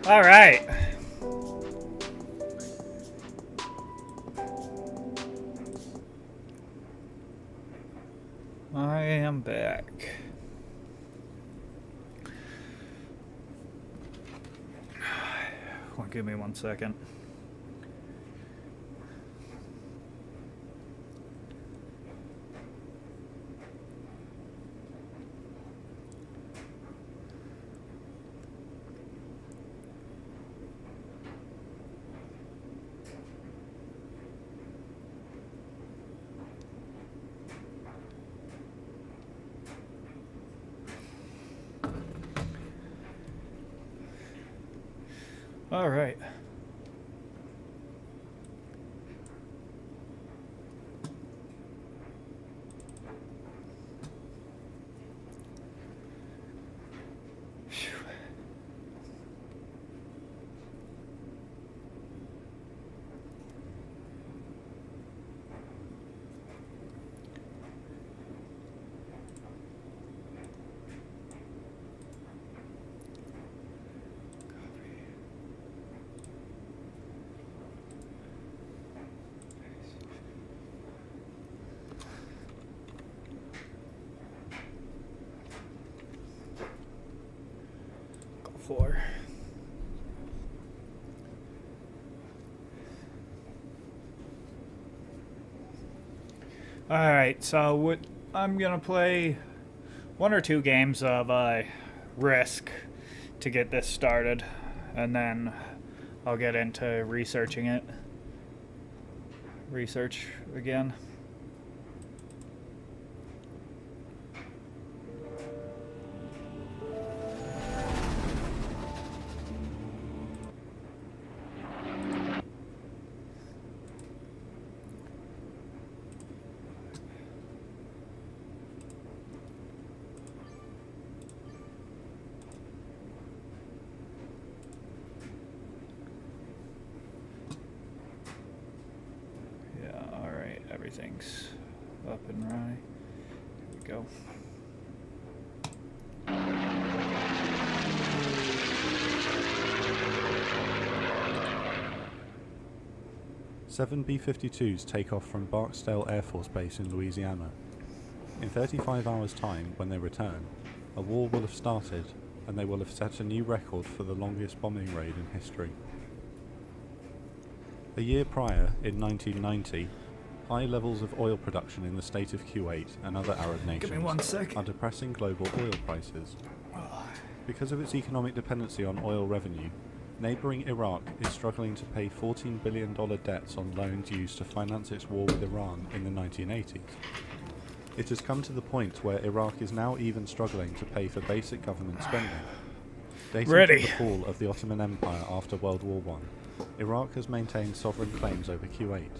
All right. I am back. Well, give me 1 second. All right. Go for. All right. So I'm gonna play one or two games of Risk to get this started, and then I'll get into researching it. Research again. Yeah, alright, everything's up and running. Here we go. Seven B-52s take off from Barksdale Air Force Base in Louisiana. In 35 hours' time, when they return, a war will have started, and they will have set a new record for the longest bombing raid in history. A year prior, in 1990, high levels of oil production in the state of Kuwait and other Arab Give me 1 nations second. are depressing global oil prices. Because of its economic dependency on oil revenue, neighbouring Iraq is struggling to pay $14 billion debts on loans used to finance its war with Iran in the 1980s. It has come to the point where Iraq is now even struggling to pay for basic government spending. Dating Ready. from the fall of the Ottoman Empire after World War I, Iraq has maintained sovereign claims over Kuwait.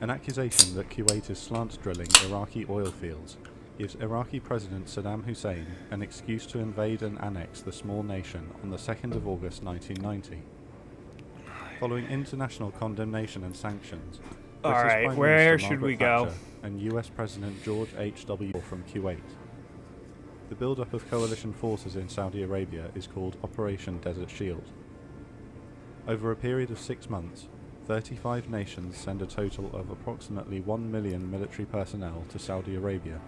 An accusation that Kuwait is slant drilling Iraqi oil fields gives Iraqi President Saddam Hussein an excuse to invade and annex the small nation on the 2nd of August 1990. Following international condemnation and sanctions, British Alright, Prime where Minister should Margaret we go? Thatcher and US President George H.W. from Kuwait. The build-up of coalition forces in Saudi Arabia is called Operation Desert Shield. Over a period of 6 months, 35 nations send a total of approximately 1 million military personnel to Saudi Arabia,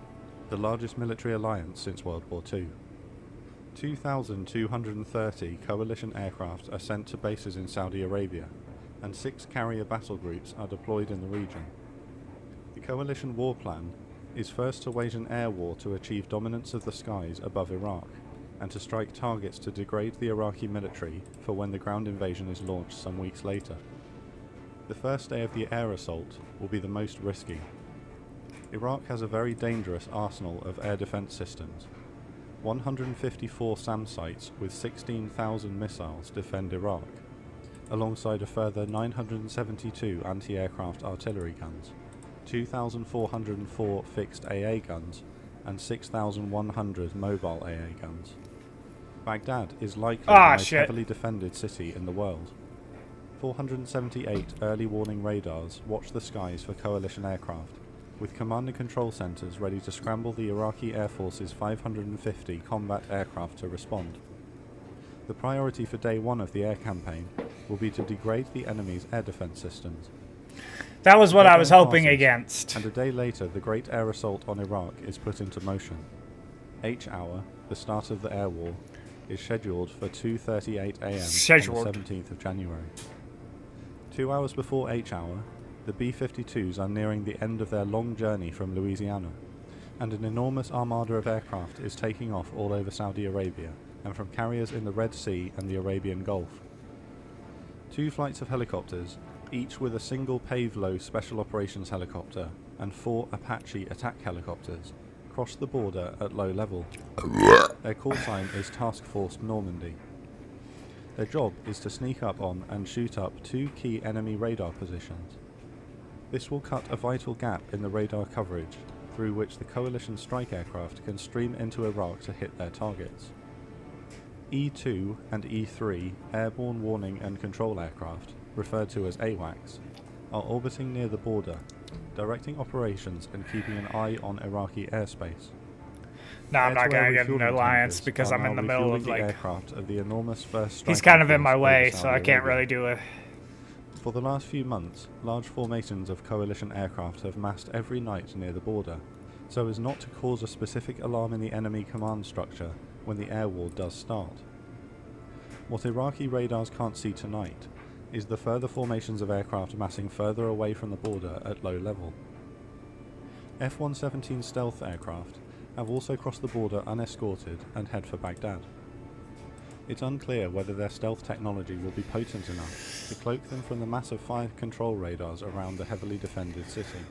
the largest military alliance since World War II. 2,230 coalition aircraft are sent to bases in Saudi Arabia, and 6 carrier battle groups are deployed in the region. The coalition war plan is first to wage an air war to achieve dominance of the skies above Iraq, and to strike targets to degrade the Iraqi military for when the ground invasion is launched some weeks later. The first day of the air assault will be the most risky. Iraq has a very dangerous arsenal of air defense systems. 154 SAM sites with 16,000 missiles defend Iraq, alongside a further 972 anti-aircraft artillery guns, 2,404 fixed AA guns, and 6,100 mobile AA guns. Baghdad is likely the most heavily defended city in the world. 478 early warning radars watch the skies for coalition aircraft, with command and control centres ready to scramble the Iraqi Air Force's 550 combat aircraft to respond. The priority for day 1 of the air campaign will be to degrade the enemy's air defense systems. That was what I was Deadline hoping passes, against. And a day later, the Great Air Assault on Iraq is put into motion. H hour, the start of the air war, is scheduled for 2:38 a.m. Scheduled. on the 17th of January. 2 hours before H hour, the B-52s are nearing the end of their long journey from Louisiana, and an enormous armada of aircraft is taking off all over Saudi Arabia and from carriers in the Red Sea and the Arabian Gulf. 2 flights of helicopters, each with a single Pave-Low special operations helicopter and 4 Apache attack helicopters, cross the border at low level. Their call sign is Task Force Normandy. Their job is to sneak up on and shoot up 2 key enemy radar positions. This will cut a vital gap in the radar coverage through which the coalition strike aircraft can stream into Iraq to hit their targets. E-2 and E-3 airborne warning and control aircraft, referred to as AWACS, are orbiting near the border, directing operations and keeping an eye on Iraqi airspace. No, I'm not Air-to-air going to get an refueling alliance tankers because are I'm in now the middle of, refueling the like... aircraft of the enormous first He's striking kind of in force my over way, so Saudi I can't Arabia. really do it. For the last few months, large formations of coalition aircraft have massed every night near the border, so as not to cause a specific alarm in the enemy command structure when the air war does start. What Iraqi radars can't see tonight is the further formations of aircraft massing further away from the border at low level. F-117 stealth aircraft have also crossed the border unescorted and head for Baghdad. It's unclear whether their stealth technology will be potent enough to cloak them from the massive fire control radars around the heavily defended city.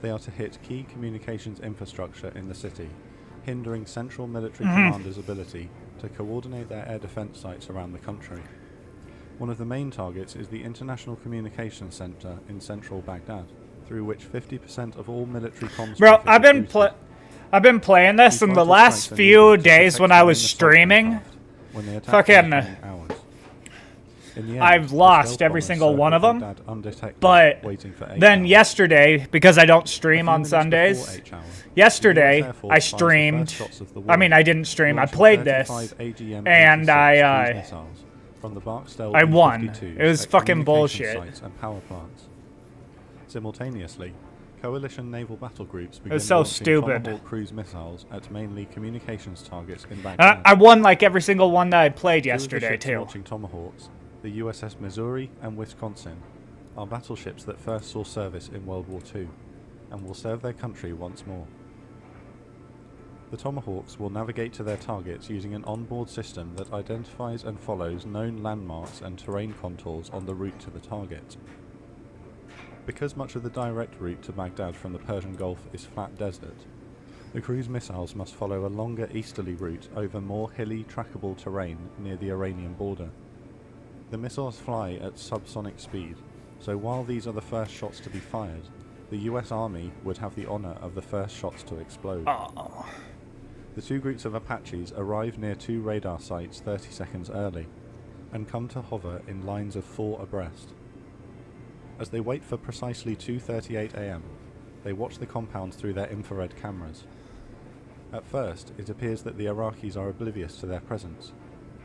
They are to hit key communications infrastructure in the city, hindering central military commanders' ability to coordinate their air defense sites around the country. One of the main targets is the International Communications Center in central Baghdad, through which 50% of all military comms Bro, traffic is routed. I've been playing this, These and the vital last strikes are few needed to days protect when I the was main assault streaming, aircraft when they attack fucking, in the coming hours. In the end, I've the lost stealth every bombers single one of circled them, Baghdad undetected, but waiting for 8 then hours. yesterday, because I don't A stream few on minutes Sundays, before H hour, the US yesterday Air Force I fires the streamed, first shots of the I war, mean I didn't stream, I launching played this, 35 AGM-86 and I cruise missiles from the Barksdale I won. B-52s It was at fucking communication bullshit. sites and power plants. Simultaneously, coalition naval battle groups began was so launching stupid. Tomahawk cruise missiles at mainly communications targets in and Baghdad. I won like every single one that I played Two of the yesterday ships too. launching Tomahawks, the USS Missouri and Wisconsin, are battleships that first saw service in World War II, and will serve their country once more. The Tomahawks will navigate to their targets using an onboard system that identifies and follows known landmarks and terrain contours on the route to the target. Because much of the direct route to Baghdad from the Persian Gulf is flat desert, the cruise missiles must follow a longer easterly route over more hilly, trackable terrain near the Iranian border. The missiles fly at subsonic speed, so while these are the first shots to be fired, the US Army would have the honor of the first shots to explode. Oh. The 2 groups of Apaches arrive near 2 radar sites 30 seconds early, and come to hover in lines of 4 abreast. As they wait for precisely 2:38 a.m., they watch the compounds through their infrared cameras. At first, it appears that the Iraqis are oblivious to their presence,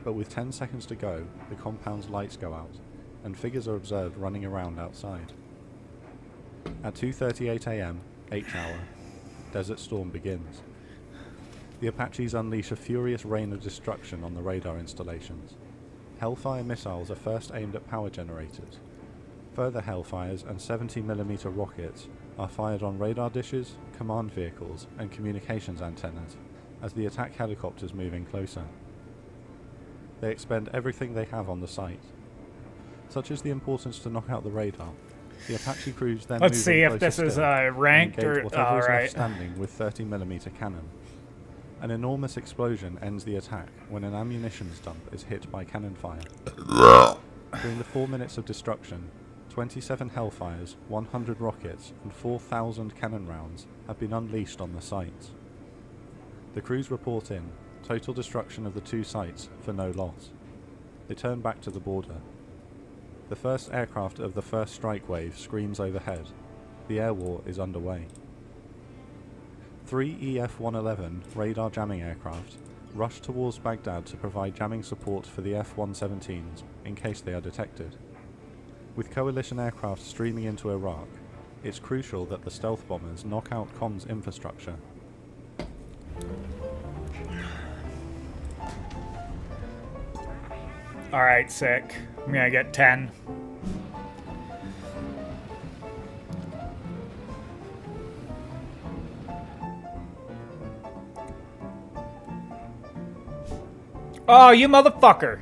but with 10 seconds to go, the compound's lights go out, and figures are observed running around outside. At 2:38 a.m., H hour, Desert Storm begins. The Apaches unleash a furious rain of destruction on the radar installations. Hellfire missiles are first aimed at power generators. Further Hellfires and 70mm rockets are fired on radar dishes, command vehicles, and communications antennas as the attack helicopters move in closer. They expend everything they have on the site. Such is the importance to knock out the radar. The Apache crews then Let's move see in if closer this is still and ranked engage or whatever is alright. left standing with 30mm cannon. An enormous explosion ends the attack when an ammunition dump is hit by cannon fire. During the 4 minutes of destruction, 27 Hellfires, 100 rockets, and 4,000 cannon rounds have been unleashed on the sites. The crews report in total destruction of the 2 sites for no loss. They turn back to the border. The first aircraft of the first strike wave screams overhead. The air war is underway. 3 EF-111 radar jamming aircraft rush towards Baghdad to provide jamming support for the F-117s in case they are detected. With coalition aircraft streaming into Iraq, it's crucial that the stealth bombers knock out comms infrastructure. Alright, sick. I'm gonna get 10. Oh, you motherfucker!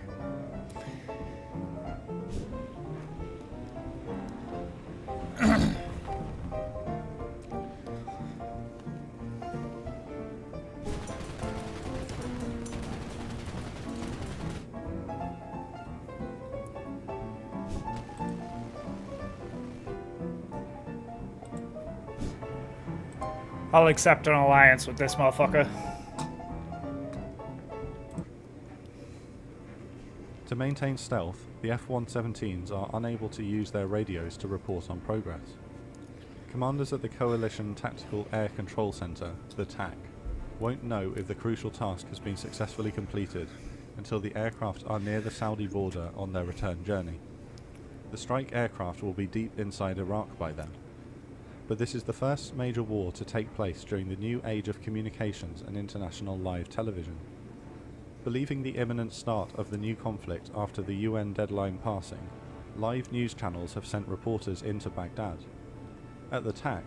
I'll accept an alliance with this motherfucker. To maintain stealth, the F-117s are unable to use their radios to report on progress. Commanders at the Coalition Tactical Air Control Center, the TAC, won't know if the crucial task has been successfully completed until the aircraft are near the Saudi border on their return journey. The strike aircraft will be deep inside Iraq by then. But this is the first major war to take place during the new age of communications and international live television. Believing the imminent start of the new conflict after the UN deadline passing, live news channels have sent reporters into Baghdad. At the TAC,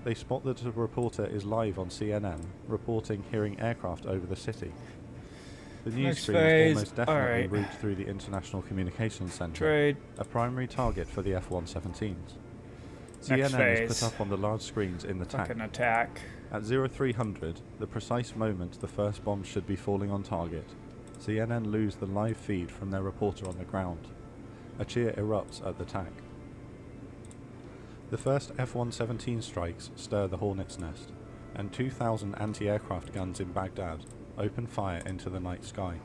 they spot that a reporter is live on CNN, reporting hearing aircraft over the city. The news Next stream phase. is almost definitely Alright. route through the International Communications Center, Trade. a primary target for the F-117s. Next CNN phase. is put up on the large screens in the TAC. Fucking attack. At 0300, the precise moment the first bomb should be falling on target, CNN lose the live feed from their reporter on the ground. A cheer erupts at the TAC. The first F-117 strikes stir the hornet's nest, and 2,000 anti-aircraft guns in Baghdad open fire into the night sky.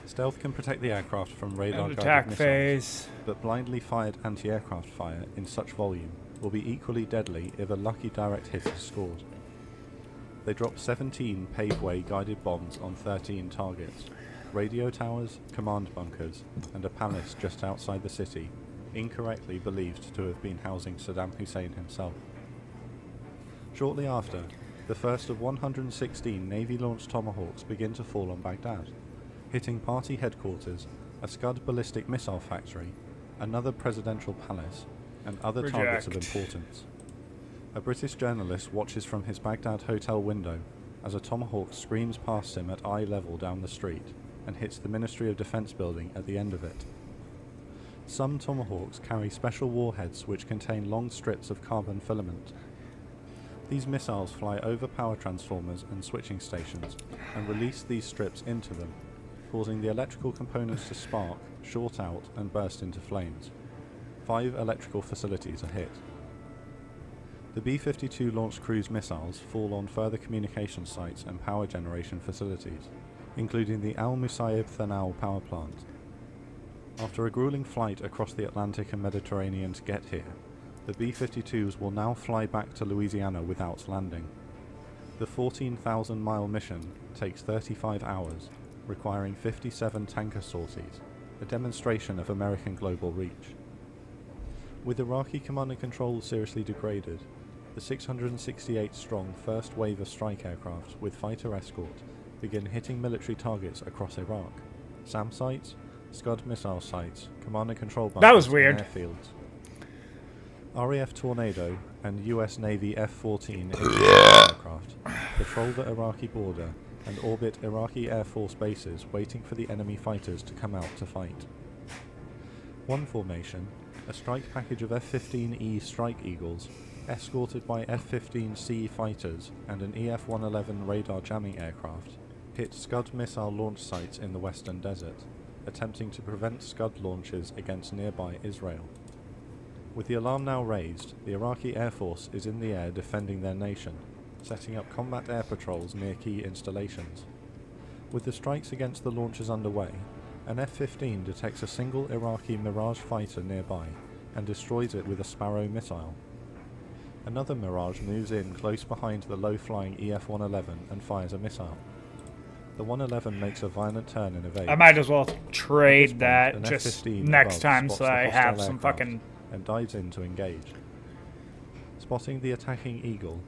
Stealth can protect the aircraft from radar-guided Attack missiles, phase. but blindly fired anti-aircraft fire in such volume will be equally deadly if a lucky direct hit is scored. They dropped 17 paveway guided bombs on 13 targets, radio towers, command bunkers, and a palace just outside the city, incorrectly believed to have been housing Saddam Hussein himself. Shortly after, the first of 116 Navy-launched Tomahawks begin to fall on Baghdad, hitting party headquarters, a Scud ballistic missile factory, another presidential palace, and other targets of importance. A British journalist watches from his Baghdad hotel window as a Tomahawk screams past him at eye level down the street and hits the Ministry of Defence building at the end of it. Some Tomahawks carry special warheads which contain long strips of carbon filament. These missiles fly over power transformers and switching stations and release these strips into them, causing the electrical components to spark, short out, and burst into flames. 5 electrical facilities are hit. The B-52 launched cruise missiles fall on further communication sites and power generation facilities, including the Al Musayib Thanal power plant. After a grueling flight across the Atlantic and Mediterranean to get here, the B-52s will now fly back to Louisiana without landing. The 14,000-mile mission takes 35 hours, requiring 57 tanker sorties, a demonstration of American global reach. With Iraqi command and control seriously degraded, the 668-strong first wave of strike aircraft with fighter escort begin hitting military targets across Iraq. SAM sites, Scud missile sites, command and control bunkers, That was weird. and airfields. RAF Tornado and US Navy F-14 aircraft patrol the Iraqi border and orbit Iraqi Air Force bases waiting for the enemy fighters to come out to fight. One formation, a strike package of F-15E Strike Eagles, escorted by F-15C fighters and an EF-111 radar jamming aircraft, hit Scud missile launch sites in the Western Desert, attempting to prevent Scud launches against nearby Israel. With the alarm now raised, the Iraqi Air Force is in the air defending their nation, setting up combat air patrols near key installations. With the strikes against the launches underway, an F-15 detects a single Iraqi Mirage fighter nearby and destroys it with a Sparrow missile. Another Mirage moves in close behind the low-flying EF-111 and fires a missile. The 111 makes a violent turn and evades. I might as well At this trade point, that an just F-15 next above time spots so the I hostile have some aircraft fucking... and dives in to engage. Spotting the attacking Eagle,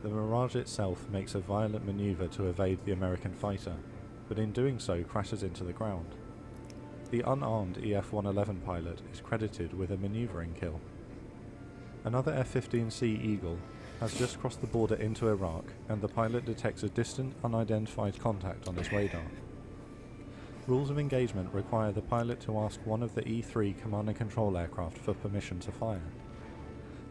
the Mirage itself makes a violent maneuver to evade the American fighter, but in doing so crashes into the ground. The unarmed EF-111 pilot is credited with a maneuvering kill. Another F-15C Eagle has just crossed the border into Iraq, and the pilot detects a distant, unidentified contact on his radar. Rules of engagement require the pilot to ask one of the E-3 command and control aircraft for permission to fire.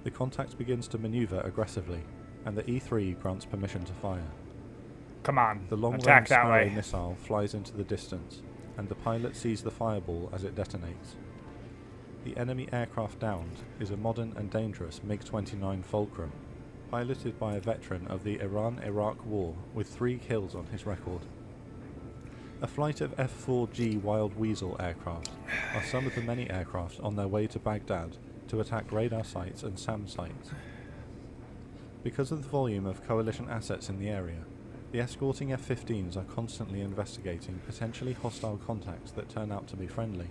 The contact begins to maneuver aggressively, and the E-3 grants permission to fire. Come on, The long-range attack that Sparrow way. missile flies into the distance, and the pilot sees the fireball as it detonates. The enemy aircraft downed is a modern and dangerous MiG-29 Fulcrum, piloted by a veteran of the Iran-Iraq War with 3 kills on his record. A flight of F-4G Wild Weasel aircraft are some of the many aircraft on their way to Baghdad to attack radar sites and SAM sites. Because of the volume of coalition assets in the area, the escorting F-15s are constantly investigating potentially hostile contacts that turn out to be friendly.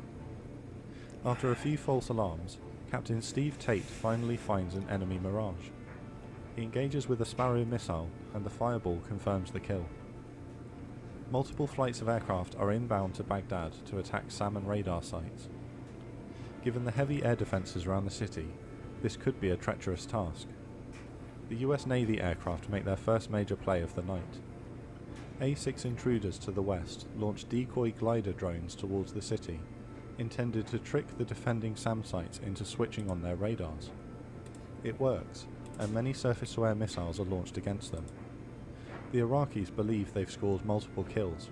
After a few false alarms, Captain Steve Tate finally finds an enemy Mirage. He engages with a Sparrow missile, and the fireball confirms the kill. Multiple flights of aircraft are inbound to Baghdad to attack SAM and radar sites. Given the heavy air defences around the city, this could be a treacherous task. The US Navy aircraft make their first major play of the night. A-6 intruders to the west launch decoy glider drones towards the city, intended to trick the defending SAM sites into switching on their radars. It works, and many surface-to-air missiles are launched against them. The Iraqis believe they've scored multiple kills.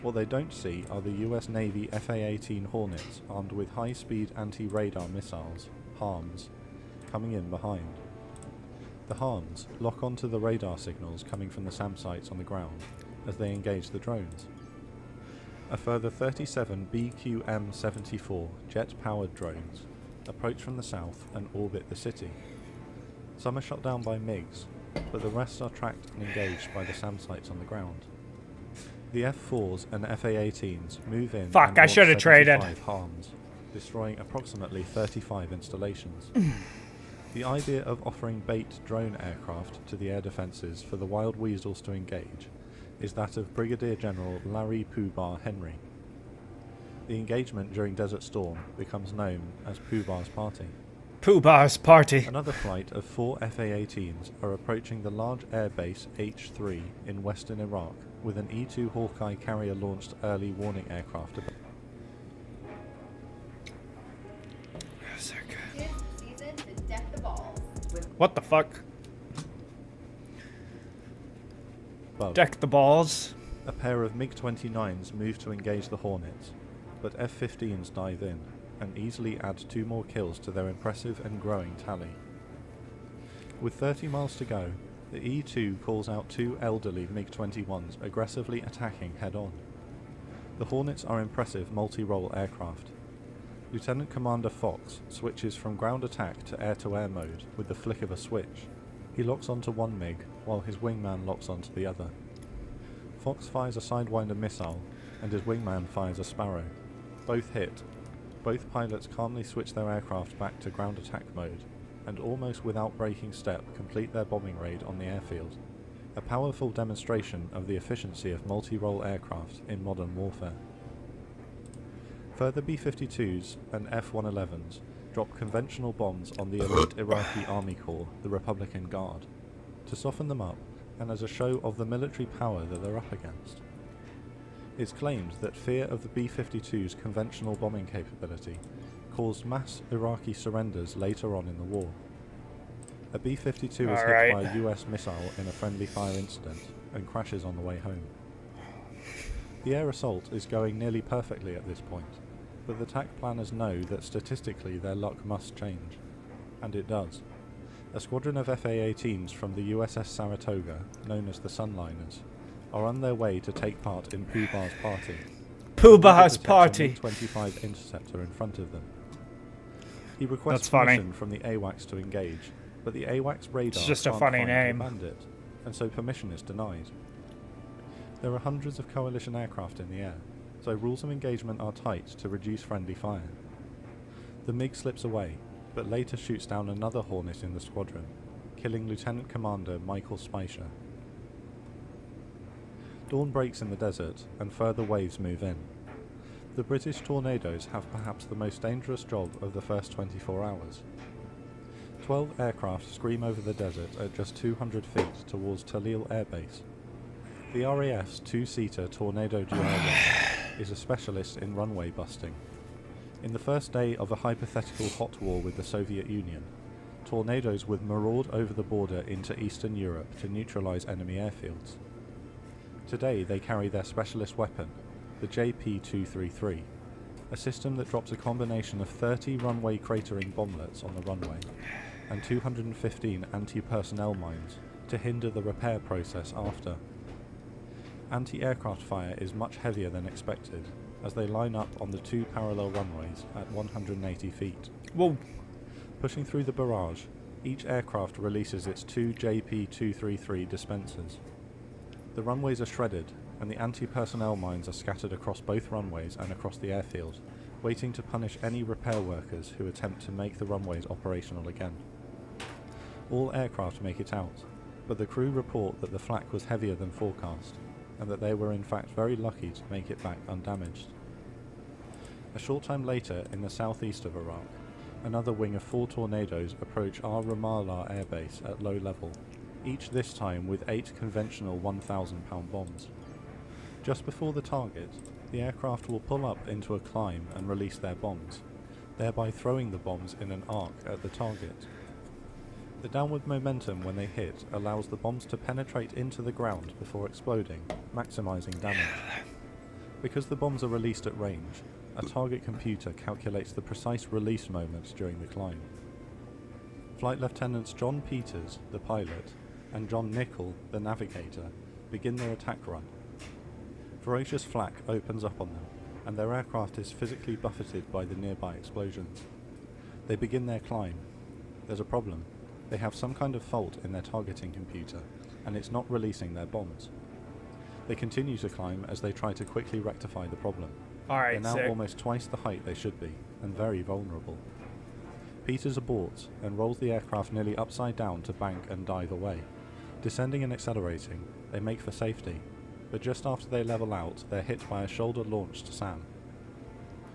What they don't see are the US Navy FA-18 Hornets armed with high-speed anti-radar missiles, HARMs, coming in behind. The HARMs lock onto the radar signals coming from the SAM sites on the ground as they engage the drones. A further 37 BQM-74 jet-powered drones approach from the south and orbit the city. Some are shot down by MiGs, but the rest are tracked and engaged by the SAM sites on the ground. The F-4s and FA-18s move in Fuck, and I launch should have traded. 75 HARMs, destroying approximately 35 installations. The idea of offering bait drone aircraft to the air defences for the Wild Weasels to engage is that of Brigadier General Larry Pooh-Bah Henry. The engagement during Desert Storm becomes known as Pooh-Bah's Party. Pooh-Bah's party. Another flight of 4 FA-18s are approaching the large airbase H-3 in western Iraq with an E-2 Hawkeye carrier-launched early warning aircraft. What the fuck? Above. Deck the balls. A pair of MiG-29s move to engage the Hornets, but F-15s dive in and easily add 2 more kills to their impressive and growing tally. With 30 miles to go, the E-2 calls out 2 elderly MiG-21s aggressively attacking head-on. The Hornets are impressive multi-role aircraft. Lieutenant Commander Fox switches from ground attack to air-to-air mode with the flick of a switch. He locks onto one MiG, while his wingman locks onto the other. Fox fires a Sidewinder missile, and his wingman fires a Sparrow. Both hit. Both pilots calmly switch their aircraft back to ground attack mode, and almost without breaking step complete their bombing raid on the airfield. A powerful demonstration of the efficiency of multi-role aircraft in modern warfare. Further B-52s and F-111s drop conventional bombs on the elite Iraqi Army Corps, the Republican Guard, to soften them up and as a show of the military power that they're up against. It's claimed that fear of the B-52's conventional bombing capability caused mass Iraqi surrenders later on in the war. A B-52 was hit by a US missile in a friendly fire incident and crashes on the way home. The air assault is going nearly perfectly at this point, but the TAC planners know that statistically their luck must change. And it does. A squadron of FA-18s from the USS Saratoga, known as the Sunliners, are on their way to take part in Pooh-Bah's Party. Pooh-Bah's Party. 25 Interceptor in front of them. He requests permission from the AWACS to engage, but the AWACS radar it's just a can't funny find name. the bandit, and so permission is denied. There are hundreds of Coalition aircraft in the air, so rules of engagement are tight to reduce friendly fire. The MiG slips away, but later shoots down another Hornet in the squadron, killing Lieutenant Commander Michael Speicher. Dawn breaks in the desert, and further waves move in. The British Tornadoes have perhaps the most dangerous job of the first 24 hours. 12 aircraft scream over the desert at just 200 feet towards Talil Air Base. The RAF's two-seater Tornado GR-1 is a specialist in runway busting. In the first day of a hypothetical hot war with the Soviet Union, Tornadoes would maraud over the border into Eastern Europe to neutralize enemy airfields. Today they carry their specialist weapon, the JP-233, a system that drops a combination of 30 runway cratering bomblets on the runway and 215 anti-personnel mines to hinder the repair process after. Anti-aircraft fire is much heavier than expected, as they line up on the two parallel runways at 180 feet. Whoa. Pushing through the barrage, each aircraft releases its two JP-233 dispensers. The runways are shredded, and the anti-personnel mines are scattered across both runways and across the airfield, waiting to punish any repair workers who attempt to make the runways operational again. All aircraft make it out, but the crew report that the flak was heavier than forecast, and that they were in fact very lucky to make it back undamaged. A short time later, in the southeast of Iraq, another wing of 4 Tornadoes approach Al Ramallah Air Base at low level, each this time with 8 conventional 1,000-pound bombs. Just before the target, the aircraft will pull up into a climb and release their bombs, thereby throwing the bombs in an arc at the target. The downward momentum when they hit allows the bombs to penetrate into the ground before exploding, maximizing damage. Because the bombs are released at range, a target computer calculates the precise release moments during the climb. Flight Lieutenants John Peters, the pilot, and John Nichol, the navigator, begin their attack run. Ferocious flak opens up on them, and their aircraft is physically buffeted by the nearby explosions. They begin their climb. There's a problem. They have some kind of fault in their targeting computer, and it's not releasing their bombs. They continue to climb as they try to quickly rectify the problem. Alright, They're now sick. almost twice the height they should be, and very vulnerable. Peters aborts and rolls the aircraft nearly upside down to bank and dive away. Descending and accelerating, they make for safety, but just after they level out, they're hit by a shoulder-launched SAM.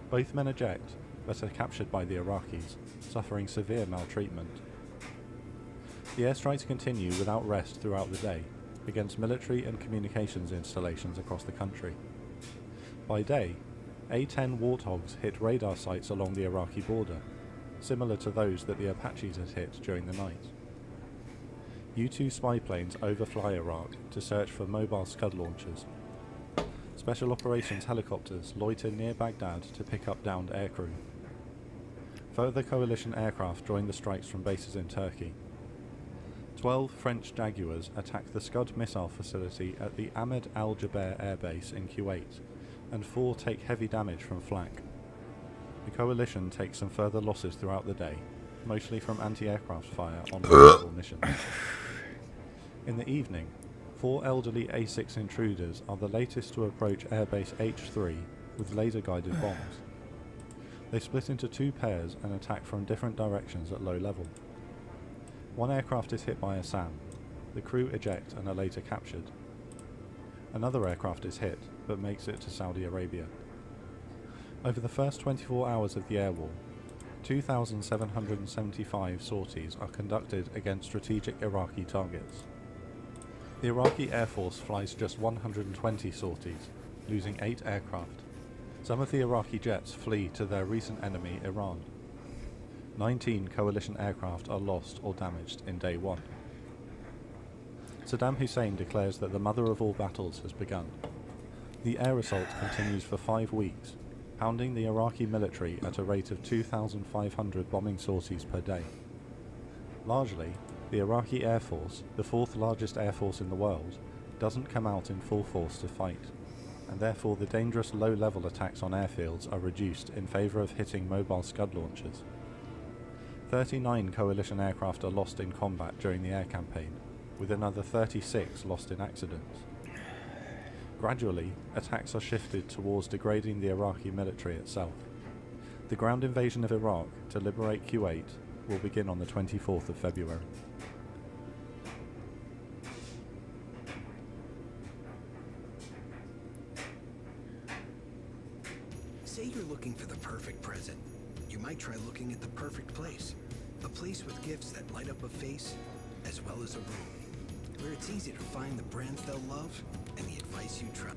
Both men eject, but are captured by the Iraqis, suffering severe maltreatment. The airstrikes continue without rest throughout the day, against military and communications installations across the country. By day, A-10 Warthogs hit radar sites along the Iraqi border, similar to those that the Apaches had hit during the night. U-2 spy planes overfly Iraq to search for mobile Scud launchers. Special operations helicopters loiter near Baghdad to pick up downed aircrew. Further coalition aircraft join the strikes from bases in Turkey. 12 French Jaguars attack the Scud missile facility at the Ahmed Al-Jaber Air Base in Kuwait, and 4 take heavy damage from flak. The coalition takes some further losses throughout the day, mostly from anti-aircraft fire on multiple missions. In the evening, 4 elderly A-6 intruders are the latest to approach Airbase H-3 with laser-guided bombs. They split into 2 pairs and attack from different directions at low level. One aircraft is hit by a SAM. The crew eject and are later captured. Another aircraft is hit, but makes it to Saudi Arabia. Over the first 24 hours of the air war, 2,775 sorties are conducted against strategic Iraqi targets. The Iraqi Air Force flies just 120 sorties, losing 8 aircraft. Some of the Iraqi jets flee to their recent enemy, Iran. 19 coalition aircraft are lost or damaged in day 1. Saddam Hussein declares that the mother of all battles has begun. The air assault continues for 5 weeks, pounding the Iraqi military at a rate of 2,500 bombing sorties per day. Largely, the Iraqi Air Force, the 4th largest air force in the world, doesn't come out in full force to fight, and therefore the dangerous low-level attacks on airfields are reduced in favour of hitting mobile Scud launchers. 39 coalition aircraft are lost in combat during the air campaign, with another 36 lost in accidents. Gradually, attacks are shifted towards degrading the Iraqi military itself. The ground invasion of Iraq to liberate Kuwait will begin on the 24th of February. Say you're looking for the perfect present. You might try looking at the perfect place. A place with gifts that light up a face, as well as a room, where it's easy to find the brands they'll love and the advice you trust.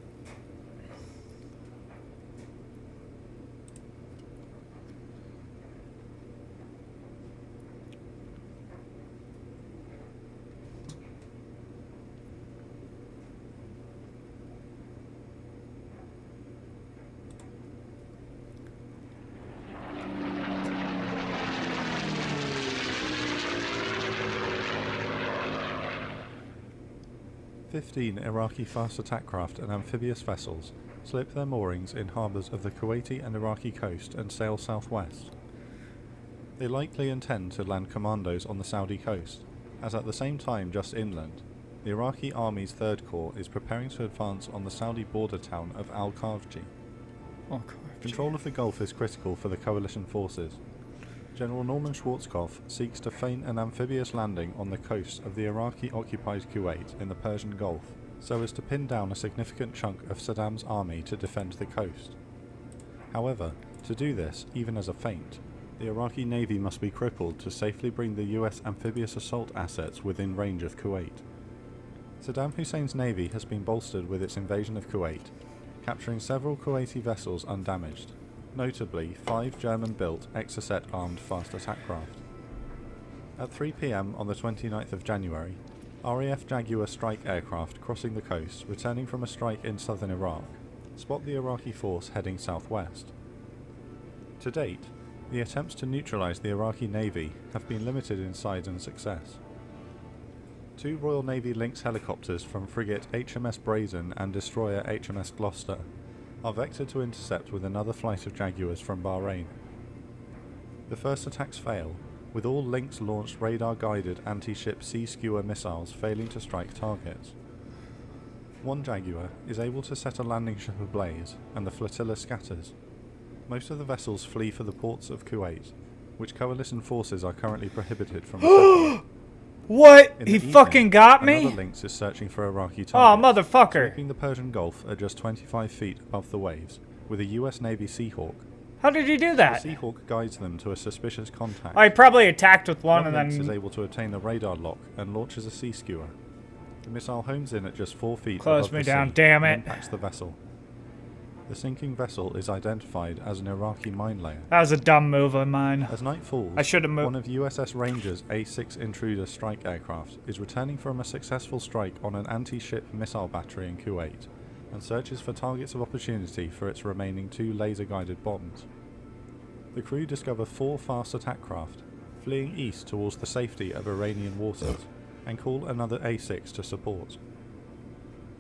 "15 Iraqi fast attack craft and amphibious vessels slip their moorings in harbours of the Kuwaiti and Iraqi coast and sail southwest. They likely intend to land commandos on the Saudi coast, as at the same time just inland, the Iraqi Army's 3rd Corps is preparing to advance on the Saudi border town of Al-Kharji. Control of the Gulf is critical for the coalition forces. General Norman Schwarzkopf seeks to feign an amphibious landing on the coast of the Iraqi-occupied Kuwait in the Persian Gulf, so as to pin down a significant chunk of Saddam's army to defend the coast. However, to do this, even as a feint, the Iraqi Navy must be crippled to safely bring the US amphibious assault assets within range of Kuwait. Saddam Hussein's navy has been bolstered with its invasion of Kuwait, capturing several Kuwaiti vessels undamaged, notably 5 German-built Exocet armed fast attack craft. At 3 p.m. on the 29th of January, RAF Jaguar strike aircraft crossing the coast, returning from a strike in southern Iraq, spot the Iraqi force heading southwest. To date, the attempts to neutralize the Iraqi Navy have been limited in size and success. 2 Royal Navy Lynx helicopters from frigate HMS Brazen and destroyer HMS Gloucester are vectored to intercept with another flight of Jaguars from Bahrain. The first attacks fail, with all Lynx launched radar-guided anti-ship Sea Skewer missiles failing to strike targets. 1 Jaguar is able to set a landing ship ablaze, and the flotilla scatters. Most of the vessels flee for the ports of Kuwait, which coalition forces are currently prohibited from attacking. What? In He the evening, fucking got me? Another Lynx is searching for Iraqi Oh, targets, motherfucker. sweeping the Persian Gulf at just 25 feet above the waves, with a US Navy Seahawk. How did he do The that? Seahawk guides them to a suspicious contact. I probably attacked with one and Lynx is then able to obtain a radar lock and launches a Sea Skewer. The missile homes in at just 4 feet Close above me the down, sea damn and it. impacts the vessel. The sinking vessel is identified as an Iraqi mine layer. that was a dumb move of mine. As night falls, I should have moved. one of USS Ranger's A-6 Intruder strike aircraft is returning from a successful strike on an anti-ship missile battery in Kuwait, and searches for targets of opportunity for its remaining 2 laser-guided bombs. The crew discover 4 fast attack craft, fleeing east towards the safety of Iranian waters, and call another A-6 to support.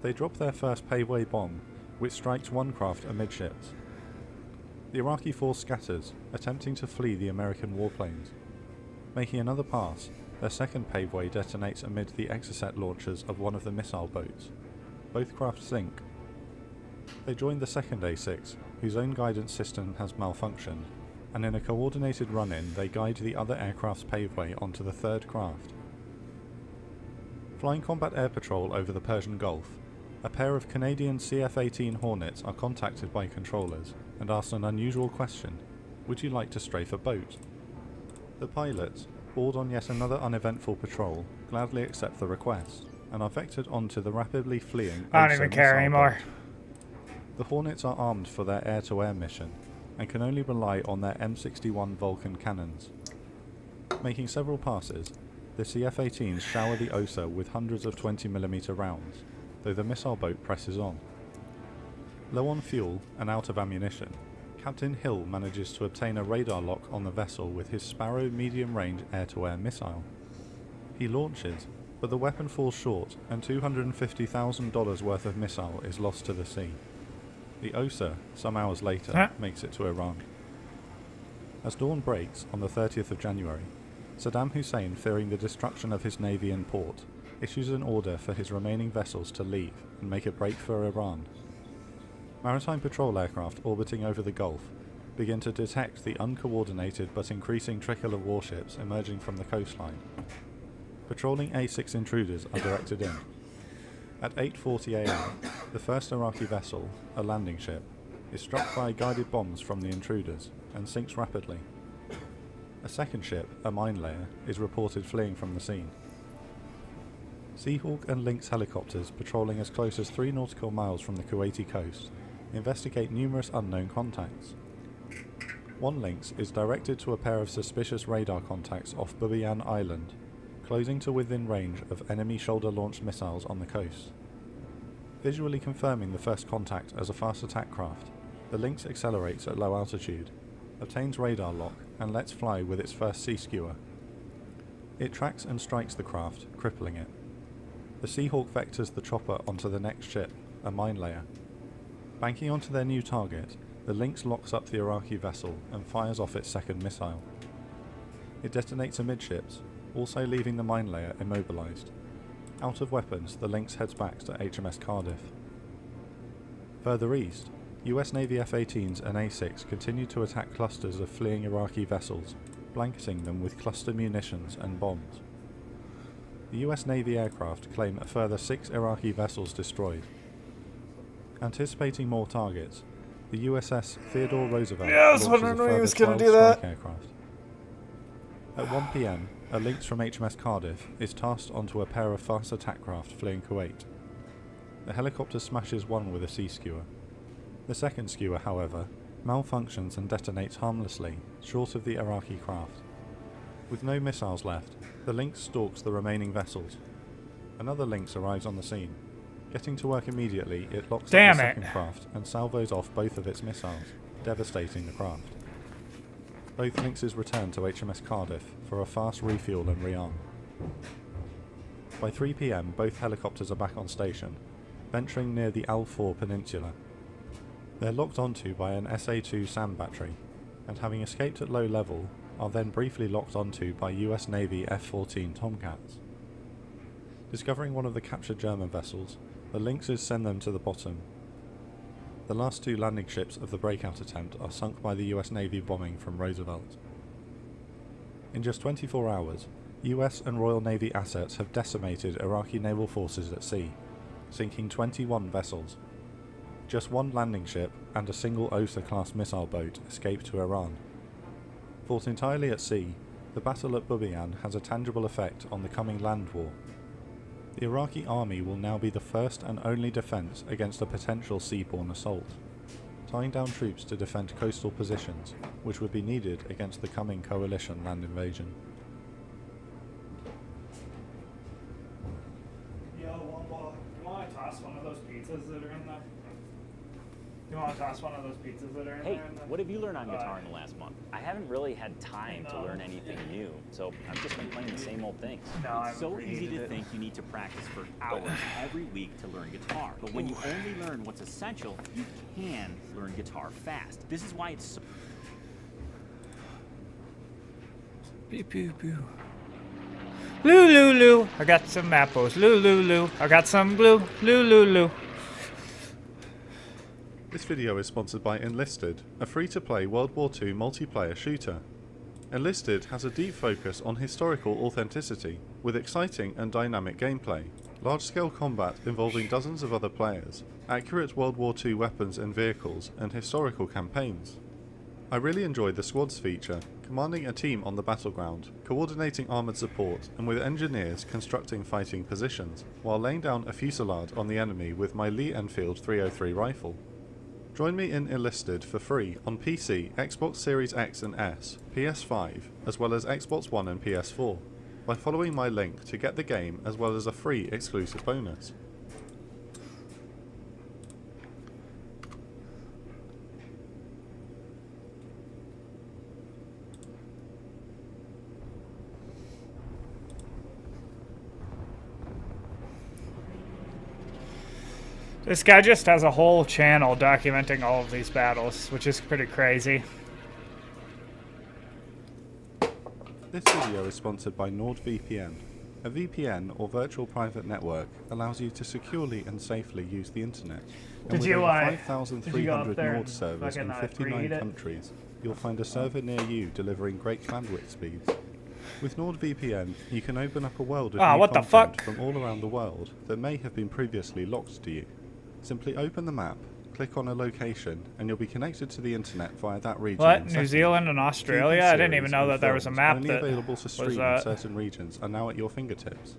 They drop their first paveway bomb, which strikes 1 craft amidships. The Iraqi force scatters, attempting to flee the American warplanes. Making another pass, their second paveway detonates amid the Exocet launchers of one of the missile boats. Both craft sink. They join the second A-6, whose own guidance system has malfunctioned, and in a coordinated run-in they guide the other aircraft's paveway onto the third craft. Flying combat air patrol over the Persian Gulf, a pair of Canadian CF-18 Hornets are contacted by controllers and ask an unusual question: would you like to strafe a boat? The pilots, board on yet another uneventful patrol, gladly accept the request, and are vectored onto the rapidly fleeing I don't Osa even care missile anymore. boat. The Hornets are armed for their air-to-air mission, and can only rely on their M61 Vulcan cannons. Making several passes, the CF-18s shower the Osa with hundreds of 20mm rounds, though the missile boat presses on. Low on fuel and out of ammunition, Captain Hill manages to obtain a radar lock on the vessel with his Sparrow medium-range air-to-air missile. He launches, but the weapon falls short and $250,000 worth of missile is lost to the sea. The Osa, some hours later, makes it to Iran. As dawn breaks on the 30th of January, Saddam Hussein, fearing the destruction of his navy and port, issues an order for his remaining vessels to leave and make a break for Iran. Maritime patrol aircraft orbiting over the Gulf begin to detect the uncoordinated but increasing trickle of warships emerging from the coastline. Patrolling A6 intruders are directed in. At 8:40 am, the first Iraqi vessel, a landing ship, is struck by guided bombs from the intruders and sinks rapidly. A second ship, a mine layer, is reported fleeing from the scene. Seahawk and Lynx helicopters patrolling as close as 3 nautical miles from the Kuwaiti coast investigate numerous unknown contacts. One Lynx is directed to a pair of suspicious radar contacts off Bubiyan Island, closing to within range of enemy shoulder-launched missiles on the coast. Visually confirming the first contact as a fast attack craft, the Lynx accelerates at low altitude, obtains radar lock, and lets fly with its first sea skewer. It tracks and strikes the craft, crippling it. The Seahawk vectors the chopper onto the next ship, a mine layer. Banking onto their new target, the Lynx locks up the Iraqi vessel and fires off its second missile. It detonates amidships, also leaving the mine layer immobilized. Out of weapons, the Lynx heads back to HMS Cardiff. Further east, US Navy F-18s and A-6 continue to attack clusters of fleeing Iraqi vessels, blanketing them with cluster munitions and bombs. The US Navy aircraft claim a further 6 Iraqi vessels destroyed. Anticipating more targets, the USS Theodore Roosevelt launches a further 12 strike aircraft. At 1 PM, a Lynx from HMS Cardiff is tasked onto a pair of fast attack craft fleeing Kuwait. The helicopter smashes one with a sea skewer. The second skewer, however, malfunctions and detonates harmlessly, short of the Iraqi craft. With no missiles left, the Lynx stalks the remaining vessels. Another Lynx arrives on the scene. Getting to work immediately, it locks up the second craft and salvos off both of its missiles, devastating the craft. Both Lynxes return to HMS Cardiff for a fast refuel and rearm. By 3 PM, both helicopters are back on station, venturing near the Al-Faw Peninsula. They're locked onto by an SA-2 SAM battery, and having escaped at low level, are then briefly locked onto by US Navy F-14 Tomcats. Discovering one of the captured German vessels, the Lynxes send them to the bottom. The last 2 landing ships of the breakout attempt are sunk by the US Navy bombing from Roosevelt. In just 24 hours, US and Royal Navy assets have decimated Iraqi naval forces at sea, sinking 21 vessels. Just 1 landing ship and a single Osa-class missile boat escaped to Iran. Fought entirely at sea, the battle at Bubiyan has a tangible effect on the coming land war. The Iraqi army will now be the first and only defence against a potential seaborne assault, tying down troops to defend coastal positions, which would be needed against the coming coalition land invasion. Yo, you want to toss one of those pizzas that are in there? You want to toss one of those pizzas that are in Hey, there? what have you learned on guitar in the last month? I haven't really had time to learn anything new, so I've just been playing the same old things. No, It's so I've easy to hated it. think you need to practice for hours every week to learn guitar. But when you only learn what's essential, you can learn guitar fast. This is why it's so... Pew pew pew. Loo loo loo. I got some apples. Loo loo loo. I got some glue. Loo loo loo. This video is sponsored by Enlisted, a free-to-play World War II multiplayer shooter. Enlisted has a deep focus on historical authenticity, with exciting and dynamic gameplay, large-scale combat involving dozens of other players, accurate World War II weapons and vehicles, and historical campaigns. I really enjoyed the squads feature, commanding a team on the battleground, coordinating armoured support, and with engineers constructing fighting positions, while laying down a fusillade on the enemy with my Lee Enfield 303 rifle. Join me in Enlisted for free on PC, Xbox Series X and S, PS5, as well as Xbox One and PS4, by following my link to get the game as well as a free exclusive bonus. This guy just has a whole channel documenting all of these battles, which is pretty crazy. This video is sponsored by NordVPN. A VPN, or virtual private network, allows you to securely and safely use the internet. And Did with you, over did you go up 5,300 there Nord and servers in fucking, 59 read it? countries, you'll find a server near you delivering great bandwidth speeds. With NordVPN, you can open up a world of new what the content fuck? from all around the world that may have been previously locked to you. Simply open the map, click on a location, and you'll be connected to the internet via that region. What? in New seconds. Zealand and Australia? TV I didn't even series know and that there was a films map only that available to was stream in that. certain regions are now at your fingertips.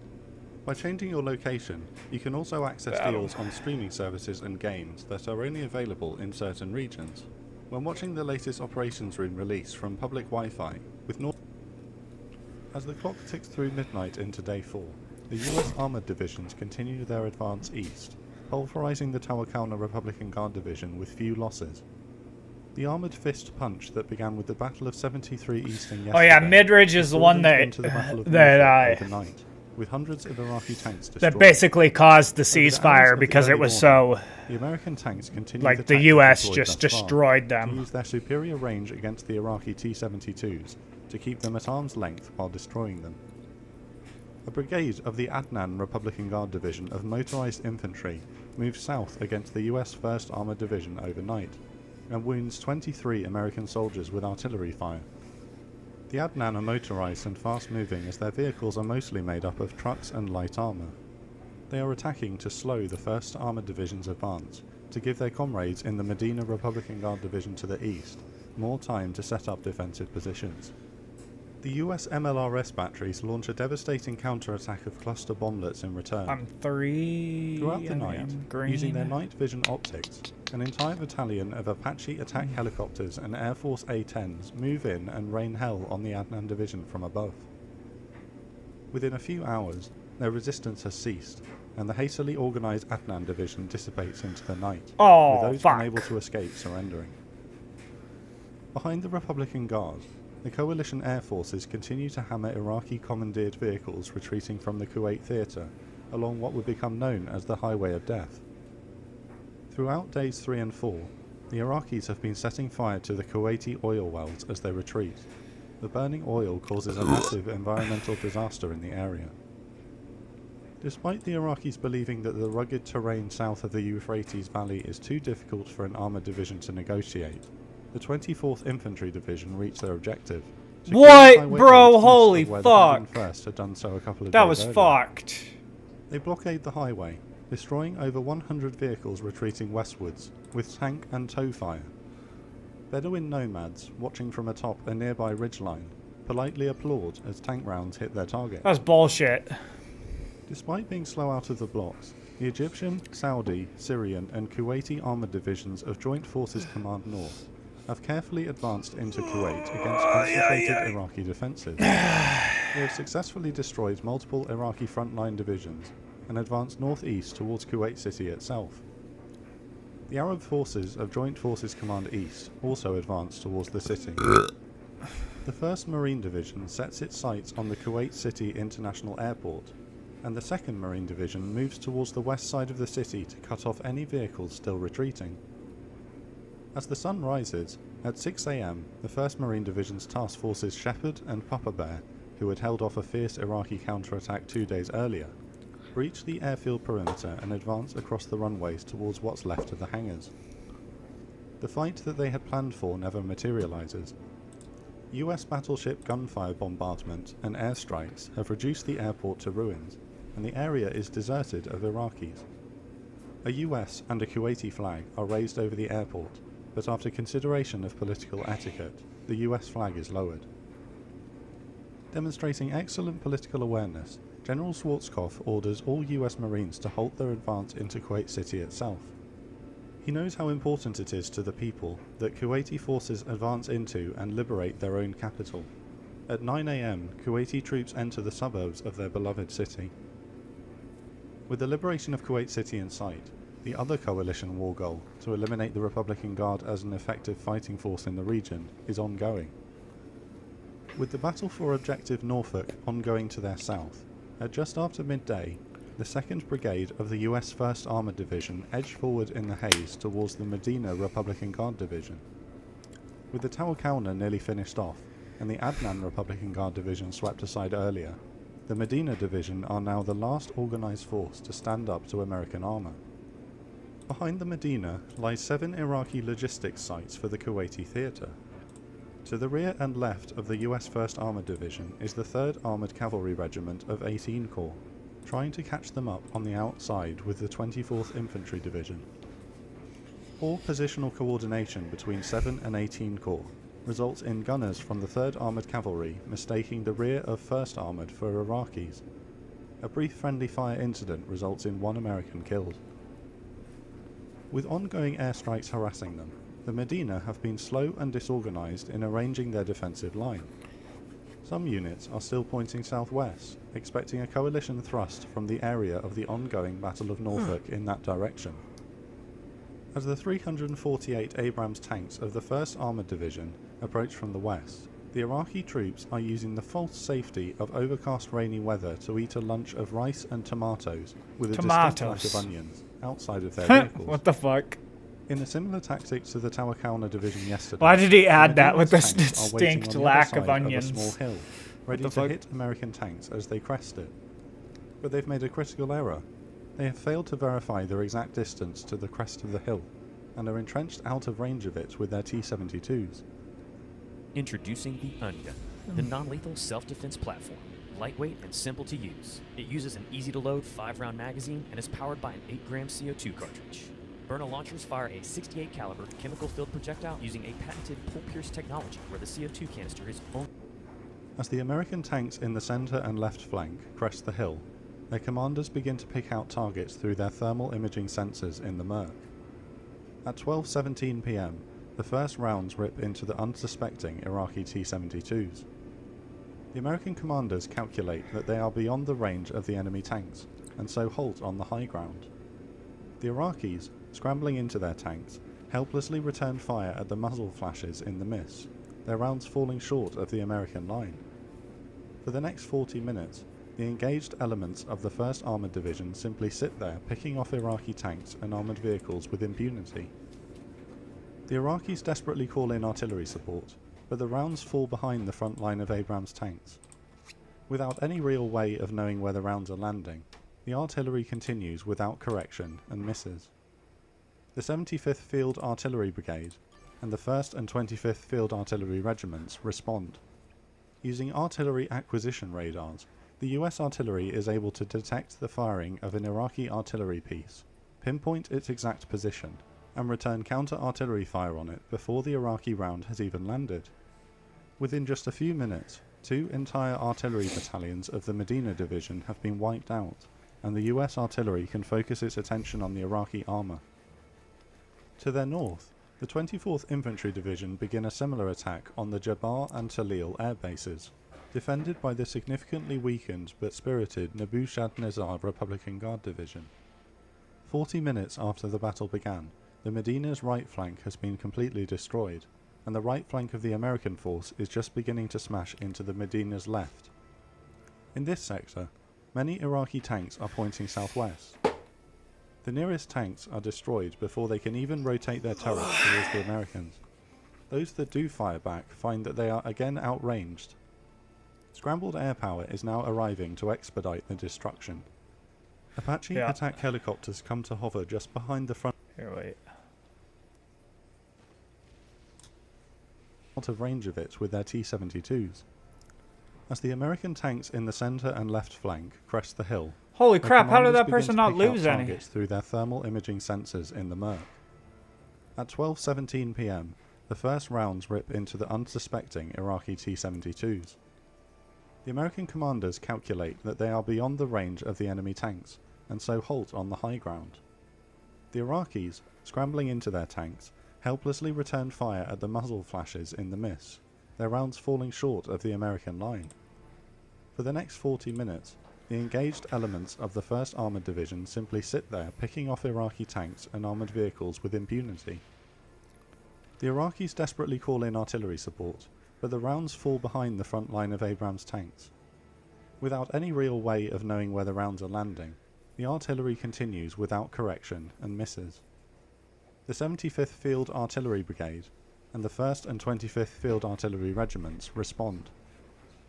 By changing your location, you can also access Battle. deals on streaming services and games that are only available in certain regions. When watching the latest Operations Room release from public Wi-Fi with North. As the clock ticks through midnight into Day 4, the US Armored Divisions continue their advance east, pulverizing the Tawakona Republican Guard Division with few losses. The armored fist punch that began with the Battle of 73 Eastern yesterday. Oh yeah, Midridge is the one broadened that into the Battle of that Norfolk overnight, with hundreds of Iraqi tanks destroyed. that basically caused the Over the hours ceasefire of the because it early was morning, so the American tanks continued like the tactics US employed just thus far destroyed to them. use their superior range against the Iraqi T-72s to keep them at arm's length while destroying them. A brigade of the Adnan Republican Guard Division of motorized infantry moved south against the US 1st Armored Division overnight, and wounds 23 American soldiers with artillery fire. The Adnan are motorized and fast-moving as their vehicles are mostly made up of trucks and light armor. They are attacking to slow the 1st Armored Division's advance, to give their comrades in the Medina Republican Guard Division to the east more time to set up defensive positions. The US MLRS batteries launch a devastating counterattack of cluster bomblets in return. I'm 3. Throughout the and night, I'm green. using their night vision optics, an entire battalion of Apache attack helicopters and Air Force A-10s move in and rain hell on the Adnan Division from above. Within a few hours, their resistance has ceased, and the hastily organized Adnan Division dissipates into the night, Oh, with those fuck. unable to escape surrendering. Behind the Republican Guard, the coalition air forces continue to hammer Iraqi commandeered vehicles retreating from the Kuwait theatre along what would become known as the Highway of Death. Throughout days 3 and 4, the Iraqis have been setting fire to the Kuwaiti oil wells as they retreat. The burning oil causes a massive environmental disaster in the area. Despite the Iraqis believing that the rugged terrain south of the Euphrates Valley is too difficult for an armoured division to negotiate, the 24th Infantry Division reached their objective. securing What? highway Bro, roads east holy of where fuck. The 101st had done so a couple of That days was earlier. fucked. They blockade the highway, destroying over 100 vehicles retreating westwards, with tank and tow fire. Bedouin nomads, watching from atop a nearby ridgeline, politely applaud as tank rounds hit their target. That was bullshit. Despite being slow out of the blocks, the Egyptian, Saudi, Syrian and Kuwaiti armoured divisions of Joint Forces Command North have carefully advanced into Kuwait against concentrated Iraqi defences. They have successfully destroyed multiple Iraqi frontline divisions and advanced northeast towards Kuwait City itself. The Arab forces of Joint Forces Command East also advanced towards the city. The 1st Marine Division sets its sights on the Kuwait City International Airport, and the 2nd Marine Division moves towards the west side of the city to cut off any vehicles still retreating. As the sun rises, at 6 AM, the 1st Marine Division's task forces Shepherd and Papa Bear, who had held off a fierce Iraqi counterattack 2 days earlier, breach the airfield perimeter and advance across the runways towards what's left of the hangars. The fight that they had planned for never materializes. US battleship gunfire bombardment and airstrikes have reduced the airport to ruins, and the area is deserted of Iraqis. A US and a Kuwaiti flag are raised over the airport, but after consideration of political etiquette, the US flag is lowered. Demonstrating excellent political awareness, General Schwarzkopf orders all US Marines to halt their advance into Kuwait City itself. He knows how important it is to the people that Kuwaiti forces advance into and liberate their own capital. At 9 AM, Kuwaiti troops enter the suburbs of their beloved city. With the liberation of Kuwait City in sight, the other coalition war goal, to eliminate the Republican Guard as an effective fighting force in the region, is ongoing. With the battle for Objective Norfolk ongoing to their south, at just after midday, the 2nd Brigade of the US 1st Armoured Division edged forward in the haze towards the Medina Republican Guard Division. With the Tawakona nearly finished off, and the Adnan Republican Guard Division swept aside earlier, the Medina Division are now the last organised force to stand up to American armour. Behind the Medina lie 7 Iraqi logistics sites for the Kuwaiti theatre. To the rear and left of the US 1st Armoured Division is the 3rd Armoured Cavalry Regiment of 18 Corps, trying to catch them up on the outside with the 24th Infantry Division. Poor positional coordination between 7 and 18 Corps results in gunners from the 3rd Armoured Cavalry mistaking the rear of 1st Armoured for Iraqis. A brief friendly fire incident results in 1 American killed. With ongoing airstrikes harassing them, the Medina have been slow and disorganised in arranging their defensive line. Some units are still pointing southwest, expecting a coalition thrust from the area of the ongoing Battle of Norfolk in that direction. As the 348 Abrams tanks of the 1st Armoured Division approach from the west, the Iraqi troops are using the false safety of overcast rainy weather to eat a lunch of rice and tomatoes with a distinct lack of onions outside of their vehicles. What the fuck? In a similar tactic to the Tawakauna division yesterday, Why did he add the that with Medina's this tanks are waiting distinct on the lack other of side onions? a small hill, ready the to fuck? hit American tanks as they crest it. But they've made a critical error. They have failed to verify their exact distance to the crest of the hill, and are entrenched out of range of it with their T-72s. Introducing the Anya, the non-lethal self-defense platform. Lightweight and simple to use. It uses an easy-to-load 5-round magazine and is powered by an 8-gram CO2 cartridge. Byrna launchers fire a 68 caliber chemical-filled projectile using a patented pull-pierce technology where the CO2 canister is only... As the American tanks in the centre and left flank crest the hill, their commanders begin to pick out targets through their thermal imaging sensors in the Merc. At 12:17 PM, the first rounds rip into the unsuspecting Iraqi T-72s. The American commanders calculate that they are beyond the range of the enemy tanks, and so halt on the high ground. The Iraqis, scrambling into their tanks, helplessly return fire at the muzzle flashes in the mist, their rounds falling short of the American line. For the next 40 minutes, the engaged elements of the 1st Armoured Division simply sit there picking off Iraqi tanks and armoured vehicles with impunity. The Iraqis desperately call in artillery support, but the rounds fall behind the front line of Abrams tanks. Without any real way of knowing where the rounds are landing, the artillery continues without correction and misses. The 75th Field Artillery Brigade and the 1st and 25th Field Artillery Regiments respond. Using artillery acquisition radars, the US artillery is able to detect the firing of an Iraqi artillery piece, pinpoint its exact position, and return counter-artillery fire on it before the Iraqi round has even landed. Within just a few minutes, 2 entire artillery battalions of the Medina Division have been wiped out, and the US artillery can focus its attention on the Iraqi armour. To their north, the 24th Infantry Division begin a similar attack on the Jabbar and Talil air bases, defended by the significantly weakened but spirited Nebuchadnezzar Republican Guard Division. 40 minutes after the battle began, the Medina's right flank has been completely destroyed, and the right flank of the American force is just beginning to smash into the Medina's left. In this sector, many Iraqi tanks are pointing southwest. The nearest tanks are destroyed before they can even rotate their turrets towards the Americans. Those that do fire back find that they are again outranged. Scrambled air power is now arriving to expedite the destruction. Apache attack helicopters come to hover just behind the front Here, wait. out of range of it with their T-72s. As the American tanks in the centre and left flank crest the hill, Holy their crap, how did commanders that begin person to not pick out lose any? targets through their thermal imaging sensors in the Merc. At 12:17 PM, the first rounds rip into the unsuspecting Iraqi T-72s. The American commanders calculate that they are beyond the range of the enemy tanks, and so halt on the high ground. The Iraqis, scrambling into their tanks, helplessly return fire at the muzzle flashes in the mist, their rounds falling short of the American line. For the next 40 minutes, the engaged elements of the 1st Armoured Division simply sit there picking off Iraqi tanks and armoured vehicles with impunity. The Iraqis desperately call in artillery support, but the rounds fall behind the front line of Abrams tanks. Without any real way of knowing where the rounds are landing, the artillery continues without correction and misses. The 75th Field Artillery Brigade and the 1st and 25th Field Artillery Regiments respond.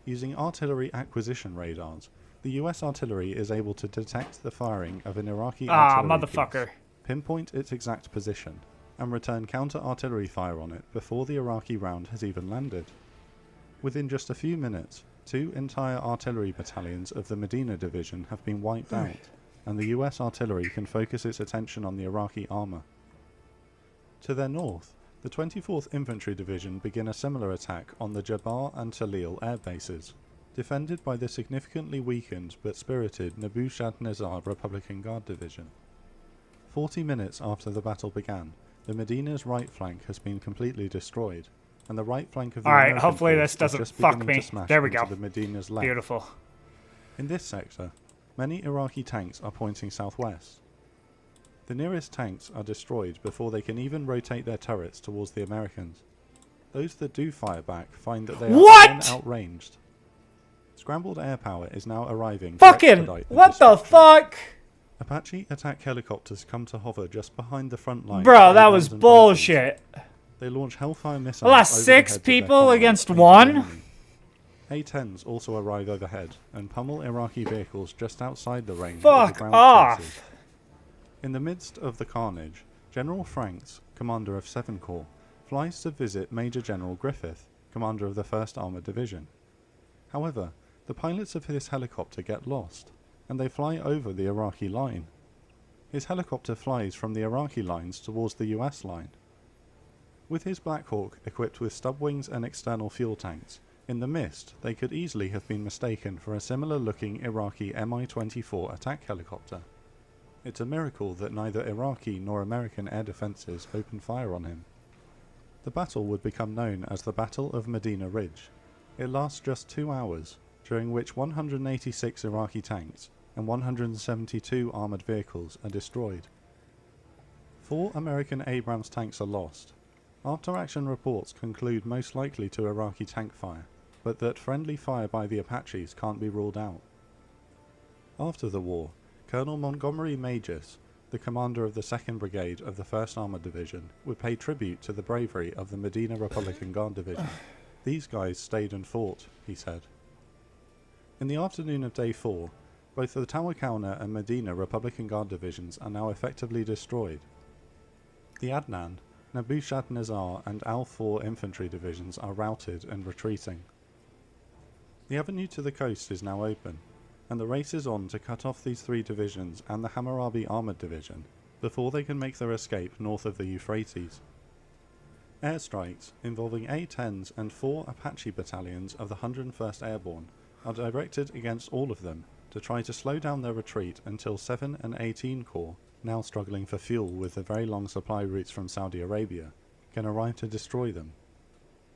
Using artillery acquisition radars, The US artillery is able to detect the firing of an Iraqi Ah, artillery motherfucker. piece, pinpoint its exact position, and return counter-artillery fire on it before the Iraqi round has even landed. Within just a few minutes, 2 entire artillery battalions of the Medina Division have been wiped out, and the US artillery can focus its attention on the Iraqi armour. To their north, the 24th Infantry Division begin a similar attack on the Jabbar and Talil air bases, defended by the significantly weakened but spirited Nebuchadnezzar Republican Guard Division. 40 minutes after the battle began, the Medina's right flank has been completely destroyed, and the right flank of the Alright, American hopefully force this is doesn't just fuck beginning me. to smash There we into go. the Medina's left. Beautiful. In this sector, many Iraqi tanks are pointing southwest. The nearest tanks are destroyed before they can even rotate their turrets towards the Americans. Those that do fire back find that they are What?! again outranged. Scrambled air power is now arriving to Fucking, expedite what the destruction. fuck? Apache attack helicopters come to hover just behind the front line. Bro, of that A-1s was and bullshit. A-2s. They launch Hellfire missiles. Well, that's over the 6 heads of their people comrades against aimed at the 1? enemy. A-10s also arrive overhead and pummel Iraqi vehicles just outside the range of Fuck the ground off. forces. In the midst of the carnage, General Franks, commander of 7 Corps, flies to visit Major General Griffith, commander of the 1st Armoured Division. However, the pilots of his helicopter get lost, and they fly over the Iraqi line. His helicopter flies from the Iraqi lines towards the US line. With his Black Hawk equipped with stub wings and external fuel tanks, in the mist they could easily have been mistaken for a similar looking Iraqi Mi-24 attack helicopter. It's a miracle that neither Iraqi nor American air defences opened fire on him. The battle would become known as the Battle of Medina Ridge. It lasts just 2 hours, during which 186 Iraqi tanks and 172 armoured vehicles are destroyed. 4 American Abrams tanks are lost. After-action reports conclude most likely to Iraqi tank fire, but that friendly fire by the Apaches can't be ruled out. After the war, Colonel Montgomery Magis, the commander of the 2nd Brigade of the 1st Armoured Division, would pay tribute to the bravery of the Medina Republican Guard Division. These guys stayed and fought, he said. In the afternoon of Day 4, both the Tawakalna and Medina Republican Guard Divisions are now effectively destroyed. The Adnan, Nebuchadnezzar and Al-4 infantry divisions are routed and retreating. The avenue to the coast is now open, and the race is on to cut off these 3 divisions and the Hammurabi Armoured Division before they can make their escape north of the Euphrates. Airstrikes involving A-10s and 4 Apache battalions of the 101st Airborne are directed against all of them to try to slow down their retreat until 7 and 18 Corps, now struggling for fuel with the very long supply routes from Saudi Arabia, can arrive to destroy them.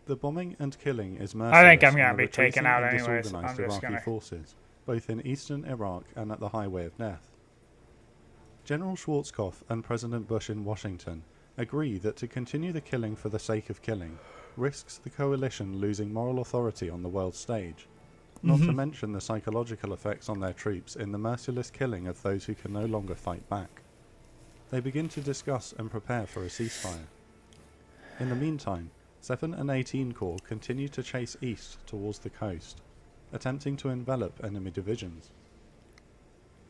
The bombing and killing is merciless I think I'm on gonna the be taken retreating out and anyways. disorganised I'm just Iraqi gonna... forces, both in eastern Iraq and at the Highway of Death. General Schwarzkopf and President Bush in Washington agree that to continue the killing for the sake of killing risks the coalition losing moral authority on the world stage, not to mention the psychological effects on their troops in the merciless killing of those who can no longer fight back. They begin to discuss and prepare for a ceasefire. In the meantime, 7 and 18 Corps continue to chase east towards the coast, attempting to envelop enemy divisions.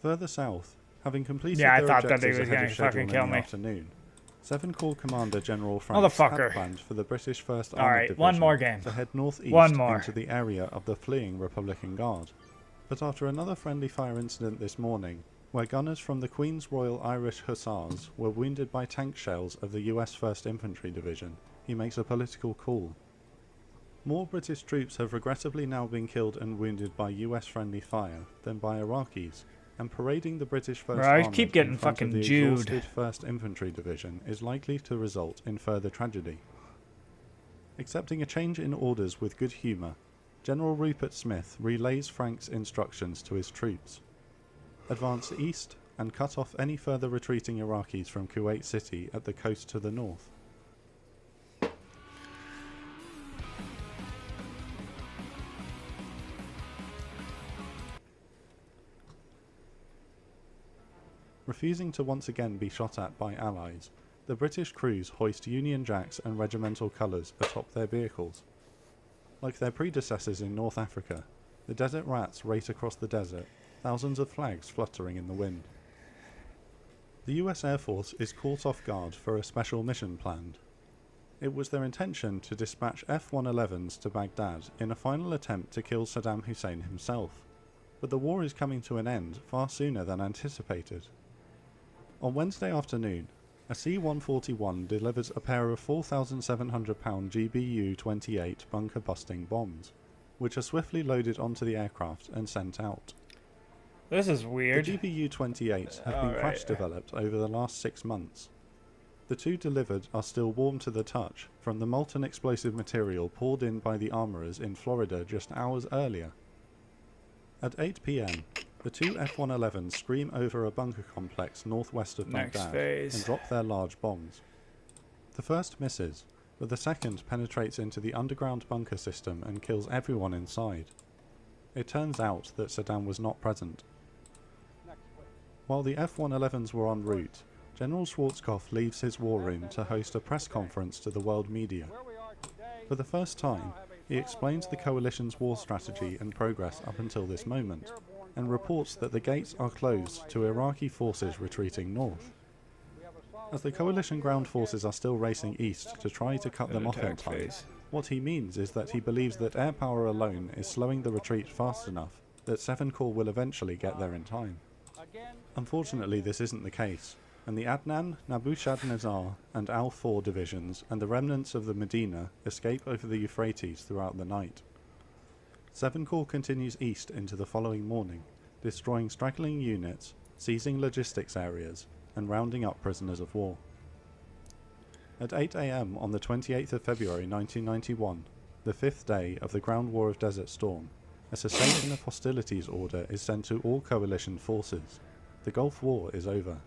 Further south, having completed Yeah, I their thought that objectives he was ahead gonna of schedule fucking in kill the me. afternoon, 7 Corps Commander General Franks Motherfucker. had planned for the British 1st Armoured Alright, Division one more game. to head northeast One more. into the area of the fleeing Republican Guard. But after another friendly fire incident this morning, where gunners from the Queen's Royal Irish Hussars were wounded by tank shells of the US 1st Infantry Division, he makes a political call. More British troops have regrettably now been killed and wounded by US friendly fire than by Iraqis, and parading the British 1st Bro, I Armoured keep getting in front of fucking the Jewed. exhausted 1st Infantry Division is likely to result in further tragedy. Accepting a change in orders with good humour, General Rupert Smith relays Frank's instructions to his troops. Advance east and cut off any further retreating Iraqis from Kuwait City at the coast to the north. Refusing to once again be shot at by allies, the British crews hoist Union Jacks and regimental colours atop their vehicles. Like their predecessors in North Africa, the Desert Rats race across the desert, thousands of flags fluttering in the wind. The US Air Force is caught off guard for a special mission planned. It was their intention to dispatch F-111s to Baghdad in a final attempt to kill Saddam Hussein himself, but the war is coming to an end far sooner than anticipated. On Wednesday afternoon, a C-141 delivers a pair of 4,700-pound GBU-28 bunker-busting bombs, which are swiftly loaded onto the aircraft and sent out. This is weird. The GBU-28s have been crash developed over the last 6 months. The two delivered are still warm to the touch from the molten explosive material poured in by the armourers in Florida just hours earlier. At 8 PM, the two F-111s scream over a bunker complex northwest of Baghdad and drop their large bombs. The first misses, but the second penetrates into the underground bunker system and kills everyone inside. It turns out that Saddam was not present. While the F-111s were en route, General Schwarzkopf leaves his war room to host a press conference to the world media. For the first time, he explains the coalition's war strategy and progress up until this moment, and reports that the gates are closed to Iraqi forces retreating north. As the coalition ground forces are still racing east to try to cut them off in time, what he means is that he believes that air power alone is slowing the retreat fast enough that 7 Corps will eventually get there in time. Unfortunately, this isn't the case, and the Adnan, Nabushadnezzar, and Al-4 divisions and the remnants of the Medina escape over the Euphrates throughout the night. 7 Corps continues east into the following morning, destroying straggling units, seizing logistics areas, and rounding up prisoners of war. At 8 AM on the 28th of February 1991, the 5th day of the ground war of Desert Storm, a cessation of hostilities order is sent to all coalition forces. The Gulf War is over.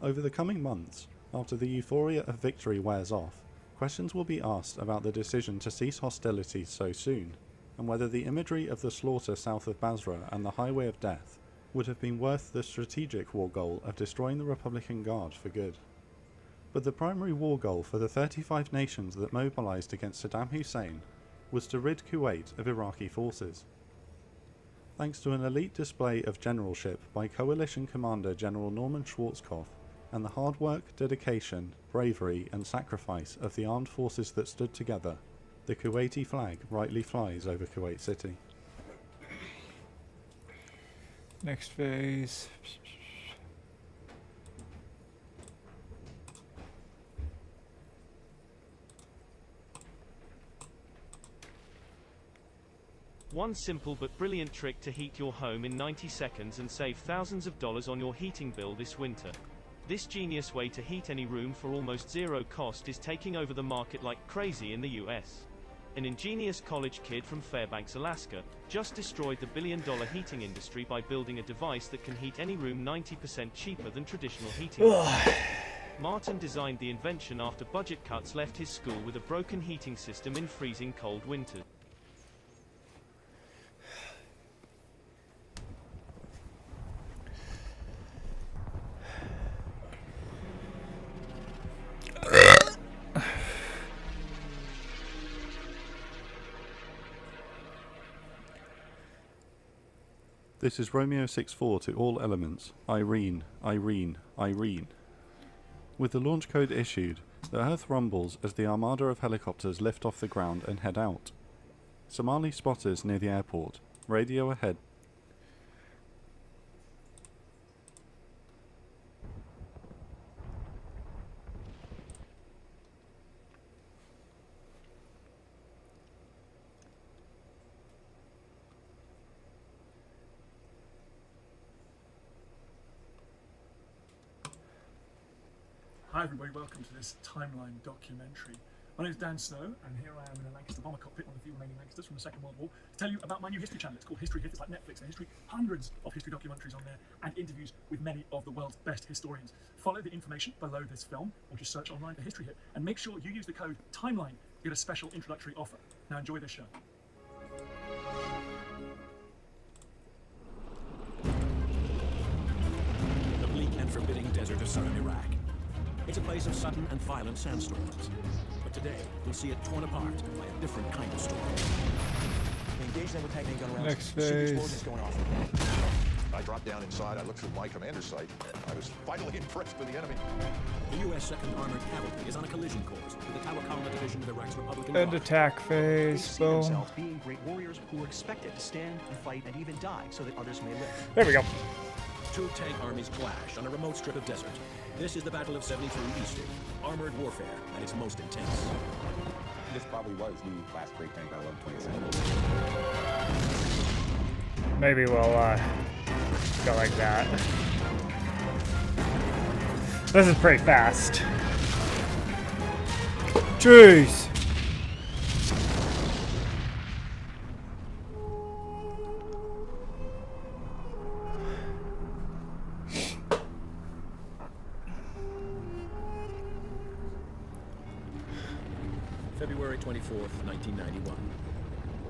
Over the coming months, after the euphoria of victory wears off, questions will be asked about the decision to cease hostilities so soon, and whether the imagery of the slaughter south of Basra and the Highway of Death would have been worth the strategic war goal of destroying the Republican Guard for good. But the primary war goal for the 35 nations that mobilized against Saddam Hussein was to rid Kuwait of Iraqi forces. Thanks to an elite display of generalship by Coalition Commander General Norman Schwarzkopf and the hard work, dedication, bravery and sacrifice of the armed forces that stood together, the Kuwaiti flag rightly flies over Kuwait City. Next phase. One simple but brilliant trick to heat your home in 90 seconds and save thousands of dollars on your heating bill this winter. This genius way to heat any room for almost zero cost is taking over the market like crazy in the US. An ingenious college kid from Fairbanks, Alaska, just destroyed the billion-dollar heating industry by building a device that can heat any room 90% cheaper than traditional heating. Martin designed the invention after budget cuts left his school with a broken heating system in freezing cold winters. This is Romeo 6-4 to all elements. Irene, Irene, Irene. With the launch code issued, the Earth rumbles as the armada of helicopters lift off the ground and head out. Somali spotters near the airport. Radio ahead. Hi everybody, welcome to this Timeline documentary. My name is Dan Snow, and here I am in a Lancaster bomber cockpit, one of the few remaining Lancasters from the Second World War, to tell you about my new history channel. It's called History Hit. It's like Netflix and history. Hundreds of history documentaries on there, and interviews with many of the world's best historians. Follow the information below this film, or just search online for History Hit, and make sure you use the code TIMELINE to get a special introductory offer. Now enjoy this show. The bleak and forbidding desert of southern Iraq. It's a place of sudden and violent sandstorms. But today, we'll see it torn apart by a different kind of storm. Think Engage them with tank and gun rounds. Next See the phase. explosions going off. I dropped down inside. I looked through my commander's sight. I was vitally impressed with the enemy. The U.S. 2nd Armored Cavalry is on a collision course with the Tawakkalna Division of Iraq's Republican End Guard. attack They phase. see Boom. themselves being great warriors who are expected to stand and fight and even die so that others may live. There we go. Two tank armies clash on a remote strip of desert. This is the Battle of 73 Eastern, armored warfare at its most intense. This probably was the last great tank battle of the 20th century. Maybe we'll go like that. This is pretty fast. Jeez. February 24th, 1991.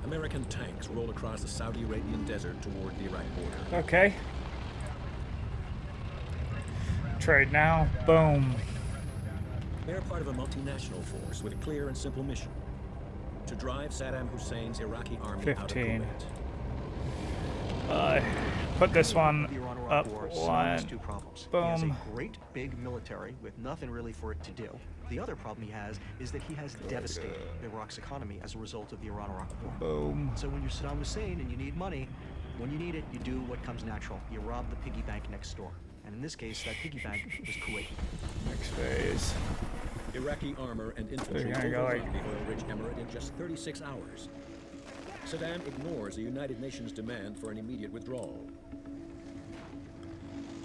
American tanks roll across the Saudi Arabian desert toward the Iraq border. Okay. Trade now. Boom. They're part of a multinational force with a clear and simple mission: to drive Saddam Hussein's Iraqi army out of 15. Kuwait. Put this one The Iran-Iraq up War, Saddam has one. two problems. He has Boom. a great big military with nothing really for it to do. The other problem he has is that he has devastated Iraq's economy as a result of the Iran-Iraq War. Boom. So when you're Saddam Hussein and you need money, when you need it, you do what comes natural. You rob the piggy bank next door. And in this case, that piggy bank was Kuwait. Next phase. Iraqi armor and infantry They're gonna go overrun the oil-rich emirate in just 36 hours. Saddam ignores the United Nations demand for an immediate withdrawal.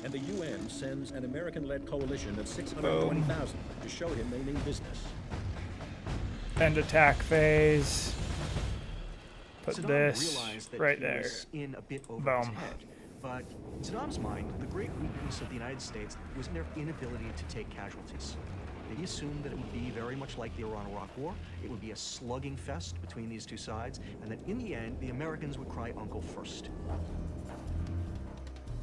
And the UN sends an American-led coalition of 620,000 to show him they mean business. End attack phase. Put Saddam this realized that right he there. was in a bit over his Boom. head. But in Saddam's mind, the great weakness of the United States was in their inability to take casualties. They assumed that it would be very much like the Iran-Iraq War. It would be a slugging fest between these two sides, and that in the end, the Americans would cry uncle first.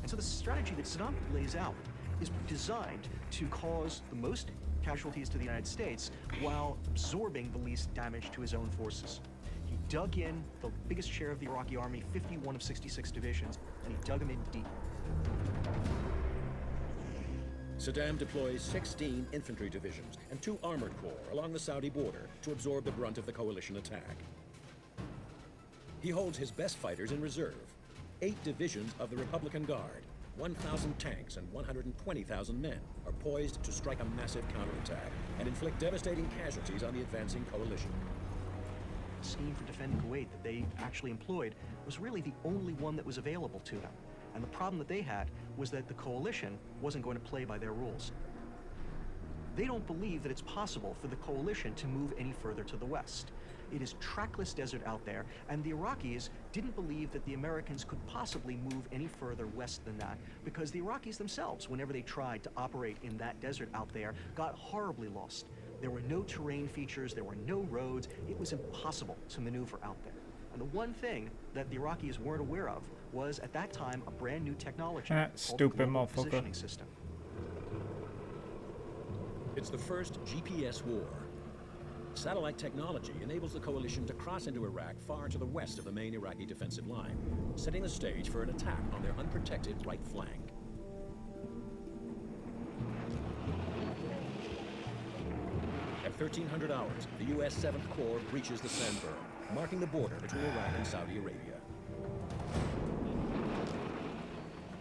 And so the strategy that Saddam lays out is designed to cause the most casualties to the United States while absorbing the least damage to his own forces. He dug in the biggest share of the Iraqi army, 51 of 66 divisions, and he dug them in deep. Saddam deploys 16 infantry divisions and 2 armored corps along the Saudi border to absorb the brunt of the coalition attack. He holds his best fighters in reserve. 8 divisions of the Republican Guard, 1,000 tanks and 120,000 men are poised to strike a massive counterattack and inflict devastating casualties on the advancing coalition. The scheme for defending Kuwait that they actually employed was really the only one that was available to them. And the problem that they had was that the coalition wasn't going to play by their rules. They don't believe that it's possible for the coalition to move any further to the west. It is trackless desert out there, and the Iraqis didn't believe that the Americans could possibly move any further west than that, because the Iraqis themselves, whenever they tried to operate in that desert out there, got horribly lost. There were no terrain features, there were no roads. It was impossible to maneuver out there. And the one thing that the Iraqis weren't aware of was, at that time, a brand new technology called the Stupid Global motherfucker. Positioning System. It's the first GPS war. Satellite technology enables the coalition to cross into Iraq far to the west of the main Iraqi defensive line, setting the stage for an attack on their unprotected right flank. At 1300 hours, the U.S. 7th Corps breaches the Sandburg, marking the border between Iraq and Saudi Arabia.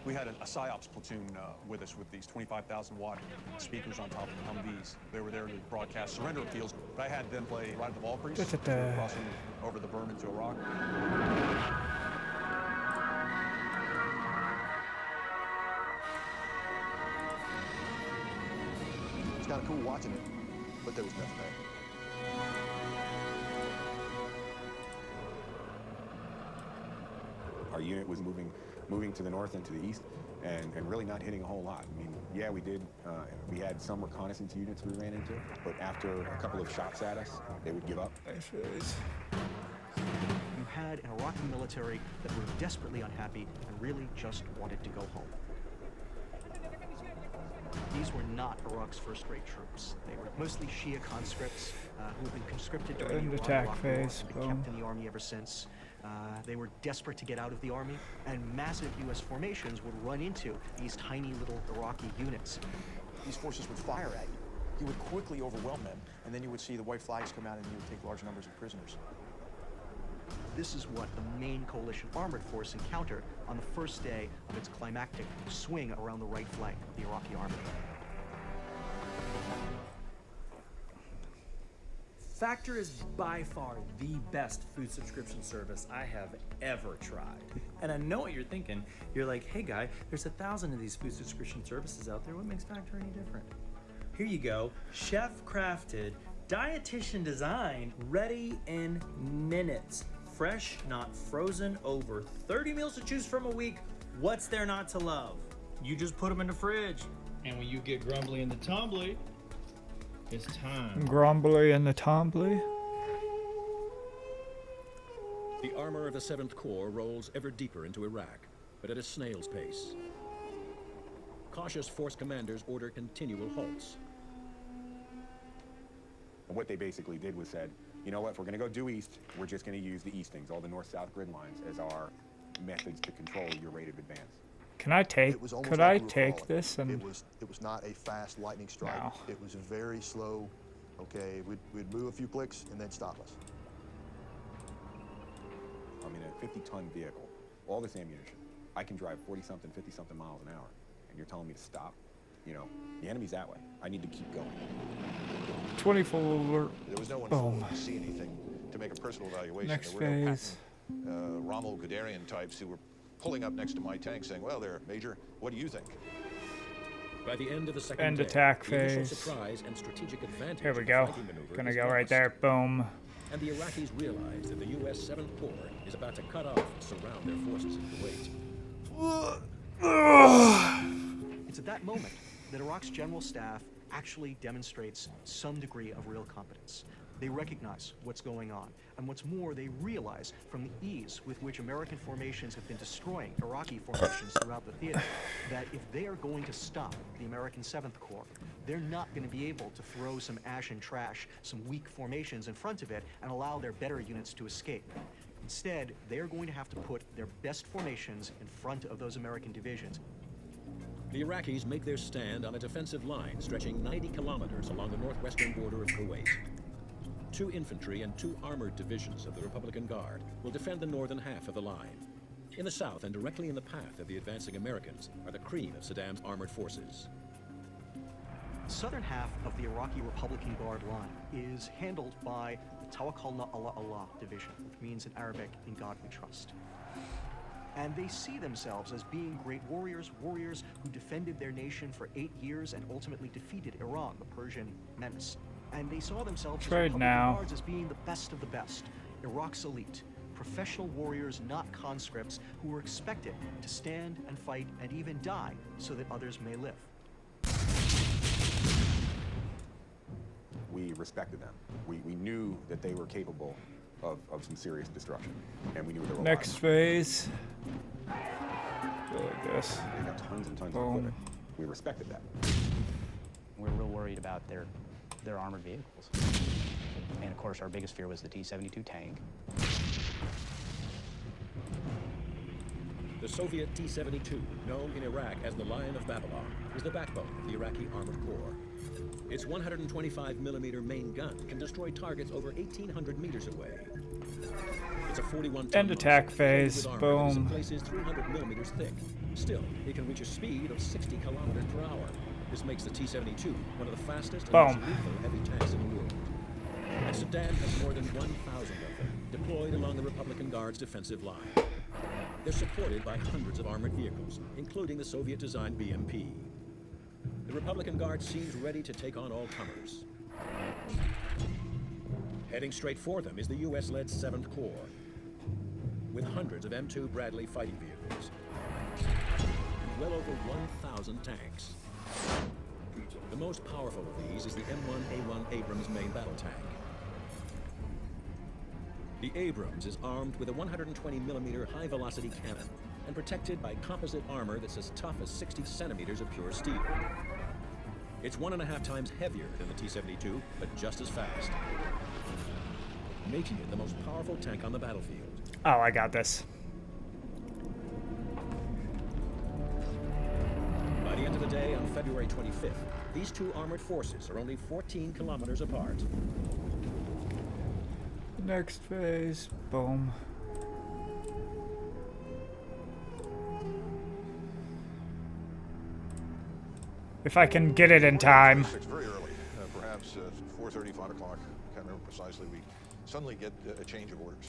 We had a PSYOPs platoon with us with these 25,000-watt speakers on top of Humvees. They were there to broadcast surrender appeals, but I had them play Ride the Valkyries, crossing over the Burma to Iraq. It was kind of cool watching it, but there was nothing there. Our unit was moving to the north and to the east, and really not hitting a whole lot. I mean, yeah, we did. We had some reconnaissance units we ran into, but after a couple of shots at us, they would give up. You had an Iraqi military that were desperately unhappy and really just wanted to go home. These were not Iraq's first-rate troops. They were mostly Shia conscripts who had been conscripted during the attack Iran-Iraq War phase. and been kept in the army ever since. They were desperate to get out of the army, and massive U.S. formations would run into these tiny little Iraqi units. These forces would fire at you. You would quickly overwhelm them, and then you would see the white flags come out and you would take large numbers of prisoners. This is what the main coalition armored force encountered on the first day of its climactic swing around the right flank of the Iraqi army. Factor is by far the best food subscription service I have ever tried. And I know what you're thinking. You're like, hey guy, there's 1,000 of these food subscription services out there. What makes Factor any different? Here you go, chef crafted, dietitian designed, ready in minutes. Fresh, not frozen, over 30 meals to choose from a week. What's there not to love? You just put them in the fridge. And when you get grumbly in the tumbly, it's time. Grumbly and the Tombly. The armor of the 7th Corps rolls ever deeper into Iraq, but at a snail's pace. Cautious force commanders order continual halts. And what they basically did was said, you know what, if we're going to go due east, we're just going to use the eastings, all the north-south grid lines, as our methods to control your rate of advance. Can I take? Could I take this and? It was not a fast lightning strike. No. It was very slow. Okay, we'd move a few clicks and then stop us. I mean, a 50-ton vehicle, all this ammunition, I can drive 40-something, 50-something miles an hour, and you're telling me to stop? You know, the enemy's that way. I need to keep going. 24 alert. There was no one Boom. to see anything to make a personal evaluation. Next there were no phase. Rommel Guderian types who were pulling up next to my tank saying, well, there, Major, what do you think? By the end of the second End day, attack the initial phase. surprise and strategic advantage Here we of the go. fighting maneuver Gonna is go right lost. there. Boom. And the Iraqis realize that the U.S. 7th Corps is about to cut off and surround their forces in Kuwait. It's at that moment that Iraq's general staff actually demonstrates some degree of real competence. They recognize what's going on, and what's more, they realize from the ease with which American formations have been destroying Iraqi formations throughout the theater, that if they are going to stop the American 7th Corps, they're not going to be able to throw some ash and trash, some weak formations in front of it, and allow their better units to escape. Instead, they're going to have to put their best formations in front of those American divisions. The Iraqis make their stand on a defensive line stretching 90 kilometers along the northwestern border of Kuwait. 2 infantry and 2 armored divisions of the Republican Guard will defend the northern half of the line. In the south and directly in the path of the advancing Americans are the cream of Saddam's armored forces. The southern half of the Iraqi Republican Guard line is handled by the Tawakkalna ala Allah division, which means in Arabic, in God we trust. And they see themselves as being great warriors who defended their nation for 8 years and ultimately defeated Iran, the Persian menace. And they saw themselves as Trade Republican now. Guards as being the best of the best, Iraq's elite, professional warriors, not conscripts, who were expected to stand and fight and even die so that others may live. We respected them. We knew that they were capable of some serious destruction, and we knew they were Next alive. phase. Go like this. They got tons and tons of Boom. equipment. We respected that. We're real worried about their armored vehicles. And of course, our biggest fear was the T-72 tank. The Soviet T-72, known in Iraq as the Lion of Babylon, is the backbone of the Iraqi Armored Corps. Its 125mm main gun can destroy targets over 1,800 meters away. It's a 41-ton End attack monster phase. with armor that is in Boom. places 300mm thick. Still, it can reach a speed of 60 kilometers per hour. This makes the T-72 one of the fastest and most Boom. lethal heavy tanks in the world. And Saddam has more than 1,000 of them deployed along the Republican Guard's defensive line. They're supported by hundreds of armored vehicles, including the Soviet-designed BMP. The Republican Guard seems ready to take on all comers. Heading straight for them is the U.S.-led 7th Corps, with hundreds of M2 Bradley fighting vehicles, and well over 1,000 tanks. The most powerful of these is the M1A1 Abrams main battle tank. The Abrams is armed with a 120mm high-velocity cannon and protected by composite armor that's as tough as 60 centimeters of pure steel. It's 1.5 times heavier than the T-72, but just as fast, making it the most powerful tank on the battlefield. Oh, I got this. By the end of the day, on February 25th, these two armored forces are only 14 kilometers apart. Next phase. Boom. If I can get it in time. Very early, perhaps 4:30, 5 o'clock. Can't remember precisely. We suddenly get a change of orders,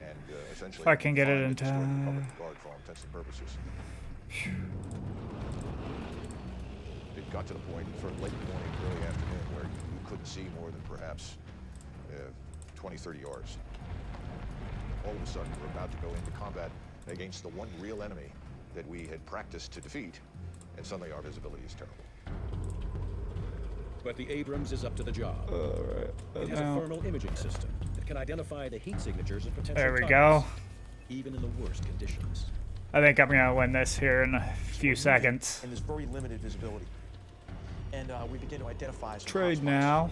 and essentially. If I can get it in destroy the time. Republic Guard for all intents and purposes. It got to the point for late morning, early afternoon, where you couldn't see more than perhaps 20, 30 yards. All of a sudden, we're about to go into combat against the one real enemy that we had practiced to defeat, and suddenly our visibility is terrible. But the Abrams is up to the job. It has a thermal imaging system that can identify the heat signatures of potential There we targets, go. even in the worst conditions. I think I'm gonna win this here in a few seconds. And there's very limited visibility. And we begin to identify some Trade hotspots. now.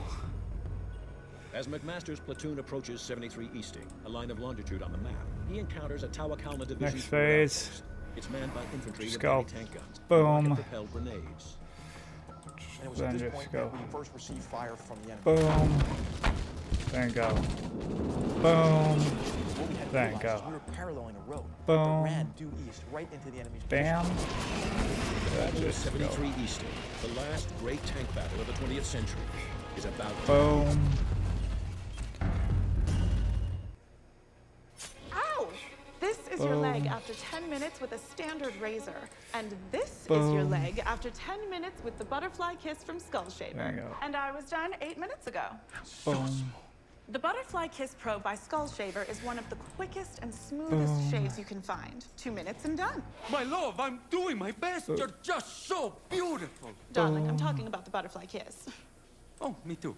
As McMaster's platoon approaches 73 Easting, a line of longitude on the map, he encounters a Tawakkalna division. Next phase. It's manned by infantry Just with go. anti-tank guns, Boom. propelled grenades. And it was Then at this just point go. that we first received fire from the enemy. Boom. Then go. Boom. What we had to Then realize go. is we were paralleling a road Boom. that ran due east right into the enemy's Bam. position. The Battle of Just go. 73 Easting, the last great tank battle of the 20th century, is about to Boom. Ow! This is your leg Boom. after 10 minutes with a standard razor. And this is Boom. your leg after 10 minutes with the butterfly kiss from Skull Shaver. There you go. And I was done 8 minutes ago. Boom. The Butterfly Kiss Pro by Skull Shaver is one of the quickest and smoothest Boom. shaves you can find. 2 minutes and done. My love, I'm doing my best. You're just so beautiful. Darling, I'm talking about the Butterfly Kiss. Oh, me too.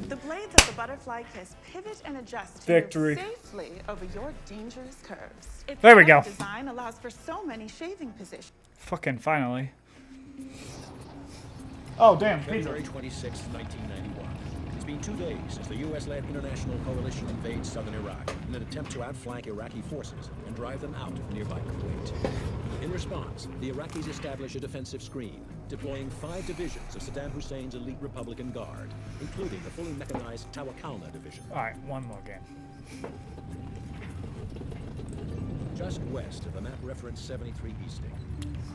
The blades of the Butterfly Kiss pivot and adjust to Victory. move safely over your dangerous curves. Its There we go. clever design allows for so many shaving positions. Fucking finally. Oh, damn. February 26, 1991. It's been 2 days since the U.S.-led international coalition invades southern Iraq in an attempt to outflank Iraqi forces and drive them out of nearby Kuwait. In response, the Iraqis establish a defensive screen, deploying 5 divisions of Saddam Hussein's elite Republican Guard, including the fully mechanized Tawakkalna division. Alright, one more game. Just west of the map referenced 73 Easting,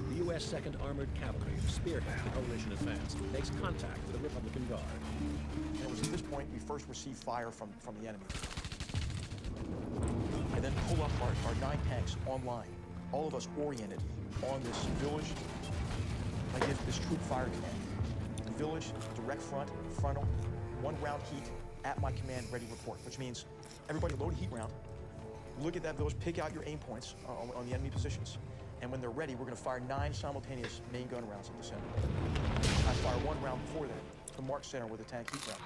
the U.S. 2nd Armored Cavalry, spearhead the coalition advance, makes contact with the Republican Guard. And it was at this point we first received fire from the enemy. I then pull up our 9 tanks online, all of us oriented on this village. I give this troop fire command. The village, direct front, frontal, 1 round heat, at my command, ready report, which means everybody load a heat round, look at that village, pick out your aim points on the enemy positions, and when they're ready, we're going to fire 9 simultaneous main gun rounds at the center. I fire 1 round before that to mark center with a tank heat round.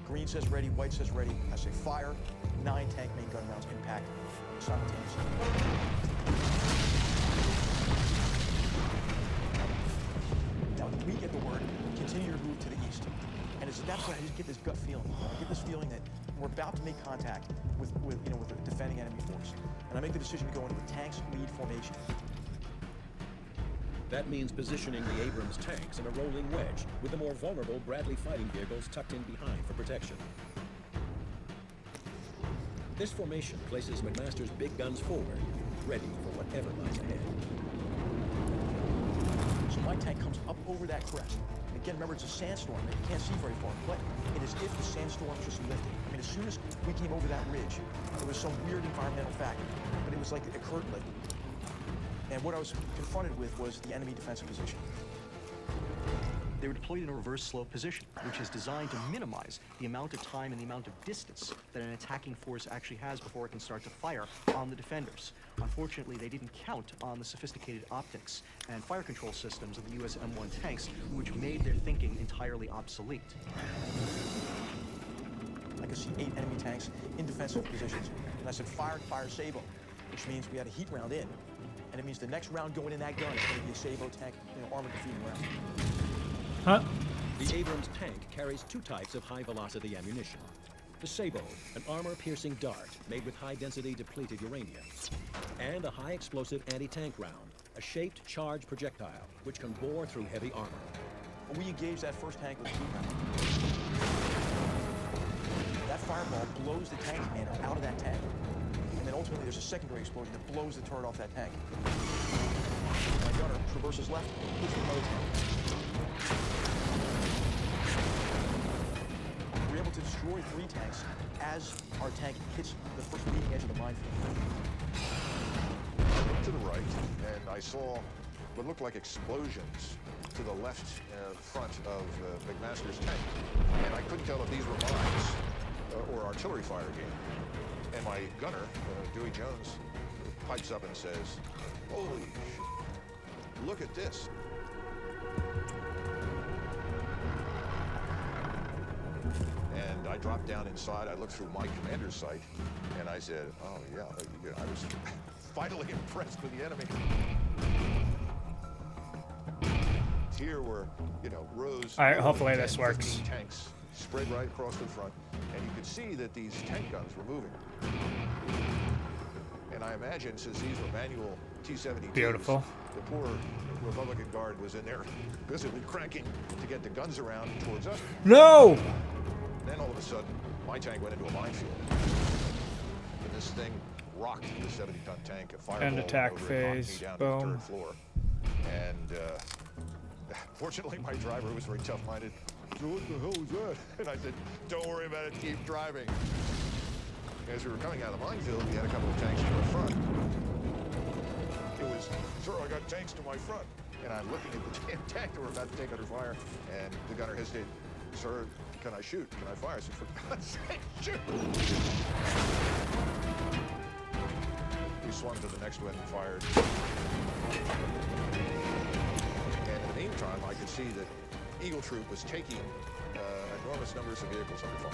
Green says ready, white says ready. I say fire, 9 tank main gun rounds impact simultaneously. Now we get the word, continue your move to the east. And it's at that point I just get this gut feeling. I get this feeling that we're about to make contact with a defending enemy force. And I make the decision to go into a tanks lead formation. That means positioning the Abrams tanks in a rolling wedge, with the more vulnerable Bradley fighting vehicles tucked in behind for protection. This formation places McMaster's big guns forward, ready for whatever lies ahead. So my tank comes up over that crest. And again, remember, it's a sandstorm. You can't see very far, but it is if the sandstorm just lifted. I mean, as soon as we came over that ridge, there was some weird environmental factor, but it was like a curtain lifted. And what I was confronted with was the enemy defensive position. They were deployed in a reverse slope position, which is designed to minimize the amount of time and the amount of distance that an attacking force actually has before it can start to fire on the defenders. Unfortunately, they didn't count on the sophisticated optics and fire control systems of the US M1 tanks, which made their thinking entirely obsolete. I could see 8 enemy tanks in defensive positions. And I said, fire, Sabo, which means we had a heat round in. And it means the next round going in that gun is going to be a Sabo tank, armor defeating round. Huh? The Abrams tank carries 2 types of high-velocity ammunition. The Sabo, an armor-piercing dart made with high-density depleted uranium. And a high-explosive anti-tank round, a shaped charge projectile, which can bore through heavy armor. We engaged that first tank with a heat round. That fireball blows the tank commander out of that tank. And then ultimately there's a secondary explosion that blows the turret off that tank. My gunner traverses left, hits another tank. We're able to destroy 3 tanks as our tank hits the first leading edge of the minefield. I looked to the right, and I saw what looked like explosions to the left front of McMaster's tank. And I couldn't tell if these were mines or artillery fire again. And my gunner, Dewey Jones, pipes up and says, "Holy shit, look at this." And I dropped down inside. I looked through my commander's sight, and I said, "Oh yeah, I was finally impressed with the enemy." Here were, rows. All right, hopefully of this 10, works. 15 tanks spread right across the front, and you could see that these tank guns were moving. And I imagine since these were manual T-72s, Beautiful. the poor Republican Guard was in there busily cranking to get the guns around towards us. No! Then all of a sudden, my tank went into a minefield. And this thing rocked the 70-ton tank. A fireball End attack went over it, knocked me phase. down Boom. to the 3rd floor. And fortunately, my driver was very tough-minded. So what the hell was that? And I said, "Don't worry about it, keep driving." As we were coming out of the minefield, we had a couple of tanks to our front. It was, "Sir, I got tanks to my front." And I'm looking at the damn tank that we're about to take under fire, and the gunner hesitated. "Sir, can I shoot? Can I fire?" I said, "For God's sake, shoot!" We swung to the next one and fired. And in the meantime, I could see that Eagle Troop was taking enormous numbers of vehicles under fire.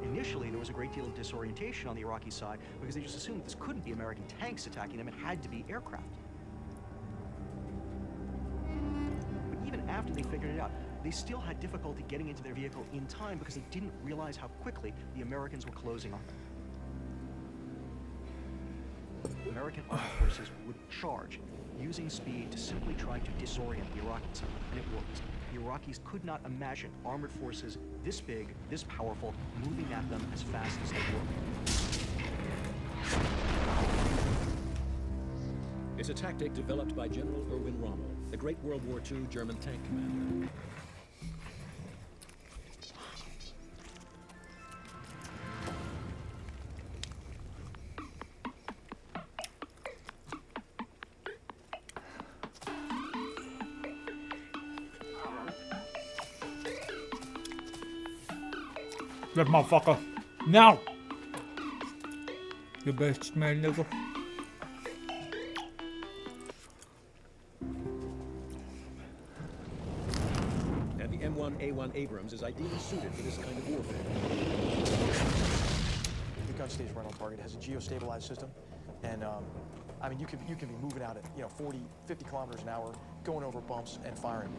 Initially, there was a great deal of disorientation on the Iraqi side because they just assumed this couldn't be American tanks attacking them. It had to be aircraft. But even after they figured it out, they still had difficulty getting into their vehicle in time because they didn't realize how quickly the Americans were closing on them. American armed forces would charge, using speed to simply try to disorient the Iraqis, and it worked. The Iraqis could not imagine armored forces this big, this powerful, moving at them as fast as they were. It's a tactic developed by General Erwin Rommel, the great World War II German tank commander. Good motherfucker. Now! You bitch, man, nigga. And the M1A1 Abrams is ideally suited for this kind of warfare. The gun stage rental target has a geostabilized system, and I mean, you can be moving out at 40, 50 kilometers an hour, going over bumps and firing.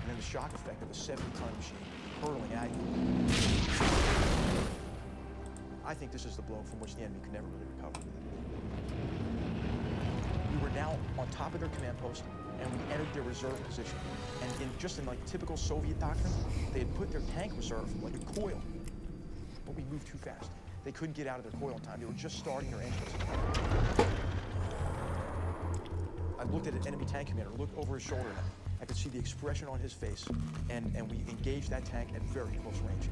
And then the shock effect of a 70-ton machine hurtling at you. I think this is the blow from which the enemy could never really recover. We were now on top of their command post, and we entered their reserve position. And just in like typical Soviet doctrine, they had put their tank reserve like a coil. But we moved too fast. They couldn't get out of their coil in time. They were just starting their engines. I looked at an enemy tank commander, looked over his shoulder, and I could see the expression on his face, and we engaged that tank at very close range.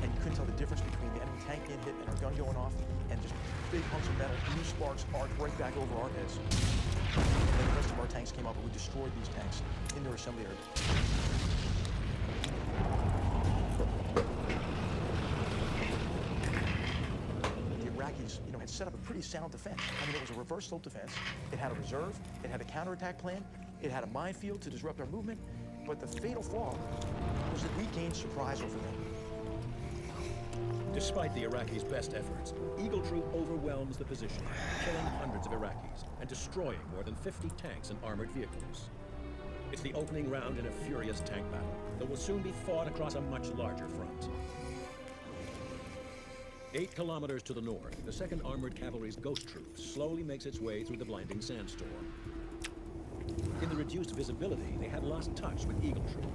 And you couldn't tell the difference between the enemy tank being hit and our gun going off, and just big hunks of metal, blue sparks arced right back over our heads. And then the rest of our tanks came up, and we destroyed these tanks in their assembly area. The Iraqis, had set up a pretty sound defense. I mean, it was a reverse slope defense. It had a reserve. It had a counterattack plan. It had a minefield to disrupt our movement. But the fatal flaw was that we gained surprise over them. Despite the Iraqis' best efforts, Eagle Troop overwhelms the position, killing hundreds of Iraqis and destroying more than 50 tanks and armored vehicles. It's the opening round in a furious tank battle that will soon be fought across a much larger front. 8 kilometers to the north, the 2nd Armored Cavalry's Ghost Troop slowly makes its way through the blinding sandstorm. In the reduced visibility, they had lost touch with Eagle Troop.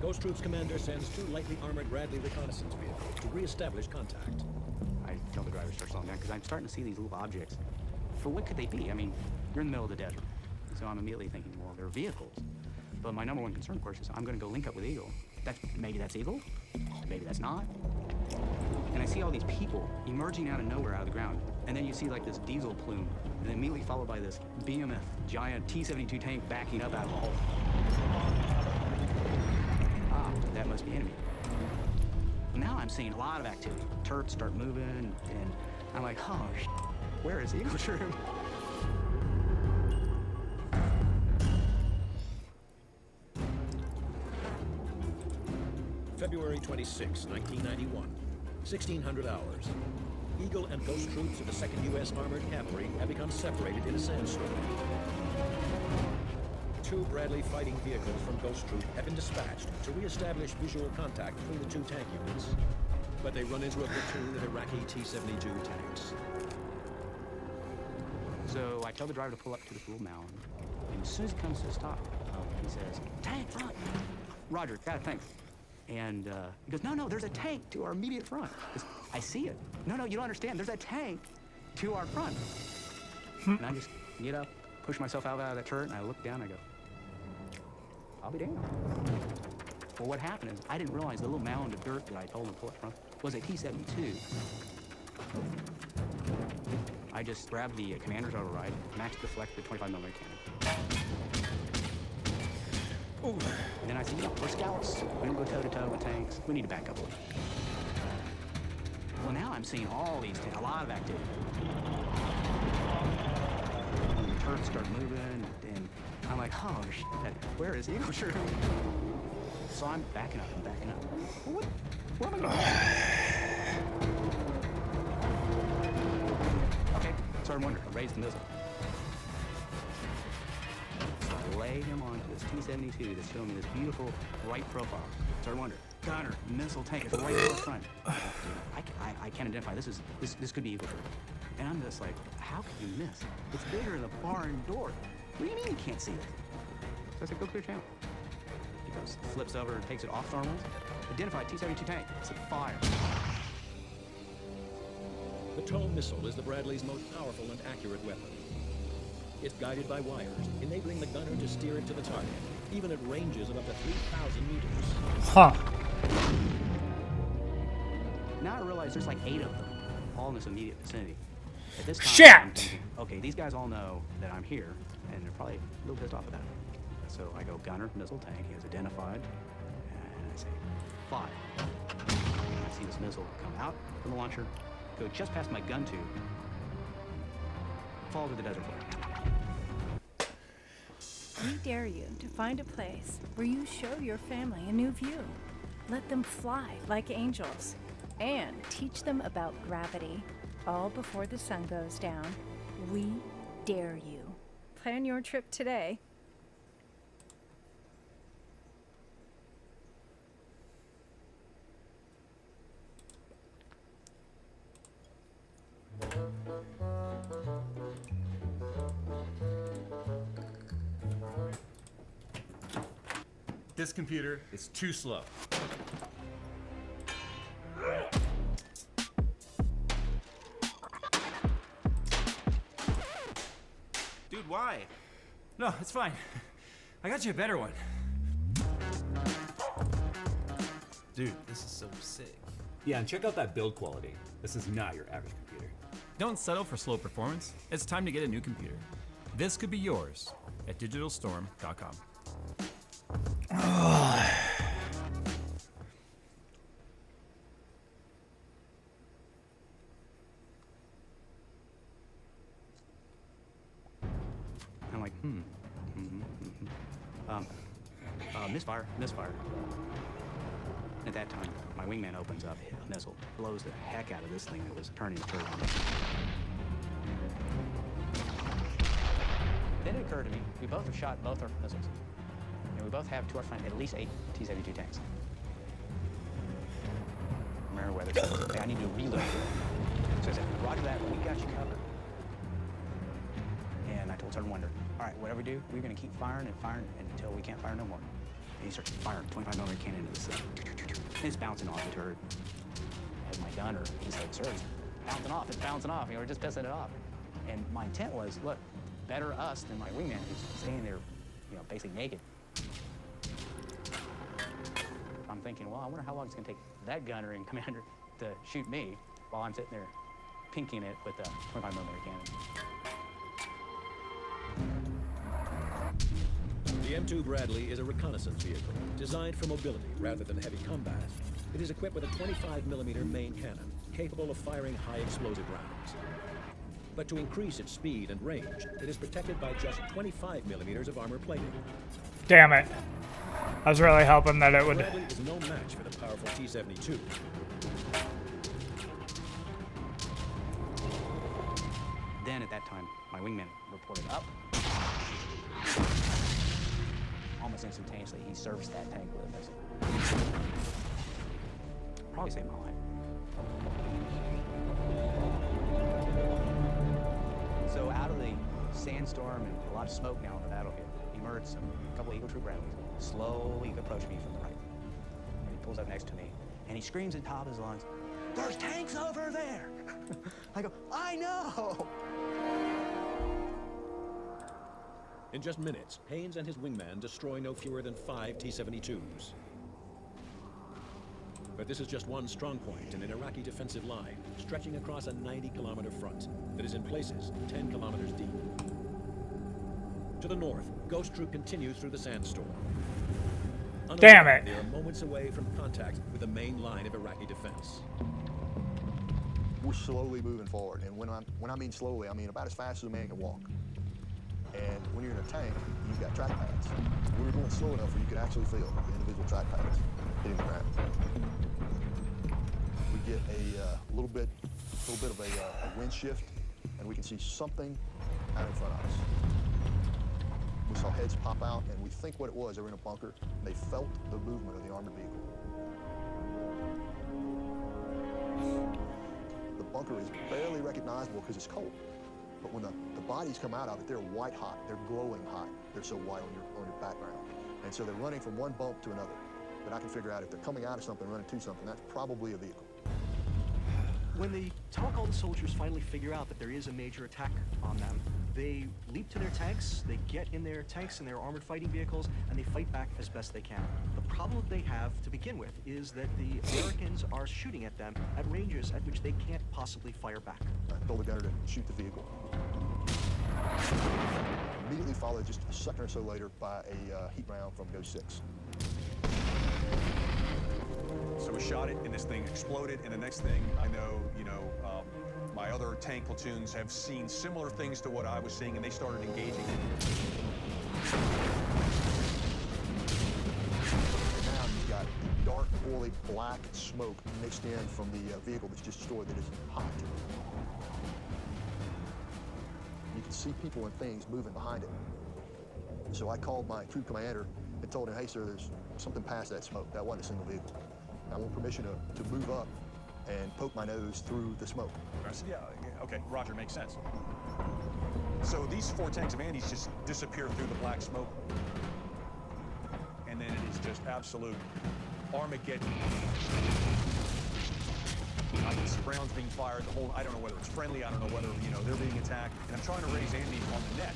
Ghost Troop's commander sends 2 lightly armored Bradley reconnaissance vehicles to re-establish contact. I tell the driver to start slowing down because I'm starting to see these little objects. For what could they be? I mean, you're in the middle of the desert. So I'm immediately thinking, well, they're vehicles. But my number one concern, of course, is I'm going to go link up with Eagle. Maybe that's Eagle. Maybe that's not. And I see all these people emerging out of nowhere, out of the ground. And then you see like this diesel plume, and then immediately followed by this BMF giant T-72 tank backing up out of a hole. Ah, that must be enemy. Now I'm seeing a lot of activity. Turrets start moving, and I'm like, oh, where is Eagle Troop? February 26, 1991, 1600 hours. Eagle and Ghost Troops of the 2nd U.S. Armored Cavalry have become separated in a sandstorm. 2 Bradley fighting vehicles from Ghost Troop have been dispatched to re-establish visual contact between the 2 tank units. But they run into a platoon of Iraqi T-72 tanks. So I tell the driver to pull up to this little mound, and as soon as he comes to a stop, he says, "Tank front." Roger, got it, thanks. And he goes, no, there's a tank to our immediate front. I see it. No, you don't understand. There's a tank to our front. And I just get up, push myself out of that turret, and I look down, and I go, I'll be damned. Well, what happened is I didn't realize the little mound of dirt that I told him to pull up front was a T-72. I just grabbed the commander's override, max deflect the 25mm cannon. Ooh. And then I said, we're scouts. We don't go toe-to-toe with tanks. We need to back up a little. Well, now I'm seeing all these, a lot of activity. And the turrets start moving, and I'm like, oh, shit, where is Eagle Troop? So I'm backing up. Well, what am I going to do? Okay, started wondering. I raised the missile. Lay him onto this T-72 that's showing me this beautiful right profile. Started wondering, gunner, missile tank, it's right up front. I can't identify. This could be Eagle Troop. And I'm just like, how can you miss? It's bigger than the barn door. What do you mean you can't see it? So I said, go clear channel. He goes, flips over and takes it off thermals. Identified T-72 tank. It's a fire. The TOW missile is the Bradley's most powerful and accurate weapon. It's guided by wires, enabling the gunner to steer it to the target, even at ranges of up to 3,000 meters. Huh. Now I realize there's like 8 of them, all in this immediate vicinity. At this time, Shit! I'm thinking, okay, these guys all know that I'm here, and they're probably a little pissed off about it. So I go gunner, missile tank, he is identified, and I say, fire. I see this missile come out from the launcher, go just past my gun tube, fall to the desert floor. We dare you to find a place where you show your family a new view. Let them fly like angels and teach them about gravity. All before the sun goes down. We dare you. Plan your trip today. This computer is too slow. Dude, why? No, it's fine. I got you a better one. Dude, this is so sick. Yeah, and check out that build quality. This is not your average computer. Don't settle for slow performance. It's time to get a new computer. This could be yours at digitalstorm.com. I'm like, misfire. At that time, my wingman opens up, a missile blows the heck out of this thing that was turning the turret on. Then it occurred to me, we both have shot both our missiles. And we both have to our front at least 8 T-72 tanks. Meriwether said, hey, I need to reload. So I said, roger that, we got you covered. And I told Sergeant Wonder, all right, whatever we do, we're gonna keep firing and firing until we can't fire no more. And he starts firing 25mm cannon into this thing. And it's bouncing off the turret. I had my gunner, he's like, sir, it's bouncing off, it's bouncing off. You know, we're just pissing it off. And my intent was, look, better us than my wingman who's standing there, you know, basically naked. I'm thinking, well, I wonder how long it's gonna take that gunner and commander to shoot me while I'm sitting there pinking it with a 25mm cannon. The M2 Bradley is a reconnaissance vehicle designed for mobility rather than heavy combat. It is equipped with a 25mm main cannon capable of firing high explosive rounds. But to increase its speed and range, it is protected by just 25mm of armor plating. Damn it. I was really hoping that it would... Bradley is no match for the powerful T-72. Then at that time, my wingman reported up. Almost instantaneously, he serviced that tank with a missile. Probably saved my life. So out of the sandstorm and a lot of smoke now on the battlefield, emerged a couple of Eagle Troop Bradleys. Slowly approach me from the right. And he pulls up next to me, and he screams at the top of his lungs, "There's tanks over there!" I go, "I know!" In just minutes, Haynes and his wingman destroy no fewer than 5 T-72s. But this is just one strong point in an Iraqi defensive line stretching across a 90-kilometer front that is in places 10 kilometers deep. To the north, Ghost Troop continues through the sandstorm. Damn it! They are moments away from contact with the main line of Iraqi defense. We're slowly moving forward, and when I mean slowly, I mean about as fast as a man can walk. And when you're in a tank, you've got track pads. We were going slow enough where you could actually feel the individual track pads hitting the ground. We get a little bit of a wind shift, and we can see something out in front of us. We saw heads pop out, and we think what it was. They were in a bunker. They felt the movement of the armored vehicle. The bunker is barely recognizable because it's cold. But when the bodies come out of it, they're white hot. They're glowing hot. They're so white on your background. And so they're running from one bump to another. But I can figure out if they're coming out of something, running to something, that's probably a vehicle. When the Talcon soldiers finally figure out that there is a major attack on them, they leap to their tanks, they get in their tanks and their armored fighting vehicles, and they fight back as best they can. The problem they have to begin with is that the Americans are shooting at them at ranges at which they can't possibly fire back. I told the gunner to shoot the vehicle. Immediately followed just a second or so later by a heat round from Ghost 6. So we shot it, and this thing exploded, and the next thing I know, my other tank platoons have seen similar things to what I was seeing, and they started engaging. Now you've got dark, oily, black smoke mixed in from the vehicle that's just destroyed that is hot. You can see people and things moving behind it. So I called my troop commander and told him, hey, sir, there's something past that smoke. That wasn't a single vehicle. I want permission to move up and poke my nose through the smoke. I said, yeah, okay, Roger, makes sense. So these 4 tanks of Andes just disappear through the black smoke. And then it is just absolute Armageddon. I can see rounds being fired, I don't know whether it's friendly, I don't know whether, they're being attacked. And I'm trying to raise Andy on the net.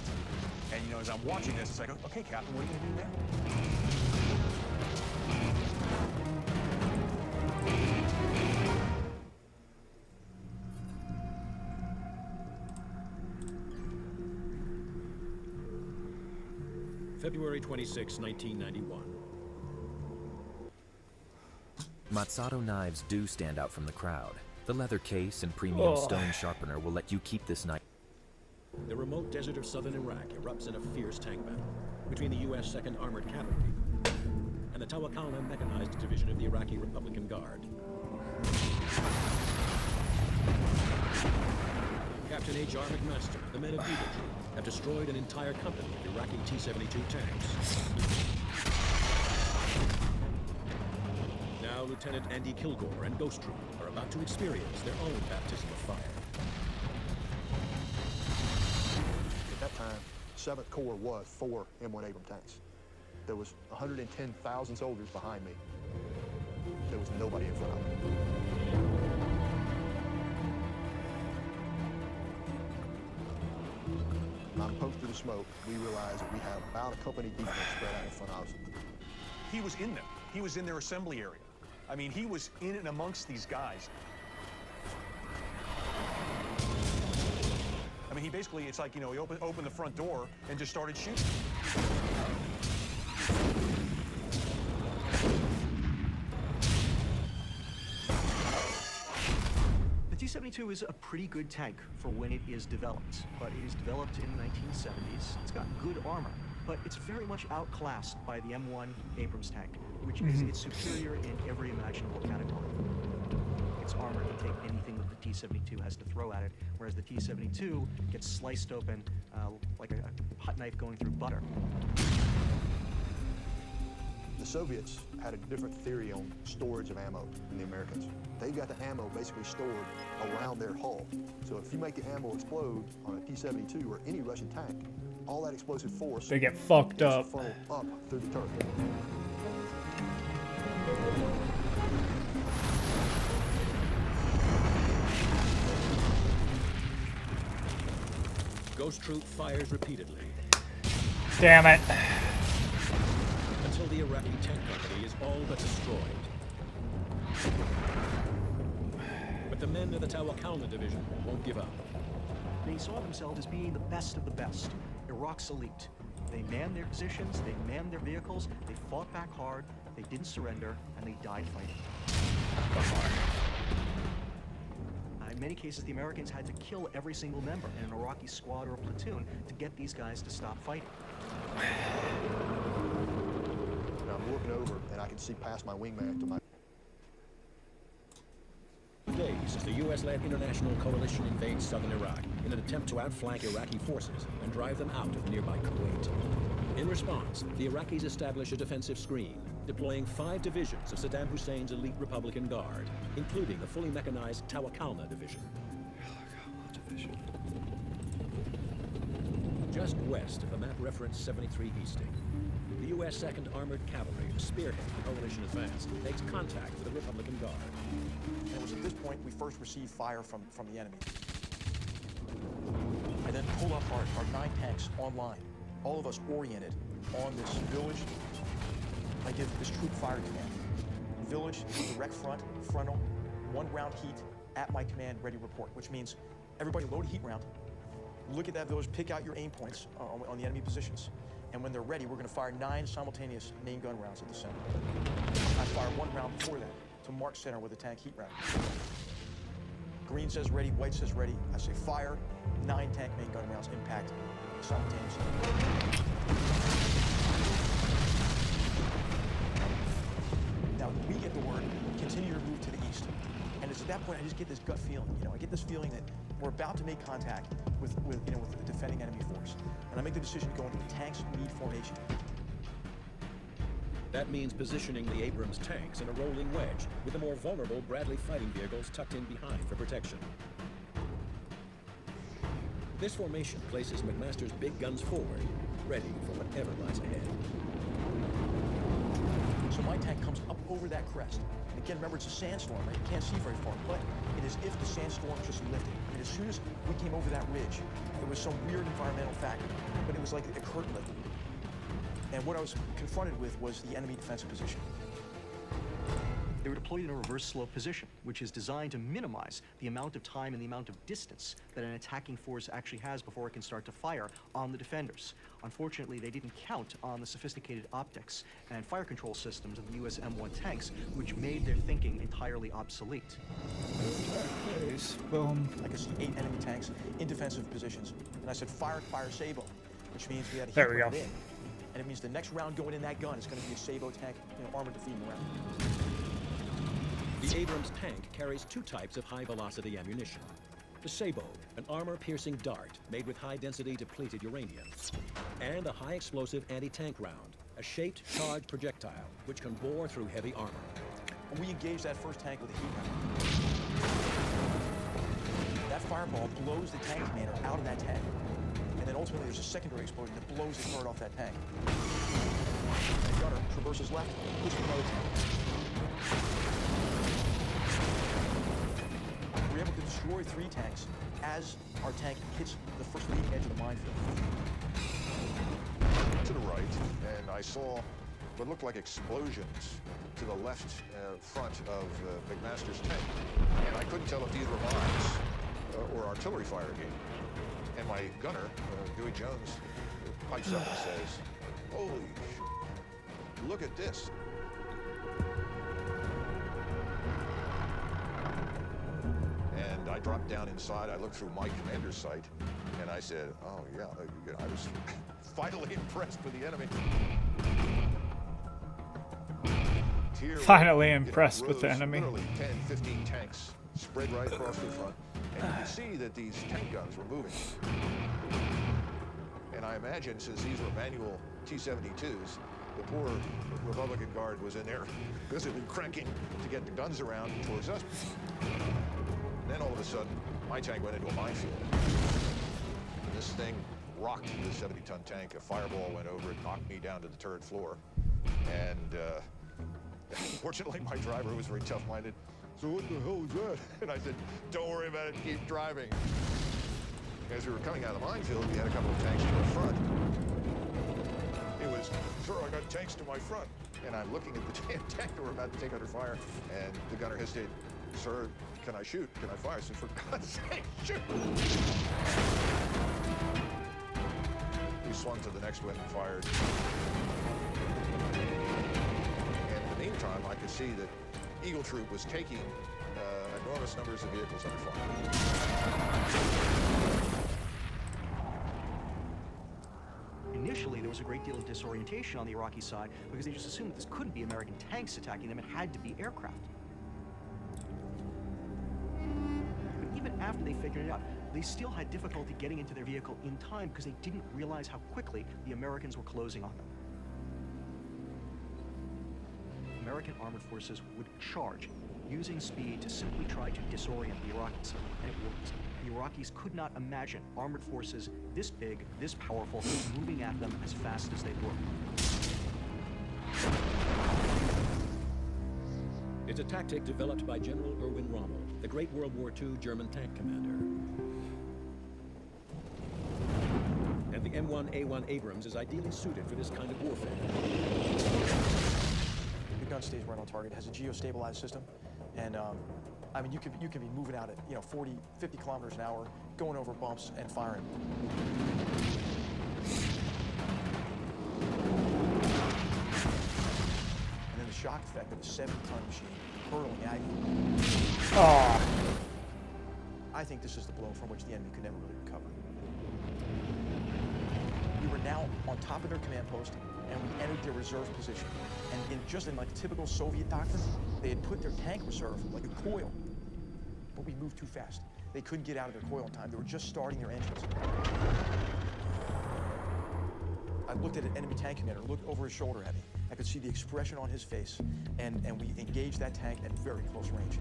And, as I'm watching this, it's like, okay, Captain, what are you going to do now? February 26, 1991. Matsudo knives do stand out from the crowd. The leather case and premium stone sharpener will let you keep this knife. The remote desert of southern Iraq erupts in a fierce tank battle between the U.S. 2nd Armored Cavalry and the Tawakalna Mechanized Division of the Iraqi Republican Guard. Captain H.R. McMaster, the men of Eagle Troop, have destroyed an entire company of Iraqi T-72 tanks. Now Lieutenant Andy Kilgore and Ghost Troop are about to experience their own baptism of fire. At that time, 7th Corps was 4 M1 Abrams tanks. There was 110,000 soldiers behind me. There was nobody in front of me. I'm poked through the smoke. We realized that we had about a company deep spread out in front of us. He was in them. He was in their assembly area. I mean, he was in and amongst these guys. I mean, he basically, it's like, you know, he opened the front door and just started shooting. The T-72 is a pretty good tank for when it is developed, but it is developed in the 1970s. It's got good armor, but it's very much outclassed by the M1 Abrams tank, which is its superior in every imaginable category. Its armor can take anything that the T-72 has to throw at it, whereas the T-72 gets sliced open like a hot knife going through butter. The Soviets had a different theory on storage of ammo than the Americans. They got the ammo basically stored around their hull. So if you make the ammo explode on a T-72 or any Russian tank, all that explosive force They get fucked up. funneled up through the turret. Ghost Troop fires repeatedly. Damn it. Until the Iraqi tank company is all but destroyed. But the men of the Tawakalna division won't give up. They saw themselves as being the best of the best, Iraq's elite. They manned their positions, they manned their vehicles, they fought back hard, they didn't surrender, and they died fighting. In many cases, the Americans had to kill every single member in an Iraqi squad or platoon to get these guys to stop fighting. Now I'm looking over and I can see past my wingman to my... Days as the U.S.-led international coalition invades southern Iraq in an attempt to outflank Iraqi forces and drive them out of nearby Kuwait. In response, the Iraqis establish a defensive screen, deploying 5 divisions of Saddam Hussein's elite Republican Guard, including the fully mechanized Tawakalna Division. Just west of the map reference 73 Easting, the U.S. 2nd Armored Cavalry, to spearhead the coalition advance, makes contact with the Republican Guard. And it was at this point we first received fire from the enemy. I then pull up our 9 tanks online, all of us oriented on this village. I give this troop fire command. Village, direct front, frontal, 1 round heat, at my command, ready report, which means everybody load a heat round, look at that village, pick out your aim points on the enemy positions, and when they're ready, we're going to fire 9 simultaneous main gun rounds at the center. I fire 1 round before that to mark center with a tank heat round. Green says ready, white says ready. I say fire, 9 tank main gun rounds impact simultaneously. Now we get the word, continue to move to the east. And it's at that point I just get this gut feeling, I get this feeling that we're about to make contact with the defending enemy force. And I make the decision to go into a tanks lead formation. That means positioning the Abrams tanks in a rolling wedge, with the more vulnerable Bradley fighting vehicles tucked in behind for protection. This formation places McMaster's big guns forward, ready for whatever lies ahead. So my tank comes up over that crest. Again, remember, it's a sandstorm, right? You can't see very far, but it is if the sandstorm just lifted. And as soon as we came over that ridge, it was some weird environmental factor, but it was like a curtain lifted. And what I was confronted with was the enemy defensive position. They were deployed in a reverse slope position, which is designed to minimize the amount of time and the amount of distance that an attacking force actually has before it can start to fire on the defenders. Unfortunately, they didn't count on the sophisticated optics and fire control systems of the US M1 tanks, which made their thinking entirely obsolete. Boom. I could see 8 enemy tanks in defensive positions. And I said, fire, Sabo, which means we had to There we heat go. in. And it means the next round going in that gun is going to be a Sabo tank, armored defeating round. The Abrams tank carries two types of high-velocity ammunition. The Sabo, an armor-piercing dart made with high-density depleted uranium. And a high-explosive anti-tank round, a shaped charged projectile which can bore through heavy armor. And we engage that first tank with a heat round. That fireball blows the tank commander out of that tank. And then ultimately there's a secondary explosion that blows the turret off that tank. The gunner traverses left, pushes another tank. We're able to destroy 3 tanks as our tank hits the first leading edge of the minefield. To the right, and I saw what looked like explosions to the left front of McMaster's tank. And I couldn't tell if these were mines or artillery fire again. And my gunner, Dewey Jones, pipes up and says, "Holy shit, look at this." And I dropped down inside, I looked through my commander's sight, and I said, "Oh yeah," I was finally impressed with the enemy. Finally impressed with the enemy. Literally 10, 15 tanks spread right across the front. And you can see that these tank guns were moving. And I imagine since these were manual T-72s, the poor Republican Guard was in there busily cranking to get the guns around towards us. And then all of a sudden, my tank went into a minefield. And this thing rocked the 70-ton tank. A fireball went over it, knocked me down to the turret floor. And fortunately, my driver was very tough-minded. "So what the hell was that?" And I said, "Don't worry about it, keep driving." As we were coming out of the minefield, we had a couple of tanks to our front. It was, "Sir, I got tanks to my front." And I'm looking at the tank that we're about to take under fire, and the gunner hesitated. "Sir, can I shoot? Can I fire?" I said, "For God's sake, shoot!" We swung to the next one and fired. And in the meantime, I could see that Eagle Troop was taking enormous numbers of vehicles under fire. Initially, there was a great deal of disorientation on the Iraqi side because they just assumed that this couldn't be American tanks attacking them. It had to be aircraft. But even after they figured it out, they still had difficulty getting into their vehicle in time because they didn't realize how quickly the Americans were closing on them. American armored forces would charge, using speed to simply try to disorient the Iraqis, and it worked. The Iraqis could not imagine armored forces this big, this powerful, moving at them as fast as they were. It's a tactic developed by General Erwin Rommel, the great World War II German tank commander. And the M1A1 Abrams is ideally suited for this kind of warfare. The gun stays right on target. It has a geostabilized system, and I mean, you can be moving out at 40, 50 kilometers an hour, going over bumps and firing. And then the shock effect of a 70-ton machine hurtling at you. Oh. I think this is the blow from which the enemy could never really recover. We were now on top of their command post, and we entered their reserve position. And just in like typical Soviet doctrine, they had put their tank reserve like a coil. But we moved too fast. They couldn't get out of their coil in time. They were just starting their engines. I looked at an enemy tank commander, looked over his shoulder at me. I could see the expression on his face, and we engaged that tank at very close range.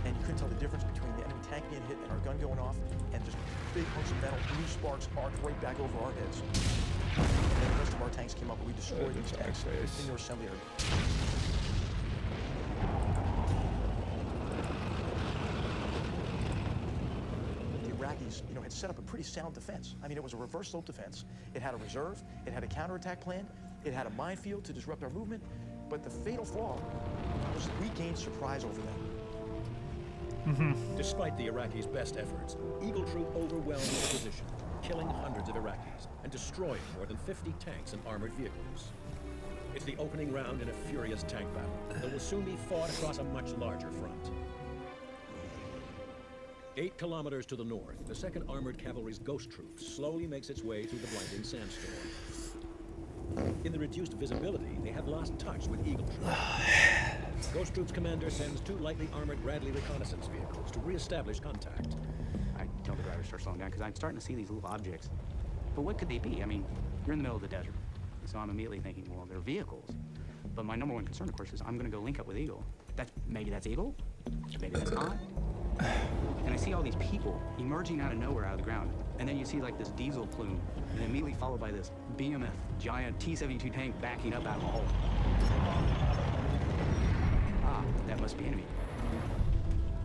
And you couldn't tell the difference between the enemy tank being hit and our gun going off, and just big hunks of metal, blue sparks arced right back over our heads. And then the rest of our tanks came up, and we destroyed these tanks in their assembly area. The Iraqis, had set up a pretty sound defense. I mean, it was a reverse slope defense. It had a reserve, it had a counterattack plan, it had a minefield to disrupt our movement, but the fatal flaw was that we gained surprise over them. Despite the Iraqis' best efforts, Eagle Troop overwhelmed the position, killing hundreds of Iraqis and destroying more than 50 tanks and armored vehicles. It's the opening round in a furious tank battle that will soon be fought across a much larger front. 8 kilometers to the north, the 2nd Armored Cavalry's Ghost Troop slowly makes its way through the blinding sandstorm. In the reduced visibility, they have lost touch with Eagle Troop. Ghost Troop's commander sends 2 lightly armored Bradley reconnaissance vehicles to re-establish contact. I tell the driver to start slowing down because I'm starting to see these little objects. But what could they be? I mean, you're in the middle of the desert. So I'm immediately thinking, well, they're vehicles. But my number one concern, of course, is I'm going to go link up with Eagle. Maybe that's Eagle. Maybe that's not. And I see all these people emerging out of nowhere, out of the ground. And then you see like this diesel plume, and immediately followed by this BMF giant T-72 tank backing up out of a hole. Ah, that must be enemy.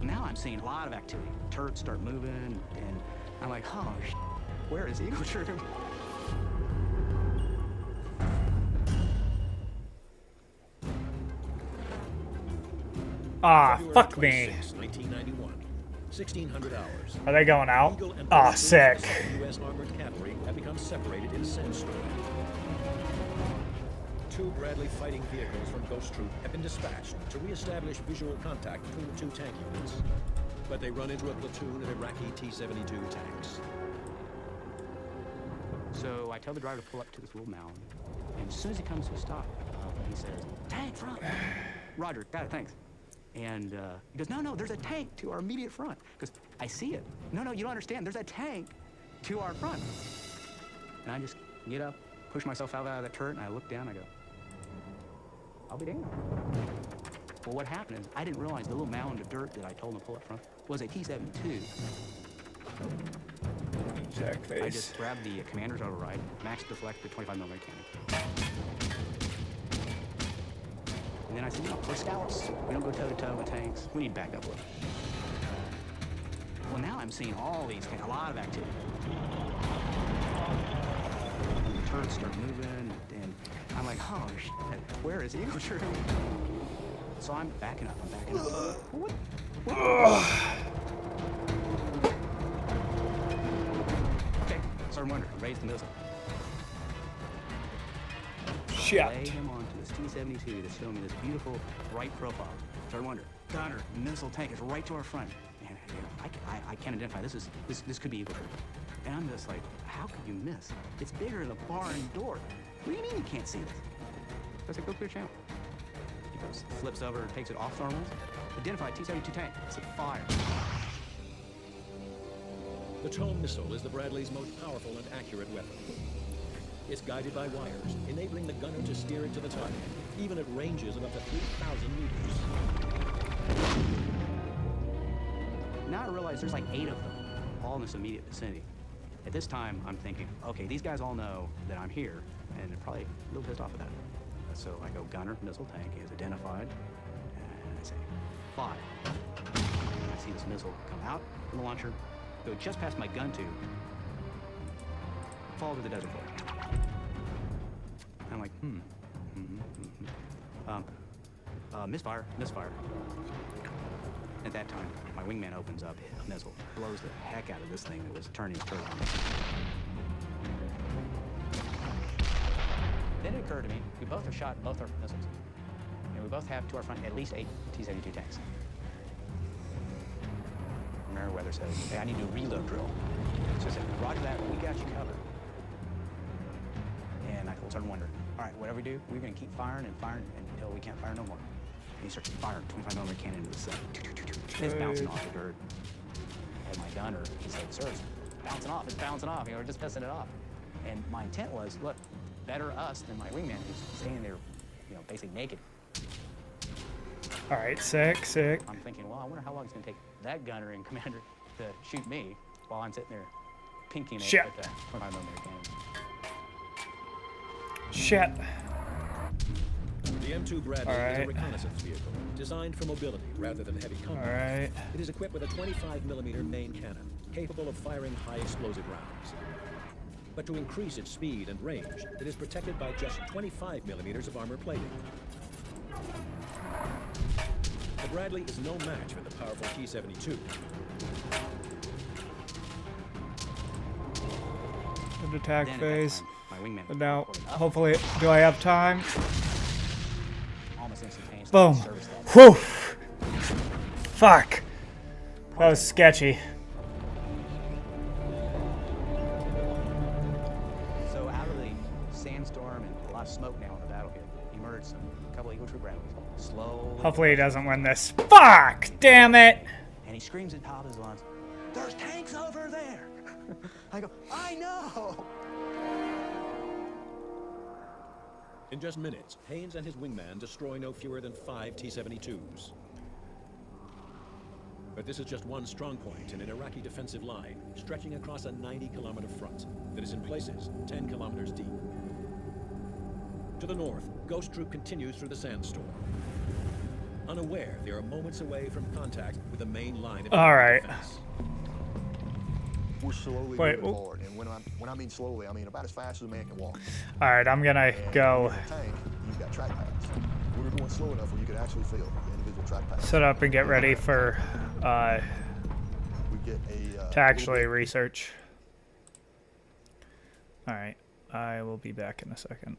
Now I'm seeing a lot of activity. Turrets start moving, and I'm like, oh, where is Eagle Troop? Ah, February fuck me. 26, 1991, 1600 hours. Are they going out? Eagle and Ah, Ghost sick. Troops of the U.S. Armored Cavalry have become separated in a sandstorm. 2 Bradley fighting vehicles from Ghost Troop have been dispatched to re-establish visual contact between the 2 tank units. But they run into a platoon of Iraqi T-72 tanks. So I tell the driver to pull up to this little mound. And as soon as he comes to a stop, he says, tank front. Roger, got it, thanks. And he goes, no, there's a tank to our immediate front. Because I see it. No, you don't understand. There's a tank to our front. And I just get up, push myself out of that turret, and I look down, and I go, I'll be damned. Well, what happened is I didn't realize the little mound of dirt that I told him to pull up front was a T-72. Jack face. I just grabbed the commander's override, max deflect the 25mm cannon. And then I said, we're scouts. We don't go toe-to-toe with tanks. We need backup with. Well, now I'm seeing all these things, a lot of activity. And the turrets start moving, and I'm like, oh, shit, where is Eagle Troop? So I'm backing up. What? Okay, started wondering. Raise the missile. Shit. Lay him onto this T-72 to show me this beautiful right profile. Started wondering. Gunner, missile tank is right to our front. And I can't identify. This could be Eagle Troop. And I'm just like, how could you miss? It's bigger than a barn door. What do you mean you can't see this? So I said, go clear channel. He goes, flips over, takes it off normals. Identified T-72 tank. I said, fire. The Tome missile is the Bradley's most powerful and accurate weapon. It's guided by wires, enabling the gunner to steer it to the target, even at ranges of up to 3,000 meters. Now I realize there's like 8 of them, all in this immediate vicinity. At this time, I'm thinking, okay, these guys all know that I'm here, and they're probably a little pissed off about it. So I go, gunner, missile tank is identified, and I say, fire. I see this missile come out from the launcher, go just past my gun tube, fall to the desert floor. I'm like, misfire. At that time, my wingman opens up, a missile, blows the heck out of this thing that was turning its turret on me. Then it occurred to me, we both have shot both our missiles. And we both have to our front at least 8 T-72 tanks. Merriweather says, hey, I need to do a reload drill. So I said, roger that, we got you covered. And I started wondering, all right, whatever we do, we're gonna keep firing until we can't fire no more. And he starts firing 25mm cannon into the sun. It's bouncing off the dirt. And my gunner, he said, sir, it's bouncing off. You know, we're just pissing it off. And my intent was, look, better us than my wingman who's standing there, you know, basically naked. All right, sick. I'm thinking, well, I wonder how long it's gonna take that gunner and commander to shoot me while I'm sitting there pinking it Shit. with that 25mm cannon. Shit. The M2 Bradley is a reconnaissance vehicle designed for mobility rather than heavy combat. All right. It is equipped with a 25mm main cannon capable of firing high explosive rounds. But to increase its speed and range, it is protected by just 25mm of armor plating. The Bradley is no match for the powerful T-72. End attack Then at that phase. time, my wingman And now, hopefully, do I have time? almost instantaneously Boom. service that. Whew. Fuck. That was sketchy. ground. Slowly. Hopefully he doesn't win this. Fuck! Damn it! And he screams at top of his lungs, "There's tanks over there!" I go, "I know!" In just minutes, Haynes and his wingman destroy no fewer than 5 T-72s. But this is just one strong point in an Iraqi defensive line stretching across a 90-kilometer front that is in places 10 kilometers deep. To the north, Ghost Troop continues through the sandstorm. Unaware, they are moments away from contact with the main line of Alright. defense. We're slowly Wait, moving forward, and when I mean slowly, I mean about as fast as a man can walk. Alright, I'm gonna And go in the tank, you've got track pads. We were going slow enough where you could actually feel the individual track pads. set up and get ready for We get a to actually research. Alright, I will be back in a second.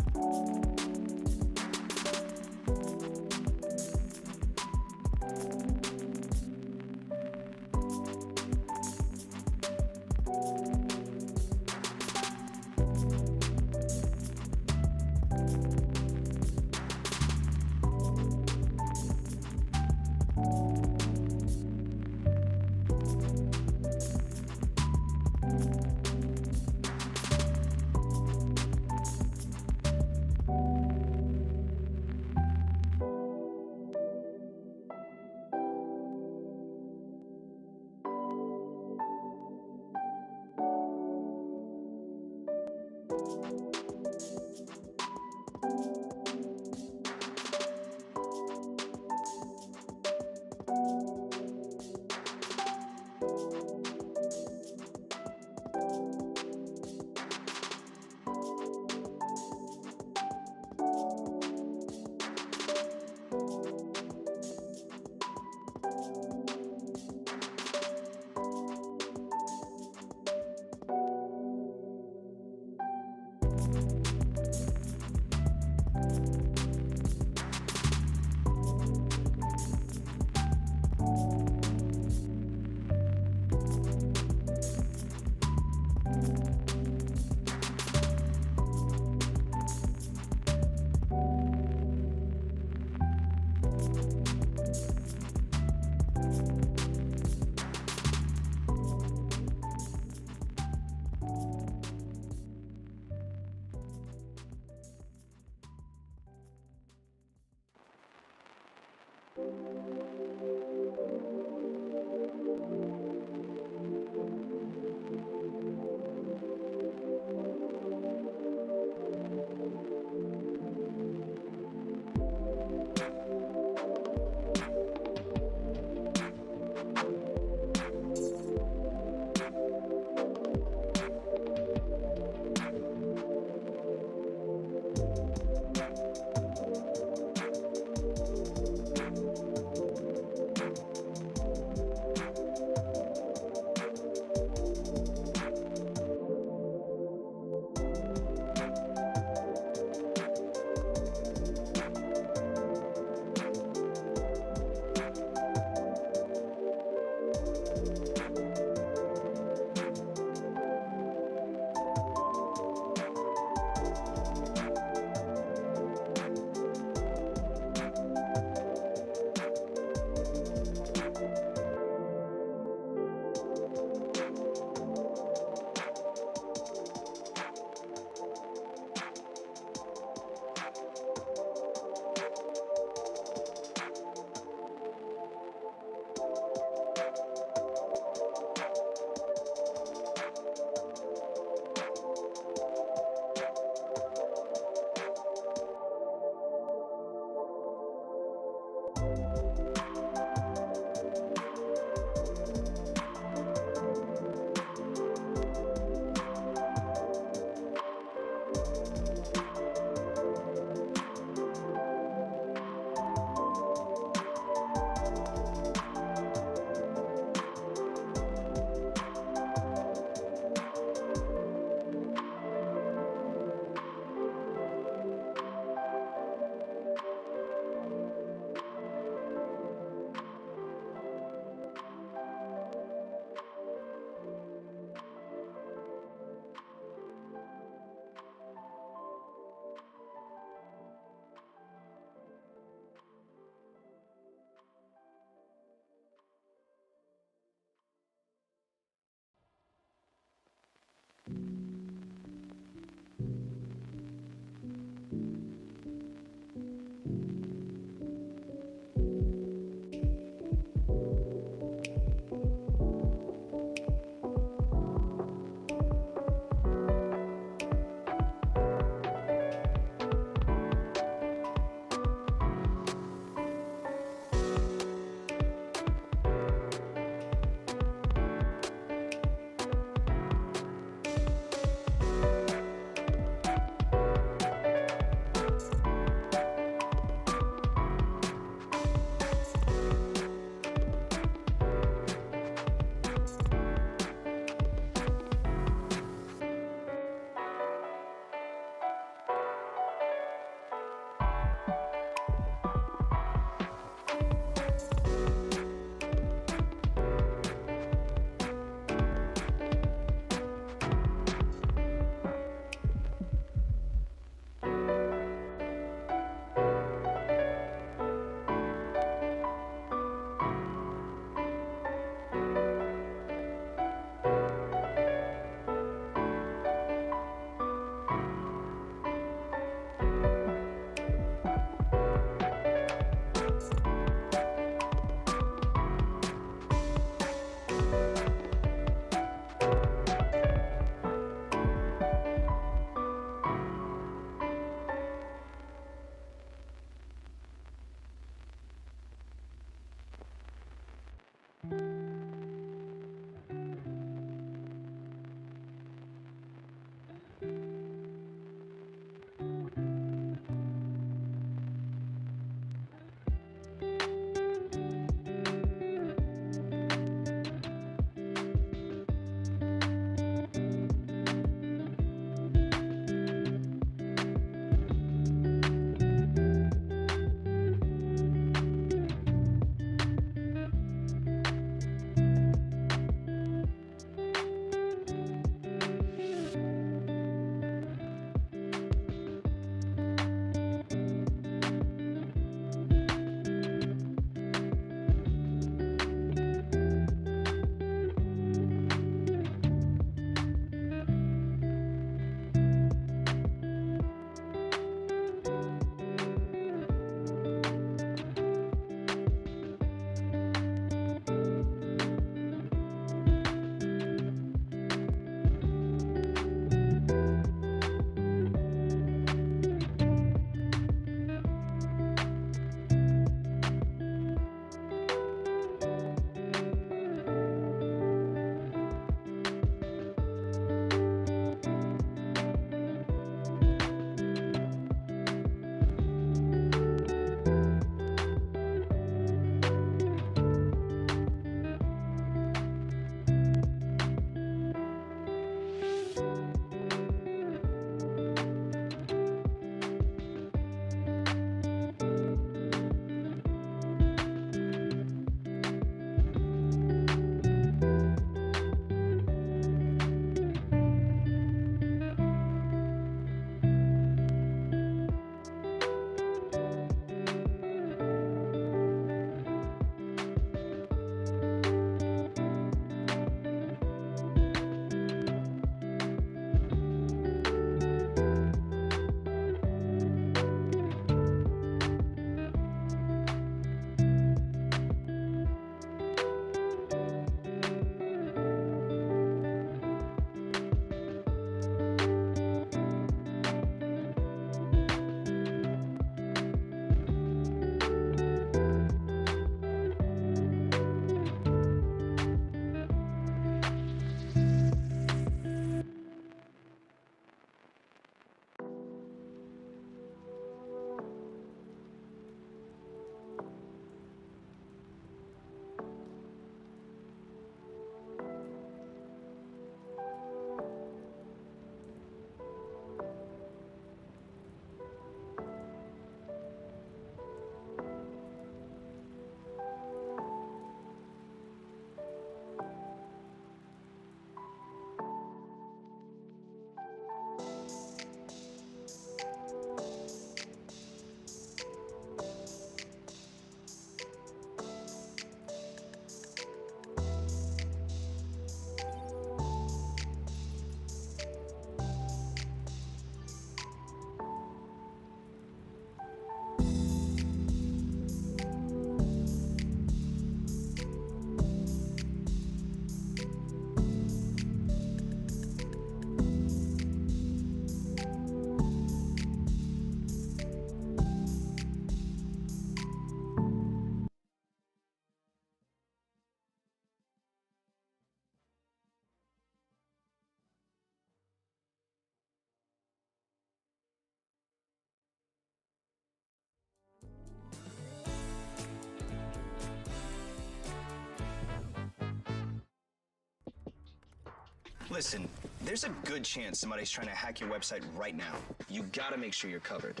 Listen, there's a good chance somebody's trying to hack your website right now. You gotta make sure you're covered.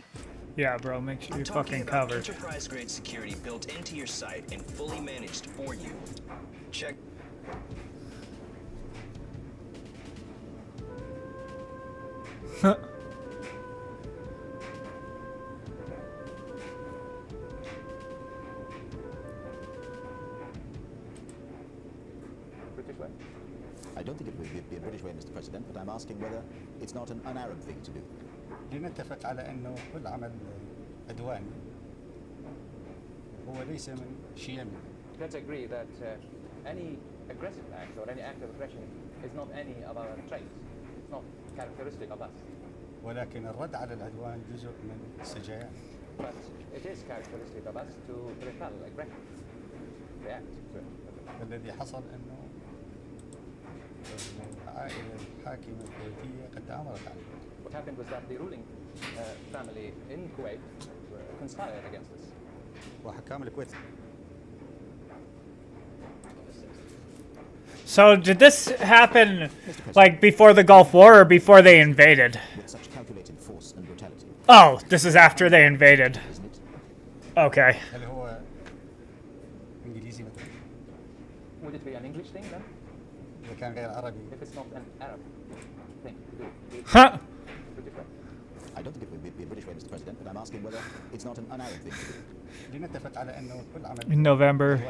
Yeah, bro, make sure I'm you're talking fucking about covered. enterprise-grade security built into your site and fully managed for you. Check. British way? I don't think it would be a British way, Mr. President, but I'm asking whether it's not an un-Arab thing to do. لنتفق على أنه كل عمل عدواني هو ليس من شيم. Let's agree that any aggressive act or any act of aggression is not any of our traits. It's not characteristic of us. ولكن الرد على العدوان جزء من السجيان. But it is characteristic of us to repel aggression, react to it. الذي حصل أنه العائلة الحاكمة الكويتية قد تآمرت عليه. What happened was that the ruling family in Kuwait conspired against us. وحكام الكويت. So did this happen like before the Gulf War or before they invaded? With such calculated force and brutality. Oh, this is after they invaded. Okay. هل هو إنجليزي مثلا؟ Would it be an English thing then? إذا كان غير عربي. If it's not an Arab thing to do. Huh. I don't think it would be a British way, Mr. President, but I'm asking whether it's not an un-Arab thing to do. لنتفق على أنه كل عمل In November.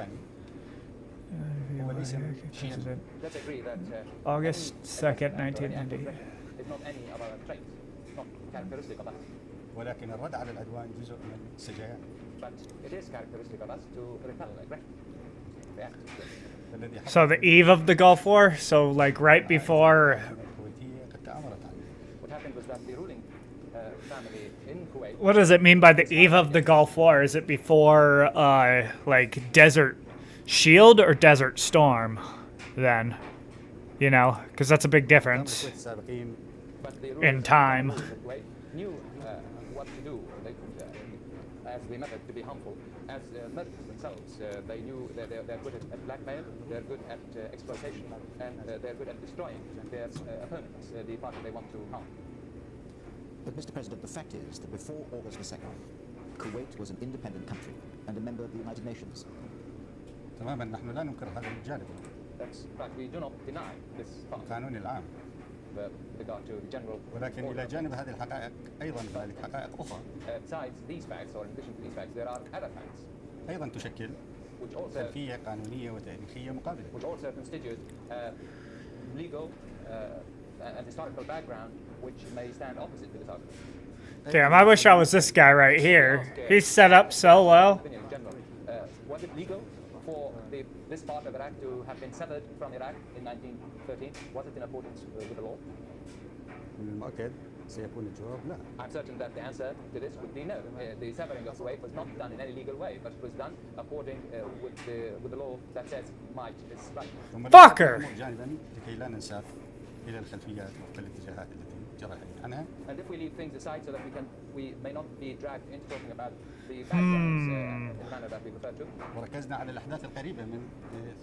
هو ليس من شيم. Let's agree that August 2nd, 1990. is not any of our traits. It's not characteristic of us. ولكن الرد على العدوان جزء من السجيان. But it is characteristic of us to repel aggression, react to it. So the eve of the Gulf War? So like right before... What happened was that the ruling family in Kuwait... What does it mean by the eve of the Gulf War? Is it before like Desert Shield or Desert Storm then? You know, because that's a big difference in time. Kuwait knew what to do as the method to be harmful. As merchants themselves, they knew that they're good at blackmail, they're good at exploitation, and they're good at destroying their opponents, the party they want to harm. But, Mr. President, the fact is that before August the 2nd, Kuwait was an independent country and a member of the United Nations. تماما نحن لا ننكر هذا الجانب. That's right. We do not deny this part. القانون العام. With regard to the general. ولكن إلى جانب هذه الحقائق أيضا هنالك حقائق أخرى. Besides these facts, or in addition to these facts, there are other facts. أيضا تشكل خلفية قانونية وتاريخية مقابلة. Which also constitute legal and historical background which may stand opposite to this argument. Damn, I wish I was this guy right here. He's set up so well. Was it legal for this part of Iraq to have been severed from Iraq in 1913? Was it in accordance with the law? المؤكد سيكون الجواب لا. I'm certain that the answer to this would be no. The severing of Kuwait was not done in any legal way, but it was done according with the law that says might is right. Fucker! جانبا لكي لا ننساق إلى الخلفيات والاتجاهات التي جرى الحديث عنها. And if we leave things aside so that we may not be dragged into talking about the backgrounds in the manner that we referred to. وركزنا على الأحداث القريبة من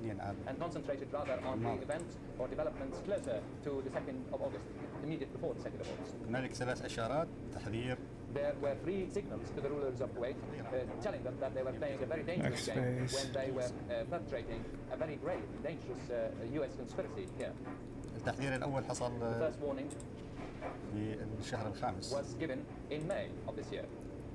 2 آب. And concentrated rather on the events or developments closer to the 2nd of August, immediate before the 2nd of August. هنالك 3 إشارات تحذير. There were 3 signals to the rulers of Kuwait telling them that they were playing a very dangerous game when they were perpetrating a very grave, dangerous U.S. conspiracy here. التحذير الأول حصل The first warning في الشهر الخامس. was given in May of this year.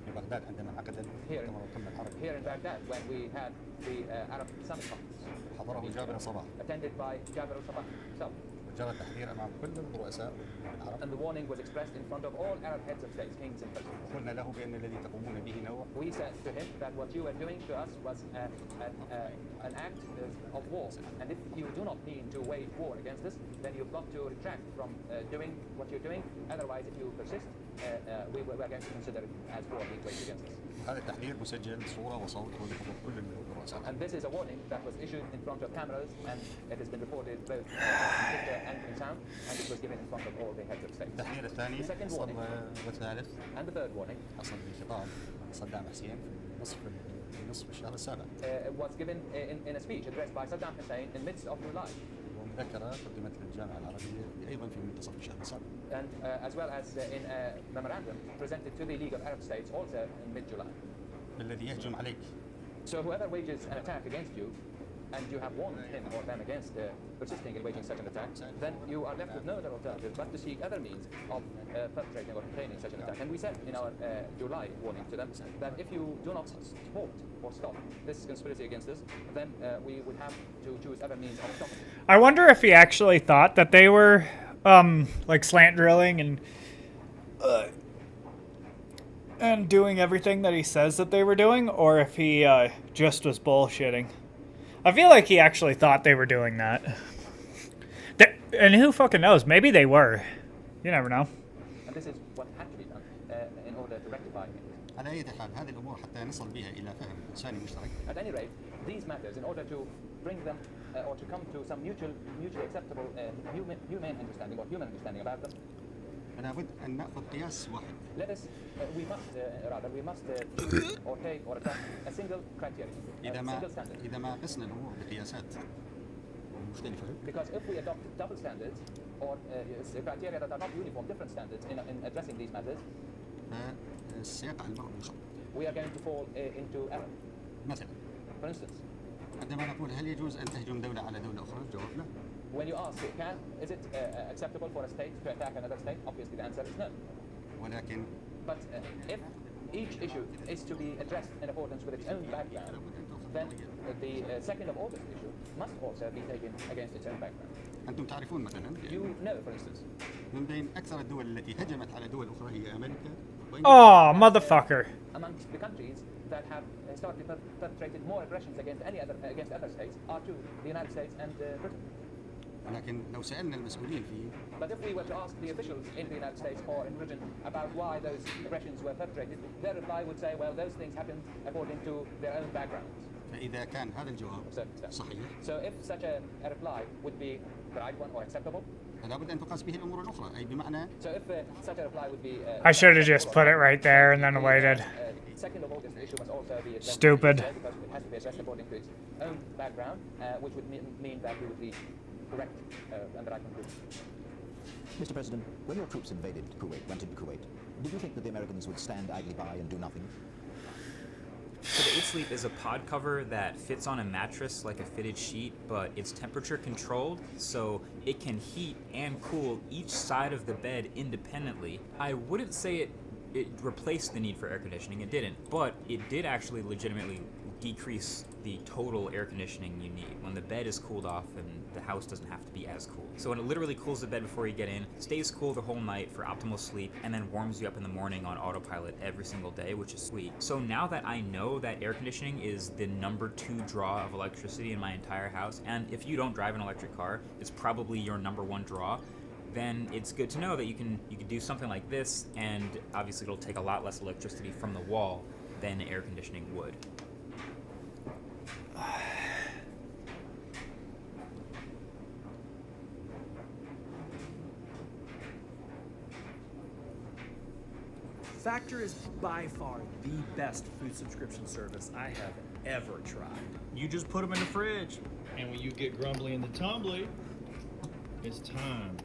في بغداد عندما عقد المؤتمر القمة العربي. Here in Baghdad when we had the Arab Summit Conference. حضره جابر صباح. Attended by Jabir al-Sabah himself. وجرى التحذير أمام كل الرؤساء العرب. And the warning was expressed in front of all Arab heads of states, kings and presidents. قلنا له بأن الذي تقومون به نوع. We said to him that what you were doing to us was an act of war, and if you do not mean to wage war against us, then you've got to retract from doing what you're doing. Otherwise, if you persist, we are going to consider it as war being waged against us. هذا التحذير مسجل صورة وصوت ولحضور كل الرؤساء. And this is a warning that was issued in front of cameras, and it has been reported both in picture and in sound, and it was given in front of all the heads of state. التحذير الثاني حصل والثالث. And the third warning حصل بخطاب صدام حسين في نصف الشهر السابع. Was given in a speech addressed by Saddam Hussein in midst of July. مذكرة قدمت للجامعة العربية أيضا في منتصف الشهر السابق. And as well as in a memorandum presented to the League of Arab States also in mid-July. الذي يهجم عليك. So whoever wages an attack against you, and you have warned him or them against persisting in waging such an attack, then you are left with no other alternative but to seek other means of perpetrating or containing such an attack. And we said in our July warning to them that if you do not support or stop this conspiracy against us, then we would have to choose other means of stopping it. I wonder if he actually thought that they were like slant drilling and doing everything that he says that they were doing, or if he just was bullshitting. I feel like he actually thought they were doing that. And who fucking knows? Maybe they were. You never know. And this is what had to be done in order to rectify it. على أي حال هذه الأمور حتى نصل بها إلى فهم إنساني مشترك. At any rate, these matters, in order to bring them or to come to some mutually acceptable human understanding or human understanding about them, فلا بد أن نأخذ قياس واحد. let us, we must choose or take or adopt a single criteria, a single standard. إذا ما قسنا الأمور بقياسات مختلفة. Because if we adopt double standards or criteria that are not uniform, different standards in addressing these matters, سيقع المرء بالخطأ. we are going to fall into error. مثلا. For instance, عندما نقول هل يجوز أن تهجم دولة على دولة أخرى؟ الجواب لا. when you ask, is it acceptable for a state to attack another state? Obviously, the answer is no. ولكن. But if each issue is to be addressed in accordance with its own background, then the 2nd of August issue must also be taken against its own background. أنتم تعرفون مثلا. You know, for instance. من بين أكثر الدول التي هجمت على دول أخرى هي أمريكا. Oh, motherfucker. Amongst the countries that have historically perpetrated more aggressions against other states are two, the United States and Britain. ولكن لو سألنا المسؤولين فيه. But if we were to ask the officials in the United States or in Britain about why those aggressions were perpetrated, their reply would say, well, those things happened according to their own backgrounds. فإذا كان هذا الجواب صحيح. So if such a reply would be the right one or acceptable, فلا بد أن تقاس به الأمور الأخرى أي بمعنى. So if such a reply would be. I should have just put it right there and then waited. 2nd of August issue must also be addressed. Stupid. Because it has to be addressed according to its own background, which would mean that we would be correct and the right conclusion. Mr. President, when your troops invaded Kuwait, went into Kuwait, did you think that the Americans would stand idly by and do nothing? So the 8Sleep is a pod cover that fits on a mattress like a fitted sheet, but it's temperature controlled, so it can heat and cool each side of the bed independently. I wouldn't say it replaced the need for air conditioning, it didn't, but it did actually legitimately decrease the total air conditioning you need when the bed is cooled off and the house doesn't have to be as cool. So when it literally cools the bed before you get in, stays cool the whole night for optimal sleep, and then warms you up in the morning on autopilot every single day, which is sweet. So now that I know that air conditioning is the number 2 draw of electricity in my entire house, and if you don't drive an electric car, it's probably your number 1 draw, then it's good to know that you can do something like this, and obviously it'll take a lot less electricity from the wall than air conditioning would. Factor is by far the best food subscription service I have ever tried. You just put them in the fridge, and when you get grumbly in the tumbly, it's time.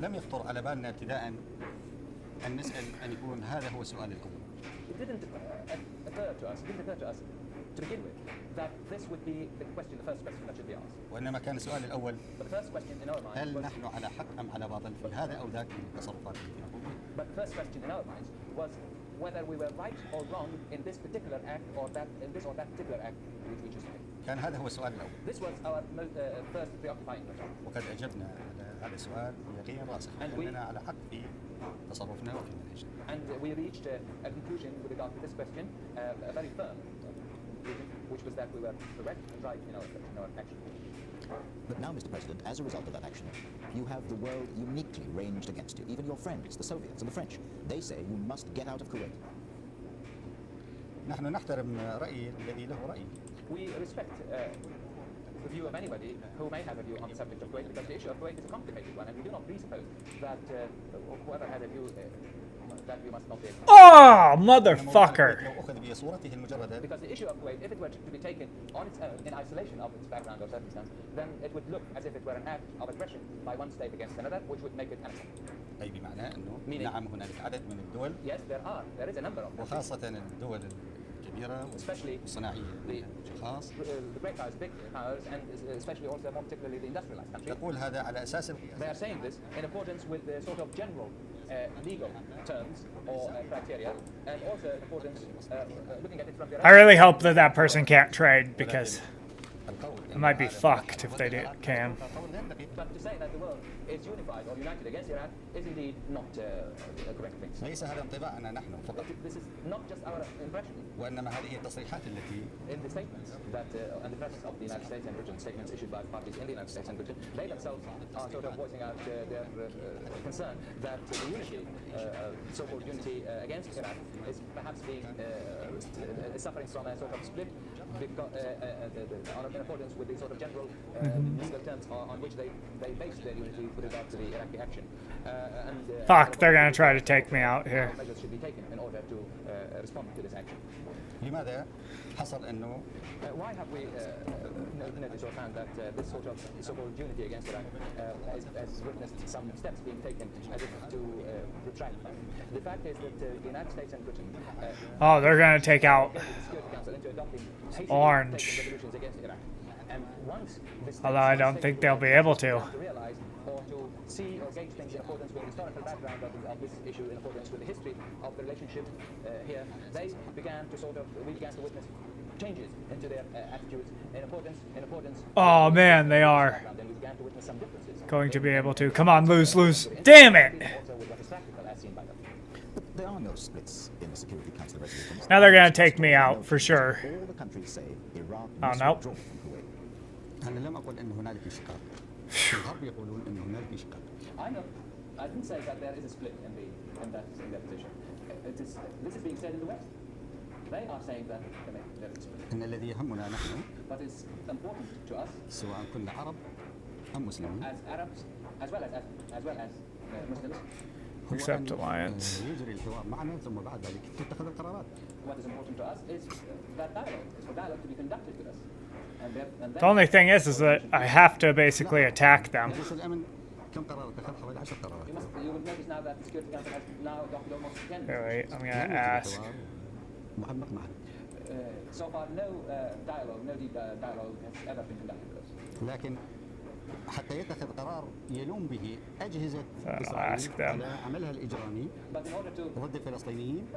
لم يخطر على بالنا ابتداء أن نسأل أن يكون هذا هو السؤال الأول. It didn't occur to us to begin with that this would be the first question that should be asked. وإنما كان السؤال الأول. But the first question in our minds هل was, نحن على حق أم على باطل في هذا أو ذاك من التصرفات التي نقوم بها؟ But the first question in our minds was whether we were right or wrong in this particular act or that particular act which we just made. كان هذا هو السؤال الأول. This was our first preoccupying question. وقد أجبنا على هذا السؤال بيقين راسخ أننا على حق في تصرفنا وفي منهجنا. And we reached a conclusion with regard to this question, a very firm conclusion, which was that we were correct and right in our action. But now, Mr. President, as a result of that action, you have the world uniquely ranged against you. Even your friends, the Soviets and the French, they say you must get out of Kuwait. نحن نحترم رأي الذي له رأي. We respect the view of anybody who may have a view on the subject of Kuwait, because the issue of Kuwait is a complicated one, and we do not presuppose that whoever had a view that we must not take. Oh, motherfucker! لو أخذ بصورته المجردة Because the issue of Kuwait, if it were to be taken on its own, in isolation of its background or circumstance, then it would look as if it were an act of aggression by one state against another, which would make it annexation. أي بمعنى أنه نعم هنالك عدد من الدول Yes, there is a number of them. وخاصة الدول الكبيرة والصناعية الخاص the great powers, big powers, and especially also more particularly the industrialized countries. تقول هذا على أساس القياس. They are saying this in accordance with the sort of general legal terms or criteria, and also in accordance looking at it from the. I really hope that that person can't trade because it might be fucked if they can. But to say that the world is unified or united against Iran is indeed not a correct thing. ليس هذا انطباعنا نحن فقط. This is not just our impression. وإنما هذه التصريحات التي in the statements that and the presence of the United States and Britain, statements issued by parties in the United States and Britain, they themselves are sort of voicing out their concern that the unity, so-called unity against Iran, is perhaps being suffering from a sort of split because, in accordance with the sort of general legal terms on which they base their unity with regard to the Iraqi action. Fuck, they're gonna try to take me out here. Measures should be taken in order to respond to this action. لماذا حصل أنه why have we noticed or found that this sort of so-called unity against Iran has witnessed some steps being taken as if to retract them? The fact is that the United States and Britain oh, they're gonna take out the Security Council into adopting Orange. resolutions against Iran. And once the states Although I don't think they'll be able to. realize or to see or gauge things in accordance with the historical background of this issue, in accordance with the history of the relationship here, we began to witness changes into their attitudes in accordance. Oh man, they are and we began to witness some differences. going to be able to. Come on, lose. Damn it! Also with what is practical as seen by them. But there are no splits in the Security Council resolutions. Now they're gonna take me out for sure. All the countries say Iraq Oh must no. withdraw from Kuwait. أنا لم أقل أن هنالك انشقاق. الغرب يقولون أن هنالك انشقاق. I didn't say that there is a split in that position. This is being said in the West. They are saying that there is a split. إن الذي يهمنا نحن But it's important to us سواء كنا عرب أم مسلمين as Arabs as well as Muslims. Accept alliance. يجري الحوار معنا ثم بعد ذلك تتخذ القرارات. What is important to us is that dialogue. Is for dialogue to be conducted with us. And The only thing is that I have to basically attack them. مجلس الأمن كم قرار اتخذ حوالي 10 قرارات. you will notice now that the Security Council has now adopted almost 10. Here, wait, I'm gonna ask. معمق معنا. So far, no dialogue, no deep dialogue has ever been conducted with us. لكن حتى يتخذ قرار يلوم به أجهزة I'll إسرائيل ask them. على عملها الإجرامي But in order to ضد الفلسطينيين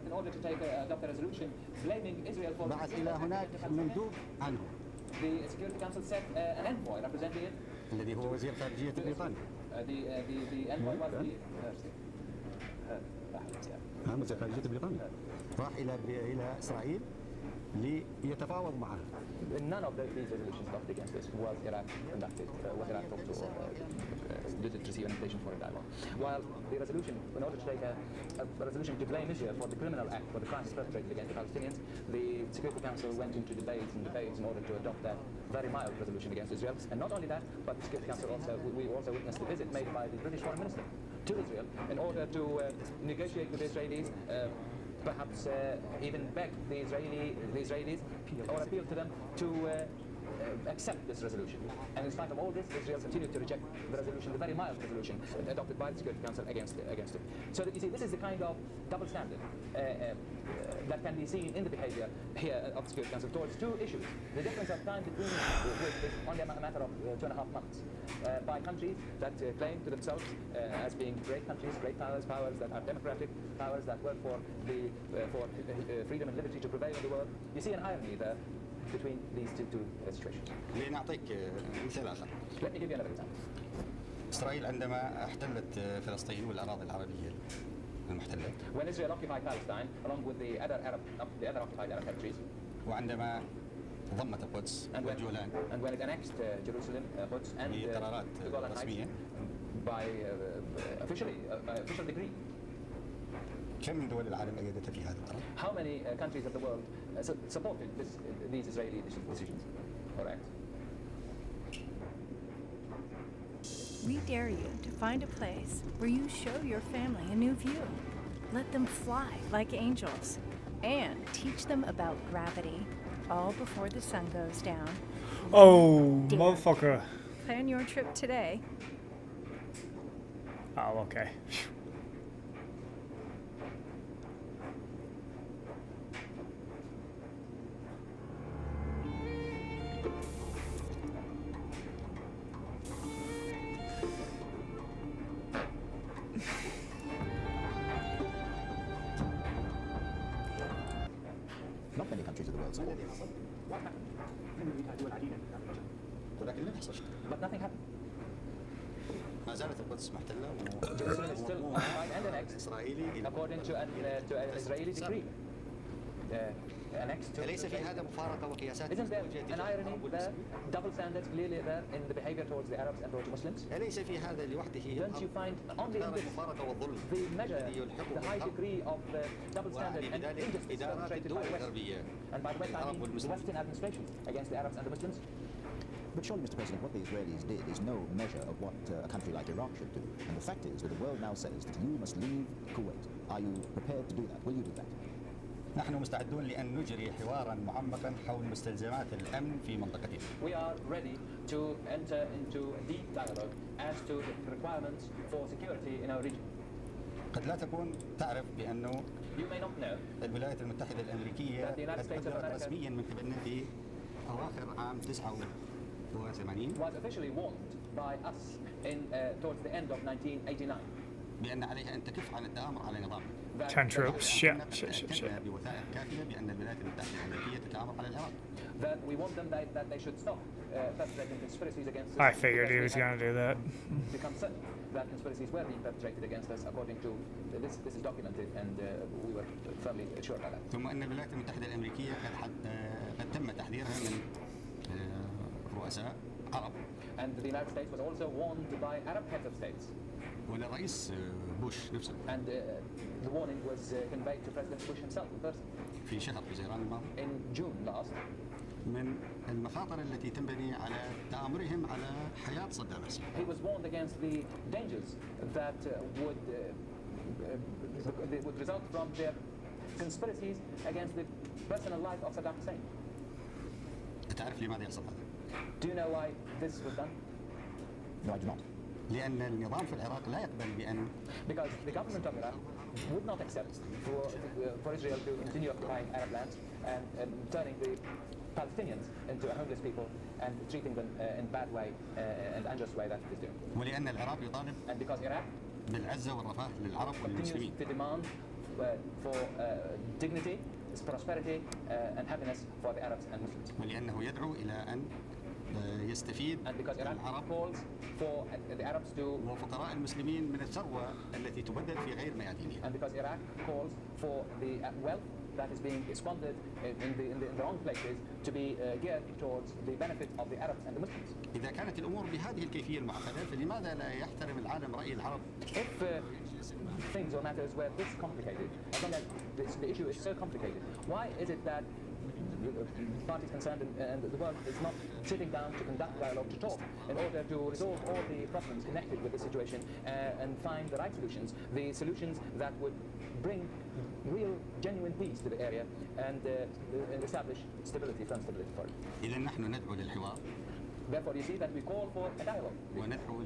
adopt a resolution blaming Israel for بعث إلى هناك مندوب عنه the Security Council sent an envoy representing it. الذي هو وزير خارجية بريطانيا. The envoy was وزير خارجية بريطانيا راح إلى إسرائيل ليتفاوض معها. None of these resolutions adopted against this was Iraq conducted, was Iraq talked to, or did it receive an invitation for a dialogue. While the resolution, in order to take a resolution to blame Israel for the criminal act, for the crimes perpetrated against the Palestinians, the Security Council went into debates in order to adopt that very mild resolution against Israel. And not only that, but the Security Council we also witnessed the visit made by the British Foreign Minister to Israel in order to negotiate with the Israelis, perhaps even beg the Israelis or appeal to them to accept this resolution. And in spite of all this, Israel continued to reject the resolution, the very mild resolution adopted by the Security Council against it. So that you see, this is the kind of double standard that can be seen in the behavior here of the Security Council towards two issues. The difference of time between which is only a matter of 2.5 months. By countries that claim to themselves as being great countries, great powers that are democratic, powers that work for freedom and liberty to prevail in the world. You see an irony there between these two situations. لنعطيك مثال آخر. Let me give you another example. إسرائيل عندما احتلت فلسطين والأراضي العربية المحتلة. When Israel occupied Palestine, along with the other occupied Arab territories. وعندما ضمت القدس والجولان. And when it annexed Jerusalem, Quds, and the Golan Heights by official decree. كم من دول العالم أيدت في هذا القرار؟ How many countries of the world supported these Israeli decisions or acts? We dare you to find a place where you show your family a new view. Let them fly like angels. And teach them about gravity, all before the sun goes down. Oh, Damn. motherfucker. Plan your trip today. Oh, okay. Not many countries of the world support. ولكن لم يحصل شيء. But nothing happened. ما زالت القدس محتلة Jerusalem is still occupied and annexed إسرائيلي according to an Israeli decree. Annexed to أليس في هذا مفارقة وقياسات Isn't there مزدوجة an تجاه irony العرب there, والمسلمين؟ double standards clearly there in the behavior towards the Arabs and towards Muslims? أليس في هذا لوحده Don't you find only in this المفارقة والظلم the measure, الذي يلحقه the high الغرب degree of double standard and بذلك injustice إدارات perpetrated الدول by the West? الغربية And by the West, I للعرب mean the والمسلمين. Western administration against the Arabs and the Muslims? But surely, Mr. President, what the Israelis did is no measure of what a country like Iraq should do. And the fact is that the world now says that you must leave Kuwait. Are you prepared to do that? Will you do that? نحن مستعدون لأن نجري حوارا معمقا حول مستلزمات الأمن في منطقتنا. We are ready to enter into a deep dialogue as to the requirements for security in our region. قد لا تكون تعرف بأنه You may not know الولايات المتحدة الأمريكية that the United قد States of أبلغت America رسميا من قبلنا في أواخر عام 89 was officially warned by us in towards the end of 1989 بأن عليها أن تكف عن التآمر على نظامنا. 10 troops. Shit. بوثائق كافية بأن الولايات المتحدة الأمريكية تتآمر على العراق. that we want them that they should stop perpetrating conspiracies against us. I figured he was going to do that. Become certain that conspiracies were being perpetrated against us according to this is documented and we were firmly sure about that. ثم أن الولايات المتحدة الأمريكية قد تم تحذيرها من رؤساء عرب. And the United States was also warned by Arab heads of states. وللرئيس بوش نفسه. And the warning was conveyed to President Bush himself in person. في شهر حزيران الماضي. In June last. من المخاطر التي تنبني على تآمرهم على حياة صدام حسين. He was warned against the dangers that would result from their conspiracies against the personal life of Saddam Hussein. تعرف لماذا يحصل هذا؟ Do you know why this was done? No, I do not. لأن النظام في العراق لا يقبل بأن Because the government of Iraq would not accept for Israel to continue occupying Arab lands and turning the Palestinians into homeless people and treating them in bad way and unjust way that it is doing. ولأن العراق يطالب And because Iraq بالعزة والرفاه للعرب continues والمسلمين. to demand for dignity, prosperity and happiness for the Arabs and Muslims. ولأنه يدعو إلى أن يستفيد And because Iraq العرب calls for the Arabs to وفقراء المسلمين من الثروة التي تبذل في غير ميادينها. and because Iraq calls for the wealth that is being squandered in the wrong places to be geared towards the benefit of the Arabs and the Muslims. إذا كانت الأمور بهذه الكيفية المعقدة فلماذا لا يحترم العالم رأي العرب؟ If things or matters were this complicated, as long as the issue is so complicated, why is it that parties concerned and the world is not sitting down to conduct dialogue, to talk, in order to resolve all the problems connected with the situation and find the right solutions, the solutions that would bring real, genuine peace to the area and establish stability, firm stability for it. إذا نحن ندعو للحوار. Therefore, you see that we call for a dialogue. وندعو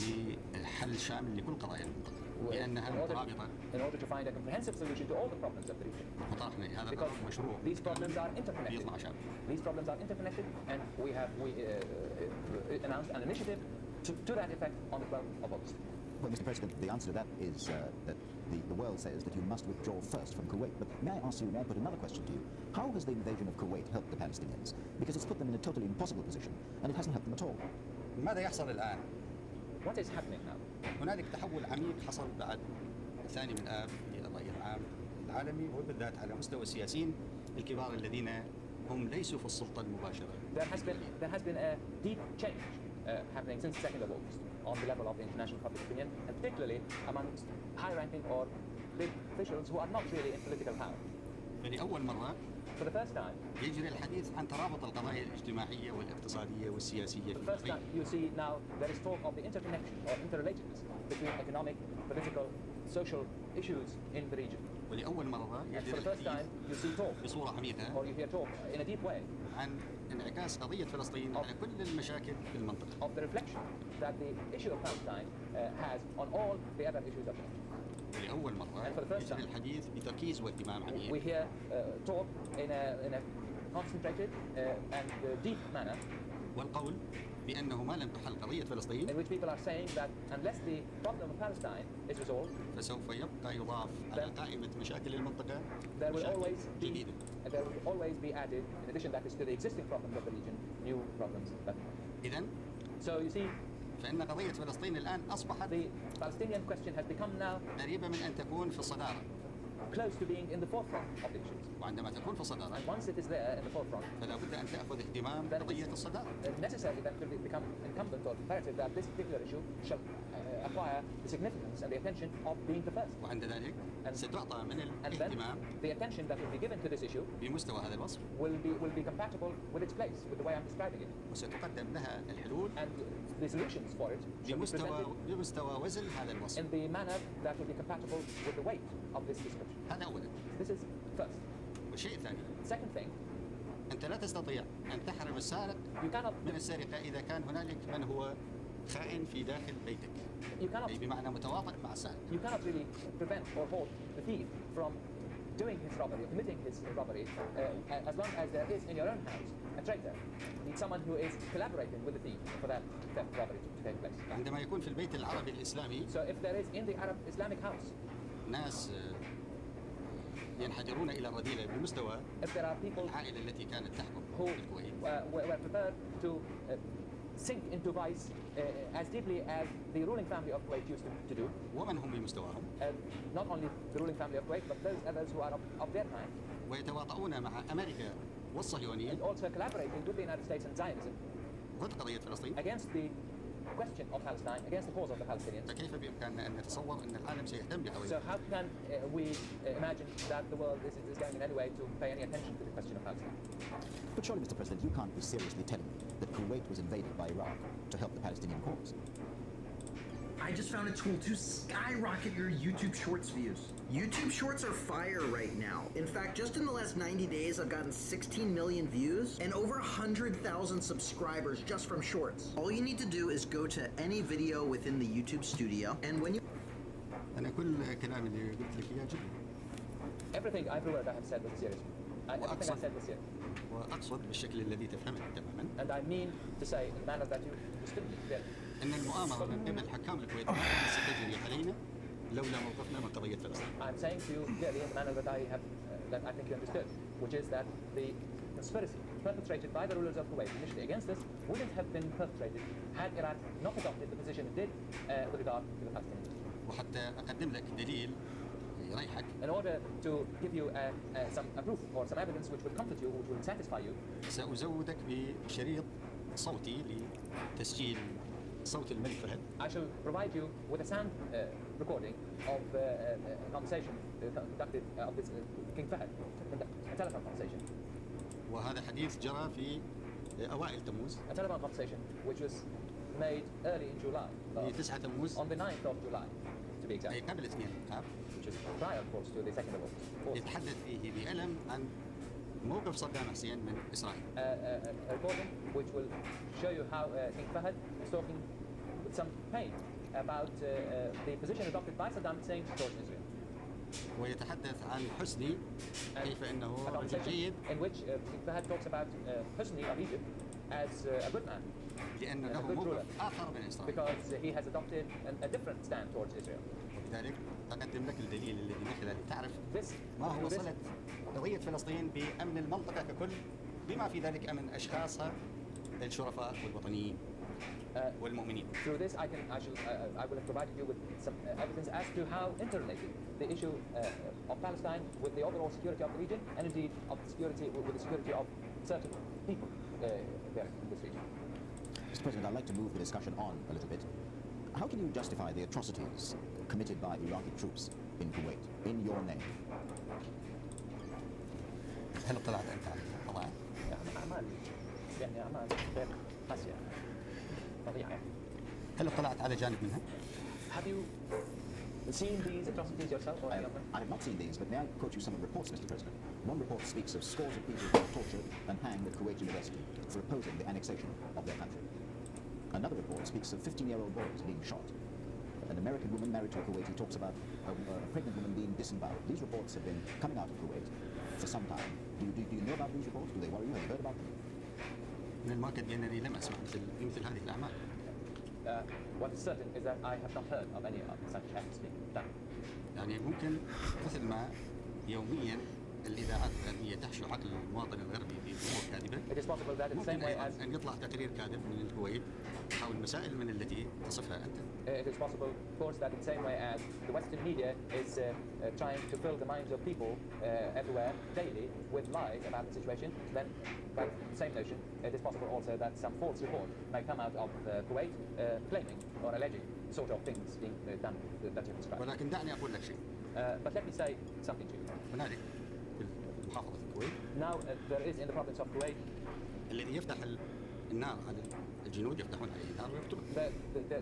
لحل شامل لكل قضايا المنطقة. لأنها مترابطة. In order to find a comprehensive solution to all the problems of the region. وطرحنا هذا Because طرح مشروع. these problems are interconnected. في 12 These problems are interconnected, and we announced an initiative to that effect on the 12th of August. Well, Mr. President, the answer to that is that the world says that you must withdraw first from Kuwait. But may I put another question to you? How has the invasion of Kuwait helped the Palestinians? Because it's put them in a totally impossible position, and it hasn't helped them at all. ماذا يحصل الآن؟ What is happening now? هنالك تحول عميق حصل بعد الثاني من آب للرأي العام العالمي وبالذات على مستوى السياسيين الكبار الذين هم ليسوا في السلطة المباشرة. There has been a deep change happening since 2nd of August on the level of the international public opinion, and particularly amongst high-ranking or big officials who are not really in political power. فلأول مرة For the first time, يجري الحديث عن ترابط القضايا الاجتماعية والاقتصادية والسياسية for في the first time, المنطقة. you see now there is talk of the interconnection or interrelatedness between economic, political, social issues in the region. ولأول مرة And يجري for the first time, الحديث you see talk, بصورة عميقة or you hear talk in a deep way, عن انعكاس قضية فلسطين على كل المشاكل في المنطقة. of the reflection that the issue of Palestine has on all the other issues of the region. ولأول مرة And for the first يجري time, الحديث بتركيز واهتمام We عميق hear talk in a concentrated and deep manner, والقول بأنه ما لم تحل قضية فلسطين in which people are saying that unless the problem of Palestine is resolved, فسوف يبقى يضاف على قائمة مشاكل المنطقة there will مشاكل always be جديدة. there will always be added, in addition that is to the existing problems of the region, new problems. إذن So you see, فإن قضية فلسطين الآن أصبحت the Palestinian question has become now قريبة من أن تكون في الصدارة. close to being in the forefront of the issues. وعندما تكون في الصدارة And once it is there in the forefront, فلا بد أن تأخذ اهتمام then it قضية is الصدارة. necessary that it will become incumbent or imperative that this particular issue shall acquire the significance and the attention of being the first. وعند ذلك ستعطى من And then الاهتمام the attention that will be given to this issue بمستوى هذا الوصف will be compatible with its place, with the way I'm describing it. وستقدم لها الحلول And the solutions for it shall be presented بمستوى وزن هذا الوصف. in the manner that will be compatible with the weight of this description. هذا أولا. This is first. والشيء الثاني Second thing, أنت لا تستطيع أن تحرم السارق من السرقة إذا كان هنالك من هو خائن في داخل بيتك. أي بمعنى متواطئ مع السارق. you cannot really prevent or hold the thief from doing his robbery, or committing his robbery, as long as there is in your own house a traitor. You need someone who is collaborating with the thief for that theft robbery to take place. عندما يكون في البيت العربي الإسلامي So if there is in the Arab Islamic house ناس ينحدرون إلى الرذيلة بمستوى if there are people العائلة التي كانت تحكم who الكويت were prepared to sink into vice as deeply as the ruling family of Kuwait used to do. ومن هم بمستواهم Not only the ruling family of Kuwait, but those others who are of their time. ويتواطؤون مع أمريكا والصهيونية And also collaborating with the United States and Zionism ضد قضية فلسطين. against the question of Palestine, against the cause of the Palestinians. فكيف بإمكاننا أن نتصور أن العالم سيهتم بقضية؟ So how can we imagine that the world is going in any way to pay any attention to the question of Palestine? But surely, Mr. President, you can't be seriously telling me that Kuwait was invaded by Iraq to help the Palestinian cause. I just found a tool to skyrocket your YouTube Shorts views. YouTube Shorts are fire right now. In fact, just in the last 90 days, I've gotten 16 million views and over 100,000 subscribers just from Shorts. All you need to do is go to any video within the YouTube studio, and when you... أنا كل كلام اللي قلت لك إياه جد. Every word I have said was serious. Everything I said was serious. وأقصد بالشكل الذي تفهمه تماما. And I mean to say in the manner that you understood me clearly. أن المؤامرة من قبل حكام الكويت ما كانت ستجري علينا لولا موقفنا من قضية فلسطين. I'm saying to you clearly in the manner that I have, that I think you understood, which is that the conspiracy perpetrated by the rulers of Kuwait initially against us wouldn't have been perpetrated had Iraq not adopted the position it did with regard to the Palestinians. وحتى أقدم لك دليل يريحك. In order to give you some proof or some evidence which will comfort you, which will satisfy you, سأزودك بشريط صوتي لتسجيل صوت الملك فهد. I shall provide you with a sound recording of a conversation conducted of this King Fahd, a telephone conversation. وهذا حديث جرى في أوائل تموز. A telephone conversation which was made early in July. في 9 تموز. On the 9th of July, to be exact. أي قبل 2 آب. Which is prior, of course, to the 2nd of August. يتحدث فيه بألم عن موقف صدام حسين من إسرائيل. A recording which will show you how King Fahd is talking with some pain about the position adopted by Saddam Hussein towards Israel. ويتحدث عن حسني كيف أنه رجل جيد. In which King Fahd talks about Husni of Egypt as a good man. لأن له موقف آخر من إسرائيل. Because he has adopted a different stand towards Israel. وبذلك أقدم لك الدليل الذي من خلاله تعرف ما هو صلة قضية فلسطين بأمن المنطقة ككل بما في ذلك أمن أشخاصها الشرفاء والوطنيين والمؤمنين. Through this, I will have provided you with some evidence as to how interrelated the issue of Palestine with the overall security of the region, and indeed of the security with the security of certain people there in this region. Mr. President, I'd like to move the discussion on a little bit. How can you justify the atrocities committed by Iraqi troops in Kuwait in your name? هل اطلعت انت على طلعت؟ أعمال يعني أعمال غير قاسية فظيعة. هل اطلعت على جانب منها؟ Have you seen these atrocities yourself or I anyone? have not seen these, but may I quote you some of the reports, Mr. President? One report speaks of scores of people being tortured and hanged at Kuwait University for opposing the annexation of their country. Another report speaks of 15-year-old boys being shot. An American woman married to a Kuwaiti talks about a pregnant woman being disemboweled. These reports have been coming out of Kuwait for some time. Do you know about these reports? Do they worry you? Have you heard about them? من المؤكد بأنني لم أسمع مثل هذه الأعمال. What is certain is that I have not heard of any of such acts being done. يعني ممكن مثل ما يوميا الإذاعات الغربية تحشو عقل المواطن الغربي بأمور كاذبة. It is possible that in the same way as أن يطلع تقرير كاذب من الكويت حول مسائل من التي تصفها أنت. it is possible, of course, that in the same way as the Western media is trying to fill the minds of people everywhere daily with lies about the situation, then by the same notion, it is possible also that some false report may come out of Kuwait claiming or alleging sort of things being done that you described. ولكن دعني أقول لك شيء. But let me say something to you. هنالك في محافظة الكويت. Now there is in the province of Kuwait. الذي يفتح النار على الجنود يفتحون عليه النار ويقتلون.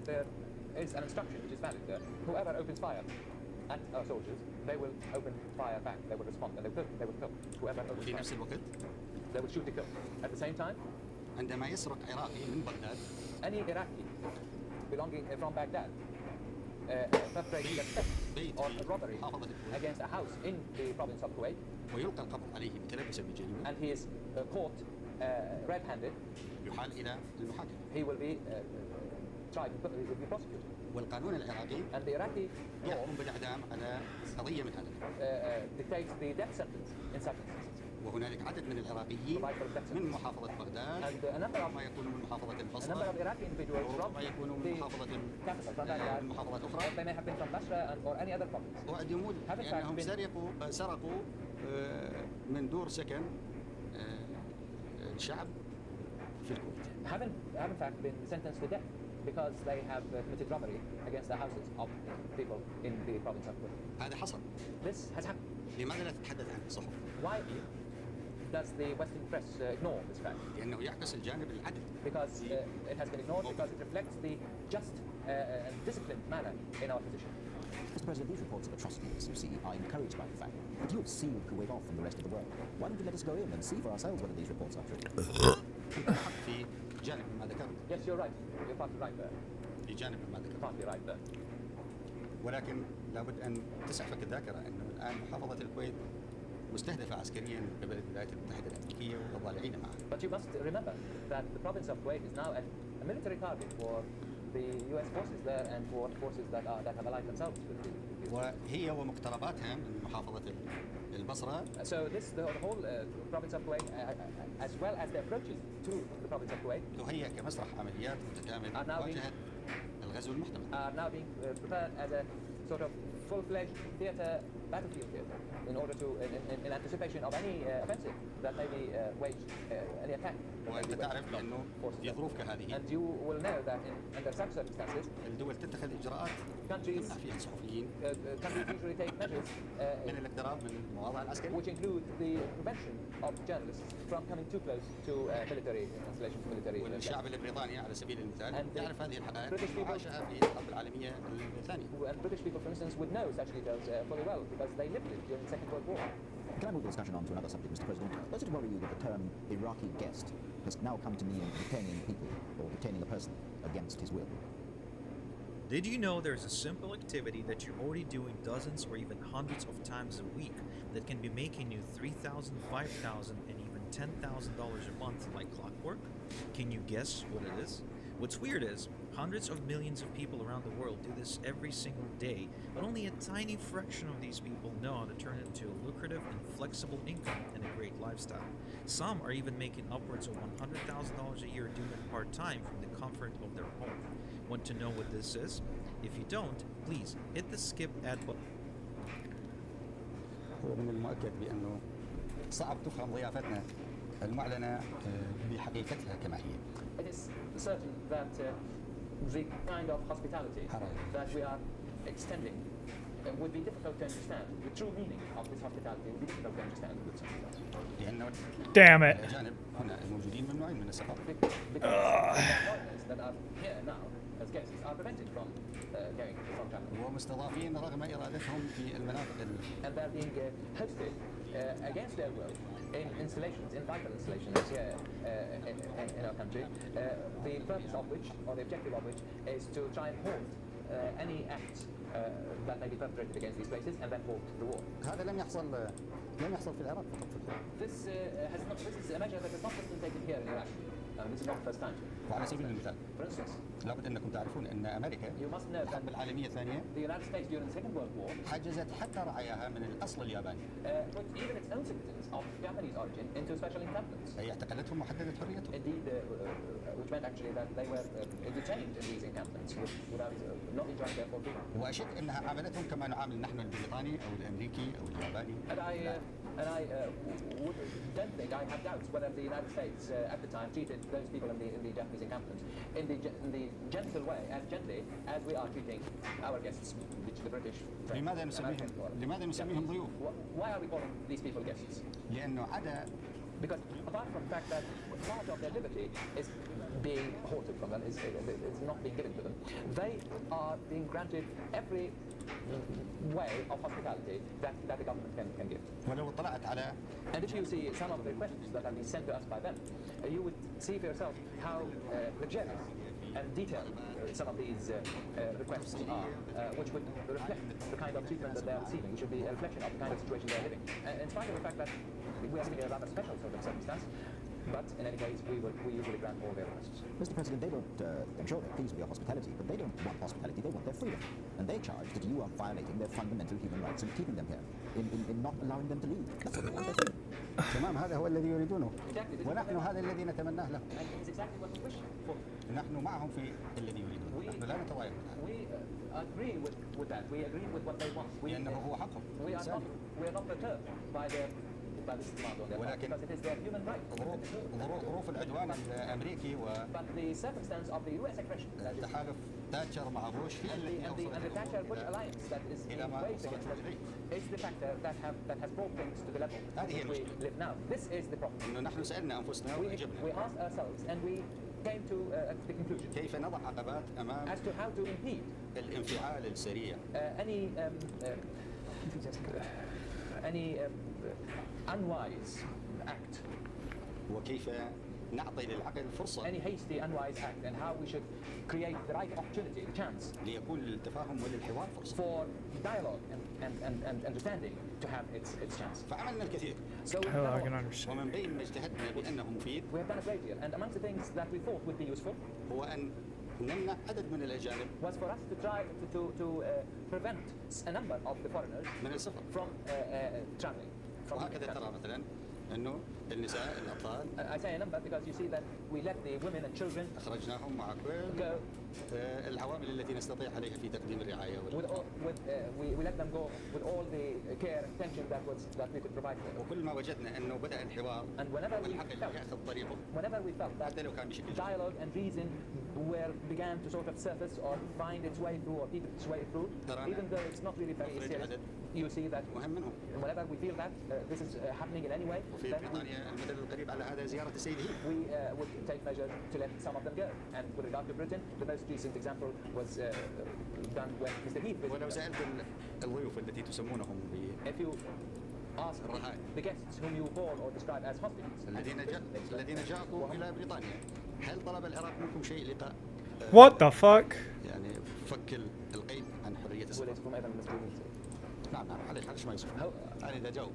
There is an instruction which is valid there. Whoever opens fire at our soldiers, they will open fire back. They will respond and they will kill. Whoever opens في fire. نفس الوقت. They will shoot to kill. At the same time. عندما يسرق عراقي من بغداد. Any Iraqi belonging from Baghdad perpetrating a theft or a robbery against a house in the province of Kuwait. ويلقى القبض عليه متلبسا بالجريمة. And he is caught red-handed. يحال إلى المحاكمة. He will be tried. He will be prosecuted. والقانون العراقي and the Iraqi يحكم بالإعدام على قضية من هذا. dictates the death sentence in such instances. وهنالك عدد من العراقيين من محافظة بغداد وربما يكونوا من محافظة البصرة وربما يكونوا من محافظة أخرى they may have been from Basra or any other province. وأديمون لأنهم سرقوا من دور سكن الشعب في الكويت. have in fact been sentenced to death because they have committed robbery against the houses of people in the province of Kuwait. هذا حصل. This has happened. لماذا لا تتحدث عن الصحف؟ Why does the Western press ignore this fact? لأنه يعكس الجانب العدل. Because it has been ignored because it reflects the just and disciplined manner in our position. Mr. President, these reports of atrocities, you see, are encouraged by the fact that you have sealed Kuwait off from the rest of the world. Why don't you let us go in and see for ourselves whether these reports are true? في جانب ما ذكرت. Yes, you're right. You're partly right there. في جانب ما ذكرت. Partly right there. ولكن لابد أن تسعفك الذاكرة أنه الآن محافظة الكويت مستهدفة عسكريا من قبل الولايات المتحدة الأمريكية والضالعين معها. But you must remember that the province of Kuwait is now a military target for the U.S. forces there and for forces that have allied themselves with the وهي ومقترباتها من محافظة البصرة. So the whole province of Kuwait, as well as the approaches to the province of Kuwait, تهيأ كمسرح عمليات متكامل مواجهة الغزو المحتمل. Are now being prepared as a sort of full-fledged theater, battlefield theater, in order to, in anticipation of any offensive that may be waged, any attack. وأنت تعرف بأنه في ظروف كهذه. And you will know that under such circumstances, الدول تتخذ إجراءات تمنع فيها الصحفيين. Countries usually take measures من الاقتراب من المواضع العسكرية. which include the prevention of journalists from coming too close to military installations, military. والشعب البريطاني على سبيل المثال يعرف هذه الحقائق المعاشة في الحرب العالمية الثانية. And British people, for instance, would know such details fully well because they lived it during the Second World War. Can I move the discussion on to another subject, Mr. President? Does it worry you that the term Iraqi guest has now come to mean detaining people or detaining a person against his will? Did you know there's a simple activity that you're already doing dozens or even hundreds of times a week that can be making you $3,000, $5,000, and even $10,000 a month like clockwork? Can you guess what it is? What's weird is, hundreds of millions of people around the world do this every single day, but only a tiny fraction of these people know how to turn it into a lucrative and flexible income and a great lifestyle. Some are even making upwards of $100,000 a year doing it part-time from the comfort of their home. Want to know what this is? If you don't, please hit the skip ad button. ومن المؤكد بأنه صعب تفهم ضيافتنا المعلنة بحقيقتها كما هي. It is certain that the kind of hospitality that we are extending would be difficult to understand. The true meaning of this hospitality would be difficult to understand. لأنه Damn it. الأجانب هنا الموجودين ممنوعين من السفر. Because the foreigners that are here now as guests are prevented from going from travel. ومستضافين رغم إرادتهم في المناطق And they're being hosted against their will in installations, in vital installations here in our country, the purpose of which, or the objective of which, is to try and halt any acts that may be perpetrated against these places and then halt the war. هذا لم يحصل في العراق فقط. This is a measure that has not just been taken here in Iraq. This is not the first time. وعلى سبيل المثال For instance, لابد أنكم تعرفون أن أمريكا you must know that الحرب العالمية الثانية the United States during the Second World War حجزت حتى رعاياها من الأصل الياباني. put even its own citizens of Japanese origin into special encampments. أي اعتقلتهم وحددت حريتهم. Indeed, which meant actually that they were detained in these encampments without not enjoying their full freedom. وأشك أنها عاملتهم كما نعامل نحن البريطاني أو الأمريكي أو الياباني. And I don't think I have doubts whether the United States at the time treated those people in the Japanese encampments in the gentle way, as gently as we are treating our guests, which the British. لماذا نسميهم ضيوف؟ Why are we calling these people guests? لأنه عدا. Because apart from the fact that part of their liberty is being halted from them, is not being given to them, they are being granted every way of hospitality that the government can give. ولو اطلعت على. And if you see some of the requests that have been sent to us by them, you would see for yourself how luxurious and detailed some of these requests are, which would reflect the kind of treatment that they are receiving, which would be a reflection of the kind of situation they are living. In spite of the fact that we are living in a rather special sort of circumstance, but in any case, we usually grant all their requests. Mr. President, they don't, I'm sure they're pleased with your hospitality, but they don't want hospitality, they want their freedom. And they charge that you are violating their fundamental human rights and keeping them here, in not allowing them to leave. That's what they want, their freedom. تمام هذا هو الذي يريدونه ونحن هذا الذي نتمناه له. نحن معهم في الذي يريدونه. نحن لا نتضايق. We agree with that. We agree with what they want. لأنه هو حقهم. We are not perturbed by this demand on their part because it is their human right. ظروف العدوان الأمريكي But the circumstance of the U.S. aggression. تحالف تاتشر مع بوش and the Thatcher-Bush alliance that is being waged against us is the factor that has brought things to the level where we live now. This is the problem. إنه نحن سألنا أنفسنا وأجبنا. We asked ourselves and we came to the conclusion. كيف نضع عقبات أمام as to how to impede الانفعال السريع. any unwise act. وكيف نعطي للعقل فرصة. Any hasty, unwise act, and how we should create the right opportunity, the chance. ليكون للتفاهم وللحوار فرصة. For dialogue and understanding to have its chance. فعملنا الكثير. So I can understand. ومن بين ما اجتهدنا بأنه مفيد. We have done a great deal, and amongst the things that we thought would be useful. هو أن نمنع عدد من الأجانب. Was for us to try to prevent a number of the foreigners من السفر. From traveling. وهكذا ترى مثلا أنه النساء الأطفال. I say a number because you see that we let the women and children. أخرجناهم مع كل العوامل التي نستطيع عليها في تقديم الرعاية. We let them go with all the care and attention that we could provide them. وكل ما وجدنا أنه بدأ الحوار. And whenever we felt that dialogue and reason began to sort of surface or find its way through or peep its way through, even though it's not really very serious, you see that whenever we feel that this is happening in any way, then we would take measures to let some of them go. And with regard to Britain, the most recent example was done when Mr. Heath visited. ولو سألت الضيوف التي تسمونهم If you ask the guests whom you call or describe as hostages الذين جاءوا إلى بريطانيا هل طلب العراق منكم شيء لقاء What the fuck? يعني فك القيد عن حرية السفر. نعم معلش ما يصير. أنا إذا جاوب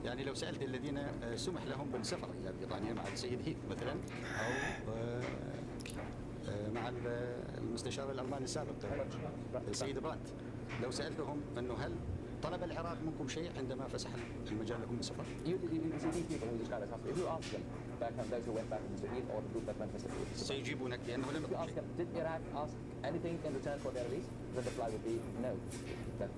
يعني لو سألت الذين سمح لهم بالسفر إلى بريطانيا مع السيد هيث مثلا أو مع المستشار الألماني السابق السيد برانت لو سألتهم أنه هل طلب العراق منكم شيء عندما فسح المجال لكم بالسفر؟ سيجيبونك لأنه لم يكن شيء. Did Iraq ask anything in return for their release? Then the reply would be no. That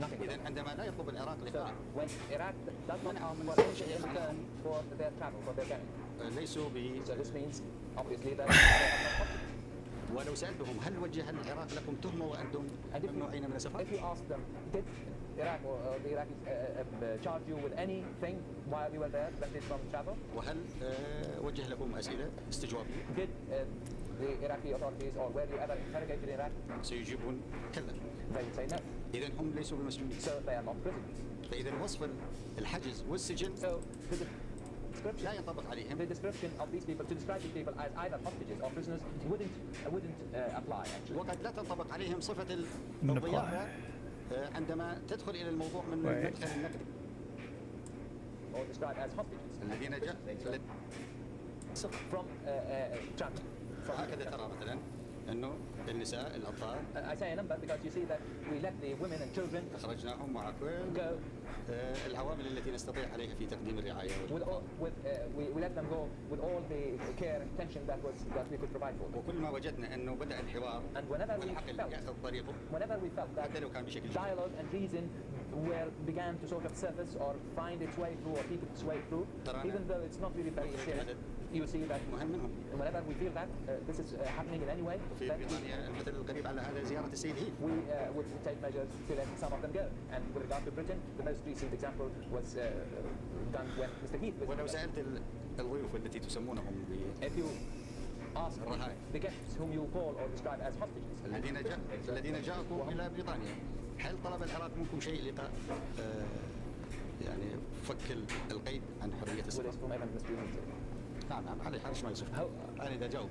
nothing. إذا عندما لا يطلب العراق لقاء. When Iraq does not ask for anything in return for their travel, for their journey. ليسوا ب. So this means obviously that ولو سألتهم هل وجه العراق لكم تهمة وأنتم ممنوعين من السفر؟ If you ask them, did Iraq or the Iraqis charge you with anything while you were there prevented from travel? وهل وجه لكم أسئلة استجوابية؟ Did the Iraqi authorities or were you ever interrogated in Iraq? سيجيبون كلا. They would say no. إذا هم ليسوا بمسجونين. So they are not prisoners. فإذا وصف الحجز والسجن لا ينطبق عليهم. The description of these people, to describe these people as either hostages or prisoners, wouldn't apply actually. وقد لا تنطبق عليهم صفة الضيافة عندما تدخل إلى الموضوع من المدخل النقدي. Or described as hostages. الذين جاء from travel. هكذا ترى مثلا انه النساء الاطفال I say a number because you see that we let the women and children اخرجناهم مع كل العوامل التي نستطيع عليها في تقديم الرعايه we let them go with all the care and attention that we could provide for them. وكل ما وجدنا انه بدا الحوار والعقل ياخذ طريقه whenever we felt that حتى لو كان بشكل dialogue and reason began to sort of surface or find its way through or keep its way through, even though it's not really very serious, you see that whenever we feel that this is happening in any way, في بريطانيا المثل القريب على هذا زياره السيد هيث. We would take measures to let some of them go. And with regard to Britain, the most recent example was done when Mr. Heath was. ولو سالت الضيوف التي تسمونهم if you ask the guests whom you call or describe as hostages الذين جاءكم الى بريطانيا، هل طلب العراق منكم شيء لقاء يعني فك القيد عن حريه السفر؟ نعم على حرش ما يصف. انا اذا جاوب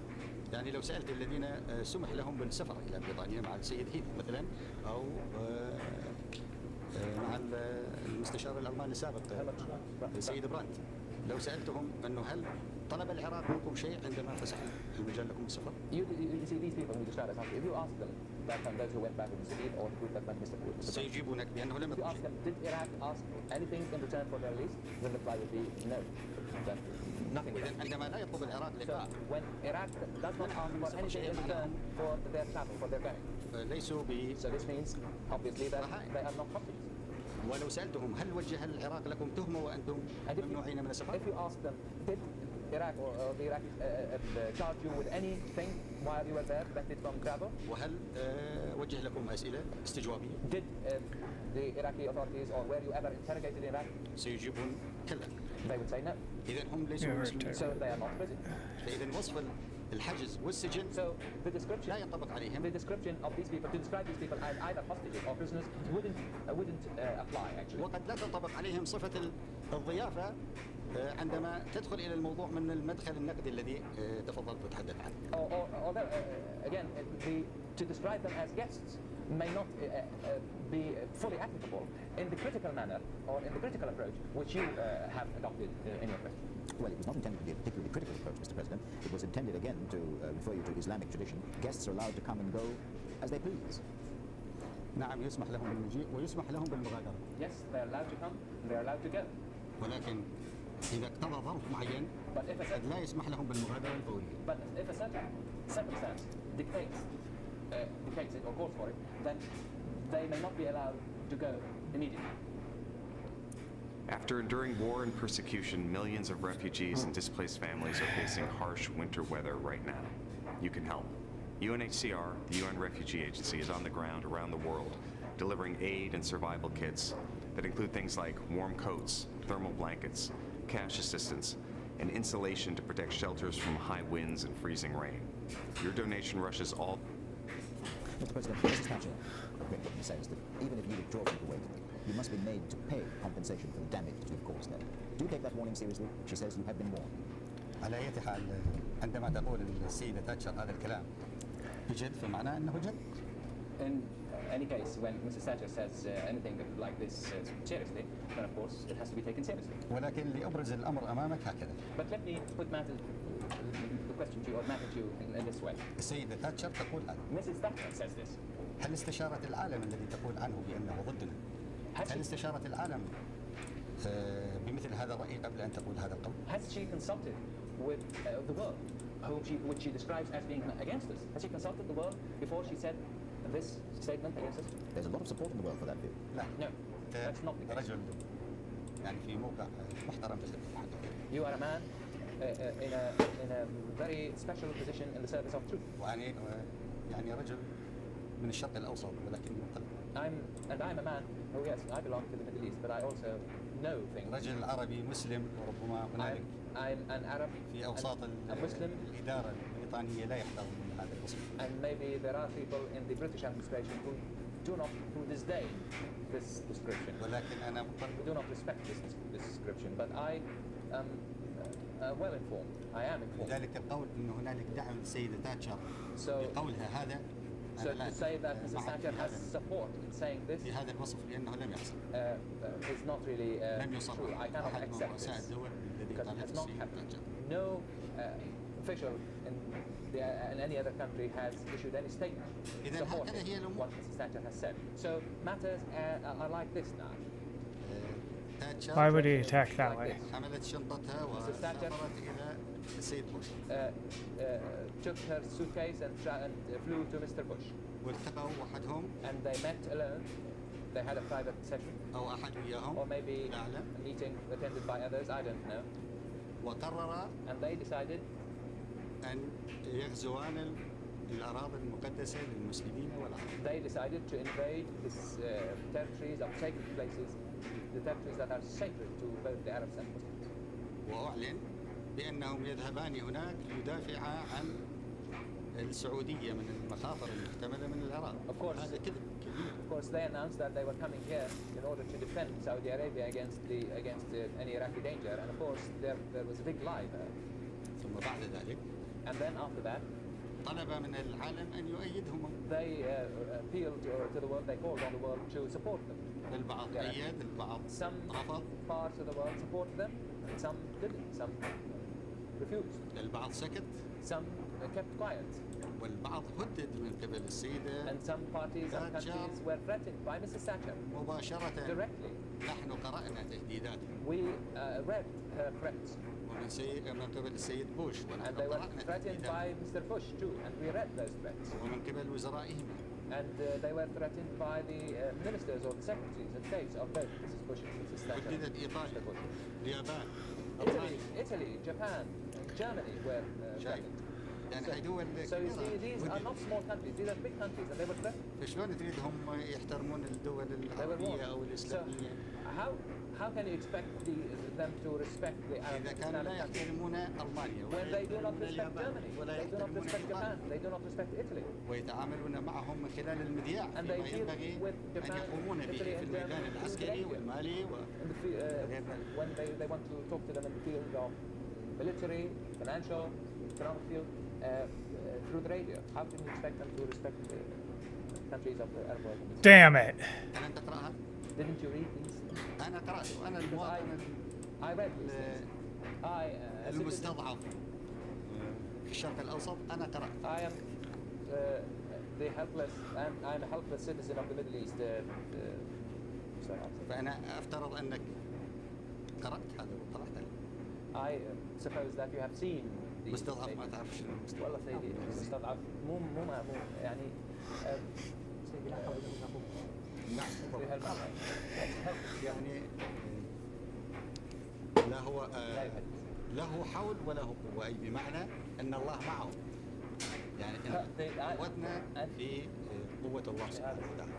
يعني لو سالت الذين سمح لهم بالسفر الى بريطانيا مع السيد هيث مثلا او مع المستشار الالماني السابق السيد برانت، لو سالتهم انه هل طلب العراق منكم شيء عندما فسح المجال لكم بالسفر؟ You see these people who describe as hostages. If you ask them that from those who went back with Mr. Heath or the group that went Mr. Heath, سيجيبونك بانه لم يكن شيء. If you ask them, did Iraq ask anything in return for their release? The reply would be no. Nothing. إذا عندما لا يطلب العراق لقاء. So when Iraq does not ask for anything in return for their travel, for their going. ليسوا ب. So this means obviously that they are not hostages. ولو سألتهم هل وجه العراق لكم تهمة وأنتم ممنوعين من السفر؟ If you ask them, did Iraq or the Iraqis charge you with anything while you were there prevented from travel? وهل وجه لكم أسئلة استجوابية؟ Did the Iraqi authorities or were you ever interrogated in Iraq? سيجيبون كلا. They would say no. إذا هم ليسوا مسلمين. So they are not prisoners. فإذا وصف الحجز والسجن so the description, لا ينطبق عليهم. The description of these people, to describe these people as either hostages or prisoners, wouldn't apply actually. وقد لا تنطبق عليهم صفة الضيافة عندما تدخل إلى الموضوع من المدخل النقدي الذي تفضلت وتحدث عنه. Although again, to describe them as guests may not be fully applicable in the critical manner or in the critical approach which you have adopted in your question. Well, it was not intended to be a particularly critical approach, Mr. President. It was intended, again, to refer you to Islamic tradition. Guests are allowed to come and go as they please. نعم يسمح لهم بالمجيء ويسمح لهم بالمغادرة. Yes, they are allowed to come and they are allowed to go. ولكن إذا اقتضى ظرف معين قد لا يسمح لهم بالمغادرة الفورية. But if a certain circumstance dictates it or calls for it, then they may not be allowed to go immediately. After enduring war and persecution, millions of refugees and displaced families are facing harsh winter weather right now. You can help. UNHCR, the UN Refugee Agency, is on the ground around the world, delivering aid and survival kits that include things like warm coats, thermal blankets, cash assistance, and insulation to protect shelters from high winds and freezing rain. Your donation rushes all... Mr. President, Mrs. Thatcher, Great Britain says that even if you withdraw from Kuwait, you must be made to pay compensation for the damage that you've caused there. Do you take that warning seriously? She says you have been warned. على أي حال عندما تقول السيدة تاتشر هذا الكلام بجد فمعناه أنه جد. In any case, when Mrs. Thatcher says anything like this seriously, then of course it has to be taken seriously. ولكن لأبرز الأمر أمامك هكذا. But let me put the question to you or matter to you in this way. السيدة تاتشر تقول هذا. Mrs. Thatcher says this. هل استشارت العالم الذي تقول عنه بأنه ضدنا؟ هل استشارت العالم بمثل هذا الرأي قبل أن تقول هذا القول؟ Has she consulted with the world, which she describes as being against us? Has she consulted the world before she said this statement against us? There's a lot of support in the world for that view. No, that's not the case. رجل يعني في موقع محترم في الحدث. You are a man in a very special position in the service of truth. يعني رجل من الشرق الأوسط ولكن مقل. I'm a man. Oh yes, I belong to the Middle East, but I also know things. رجل عربي مسلم وربما هنالك. I'm an Arab. في أوساط الإدارة البريطانية لا يحترمون هذا الوصف. And maybe there are people in the British administration who disdain this description. ولكن أنا مقل. Who do not respect this description, but I am well informed. I am informed. لذلك القول إنه هنالك دعم للسيدة تاتشر بقولها هذا. So to say that Mrs. Thatcher has support in saying this في هذا الوصف لأنه لم يحصل. is not really true. I cannot أحد من accept رؤساء this الدول الذي because it طالت has not السيدة happened. تاتشر. No official in any other country has issued any statement supporting what Mrs. Thatcher has said. So matters are like this now. Why would he attack that way? حملت شنطتها وسافرت إلى السيد بوش. Took her suitcase and flew to Mr. Bush. والتقوا وحدهم. And they met alone. They had a private session. أو أحد وياهم. Or maybe a meeting attended by others. I don't know. وقرر. And they decided. أن يغزوان الأراضي المقدسة للمسلمين والعرب. They decided to invade this territories of sacred places, the territories that are sacred to both the Arabs and Muslims. وأعلن بأنهم يذهبان هناك ليدافعا عن السعودية من المخاطر المحتملة من العراق. Of course, هذا كذب كبير. Of course, they announced that they were coming here in order to defend Saudi Arabia against any Iraqi danger, and of course there was a big lie there. ثم بعد ذلك. And then after that, طلب من العالم أن يؤيدهم. They appealed to the world. They called on the world to support them. البعض أيد، البعض رفض. Some parts of the world supported them, and some didn't. Some refused. البعض سكت. Some kept quiet. والبعض هدد من قبل السيدة. And some parties and countries were threatened by Mrs. Thatcher. مباشرة. Directly. نحن قرأنا تهديدات. We read her threats. من قبل السيد بوش ونحن And they were قرأنا threatened by Mr. Bush too, and we read those threats. ومن قبل وزرائهما. And they were threatened by the ministers or the secretaries of states of both Mrs. Bush and Mrs. Thatcher. هددت إيطاليا، اليابان، Italy, Japan, Germany were threatened. يعني دول So you see, these are not small countries; these are big countries, and they were threatened. فشلون تريدهم يحترمون الدول العربية أو الإسلامية؟ So how can you expect them to respect the Arab إذا كانوا لا يحترمون ألمانيا when they do not respect Germany, they do not respect Japan, they do not respect Italy, ويتعاملون معهم من خلال المذياع and they فيما deal ينبغي with أن Japan, يقومون به Italy, في and الميدان Germany العسكري والمالي when they want to talk to them in the field of military, financial, economic field through the radio. How can you expect them to respect the countries of the Arab world? Damn it! ألم تقرأها؟ Didn't you read these? أنا قرأت وأنا المواطن I read these things. المستضعف في الشرق الأوسط أنا قرأت. I am the helpless, and I'm a helpless citizen of the Middle East. فأنا أفترض أنك قرأت هذا وطلعت عليه. I suppose that you have seen the مستضعف ما تعرف شنو مستضعف. والله سيدي مستضعف مو يعني سيدي لا حول ولا قوة. يعني لا هو له حول ولا هو قوة، أي بمعنى أن الله معه. يعني قوتنا في قوة الله سبحانه وتعالى.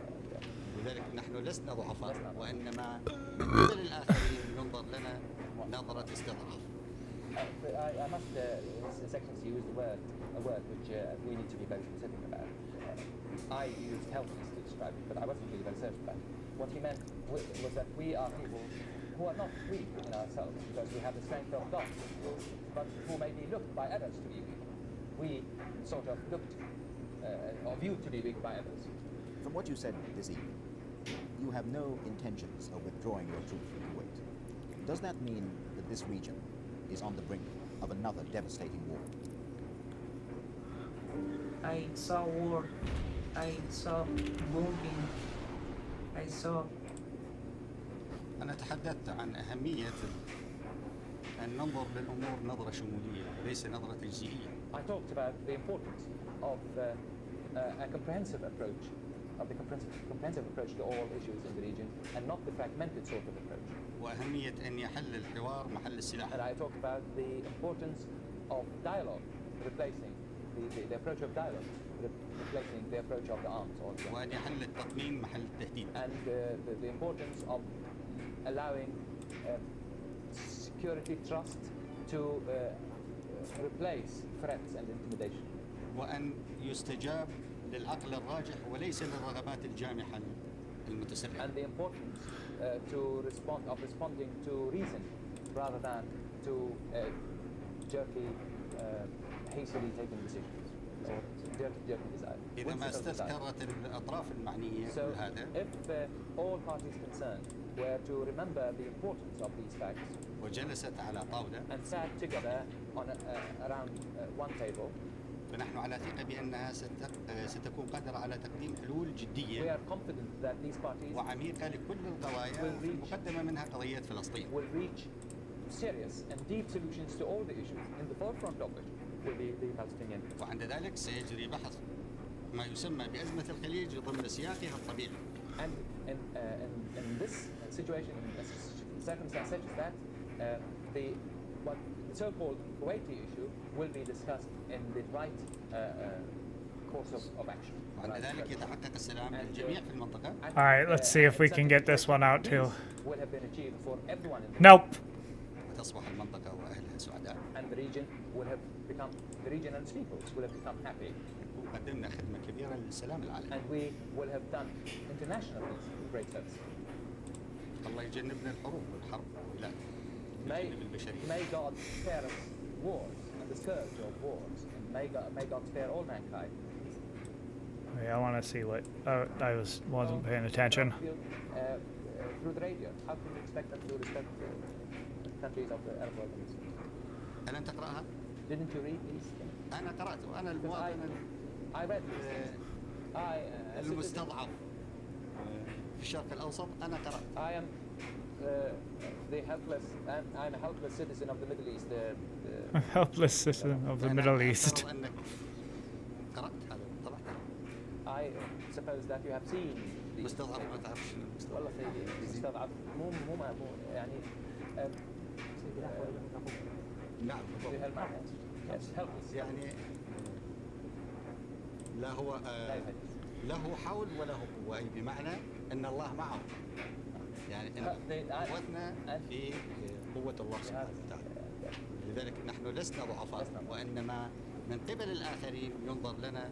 لذلك نحن لسنا ضعفاء، وإنما من قبل الآخرين ينظر لنا نظرة استضعاف. I must, in sections, use a word which we need to be very specific about. I used helpless to describe it, but I wasn't really very certain about it. What he meant was that we are people who are not weak in ourselves because we have the strength of God, but who may be looked by others to be weak. We sort of looked or viewed to be weak by others. From what you said this evening, you have no intentions of withdrawing your troops from Kuwait. Does that mean that this region is on the brink of another devastating war? I saw war. I saw bombing. I saw. أنا تحدثت عن أهمية أن ننظر للأمور نظرة شمولية وليس نظرة تجزئية. I talked about the importance of a comprehensive approach of the comprehensive approach to all issues in the region, and not the fragmented sort of approach. وأهمية أن يحل الحوار محل السلاح. And I talked about the importance of dialogue, replacing the approach of dialogue, replacing the approach of the arms. وأن يحل التطمين محل التهديد. And the importance of allowing security trust to replace threats and intimidation. وأن يستجاب للعقل الراجح وليس للرغبات الجامحة المتسرعة. And the importance responding to reason rather than to jerky, hastily taken decisions or jerky desire. إذا ما استذكرت الأطراف المعنية So, كل هذا if all parties concerned were to remember the importance of these facts وجلست على طاولة and sat together on around one table, فنحن على ثقة بأنها ستكون قادرة على تقديم حلول we جدية are confident that these parties وعميقة لكل القضايا will reach- المقدمة منها قضية فلسطين. will reach serious and deep solutions to all the issues, in the forefront of which will be the Palestinian. وعند ذلك سيجري بحث ما يسمى بأزمة الخليج ضمن سياقها الطبيعي. And in this situation, in a circumstance such as that, the so-called Kuwaiti issue will be discussed in the right course of action. وعند ذلك يتحقق السلام للجميع في المنطقة. All right, let's see if we can get this one out too. Will have been achieved for everyone in the Nope. وتصبح المنطقة وأهلها سعداء. and the region and its peoples will have become happy. وقدمنا خدمة كبيرة للسلام العالمي. And we will have done international peace great service. الله يجنبنا الحروب والحرب لا يجنب البشرية. May God spare us wars and the scourge of wars, and may God spare all mankind. Okay, I want to see what I wasn't paying attention. Through the radio, how can you expect them to respect the countries of the Arab world? ألم تقرأها؟ Didn't you read these things? أنا قرأته. أنا المواطن I read these things. المستضعف في الشرق الأوسط. أنا قرأت. I am the helpless, and I'm a helpless citizen of the Middle East. A helpless citizen of the Middle East. أنك قرأت هذا طبعا. I suppose that you have seen the مستضعف ما تعرفش والله سيدي مستضعف مو يعني نعم Yes, helpless. يعني لا هو له حول وله قوة، أي بمعنى أن الله معه. يعني أن قوتنا في قوة الله سبحانه وتعالى. لذلك نحن لسنا ضعفاء، وإنما من قبل الآخرين ينظر لنا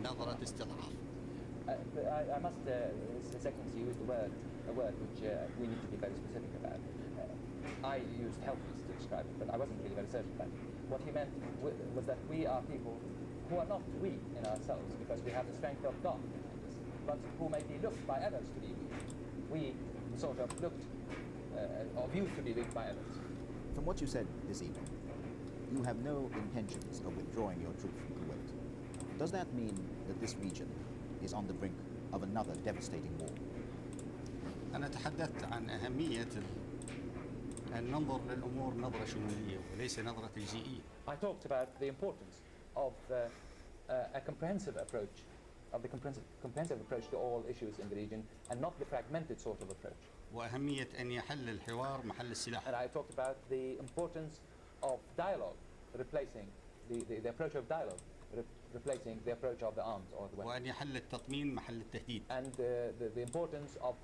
نظرة استضعاف. I must, Excellency, use a word which we need to be very specific about. I used helpless to describe it, but I wasn't really very certain about it. What he meant was that we are people who are not weak in ourselves because we have the strength of God behind us, but who may be looked by others to be weak. We sort of looked or viewed to be weak by others. From what you said this evening, you have no intentions of withdrawing your troops from Kuwait. Does that mean that this region is on the brink of another devastating war? أنا تحدثت عن أهمية أن ننظر للأمور نظرة شمولية وليس نظرة تجزئية. I talked about the importance of a comprehensive approach, of the comprehensive approach to all issues in the region, and not the fragmented sort of approach. وأهمية أن يحل الحوار محل السلاح. And I talked about the importance of dialogue, replacing the approach of dialogue, replacing the approach of the arms or the weapons. وأن يحل التطمين محل التهديد. And the importance of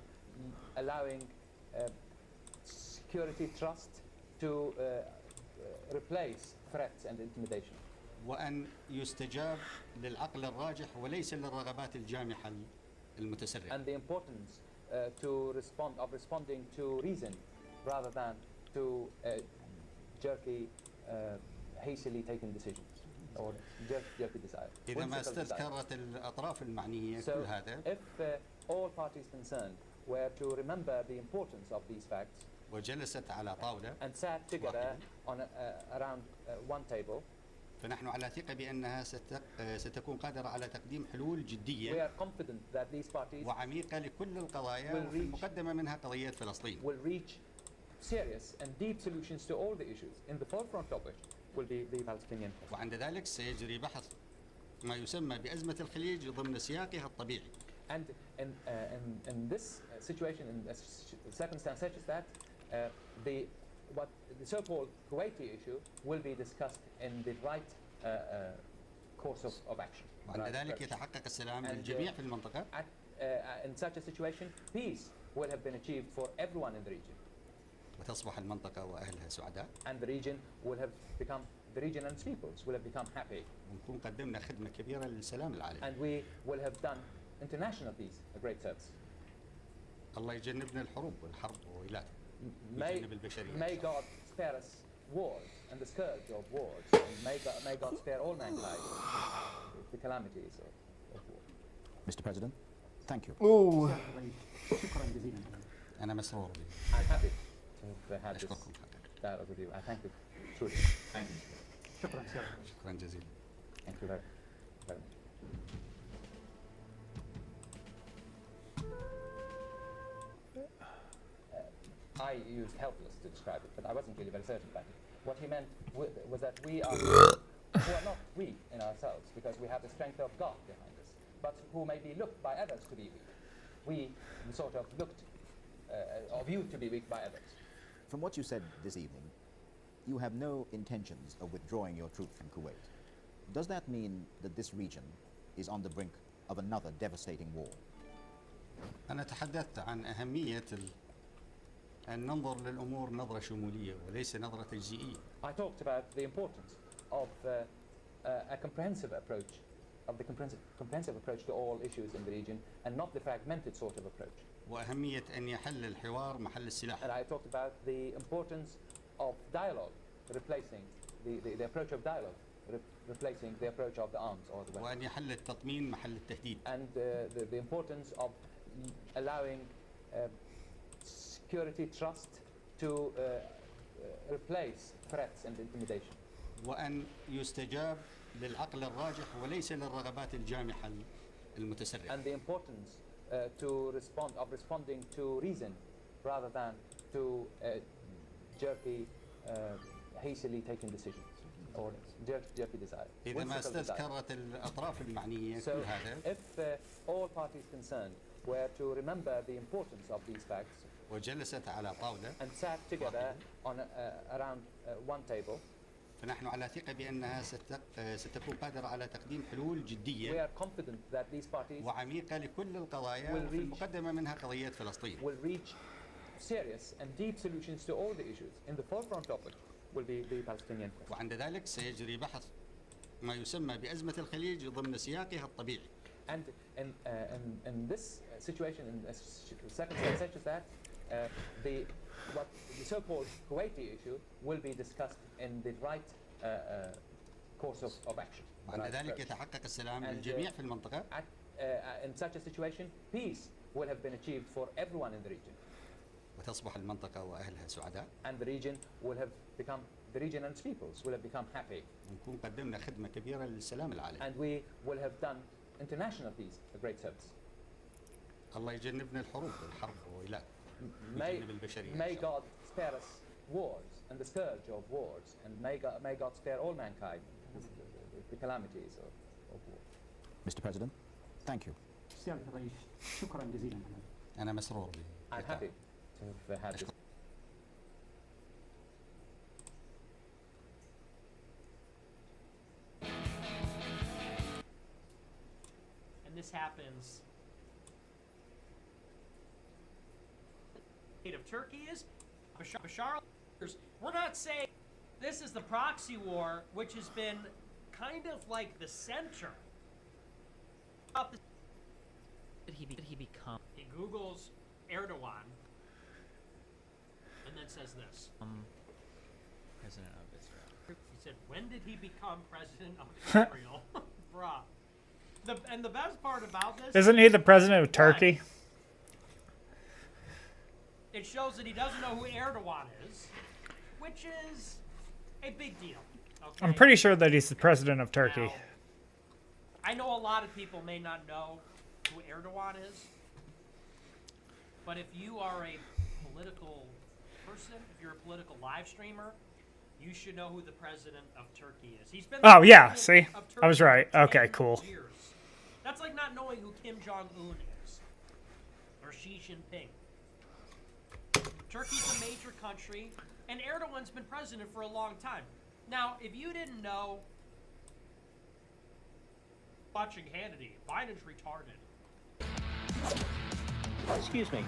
allowing security trust to replace threats and intimidation. وأن يستجاب للعقل الراجح وليس للرغبات الجامحة المتسرعة. And the importance responding to reason rather than to jerky, hastily taken decisions or jerky desire. إذا ما استذكرت الأطراف المعنية كل هذا. If all parties concerned were to remember the importance of these facts وجلست على طاولة and sat together on around one table, فنحن على ثقة بأنها ستكون قادرة على تقديم حلول we جدية are confident that these parties وعميقة لكل القضايا وفي المقدمة منها قضية فلسطين. will reach serious and deep solutions to all the issues, in the forefront of which will be the Palestinian. وعند ذلك سيجري بحث ما يسمى بأزمة الخليج ضمن سياقها الطبيعي. And in this situation, in a circumstance such as that, the so-called Kuwaiti issue will be discussed in the right course of action. وعند ذلك يتحقق السلام للجميع في المنطقة. In such a situation, peace will have been achieved for everyone in the region. وتصبح المنطقة وأهلها سعداء. And the region will have become, the region and its peoples will have become happy. ونكون قدمنا خدمة كبيرة للسلام العالمي. And we will have done international peace a great service. الله يجنبنا الحروب والحرب وإلى يجنب البشرية. May God spare us wars and the scourge of wars, and may God spare all mankind the calamities of war. Mr. President, thank you. Ooh. أنا مسرور. I'm happy to have had this dialogue with you. I thank you truly. Thank you. شكرا جزيلا. Thank you very much. I used helpless to describe it, but I wasn't really very certain about it. What he meant was that we are who are not weak in ourselves because we have the strength of God behind us, but who may be looked by others to be weak. We sort of looked or viewed to be weak by others. From what you said this evening, you have no intentions of withdrawing your troops from Kuwait. Does that mean that this region is on the brink of another devastating war? أنا تحدثت عن أهمية أن ننظر للأمور نظرة شمولية وليس نظرة تجزئية. I talked about the importance of a comprehensive approach, comprehensive approach to all issues in the region, and not the fragmented sort of approach. وأهمية أن يحل الحوار محل السلاح. And I talked about the importance of dialogue, replacing the approach of dialogue, replacing the approach of the arms or the weapons. وأن يحل التطمين محل التهديد. And the importance of allowing security, trust to replace threats and intimidation. وأن يستجاب للعقل الراجح وليس للرغبات الجامحة المتسرعة. And the importance responding to reason rather than to jerky, hastily taken decisions or jerky desires. إذا ما استذكرت الأطراف المعنية So كل هذا. if all parties concerned were to remember the importance of these facts وجلست على طاولة and sat together on around one table, فنحن على ثقة بأنها ستكون قادرة على تقديم حلول we جدية are confident that these parties وعميقة لكل القضايا will وفي reach- المقدمة منها قضية فلسطين. will reach serious and deep solutions to all the issues. In the forefront of it will be the Palestinian question. وعند ذلك سيجري بحث ما يسمى بأزمة الخليج ضمن سياقها الطبيعي. And in this situation, in a circumstance such as that, the so-called Kuwaiti issue will be discussed in the right course of action. وعند Right ذلك approach. يتحقق السلام And, للجميع في المنطقة. In such a situation, peace will have been achieved for everyone in the region. وتصبح المنطقة وأهلها سعداء. And the region will have become, the region and its peoples will have become happy. ونكون قدمنا خدمة كبيرة للسلام العالمي. And we will have done international peace a great service. الله يجنبنا الحروب والحرب وإلى يجنب البشرية. May God spare us wars and the scourge of wars, and may God spare all mankind the calamities of war. Mr. President, thank you. أنا مسرور. I'm happy to have had this. And this happens. Of Turkey is Bashar. We're not saying this is the proxy war, which has been kind of like the center. Did he become? He Googles Erdogan and then says this. President of Israel. He said, "When did he become president of Israel?" Bruh. And the best part about this Isn't he the president of Turkey? It shows that he doesn't know who Erdogan is, which is a big deal. Okay? I'm pretty sure that he's the president of Turkey. Now, I know a lot of people may not know who Erdogan is, but if you are a political person, if you're a political live streamer, you should know who the president of Turkey is. He's been the Oh, yeah, president see? of I was Turkey right. for Okay, 10 cool. years. That's like not knowing who Kim Jong-un is. or Xi Jinping. Turkey's a major country, and Erdogan's been president for a long time. Now, if you didn't know, watching Hannity, Biden's retarded. Excuse me.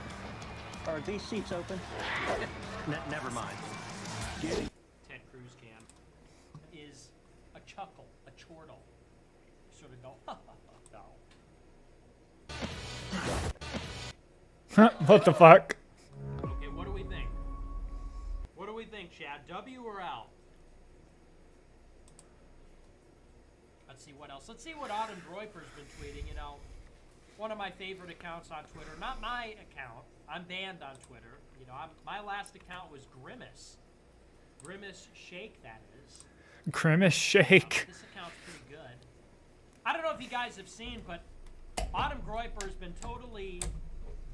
Are these seats open? Never mind. Ted Cruz can, is a chuckle, a chortle. Sort of go, ha ha ha, no. What the fuck? Okay, what do we think? What do we think, Chad? W or L? Let's see what else. Let's see what Autumn Droiper's been tweeting. You know, one of my favorite accounts on Twitter. Not my account. I'm banned on Twitter. You know, my last account was Grimace. Grimace Shake, that is. Grimace Shake. This account's pretty good. I don't know if you guys have seen, but Autumn Groiper's been totally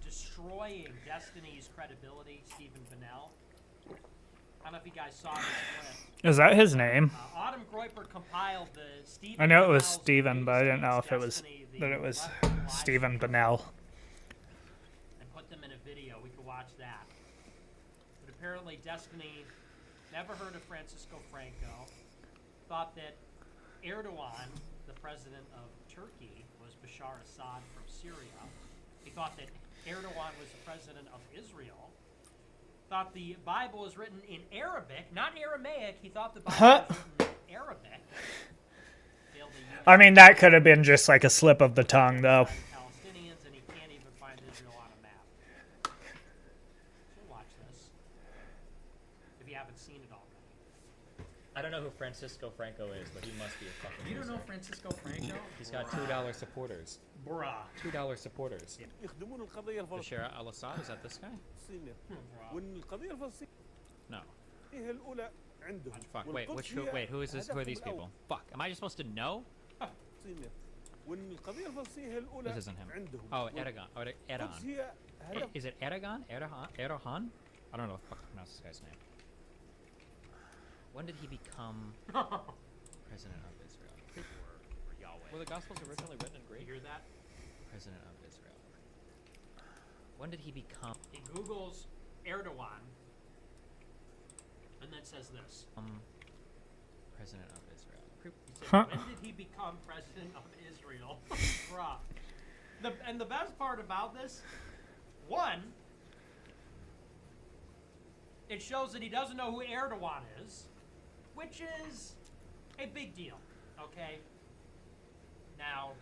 destroying Destiny's credibility, Stephen Bennell. I don't know if you guys saw this clip. Is that his name? Autumn Groiper compiled the Stephen I know it was Bennell's Steven, but I didn't know if it was Destiny, that it was left live Stephen stream, Bennell. and put them in a video. We could watch that. But apparently Destiny never heard of Francisco Franco, thought that Erdogan, the president of Turkey, was Bashar Assad from Syria. He thought that Erdogan was the president of Israel. Thought the Bible was written in Arabic, not Aramaic. He thought the Bible was written in Arabic. Failed to use I mean, that could have been just like a slip of the tongue, though. Palestinians, and he can't even find Israel on a map. So watch this, if you haven't seen it already. I don't know who Francisco Franco is, but he must be a fucking You don't know loser. Francisco Franco? He's got $2 supporters. Bruh. $2 supporters. يخدمون القضية الفلسطينية. Bashar al-Assad, is that this guy? والقضية الفلسطينية No. هي الأولى عندهم. Fuck, wait, who is this? Who are these people? Fuck, am I just supposed to know? والقضية الفلسطينية هي الأولى This isn't him. عندهم. Oh, Erdogan. Oh, Erdogan. هي هدف. Is it Erdogan? Erdogan? I don't know what the fuck to pronounce this guy's name. When did he become president of Israel? Were the Gospels originally written in Greek? You hear that? President of Israel. When did he become? He Googles Erdogan, and then says this. President of Israel. He said, when did he become president of Israel? Bruh. And the best part about this, one, it shows that he doesn't know who Erdogan is, which is a big deal, okay? Now,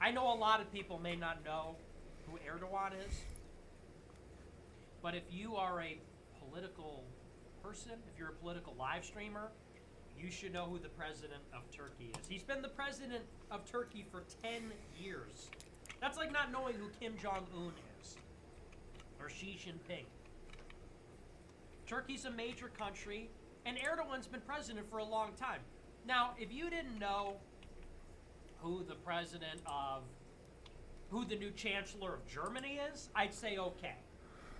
I know a lot of people may not know who Erdogan is, but if you are a political person, if you're a political live streamer, you should know who the president of Turkey is. He's been the president of Turkey for 10 years. That's like not knowing who Kim Jong-un is, or Xi Jinping. Turkey's a major country, and Erdogan's been president for a long time. Now, if you didn't know who the president of, who the new chancellor of Germany is, I'd say okay.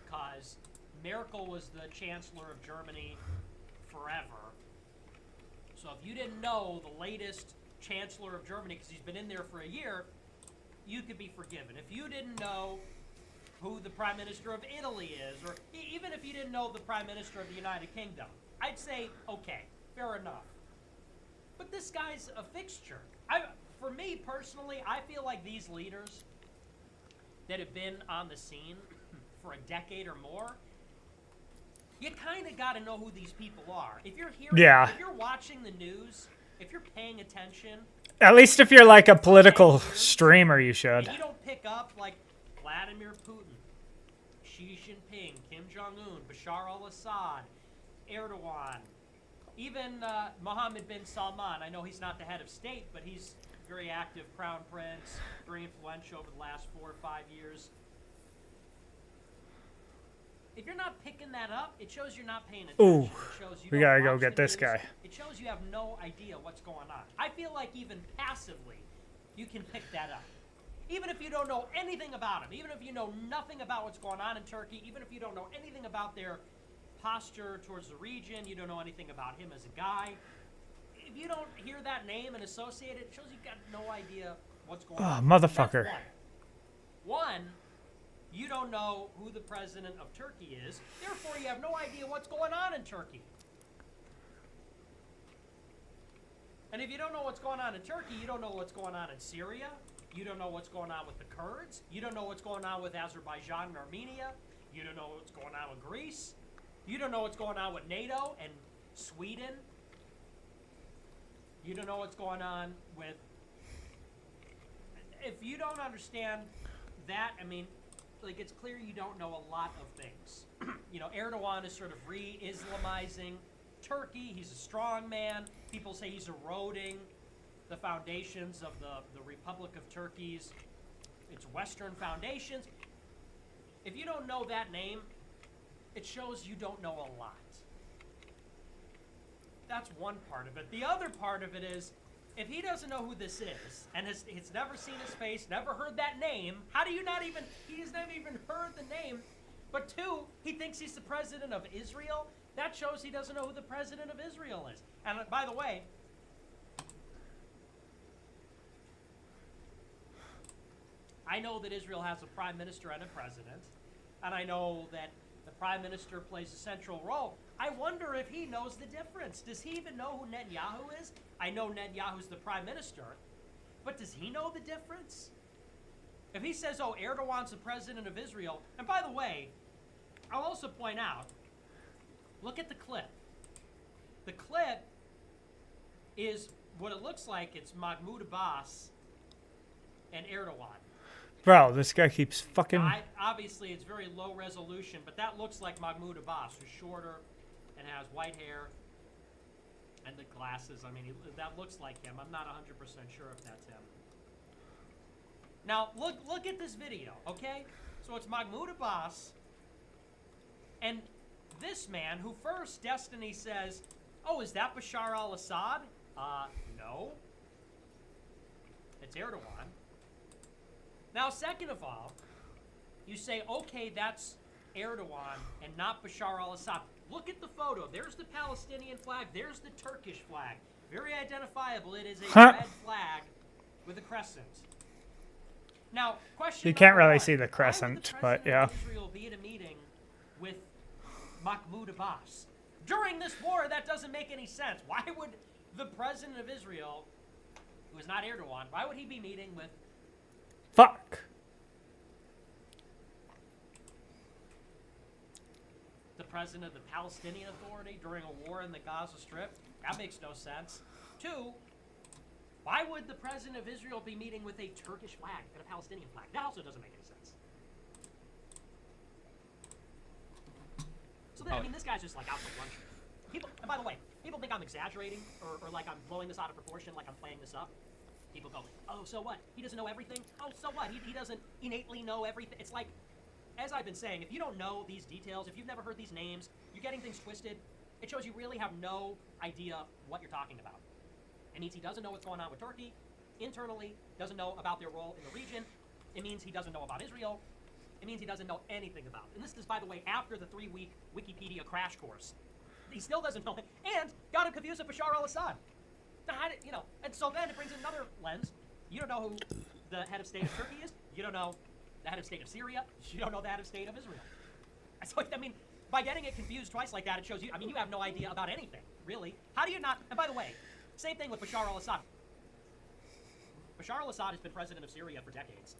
Because Merkel was the chancellor of Germany forever. So if you didn't know the latest chancellor of Germany, because he's been in there for a year, you could be forgiven. If you didn't know who the prime minister of Italy is, or even if you didn't know the prime minister of the United Kingdom, I'd say, okay, fair enough. But this guy's a fixture. For me personally, I feel like these leaders that have been on the scene for a decade or more, you kind of got to know who these people are. If you're hearing, Yeah. if you're watching the news, if you're paying attention, At least if you're like a political streamer, you should. and you don't pick up like Vladimir Putin, Xi Jinping, Kim Jong-un, Bashar al-Assad, Erdogan, even Mohammed bin Salman. I know he's not the head of state, but he's very active crown prince, very influential over the last 4 or 5 years. If you're not picking that up, it shows you're not paying attention. Ooh, It shows you we don't gotta go watch get the this news. guy. It shows you have no idea what's going on. I feel like even passively, you can pick that up. Even if you don't know anything about him, even if you know nothing about what's going on in Turkey, even if you don't know anything about their posture towards the region, you don't know anything about him as a guy, if you don't hear that name and associate it, it shows you've got no idea what's going Oh, on. motherfucker. That's one. One, You don't know who the president of Turkey is. Therefore, you have no idea what's going on in Turkey. And if you don't know what's going on in Turkey, you don't know what's going on in Syria. You don't know what's going on with the Kurds. You don't know what's going on with Azerbaijan and Armenia. You don't know what's going on with Greece. You don't know what's going on with NATO and Sweden. You don't know what's going on with... If you don't understand that, I mean, like, it's clear you don't know a lot of things. You know, Erdogan is sort of re-Islamizing Turkey. He's a strong man. People say he's eroding the foundations of the Republic of Turkey's, its Western foundations. If you don't know that name, it shows you don't know a lot. That's one part of it. The other part of it is, if he doesn't know who this is, and has never seen his face, never heard that name, how do you not even, he has never even heard the name, but two, he thinks he's the president of Israel? That shows he doesn't know who the president of Israel is. And by the way, I know that Israel has a prime minister and a president, and I know that the prime minister plays a central role. I wonder if he knows the difference. Does he even know who Netanyahu is? I know Netanyahu's the prime minister, but does he know the difference? If he says, oh, Erdogan's the president of Israel, and by the way, I'll also point out, look at the clip. The clip is what it looks like. It's Mahmoud Abbas and Erdogan. Bro, this guy keeps fucking... Obviously, it's very low resolution, but that looks like Mahmoud Abbas, who's shorter and has white hair and the glasses. I mean, that looks like him. I'm not 100% sure if that's him. Now, look at this video, okay? So it's Mahmoud Abbas and this man who first, Destiny says, oh, is that Bashar al-Assad? No. It's Erdogan. Now, second of all, you say, okay, that's Erdogan and not Bashar al-Assad. Look at the photo. There's the Palestinian flag. There's the Turkish flag. Very identifiable. It is a red flag with a crescent. Now, question You can't number really one, see the crescent, but yeah. Israel be at a meeting with Mahmoud Abbas? During this war, that doesn't make any sense. Why would the president of Israel, who is not Erdogan, why would he be meeting with... Fuck. the president of the Palestinian Authority during a war in the Gaza Strip? That makes no sense. Two, why would the president of Israel be meeting with a Turkish flag and a Palestinian flag? That also doesn't make any sense. So then, I mean, this guy's just like out for lunch. People, and by the way, people think I'm exaggerating or like I'm blowing this out of proportion, like I'm playing this up. People go, oh, so what? He doesn't know everything? Oh, so what? He doesn't innately know everything. It's like, as I've been saying, if you don't know these details, if you've never heard these names, you're getting things twisted, it shows you really have no idea what you're talking about. It means he doesn't know what's going on with Turkey internally, doesn't know about their role in the region. It means he doesn't know about Israel. It means he doesn't know anything about it. And this is, by the way, after the 3-week Wikipedia crash course. He still doesn't know it, and got him confused with Bashar al-Assad. You know, and so then it brings in another lens. You don't know who the head of state of Turkey is. You don't know the head of state of Syria. You don't know the head of state of Israel. So, I mean, by getting it confused twice like that, it shows you, I mean, you have no idea about anything, really. How do you not, and by the way, same thing with Bashar al-Assad. Bashar al-Assad has been president of Syria for decades.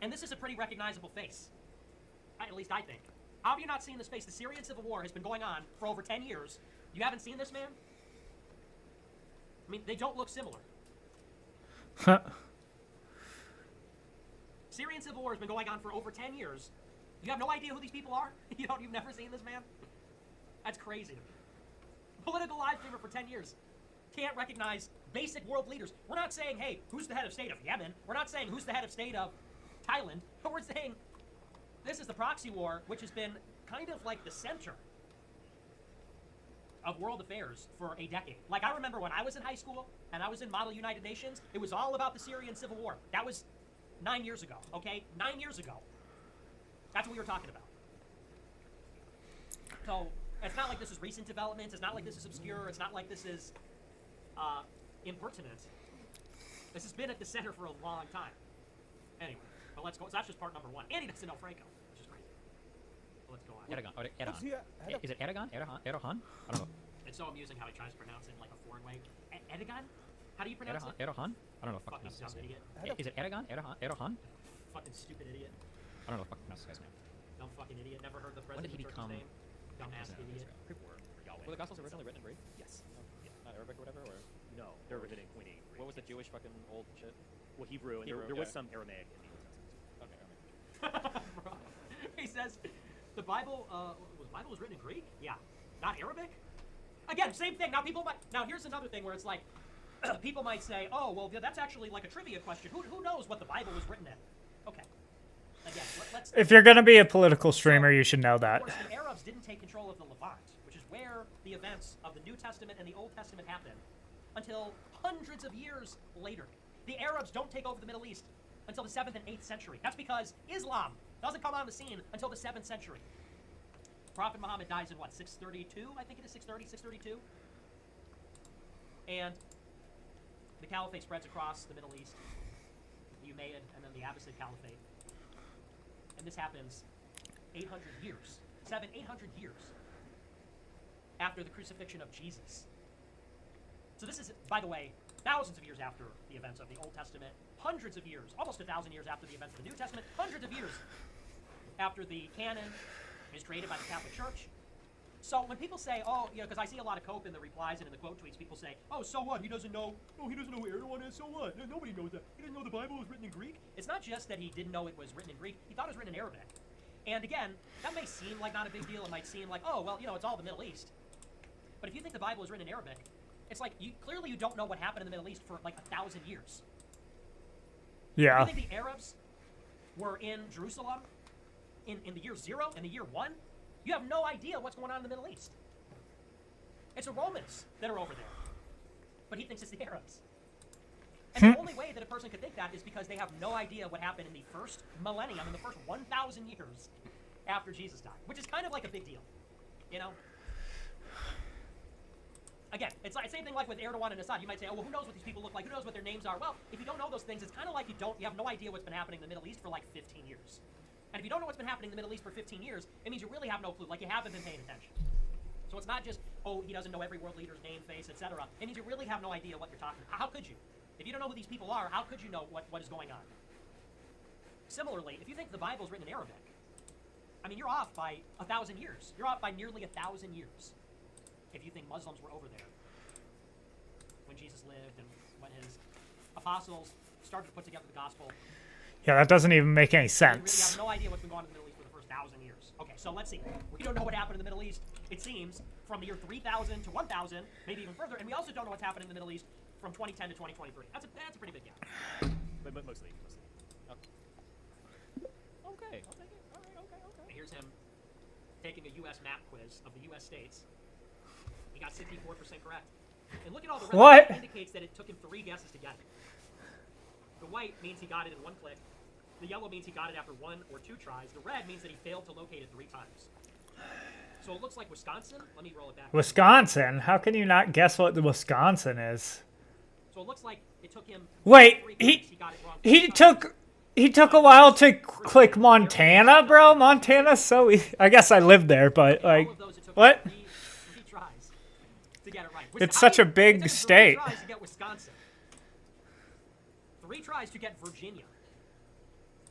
And this is a pretty recognizable face. At least I think. How have you not seen this face? The Syrian civil war has been going on for over 10 years. You haven't seen this man? I mean, they don't look similar. Syrian civil war has been going on for over 10 years. You have no idea who these people are? You've never seen this man? That's crazy to me. Political live streamer for 10 years. Can't recognize basic world leaders. We're not saying, hey, who's the head of state of Yemen? We're not saying who's the head of state of Thailand. But we're saying this is the proxy war, which has been kind of like the center of world affairs for a decade. Like, I remember when I was in high school and I was in Model United Nations, it was all about the Syrian civil war. That was 9 years ago, okay? 9 years ago. That's what we were talking about. So, it's not like this is recent developments. It's not like this is obscure. It's not like this is impertinent. This has been at the center for a long time. Anyway, But let's go. So that's just part number 1. And he doesn't know Franco, which is crazy. But let's go on. Eragon. Or Eragon. What's he- Is it Eragon? Eragon? I don't know. It's so amusing how he tries to pronounce it in like a foreign way. Eragon? How do you pronounce it? Eragon? I don't know. Fuck Fucking dumb idiot. Is it Eragon? Eragon? Fucking stupid idiot. I don't know. Fuck pronounce this guy's name. Dumb fucking idiot. Never heard the When did president he of Turkey's become? name. Dumbass idiot. Were the Gospels originally written in Greek? Yes. Yeah. Not Arabic or whatever? Or No, they're written in Queen Greek. what was the Jewish fucking old shit? Well, Hebrew, and Hebrew, there was okay. some Aramaic in the New Testament. Okay. Bro, he says the Bible was written in Greek. Yeah, not Arabic. Again, same thing. Now people might. Now here's another thing where it's like, people might say, oh well, that's actually like a trivia question. Who knows what the Bible was written in? Okay. Again, let's. If you're gonna be a political streamer, you should know that. Of course, the Arabs didn't take control of the Levant, which is where the events of the New Testament and the Old Testament happened, until hundreds of years later. The Arabs don't take over the Middle East until the 7th and 8th century. That's because Islam doesn't come on the scene until the 7th century. Prophet Muhammad dies in what, 632? I think it is 630, 632. And the caliphate spreads across the Middle East, the Umayyad, and then the Abbasid Caliphate. And this happens 800 years, 800 years after the crucifixion of Jesus. So this is, by the way, thousands of years after the events of the Old Testament, hundreds of years, almost 1,000 years after the events of the New Testament, hundreds of years after the canon is created by the Catholic Church. So when people say, oh, you know, because I see a lot of cope in the replies and in the quote tweets, people say, oh, so what? He doesn't know who Erdogan is, so what? Nobody knows that. He didn't know the Bible was written in Greek. It's not just that he didn't know it was written in Greek. He thought it was written in Arabic. And again, that may seem like not a big deal. It might seem like, oh, well, you know, it's all the Middle East. But if you think the Bible is written in Arabic, it's like, clearly you don't know what happened in the Middle East for like 1,000 years. Yeah. You think the Arabs were in Jerusalem in the year 0, in the year 1? You have no idea what's going on in the Middle East. It's the Romans that are over there. But he thinks it's the Arabs. And the only way that a person could think that is because they have no idea what happened in the first millennium, in the first 1,000 years after Jesus died, which is kind of like a big deal, you know? Again, it's like same thing like with Erdogan and Assad. You might say, oh, well, who knows what these people look like? Who knows what their names are? Well, if you don't know those things, it's kind of like you have no idea what's been happening in the Middle East for like 15 years. And if you don't know what's been happening in the Middle East for 15 years, it means you really have no clue, like you haven't been paying attention. So it's not just, oh, he doesn't know every world leader's name, face, etc. It means you really have no idea what you're talking about. How could you? If you don't know who these people are, how could you know what is going on? Similarly, if you think the Bible is written in Arabic, I mean, you're off by 1,000 years. You're off by nearly 1,000 years if you think Muslims were over there when Jesus lived and when his apostles started to put together the gospel. Yeah, that doesn't even make any You really sense. have no idea what's been going on in the Middle East for the first 1,000 years. Okay, so let's see. We don't know what happened in the Middle East, it seems, from the year 3000 to 1000, maybe even further, and we also don't know what's happening in the Middle East from 2010 to 2023. That's a pretty big gap. But mostly. Okay. Here's him taking a U.S. map quiz of the U.S. states. He got 64% correct. And look at all the red. What? That indicates that it took him 3 guesses to get it. The white means he got it in 1 click. The yellow means he got it after 1 or 2 tries. The red means that he failed to locate it 3 times. So it looks like Wisconsin. Let me roll it back. Wisconsin? How can you not guess what the Wisconsin is? So it looks like it took him. Wait, 3 clicks. He got it wrong. he took a while to click Montana, bro. Montana's so easy. I guess I lived there, but like, what? 3 tries to get it right. It's such a big it took him 3 state. tries to get Wisconsin. 3 tries to get Virginia.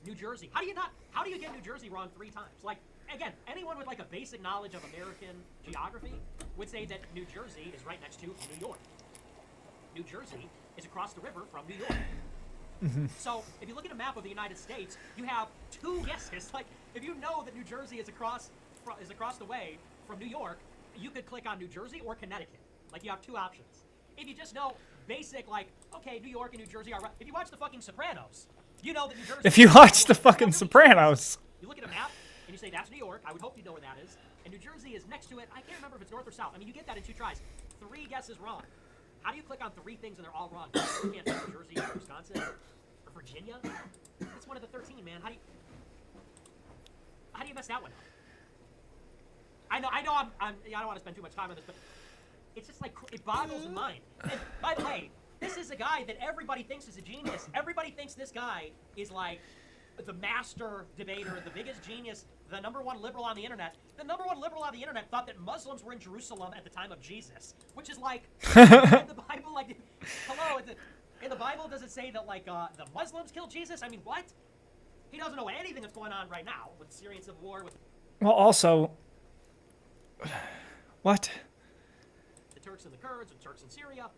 New Jersey. How do you get New Jersey wrong 3 times? Like, again, anyone with like a basic knowledge of American geography would say that New Jersey is right next to New York. New Jersey is across the river from New York. So if you look at a map of the United States, you have 2 guesses. Like, if you know that New Jersey is across the way from New York, you could click on New Jersey or Connecticut. Like, you have 2 options. If you just know basic, like, okay, New York and New Jersey are right. If you watch the fucking Sopranos, you know that New Jersey. If you watch the fucking Sopranos. You look at a map and you say that's New York. I would hope you know where that is. And New Jersey is next to it. I can't remember if it's north or south. I mean, you get that in 2 tries. 3 guesses wrong. How do you click on 3 things and they're all wrong? You can't New Jersey or Wisconsin or Virginia. It's one of the 13, man. How do you mess that one up? I know. I don't want to spend too much time on this, but it's just like it boggles the mind. And by the way, this is a guy that everybody thinks is a genius. Everybody thinks this guy is like the master debater, the biggest genius, the #1 liberal on the internet. The #1 liberal on the internet thought that Muslims were in Jerusalem at the time of Jesus, which is like in the Bible. Like, hello, in the Bible, does it say that like the Muslims killed Jesus? I mean, what? He doesn't know anything that's going on right now with Syrian civil war. With Well, also, what? the Turks and the Kurds, and Turks and Syria,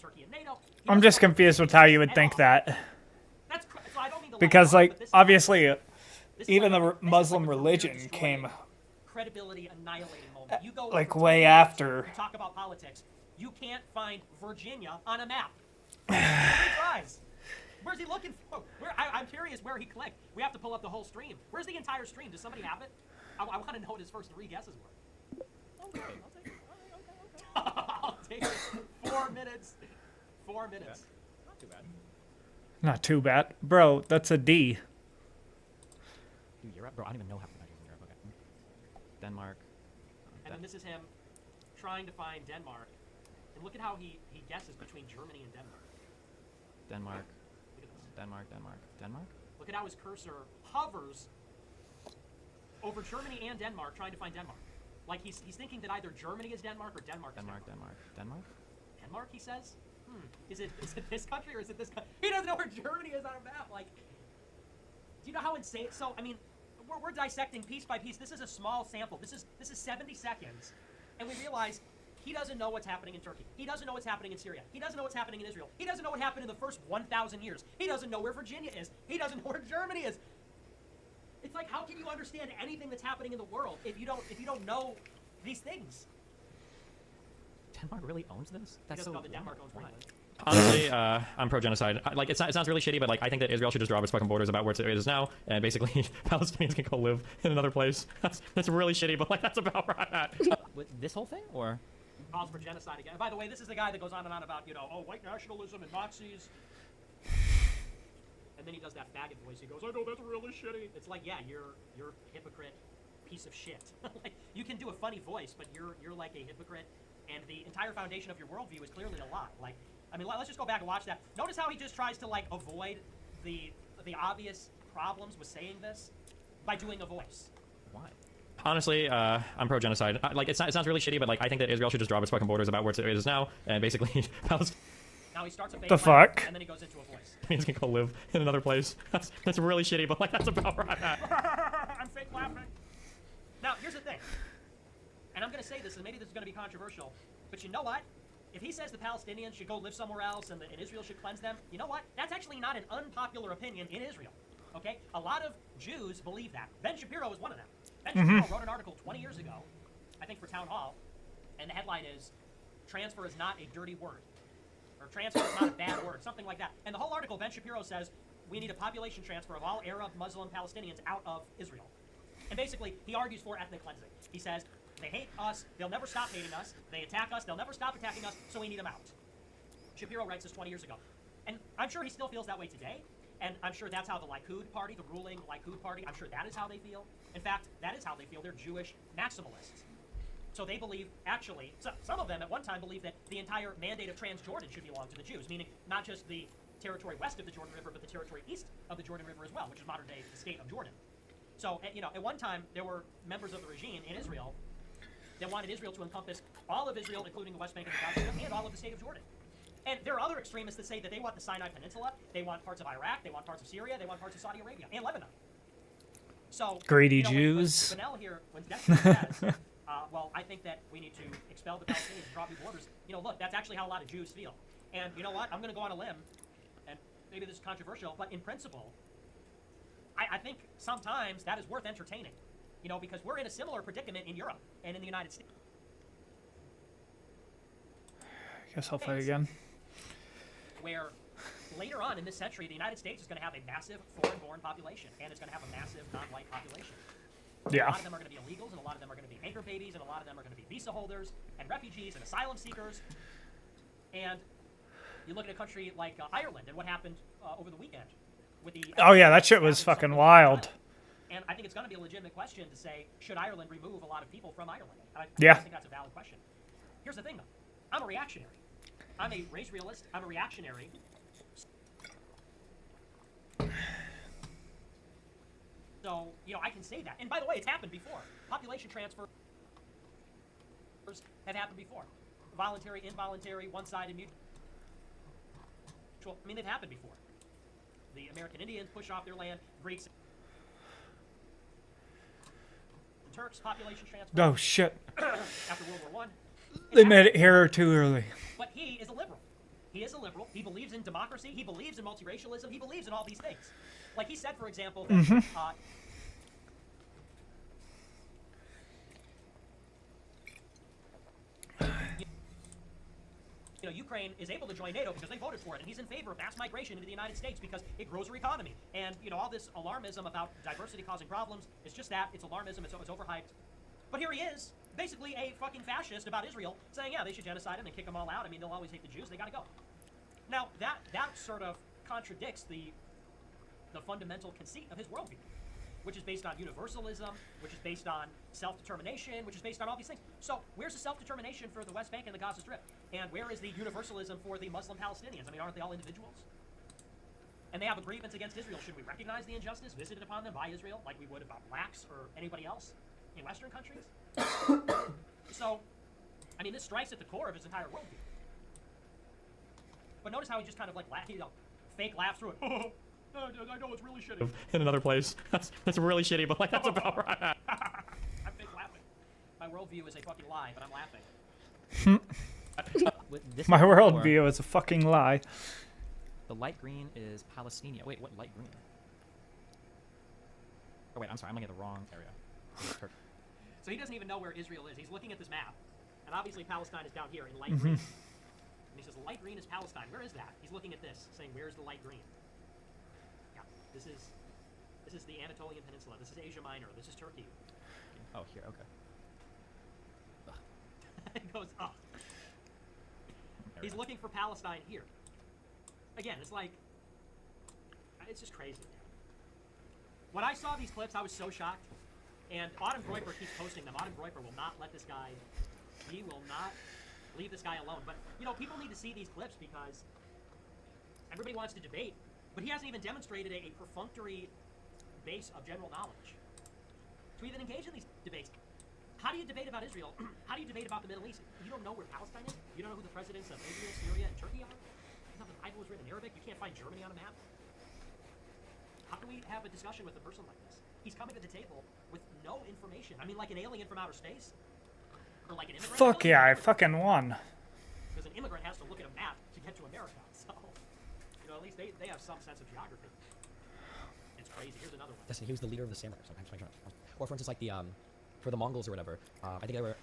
Turkey and NATO. I'm just confused with how you would think that. That's so I don't mean to Because, lie, but like, this is obviously, this is even like the a- this is Muslim like a religion career came, credibility annihilating moment. You go like, for way 20 years, after. you talk about politics. You can't find Virginia on a map. He tries. Where's he looking for? I'm curious where he clicked. We have to pull up the whole stream. Where's the entire stream? Does somebody have it? I want to know what his first 3 guesses were. Okay, I'll take it. I'll take it. 4 minutes. 4 minutes. Not too bad. Not too bad. Bro, that's a D. Dude, Europe? Bro, I don't even know half the countries in Europe. Okay. Denmark. And then this is him trying to find Denmark. And look at how he guesses between Germany and Denmark. Denmark. Look at this. Denmark. Denmark? Look at how his cursor hovers over Germany and Denmark, trying to find Denmark. Like he's thinking that either Germany is Denmark or Denmark is Denmark. Denmark? Denmark, he says? Is it this country or is it this country? He doesn't know where Germany is on a map. Like, do you know how insane? So, I mean, we're dissecting piece by piece. This is a small sample. This is 70 seconds. And we realize he doesn't know what's happening in Turkey. He doesn't know what's happening in Syria. He doesn't know what's happening in Israel. He doesn't know what happened in the first 1,000 years. He doesn't know where Virginia is. He doesn't know where Germany is. It's like, how can you understand anything that's happening in the world if you don't know these things? Denmark really owns this? That's so. Denmark owns Greenland. Honestly, I'm pro-genocide. Like, it sounds really shitty, but like, I think that Israel should just draw its fucking borders about where it is now, and basically Palestinians can go live in another place. That's really shitty, but like, that's about where I'm at. This whole thing, or? Calls for genocide again. By the way, this is the guy that goes on and on about, white nationalism and Nazis. And then he does that faggot voice. He goes, I know that's really shitty. It's like, yeah, you're a hypocrite piece of shit. Like, you can do a funny voice, but you're like a hypocrite, and the entire foundation of your worldview is clearly a lie. Like, I mean, let's just go back and watch that. Notice how he just tries to like avoid the obvious problems with saying this by doing a voice. Why? Honestly, I'm pro-genocide. Like, it sounds really shitty, but like, I think that Israel should just draw its fucking borders about where it is now, and basically Palestinians. Now he starts a fake The laugh, fuck? and then he goes into a voice. Can go live in another place. That's really shitty, but like, that's about where I'm at. I'm fake laughing. Now, here's the thing. And I'm going to say this, and maybe this is going to be controversial, but you know what? If he says the Palestinians should go live somewhere else and Israel should cleanse them, you know what? That's actually not an unpopular opinion in Israel. Okay? A lot of Jews believe that. Ben Shapiro is one of them. Ben Shapiro wrote an article 20 years ago, I think for Town Hall, and the headline is, transfer is not a dirty word. Or transfer is not a bad word, something like that. And the whole article, Ben Shapiro says, we need a population transfer of all Arab, Muslim, Palestinians out of Israel. And basically, he argues for ethnic cleansing. He says, they hate us, they'll never stop hating us, they attack us, they'll never stop attacking us, so we need them out. Shapiro writes this 20 years ago. And I'm sure he still feels that way today, and I'm sure that's how the Likud party, the ruling Likud party, I'm sure that is how they feel. In fact, that is how they feel. They're Jewish maximalists. So they believe, actually, some of them at one time believed that the entire mandate of Transjordan should belong to the Jews, meaning not just the territory west of the Jordan River, but the territory east of the Jordan River as well, which is modern-day the state of Jordan. So, at one time, there were members of the regime in Israel that wanted Israel to encompass all of Israel, including the West Bank and the Gaza Strip, and all of the state of Jordan. And there are other extremists that say that they want the Sinai Peninsula, they want parts of Iraq, they want parts of Syria, they want parts of Saudi Arabia, and Lebanon. So, Greedy when Jews. When Dexter says, well, I think that we need to expel the Palestinians and draw new borders, look, that's actually how a lot of Jews feel. And you know what? I'm going to go on a limb, and maybe this is controversial, but in principle, I think sometimes that is worth entertaining. Because we're in a similar predicament in Europe and in the United States. Guess I'll play again. Where later on in this century, the United States is going to have a massive foreign-born population, and it's going to have a massive non-white population. Yeah. A lot of them are going to be illegals, and a lot of them are going to be anchor babies, and a lot of them are going to be visa holders, and refugees, and asylum seekers. And you look at a country like Ireland and what happened over the weekend with the... Oh yeah, that shit was fucking wild. And I think it's going to be a legitimate question to say, should Ireland remove a lot of people from Ireland? I think that's a valid question. Here's the thing, though. I'm a reactionary. I'm a race realist. I'm a reactionary. So, you know, I can say that. And by the way, it's happened before. Population transfers have happened before. Voluntary, involuntary, one-sided, mutual. I mean, they've happened before. The American Indians push off their land. Greeks and Turks, population transfer. Oh shit. After World War I. They made it here too early. But he is a liberal. He is a liberal. He believes in democracy. He believes in multiracialism. He believes in all these things. Like he said, for example, that, you know, Ukraine is able to join NATO because they voted for it, and he's in favor of mass migration into the United States because it grows our economy. And, you know, all this alarmism about diversity causing problems, it's just that. It's alarmism. It's overhyped. But here he is, basically a fucking fascist about Israel, saying, yeah, they should genocide him and kick them all out. I mean, they'll always hate the Jews. They got to go. Now, that sort of contradicts the fundamental conceit of his worldview, which is based on universalism, which is based on self-determination, which is based on all these things. So where's the self-determination for the West Bank and the Gaza Strip? And where is the universalism for the Muslim Palestinians? I mean, aren't they all individuals? And they have a grievance against Israel. Should we recognize the injustice visited upon them by Israel like we would about blacks or anybody else in Western countries? So, I mean, this strikes at the core of his entire worldview. But notice how he just kind of like, fake laughs through it. I know it's really shitty. In another place. That's really shitty, but like that's about right. I'm fake laughing. My worldview is a fucking lie, but I'm laughing. My worldview is a fucking lie. The light green is Palestinian. Wait, what light green? Oh wait, I'm sorry, I'm looking at the wrong area. So he doesn't even know where Israel is. He's looking at this map, and obviously Palestine is down here in light green. And he says, the light green is Palestine. Where is that? He's looking at this, saying, where's the light green? Yeah, this is the Anatolian Peninsula. This is Asia Minor. This is Turkey. Oh, here, okay. It goes up. He's looking for Palestine here. Again, it's like, it's just crazy. When I saw these clips, I was so shocked. And Autumn Groiper keeps posting them. Autumn Groiper will not let this guy, he will not leave this guy alone. But, you know, people need to see these clips because everybody wants to debate, but he hasn't even demonstrated a perfunctory base of general knowledge to even engage in these debates. How do you debate about Israel? How do you debate about the Middle East? You don't know where Palestine is? You don't know who the presidents of Israel, Syria, and Turkey are? You know the Bible was written in Arabic? You can't find Germany on a map? How can we have a discussion with a person like this? He's coming to the table with no information. I mean, like an alien from outer space? Or like an immigrant? Fuck yeah, I fucking won. Because an immigrant has to look at a map to get to America. So, you know, at least they have some sense of geography. It's crazy. Here's another one. Listen, he was the leader of the samurai. Or for instance, like the, for the Mongols or whatever, I think they were,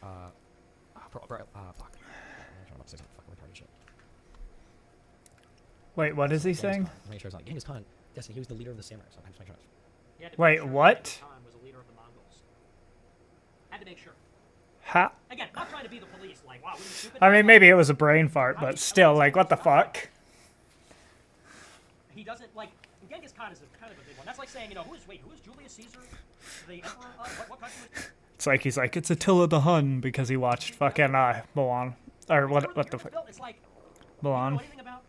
fuck. I'm trying to say some fucking retarded shit. Wait, what is he saying? I'm pretty sure it's not Genghis Khan. Yes, he was the leader of the samurai. So I'm just making sure. Wait, what? Was a leader of the Mongols. Had to make sure. Ha. Again, not trying to be the police, like, wow, what are you stupid? I mean, maybe it was a brain fart, but still, like, what the fuck? He doesn't, like, Genghis Khan is kind of a big one. That's like saying, you know, who is Julius Caesar? The emperor of what country was It's like he's like, it's Attila the Hun because he watched fucking Milan. Or what the fuck? It's like, Milan. you don't know anything about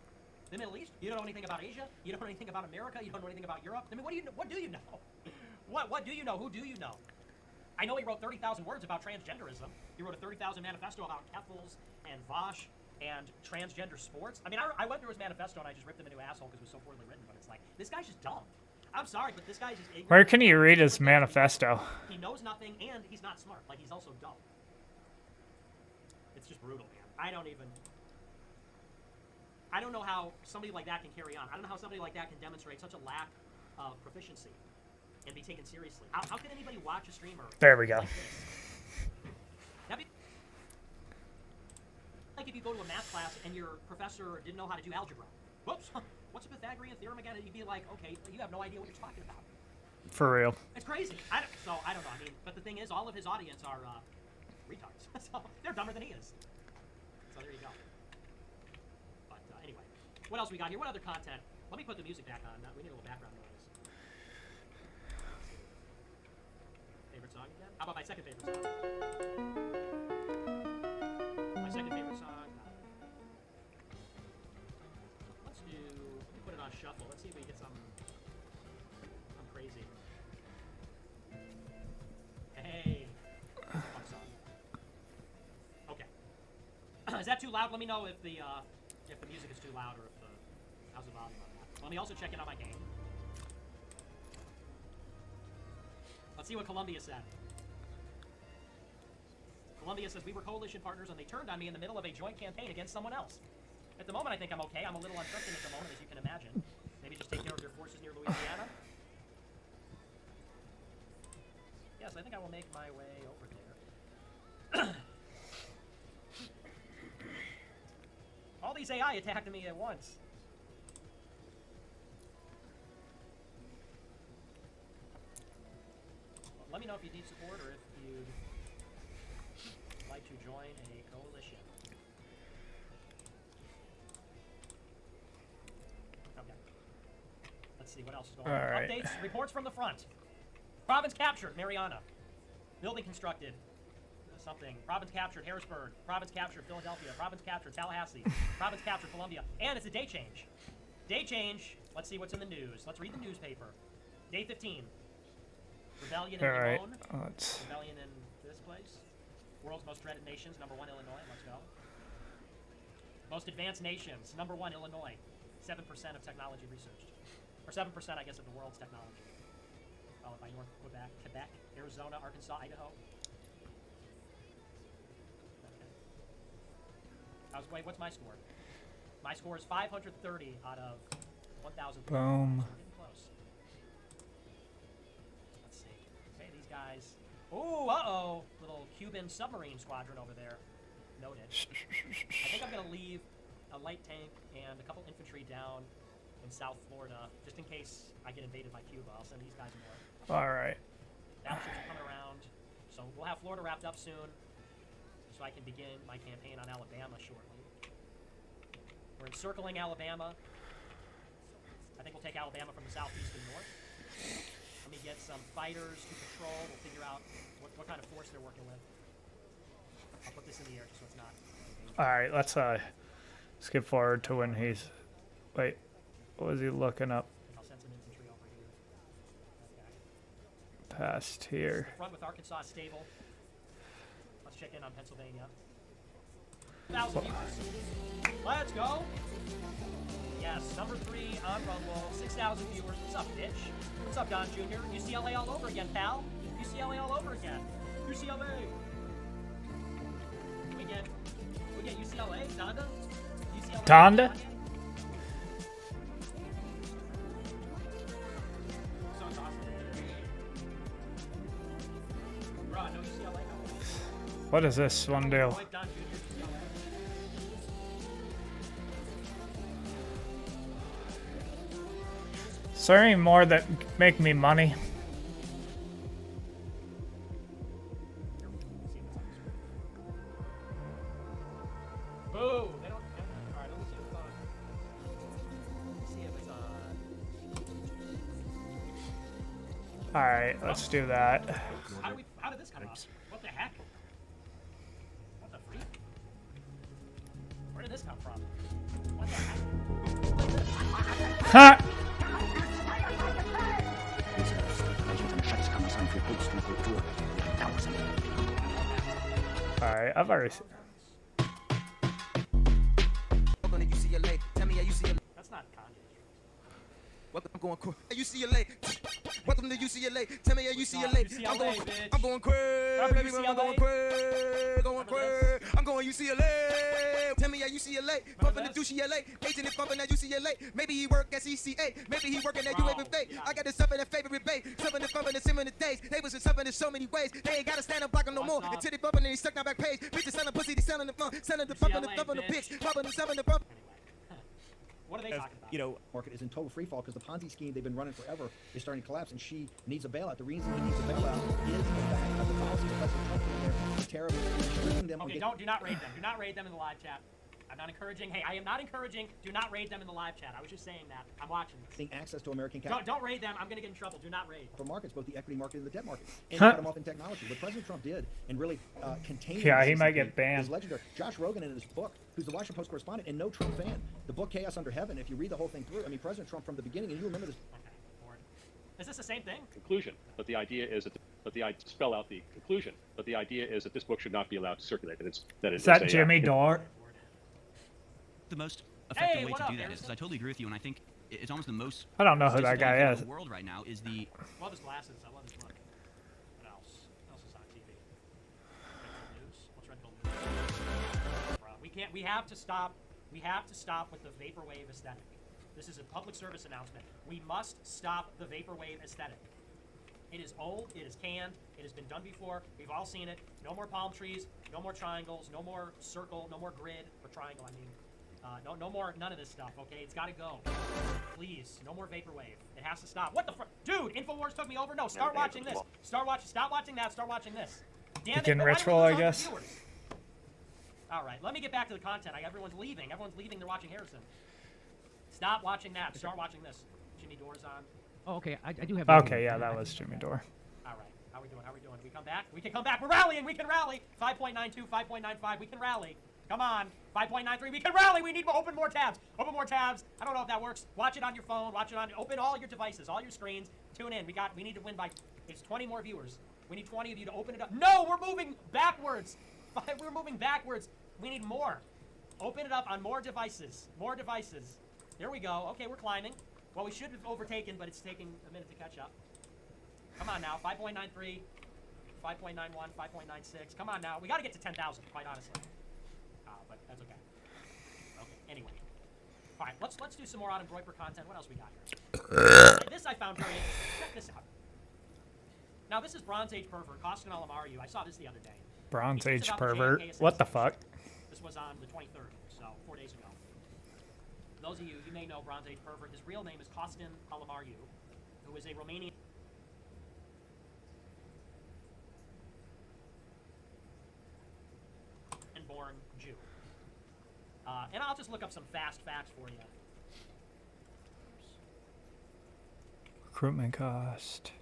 the Middle East? You don't know anything about Asia? You don't know anything about America? You don't know anything about Europe? I mean, what do you know? What do you know? What do you know? Who do you know? I know he wrote 30,000 words about transgenderism. He wrote a 30,000 manifesto about Keffels and Vosh and transgender sports. I mean, I went through his manifesto and I just ripped him a new asshole because it was so poorly written, but it's like, this guy's just dumb. I'm sorry, but this guy's just ignorant. Where can you read his manifesto? He knows nothing and he's not smart. Like, he's also dumb. It's just brutal, man. I don't know how somebody like that can carry on. I don't know how somebody like that can demonstrate such a lack of proficiency and be taken seriously. How can anybody watch a streamer? There we go. Like this? That'd be like if you go to a math class and your professor didn't know how to do algebra. Whoops, what's a Pythagorean theorem again? And you'd be like, okay, you have no idea what you're talking about. For real. It's crazy. I don't know. I mean, but the thing is, all of his audience are retards. So they're dumber than he is. So there you go. But anyway, what else we got here? What other content? Let me put the music back on. We need a little background noise. Favorite song again? How about my second favorite song? My second favorite song. Let me put it on shuffle. Let's see if we get some crazy. that too loud? Let me know if the music is too loud or if how's the volume on that. Let me also check in on my game. Let's see what Colombia said. Colombia says we were coalition partners and they turned on me in the middle of a joint campaign against someone else. At the moment, I think I'm okay. I'm a little uncertain at the moment, as you can imagine. Maybe just take care of your forces near Louisiana. Yes, I think I will make my way over there. All these AI attacked me at once. Well, let me know if you need support or if you'd like to join a coalition. Okay. Let's see what else is going on. All right. Updates, reports from the front. Province captured, Mariana. Building constructed. Something. Province captured, Harrisburg. Province captured, Philadelphia. Province captured, Tallahassee. Province captured, Columbia. And it's a day change. Day change. Let's see what's in the news. Let's read the newspaper. Day 15. Rebellion in Limon. Rebellion in this place. World's most dreaded nations. Number 1, Illinois. Let's go. Most advanced nations. Number 1, Illinois. 7% of technology researched. Or 7%, I guess, of the world's technology. Followed by North Quebec, Arizona, Arkansas, Idaho. Okay. What's my score? My score is 530 out of 1,000. Boom. Getting close. Let's see. Okay, these guys. Ooh, uh-oh. Little Cuban submarine squadron over there. Noted. I think I'm going to leave a light tank and a couple infantry down in South Florida, just in case I get invaded by Cuba. I'll send these guys more. All right. Battleships are coming around. So we'll have Florida wrapped up soon, so I can begin my campaign on Alabama shortly. We're encircling Alabama. I think we'll take Alabama from the southeast and north. Let me get some fighters to patrol. We'll figure out what kind of force they're working with. I'll put this in the air just so it's not. All right, let's skip forward to when he's. Wait, what was he looking up? I'll send some infantry over here. Okay. Past here. Front with Arkansas stable. Let's check in on Pennsylvania. 1,000 viewers. Let's go. Yes, number 3 on Rumble. 6,000 viewers. What's up, bitch? What's up, Don Jr.? UCLA all over again, pal. UCLA all over again. UCLA. We get UCLA, Donda. UCLA. Donda? Sounds awesome. Bro, no UCLA. What does this one do? Like Don Jr. Is there any more that make me money? Boo! They don't. Alright, let me see if it's on. Let's see if it's on. Alright, let's do that. How did this come up? What the heck? What the freak? Where did this come from? What the heck? Ha! Alright, I've already. That's not Kanye. Welcome, I'm going UCLA. Welcome to UCLA. Tell me, are UCLA? I'm going crazy. Baby, I'm going crazy. I'm going UCLA. Tell me, are UCLA? Pumping the UCLA. Agent is pumping at UCLA. Maybe he work at CCA. Maybe he working at UAFA. I got this up in that favorite bay. Something to pumping the sim in the days. They was something in so many ways. They ain't got to stand up blocking no more. Until they bumping and they stuck down back page. Bitches selling pussy, they selling the fun. Selling the pumping, the thumping the pics. Pumping the selling the bump. What are they talking about? You know, market is in total free fall because the Ponzi scheme they've been running forever is starting to collapse, and she needs a bailout. The reason he needs a bailout is the fact of the policies of President Trump in there is terrible. Treating them Okay, do not raid them. Do not raid them in the live chat. I'm not encouraging. Hey, I am not encouraging. Do not raid them in the live chat. I was just saying that. I'm watching this. getting access to American capital. Don't raid them. I'm going to get in trouble. Do not raid. For markets, both the equity market and the debt market, and cut them off in technology. What President Trump did and really containing he might get banned. is legendary. Josh Rogan in his book, who's the Washington Post correspondent and no Trump fan, the book Chaos Under Heaven, if you read the whole thing through, I mean, President Trump from the beginning, and you remember this. Is this the same thing? Conclusion, but the idea is that spell out the conclusion, but the idea is that this book should not be allowed to circulate. That it's Is that Jimmy Dore? the most effective Hey, way what to up, do that is, Harrison? because I totally agree with you, and I think it's almost the most. I don't know who that sophisticated guy thing is. in the world right now is the. Love his glasses. I love his look. What else? What else is on TV? Red Pill News. What's Red Pill News? Bro, we can't. We have to stop. We have to stop with the vaporwave aesthetic. This is a public service announcement. We must stop the vaporwave aesthetic. It is old. It is canned. It has been done before. We've all seen it. No more palm trees. No more triangles. No more circle. No more grid or triangle. I mean, no more. None of this stuff. Okay, it's got to go. Please, no more vaporwave. It has to stop. What the fuck, dude? Infowars took me over. No, start watching this. Start watching. Stop watching that. Start watching this. Damn it. Begin why do we ritual, lose I all the guess. viewers? All right, let me get back to the content. Everyone's leaving. Everyone's leaving. They're watching Harrison. Stop watching that. Start watching this. Jimmy Dore's on. Oh, okay. I do have. Okay, yeah, that was Jimmy Dore. All right. How we doing? How we doing? We come back? We can come back. We're rallying. We can rally. 5.92, 5.95. We can rally. Come on. 5.93. We can rally. We need to open more tabs. Open more tabs. I don't know if that works. Watch it on your phone. Watch it on. Open all your devices, all your screens. Tune in. We need to win by. It's 20 more viewers. We need 20 of you to open it up. No, we're moving backwards. We're moving backwards. We need more. Open it up on more devices. More devices. There we go. Okay, we're climbing. Well, we should have overtaken, but it's taking a minute to catch up. Come on now. 5.93, 5.91, 5.96. Come on now. We got to get to 10,000, quite honestly. But that's okay. Okay, anyway. All right, let's do some more Adam Groiper content. What else we got here? This I found very interesting. Check this out. Now, this is Bronze Age Pervert, Costin Alamaru. I saw this the other day. Bronze It's Age about the pervert. JFK What the fuck? This was on the 23rd, so 4 days ago. Those of you may know Bronze Age Pervert. His real name is Costin Alamaru, who is a Romanian born Jew. And I'll just look up some fast facts for you. Recruitment cost.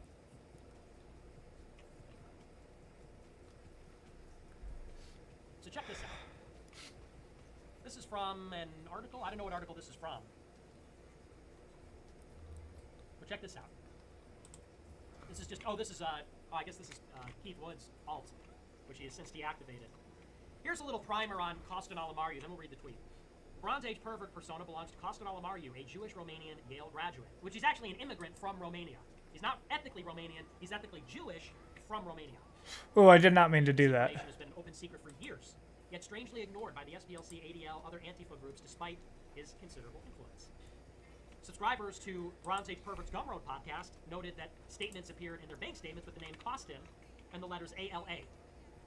So check this out. This is from an article. I don't know what article this is from. But check this out. This is just, I guess this is Keith Wood's alt, which he has since deactivated. Here's a little primer on Costin Alamaru, then we'll read the tweet. Bronze Age pervert persona belongs to Costin Alamaru, a Jewish Romanian Yale graduate, which is actually an immigrant from Romania. He's not ethnically Romanian, he's ethnically Jewish from Romania. Oh, I did not mean to do that. Information has been an open secret for years, yet strangely ignored by the SPLC, ADL, other Antifa groups, despite his considerable influence. Subscribers to Bronze Age Pervert's Gumroad podcast noted that statements appeared in their bank statements with the name Costin and the letters ALA.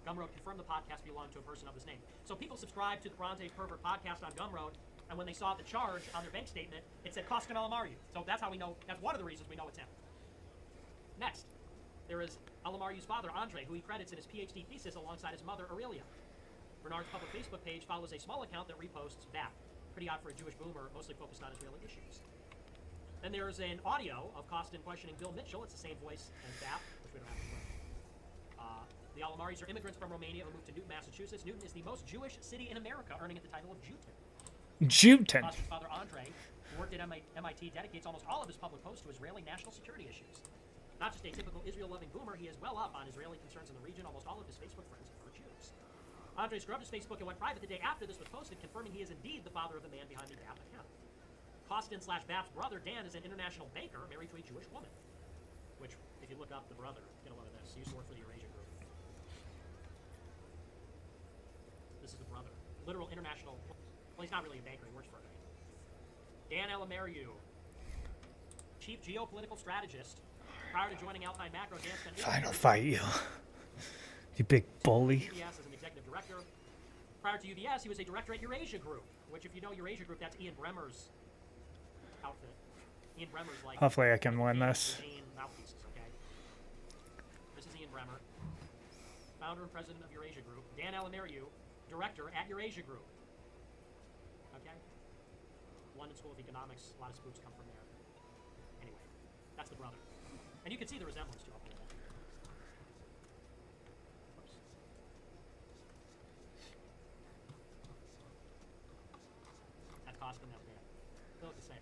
Gumroad confirmed the podcast belonged to a person of this name. So people subscribed to the Bronze Age Pervert podcast on Gumroad, and when they saw the charge on their bank statement, it said Costin Alamaru. So that's how we know, that's one of the reasons we know it's him. Next, there is Alamaru's father, Andre, who he credits in his PhD thesis alongside his mother, Aurelia. Bernard's public Facebook page follows a small account that reposts back. Pretty odd for a Jewish boomer, mostly focused on Israeli issues. Then there's an audio of Costin questioning Bill Mitchell. It's the same voice as Bap, which we don't have to play. The Alamaris are immigrants from Romania who moved to Newton, Massachusetts. Newton is the most Jewish city in America, earning it the title of Jewton. Jewton. Costin's father, Andre, who worked at MIT, dedicates almost all of his public posts to Israeli national security issues. Not just a typical Israel-loving boomer, he is well up on Israeli concerns in the region. Almost all of his Facebook friends are Jews. Andre scrubbed his Facebook and went private the day after this was posted, confirming he is indeed the father of the man behind the BAP account. Costin/BAP's brother, Dan, is an international banker married to a Jewish woman. Which, if you look up the brother, get a load of this. He used to work for the Eurasia Group. This is the brother. Literal international. Well, he's not really a banker. He works for a bank. Dan Alamaru, chief geopolitical strategist. Prior to joining Alpine Macro, Dan spent Fine, I'll fight you. You big bully. UBS as an executive director. Prior to UBS, he was a director at Eurasia Group, which, if you know Eurasia Group, that's Ian Bremmer's outfit. Ian Bremmer's like. Hopefully I can win this. Mouthpieces, okay? This is Ian Bremmer, founder and president of Eurasia Group. Dan Alamaru, director at Eurasia Group. Okay? London School of Economics. A lot of spooks come from there. Anyway, that's the brother. And you can see the resemblance to him. That Costin, that man. They look the same.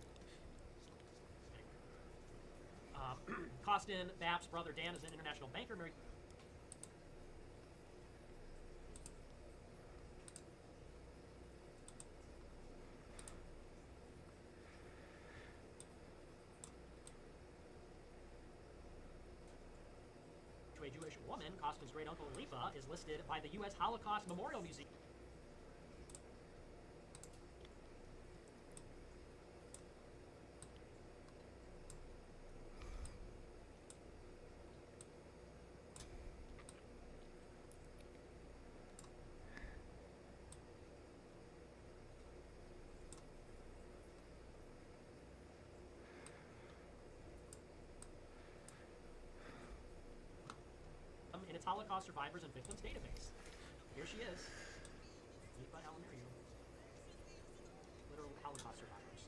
Anyway. Costin, BAP's brother Dan, is an international banker married. a Jewish woman, Kostin's great uncle Lipa, is listed by the U.S. Holocaust Memorial Museum. In its Holocaust survivors and victims database. Here she is. Lipa Alamariu. Literal Holocaust survivors.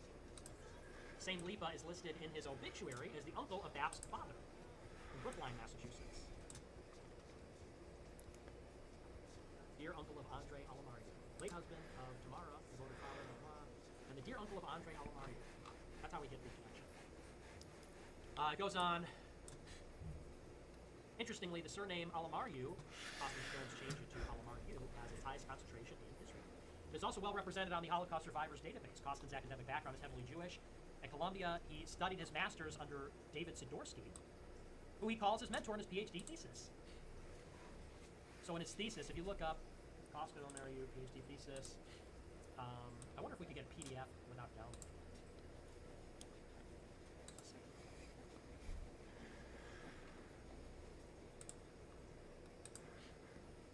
Same Lipa is listed in his obituary as the uncle of Bap's father in Brookline, Massachusetts. Dear uncle of Andre Alamariu. Late husband of Tamara, devoted father of and the dear uncle of Andre Alamariu. That's how we get the connection. It goes on. Interestingly, the surname Alamariu, Kostin's parents changed it to Alamariu, has its highest concentration in Israel. It is also well represented on the Holocaust survivors database. Kostin's academic background is heavily Jewish. At Columbia, he studied his master's under David Sidorsky, who he calls his mentor in his PhD thesis. So in his thesis, if you look up Kostin Alamariu PhD thesis, I wonder if we could get a PDF without downloading.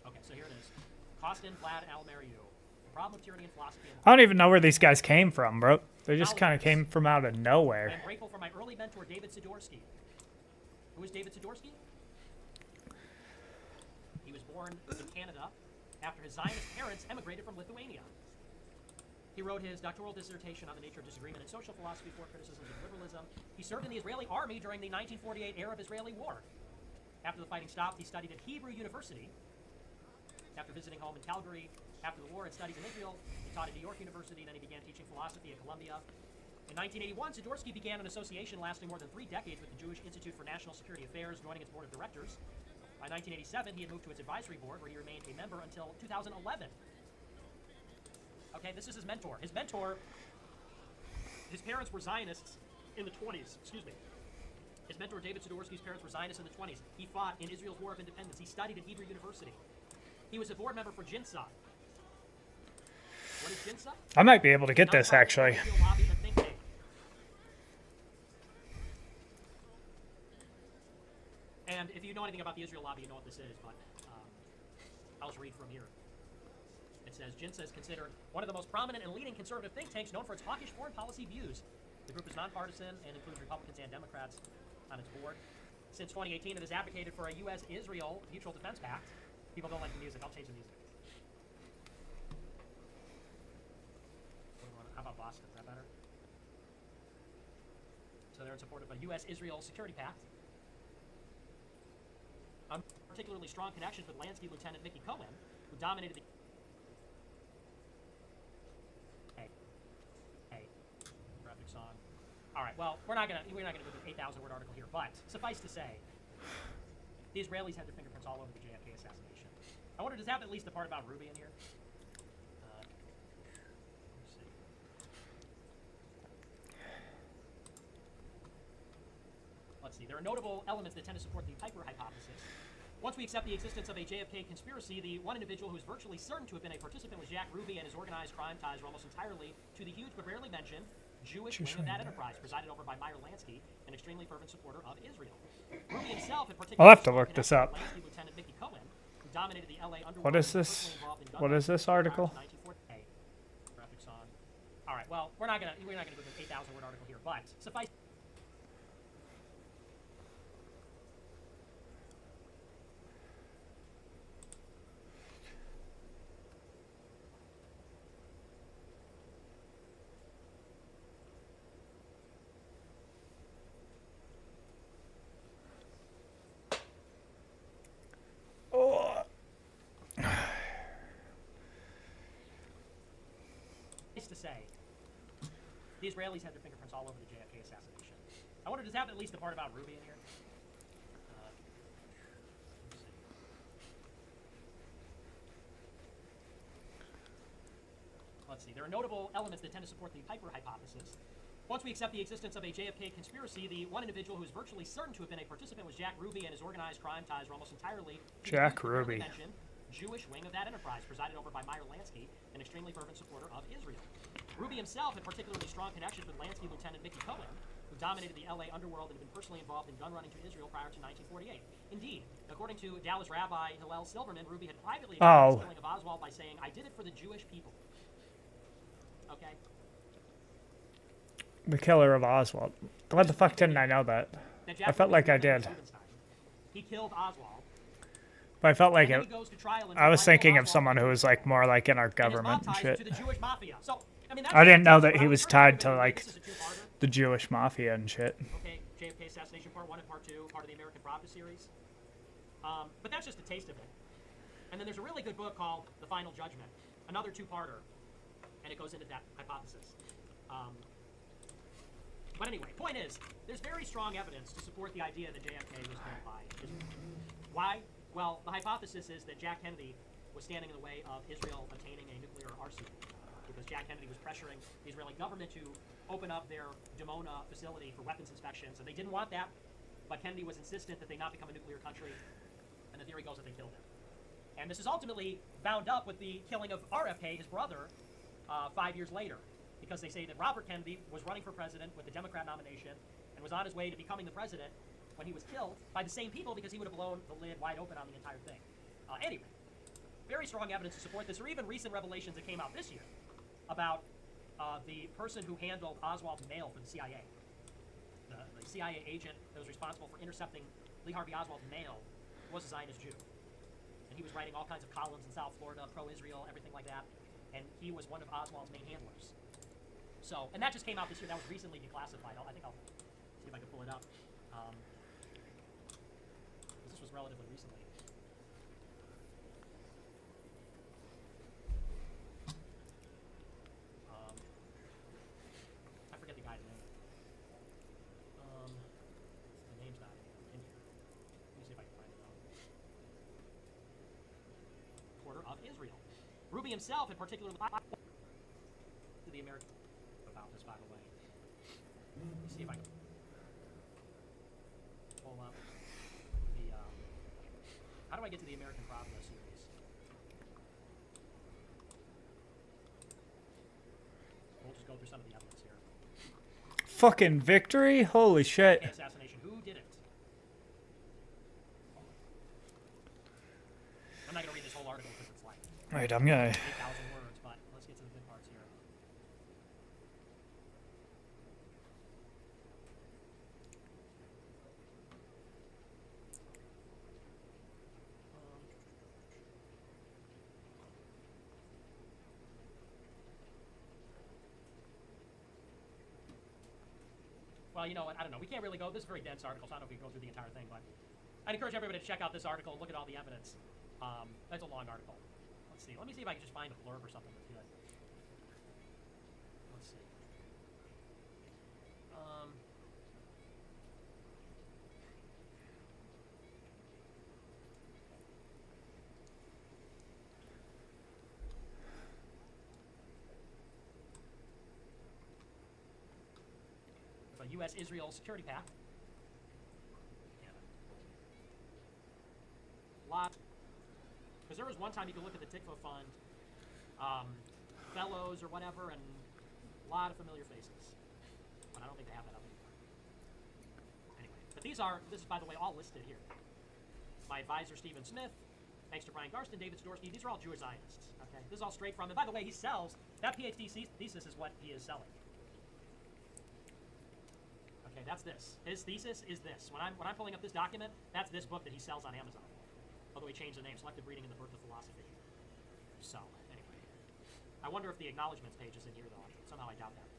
Okay, so here it is. Kostin Vlad Alamariu. The problem of tyranny and philosophy. I don't even know where these guys came from, bro. They just kind of came from out of nowhere. I am grateful for my early mentor, David Sidorsky. Who is David Sidorsky? He was born in Canada after his Zionist parents emigrated from Lithuania. He wrote his doctoral dissertation on the nature of disagreement in social philosophy for criticisms of liberalism. He served in the Israeli army during the 1948 Arab-Israeli War. After the fighting stopped, he studied at Hebrew University. After visiting home in Calgary, after the war, and studies in Israel, he taught at New York University, then he began teaching philosophy at Columbia. In 1981, Sidorsky began an association lasting more than 3 decades with the Jewish Institute for National Security Affairs, joining its board of directors. By 1987, he had moved to its advisory board, where he remained a member until 2011. Okay, this is his mentor. His mentor, his parents were Zionists in the 20s, excuse me. His mentor, David Sidorsky's parents were Zionists in the 20s. He fought in Israel's War of Independence. He studied at Hebrew University. He was a board member for Jinsah. What is Jinsah? I might be able to get this, actually. And if you know anything about the Israel lobby, you know what this is, but I'll just read from here. It says, Jinsah is considered one of the most prominent and leading conservative think tanks known for its hawkish foreign policy views. The group is nonpartisan and includes Republicans and Democrats on its board. Since 2018, it has advocated for a U.S.-Israel mutual defense pact. People don't like the music. I'll change the music. How about Boston? Is that better? So they're in support of a U.S.-Israel security pact. Particularly strong connections with Lansky Lieutenant Mickey Cohen, who dominated the... Hey. Graphics on. All right. Well, we're not gonna do an 8,000-word article here, but suffice to say, the Israelis had their fingerprints all over the JFK assassination. I wonder, does it have at least the part about Ruby in here? Let's see. Let's see. There are notable elements that tend to support the Piper hypothesis. Once we accept the existence of a JFK conspiracy, the one individual who is virtually certain to have been a participant was Jack Ruby, and his organized crime ties are almost entirely to the huge but rarely mentioned Jewish wing of that enterprise, presided over by Meyer Lansky, an extremely fervent supporter of Israel. Ruby himself had particularly I'll have to look this up. Lansky Lieutenant Mickey Cohen, who dominated the LA underworld. What is this? What is this article? Graphics on. All right. Well, we're not gonna do an 8,000-word article here, but suffice. To say, the Israelis had their fingerprints all over the JFK assassination. I wonder, does it have at least the part about Ruby in here? Let's see. There are notable elements that tend to support the Piper hypothesis. Once we accept the existence of a JFK conspiracy, the one individual who is virtually certain to have been a participant was Jack Ruby, and his organized crime ties were almost entirely to Jack the earlier Ruby. mentioned Jewish wing of that enterprise, presided over by Meyer Lansky, an extremely fervent supporter of Israel. Ruby himself had particularly strong connections with Lansky Lieutenant Mickey Cohen, who dominated the LA underworld and had been personally involved in gun running to Israel prior to 1948. Indeed, according to Dallas Rabbi Hillel Silverman, Ruby had privately acknowledged the killing of Oswald by saying, "I did it for the Jewish people." Okay? The killer of Oswald. What the fuck didn't I know that? I felt like I did. He killed Oswald. But I felt like And then it. he goes to trial and I was Michael thinking of Oswald someone who was like more like in our and his government mob and ties shit. to the Jewish mafia. So, I mean, that's I didn't know that's that what he I was first tied heard. to like This is a two-parter. the Jewish mafia and shit. Okay, JFK assassination part 1 and part 2, part of the American Prophet series. But that's just a taste of it. And then there's a really good book called The Final Judgment, another two-parter, and it goes into that hypothesis. But anyway, point is, there's very strong evidence to support the idea that JFK was killed by Israel. Why? Well, the hypothesis is that Jack Kennedy was standing in the way of Israel obtaining a nuclear arsenal, because Jack Kennedy was pressuring the Israeli government to open up their Dimona facility for weapons inspections, and they didn't want that, but Kennedy was insistent that they not become a nuclear country, and the theory goes that they killed him. And this is ultimately bound up with the killing of RFK, his brother, 5 years later, because they say that Robert Kennedy was running for president with the Democrat nomination and was on his way to becoming the president when he was killed by the same people, because he would have blown the lid wide open on the entire thing. Anyway, very strong evidence to support this, or even recent revelations that came out this year about the person who handled Oswald's mail for the CIA. The CIA agent that was responsible for intercepting Lee Harvey Oswald's mail was a Zionist Jew. And he was writing all kinds of columns in South Florida, pro-Israel, everything like that. And he was one of Oswald's main handlers. So, and that just came out this year. That was recently declassified. I think I'll see if I can pull it up. This was relatively recently. I forget the guy's name. The name's not in here. Let me see if I can find it out. Quarter of Israel. Ruby himself, in particular, to the American about this, by the way. Let me see if I can pull up the. How do I get to the American Prophet series? We'll just go through some of the evidence here. Fucking victory! Holy shit! JFK assassination. Who did it? I'm not gonna read this whole article because it's like Right, I'm gonna. 8,000 words, but let's get to the good parts here. Well, you know what? I don't know. We can't really go. This is a very dense article, so I don't know if we can go through the entire thing, but I'd encourage everybody to check out this article and look at all the evidence. That's a long article. Let's see. Let me see if I can just find a blurb or something that's good. Let's see. The U.S.-Israel Security Pact. Because there was one time you could look at the Tikva Fund fellows or whatever, and a lot of familiar faces. But I don't think they have that up anymore. Anyway, but this is, by the way, all listed here. My advisor, Stephen Smith, thanks to Brian Garston, David Storsky, these are all Jewish Zionists. Okay, this is all straight from, and by the way, he sells, that PhD thesis is what he is selling. Okay, that's this. His thesis is this. When I'm pulling up this document, that's this book that he sells on Amazon. Although he changed the name, Selective Reading and the Birth of Philosophy. So, anyway. I wonder if the acknowledgments page is in here, though. Somehow I doubt that.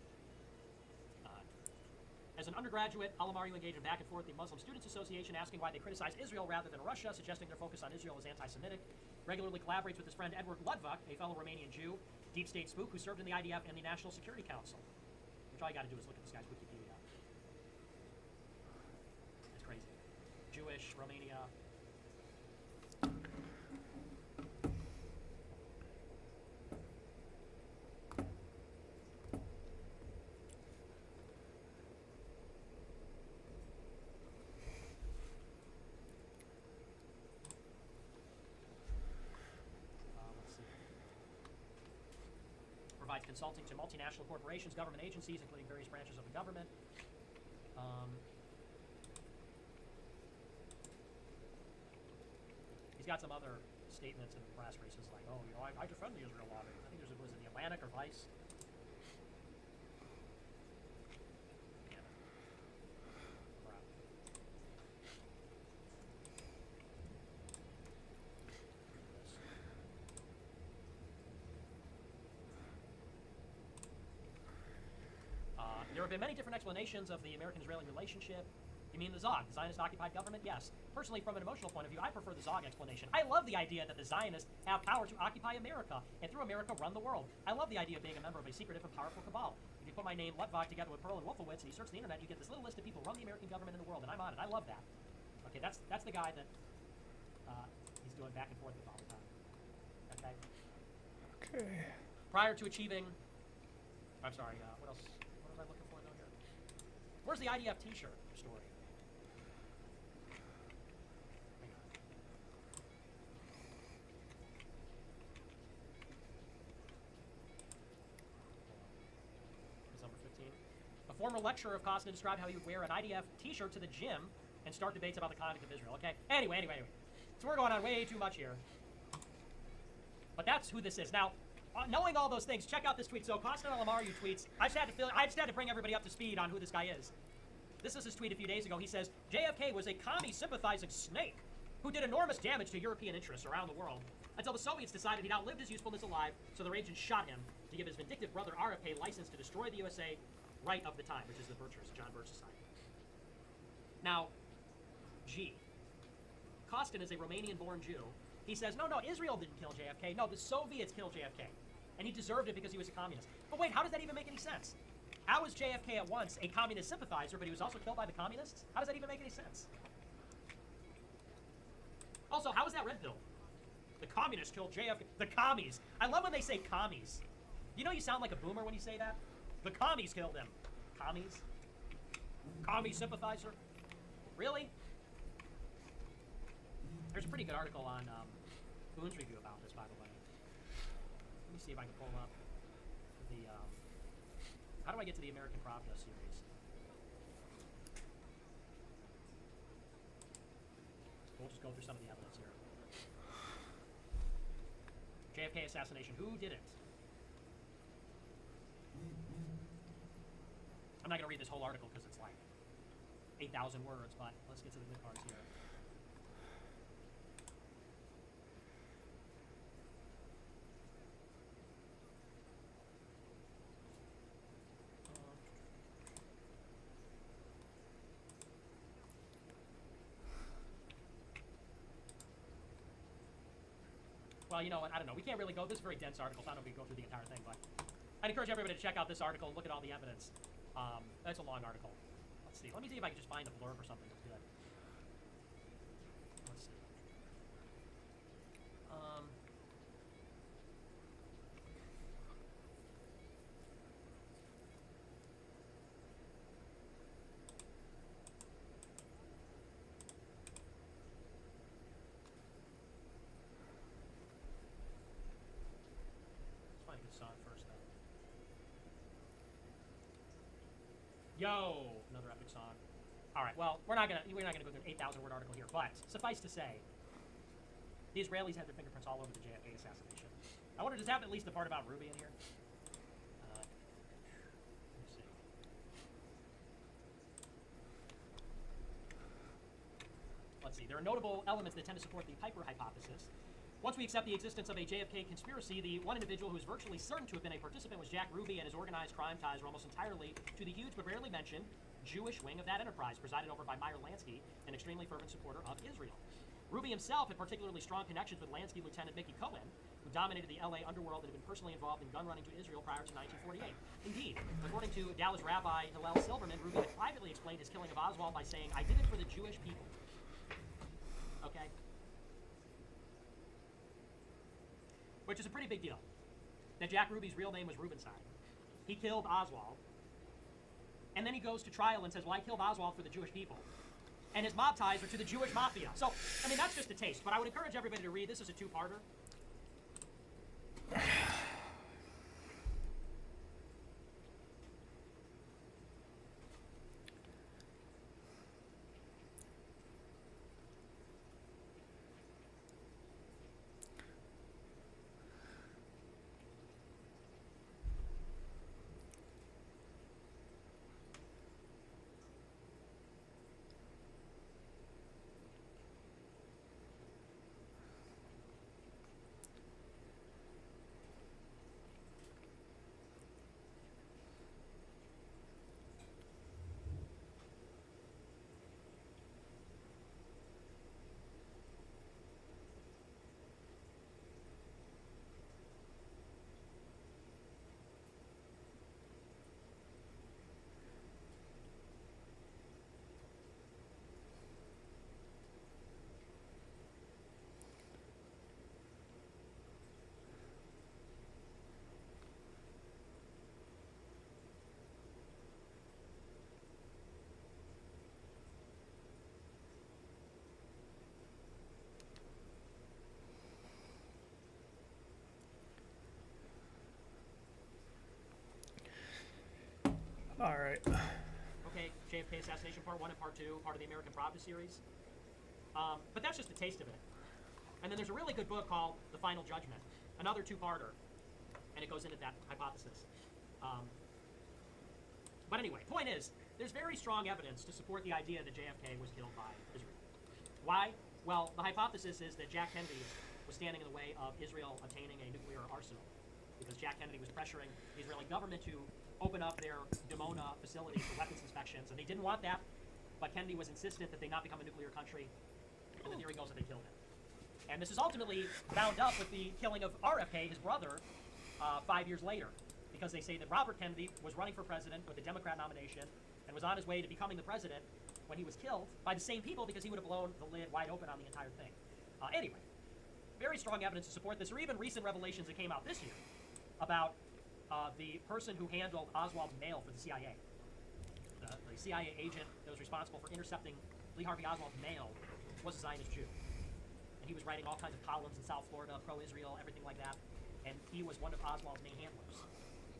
As an undergraduate, Alamar, you engage in back and forth the Muslim Students Association, asking why they criticize Israel rather than Russia, suggesting their focus on Israel is anti-Semitic. Regularly collaborates with his friend Edward Ludwig, a fellow Romanian Jew, deep state spook who served in the IDF and the National Security Council. Which all you got to do is look at this guy's Wikipedia. It's crazy. Jewish, Romania. provides consulting to multinational corporations, government agencies, including various branches of the government. He's got some other statements in the press where he says, like, oh, you know, I defend the Israel lobby. I think was it the Atlantic or Vice? There have been many different explanations of the American-Israeli relationship. You mean the ZOG, the Zionist-occupied government? Yes. Personally, from an emotional point of view, I prefer the ZOG explanation. I love the idea that the Zionists have power to occupy America, and through America run the world. I love the idea of being a member of a secretive and powerful cabal. If you put my name, Lutvak, together with Pearl and Wolfowitz, and you search the internet, you get this little list of people who run the American government in the world, and I'm on it. I love that. Okay, that's the guy that he's doing back and forth with all the time. Okay? Okay. Prior to achieving... I'm sorry, what else? What was I looking for, though, here? Where's the IDF t-shirt story? Hang on. It's number 15. A former lecturer of Costner described how he would wear an IDF t-shirt to the gym and start debates about the conduct of Israel. Okay? Anyway. So we're going on way too much here. But that's who this is. Now, knowing all those things, check out this tweet. So Costner Lamariu tweets. I just had to bring everybody up to speed on who this guy is. This is his tweet a few days ago. He says, JFK was a commie-sympathizing snake who did enormous damage to European interests around the world until the Soviets decided he'd outlived his usefulness alive, so their agents shot him to give his vindictive brother RFK license to destroy the USA right of the time, which is the Birchers, John Birch Society. Now, G. Kostin is a Romanian-born Jew. He says, no, Israel didn't kill JFK. No, the Soviets killed JFK. And he deserved it because he was a communist. But wait, how does that even make any sense? How is JFK at once a communist sympathizer, but he was also killed by the communists? How does that even make any sense? Also, how is that red pill? The communists killed JFK. The commies. I love when they say commies. You know you sound like a boomer when you say that? The commies killed him. Commies? Commie sympathizer? Really? There's a pretty good article on Boone's Review about this, by the way. Let me see if I can pull up the... how do I get to the American Pravda series? We'll just go through some of the evidence here. JFK assassination. Who did it? I'm not going to read this whole article because it's like 8,000 words, but let's get to the good parts here. Well, you know what? I don't know. We can't really go. This is a very dense article, so I don't know if we can go through the entire thing, but I'd encourage everybody to check out this article and look at all the evidence. That's a long article. Let's see. Let me see if I can just find a blurb or something that's good. Let's see. Let's find a good song first, though. Yo, another epic song. All right, well, we're not gonna go through an 8,000 word article here, but suffice to say, the Israelis had their fingerprints all over the JFK assassination. I wonder, does it have at least the part about Ruby in here? Let's see. Let's see. There are notable elements that tend to support the Piper hypothesis. Once we accept the existence of a JFK conspiracy, the one individual who is virtually certain to have been a participant was Jack Ruby, and his organized crime ties were almost entirely to the huge but rarely mentioned Jewish wing of that enterprise, presided over by Meyer Lansky, an extremely fervent supporter of Israel. Ruby himself had particularly strong connections with Lansky Lieutenant Mickey Cohen, who dominated the LA underworld and had been personally involved in gun running to Israel prior to 1948. Indeed, according to Dallas Rabbi Hillel Silverman, Ruby had privately explained his killing of Oswald by saying, "I did it for the Jewish people." Okay? Which is a pretty big deal. That Jack Ruby's real name was Rubenstein. He killed Oswald. And then he goes to trial and says, well, I killed Oswald for the Jewish people. And his mob ties are to the Jewish mafia. So, I mean, that's just a taste. But I would encourage everybody to read. This is a two-parter. Okay, JFK Assassination Part 1 and Part 2, part of the American Pravda series. But that's just a taste of it. And then there's a really good book called The Final Judgment, another two-parter, and it goes into that hypothesis. But anyway, point is, there's very strong evidence to support the idea that JFK was killed by Israel. Why? Well, the hypothesis is that Jack Kennedy was standing in the way of Israel obtaining a nuclear arsenal, because Jack Kennedy was pressuring the Israeli government to open up their Dimona facility for weapons inspections, and they didn't want that, but Kennedy was insistent that they not become a nuclear country, and the theory goes that they killed him. And this is ultimately bound up with the killing of RFK, his brother, 5 years later, because they say that Robert Kennedy was running for president with a Democrat nomination and was on his way to becoming the president when he was killed by the same people, because he would have blown the lid wide open on the entire thing. Anyway, very strong evidence to support this, or even recent revelations that came out this year about the person who handled Oswald's mail for the CIA. The CIA agent that was responsible for intercepting Lee Harvey Oswald's mail was a Zionist Jew. And he was writing all kinds of columns in South Florida, pro-Israel, everything like that. And he was one of Oswald's main handlers.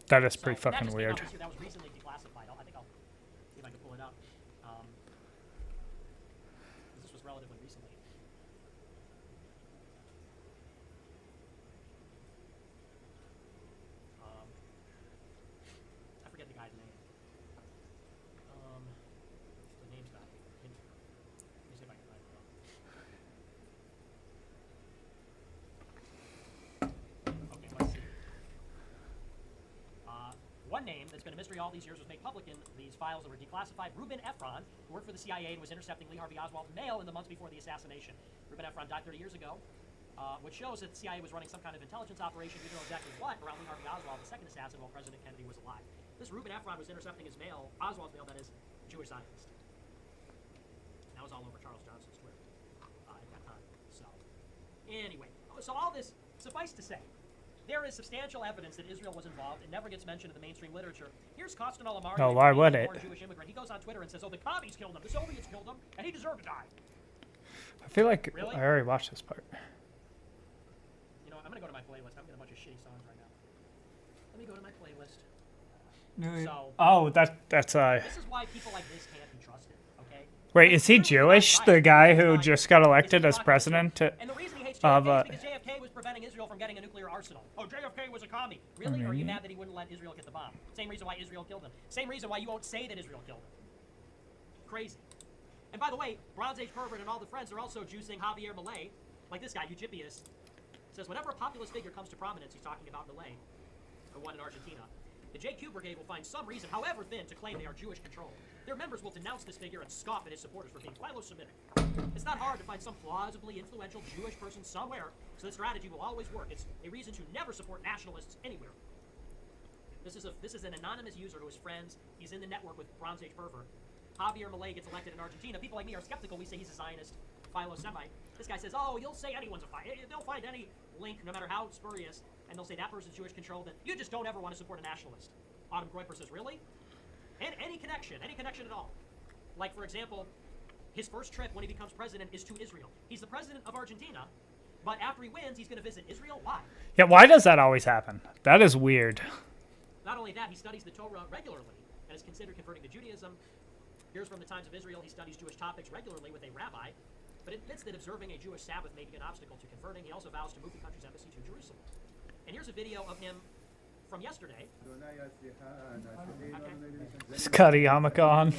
That is pretty that fucking just came out weird. this year. That was recently declassified. I think I'll see if I can pull it up. This was relatively recently. I forget the guy's name. The name's not in here. Let me see if I can find it. Okay, let's see. One name that's been a mystery all these years was made public in these files that were declassified. Reuben Efron, who worked for the CIA and was intercepting Lee Harvey Oswald's mail in the months before the assassination. Reuben Efron died 30 years ago, which shows that the CIA was running some kind of intelligence operation, we don't know exactly what, around Lee Harvey Oswald, the second assassin, while President Kennedy was alive. This Reuben Efron was intercepting his mail, Oswald's mail, that is, Jewish Zionist. And that was all over Charles Johnson's Twitter at that time. So, anyway, so all this, suffice to say, there is substantial evidence that Israel was involved. It never gets mentioned in the mainstream literature. Here's Kostin Alamari, Oh, why would it? a Jewish immigrant. He goes on Twitter and says, "Oh, the commies killed him, the Soviets killed him, and he deserved to die." I feel like Really? I already watched this part. You know, I'm gonna go to my playlist. I'm getting a bunch of shitty songs right now. Let me go to my playlist. So, Oh, that's this is why people like this can't be trusted. Okay. Wait, is he Jewish? The guy who just got elected as president And the reason he hates of JFK is because JFK was preventing Israel from getting a nuclear arsenal. Oh, JFK was a commie. Really? Or are you mad that he wouldn't let Israel get the bomb? Same reason why Israel killed him. Same reason why you won't say that Israel killed him. Crazy. And by the way, Bronze Age pervert and all the friends are also juicing Javier Milei, like this guy, Eugipius, says whenever a populist figure comes to prominence, he's talking about Milei, the one in Argentina, the JQ Brigade will find some reason, however thin, to claim they are Jewish controlled. Their members will denounce this figure and scoff at his supporters for being philo-Semitic. It's not hard to find some plausibly influential Jewish person somewhere, so the strategy will always work. It's a reason to never support nationalists anywhere. This is an anonymous user to his friends. He's in the network with Bronze Age pervert. Javier Milei gets elected in Argentina. People like me are skeptical. We say he's a Zionist, philo-Semite. This guy says, oh, you'll say anyone's a they'll find any link, no matter how spurious, and they'll say that person's Jewish controlled, and you just don't ever want to support a nationalist. Autumn Groiper says, really? And any connection at all. Like, for example, his first trip when he becomes president is to Israel. He's the president of Argentina, but after he wins, he's going to visit Israel. Why? Yeah, why does that always happen? That is weird. Not only that, he studies the Torah regularly and is considered converting to Judaism. Here's from the Times of Israel. He studies Jewish topics regularly with a rabbi, but admits that observing a Jewish Sabbath may be an obstacle to converting. He also vows to move the country's embassy to Jerusalem. And here's a video of him from yesterday. Scotty Yamakan.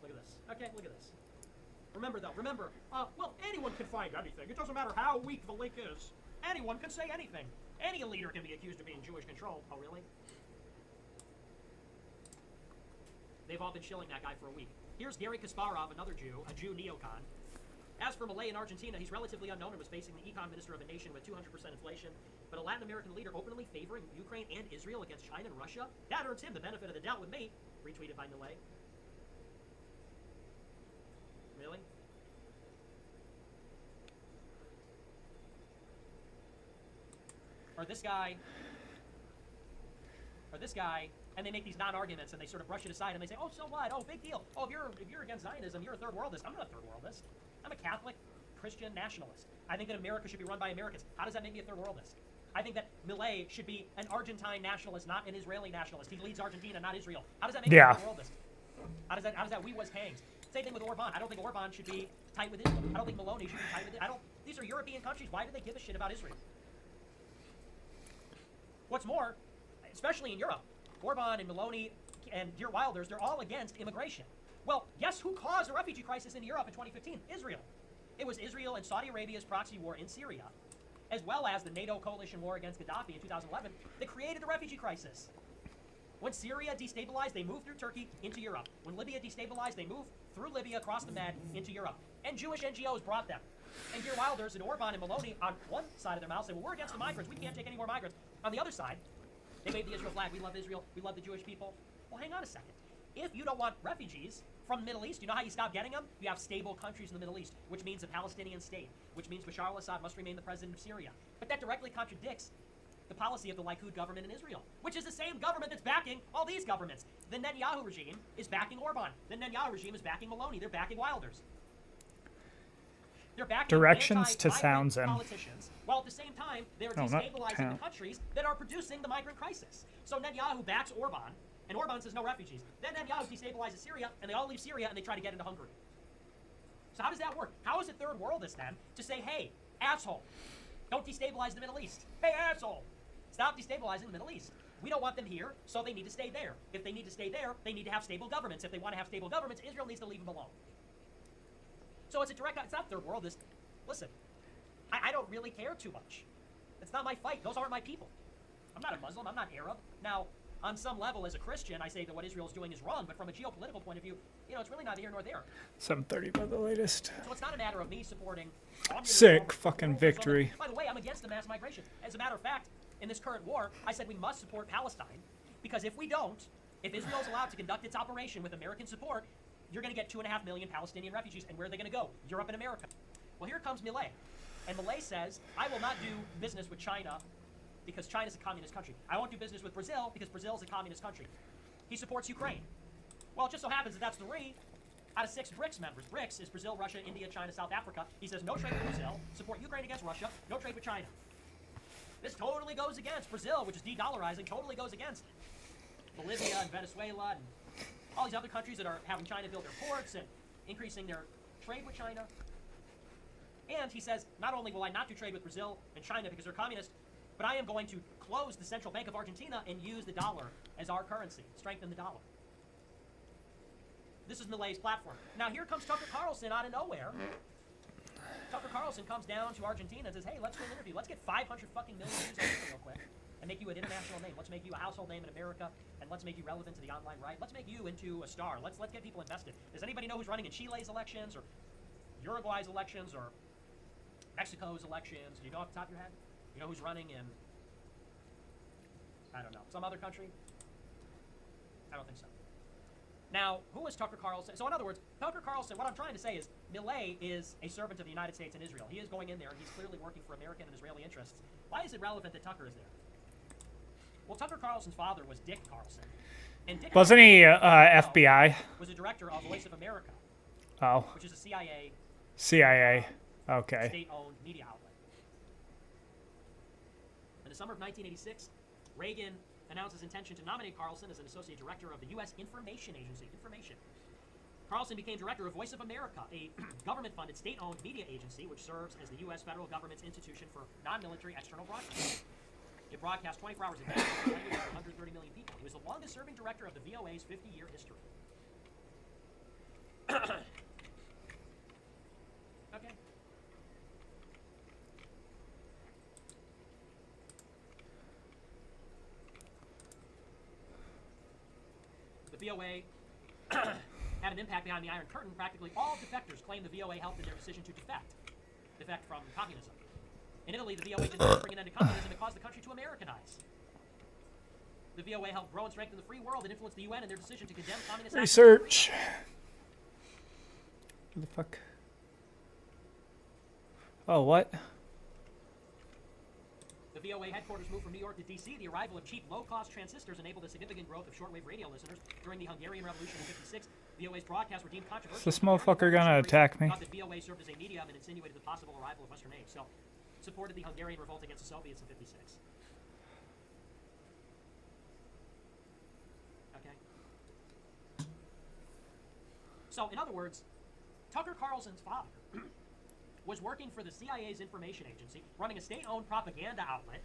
Look at this. Okay, look at this. Remember, well, anyone can find anything. It doesn't matter how weak the link is. Anyone can say anything. Any leader can be accused of being Jewish controlled. Oh, really? They've all been shilling that guy for a week. Here's Gary Kasparov, another Jew, a Jew neocon. As for Milei in Argentina, he's relatively unknown and was facing the econ minister of a nation with 200% inflation. But a Latin American leader openly favoring Ukraine and Israel against China and Russia? That earns him the benefit of the doubt with me. Retweeted by Milei. Really? Or this guy and they make these non-arguments and they sort of brush it aside and they say, oh, so what? Oh, big deal. Oh, if you're against Zionism, you're a third worldist. I'm not a third worldist. I'm a Catholic Christian nationalist. I think that America should be run by Americans. How does that make me a third worldist? I think that Milei should be an Argentine nationalist, not an Israeli nationalist. He leads Argentina, not Israel. How does that make me a third worldist? How does that we was hangs? Same thing with Orban. I don't think Orban should be tight with Israel. I don't think Maloney should be tight with it. These are European countries. Why do they give a shit about Israel? What's more, especially in Europe, Orban and Maloney and Dear Wilders, they're all against immigration. Well, guess who caused a refugee crisis in Europe in 2015? Israel. It was Israel and Saudi Arabia's proxy war in Syria, as well as the NATO coalition war against Gaddafi in 2011, that created the refugee crisis. When Syria destabilized, they moved through Turkey into Europe. When Libya destabilized, they moved through Libya across the Med into Europe. And Jewish NGOs brought them. And Dear Wilders and Orban and Maloney on one side of their mouth say, well, we're against the migrants. We can't take any more migrants. On the other side, they wave the Israel flag. We love Israel. We love the Jewish people. Well, hang on a second. If you don't want refugees from the Middle East, you know how you stop getting them? You have stable countries in the Middle East, which means a Palestinian state, which means Bashar al-Assad must remain the president of Syria. But that directly contradicts the policy of the Likud government in Israel, which is the same government that's backing all these governments. The Netanyahu regime is backing Orban. The Netanyahu regime is backing Maloney. They're backing Wilders. They're backing Directions to Townsend. politicians, while at the same time they're destabilizing the countries that are producing the migrant crisis. So Netanyahu backs Orban, and Orban says no refugees. Then Netanyahu destabilizes Syria, and they all leave Syria and they try to get into Hungary. So how does that work? How is it third worldist then to say, hey, asshole, don't destabilize the Middle East. Hey, asshole, stop destabilizing the Middle East. We don't want them here, so they need to stay there. If they need to stay there, they need to have stable governments. If they want to have stable governments, Israel needs to leave them alone. So it's not third worldist. Listen, I don't really care too much. It's not my fight. Those aren't my people. I'm not a Muslim. I'm not Arab. Now, on some level, as a Christian, I say that what Israel is doing is wrong, but from a geopolitical point of view, it's really neither here nor there. 7:30 by the latest. So it's not a matter of me supporting Sick fucking victory. By the way, I'm against the mass migration. As a matter of fact, in this current war, I said we must support Palestine, because if we don't, if Israel is allowed to conduct its operation with American support, you're going to get 2.5 million Palestinian refugees. And where are they going to go? Europe and America. Well, here comes Milei. And Milei says, I will not do business with China because China's a communist country. I won't do business with Brazil because Brazil is a communist country. He supports Ukraine. Well, it just so happens that that's 3 out of 6 BRICS members. BRICS is Brazil, Russia, India, China, South Africa. He says no trade with Brazil, support Ukraine against Russia, no trade with China. This totally goes against Brazil, which is de-dollarizing, totally goes against Bolivia and Venezuela and all these other countries that are having China build their ports and increasing their trade with China. And he says, not only will I not do trade with Brazil and China because they're communist, but I am going to close the Central Bank of Argentina and use the dollar as our currency, strengthen the dollar. This is Milei's platform. Now here comes Tucker Carlson out of nowhere. Tucker Carlson comes down to Argentina and says, hey, let's do an interview. Let's get 500 fucking million views on this real quick and make you an international name. Let's make you a household name in America, and let's make you relevant to the online right. Let's make you into a star. Let's get people invested. Does anybody know who's running in Chile's elections or Uruguay's elections or Mexico's elections? Do you know off the top of your head? You know who's running in, I don't know, some other country? I don't think so. Now, who is Tucker Carlson? So in other words, Tucker Carlson, what I'm trying to say is, Milei is a servant of the United States and Israel. He is going in there and he's clearly working for American and Israeli interests. Why is it relevant that Tucker is there? Well, Tucker Carlson's father was Dick Carlson. And Dick Wasn't he Carlson FBI? was a director of Voice of America. Oh. Which is a CIA. CIA. Okay. State-owned media outlet. In the summer of 1986, Reagan announced his intention to nominate Carlson as an associate director of the U.S. Information Agency. Carlson became director of Voice of America, a government-funded, state-owned media agency which serves as the U.S. federal government's institution for non-military external broadcasting. It broadcasts 24 hours a day to 130 million people. He was the longest-serving director of the VOA's 50-year history. Okay. The VOA had an impact behind the Iron Curtain. Practically all defectors claim the VOA helped in their decision to defect from communism. In Italy, the VOA did not bring an end to communism, it caused the country to Americanize. The VOA helped grow and strengthen the free world and influence the UN in their decision to condemn communist Research. What the fuck? Oh, what? The VOA headquarters moved from New York to D.C. The arrival of cheap, low-cost transistors enabled a significant growth of shortwave radio listeners. During the Hungarian Revolution in '56, VOA's broadcasts were deemed controversial. Is this motherfucker gonna attack me? Thought that VOA served as a medium and insinuated the possible arrival of Western aid. So, supported the Hungarian revolt against the Soviets in '56. Okay. So, in other words, Tucker Carlson's father was working for the CIA's information agency, running a state-owned propaganda outlet.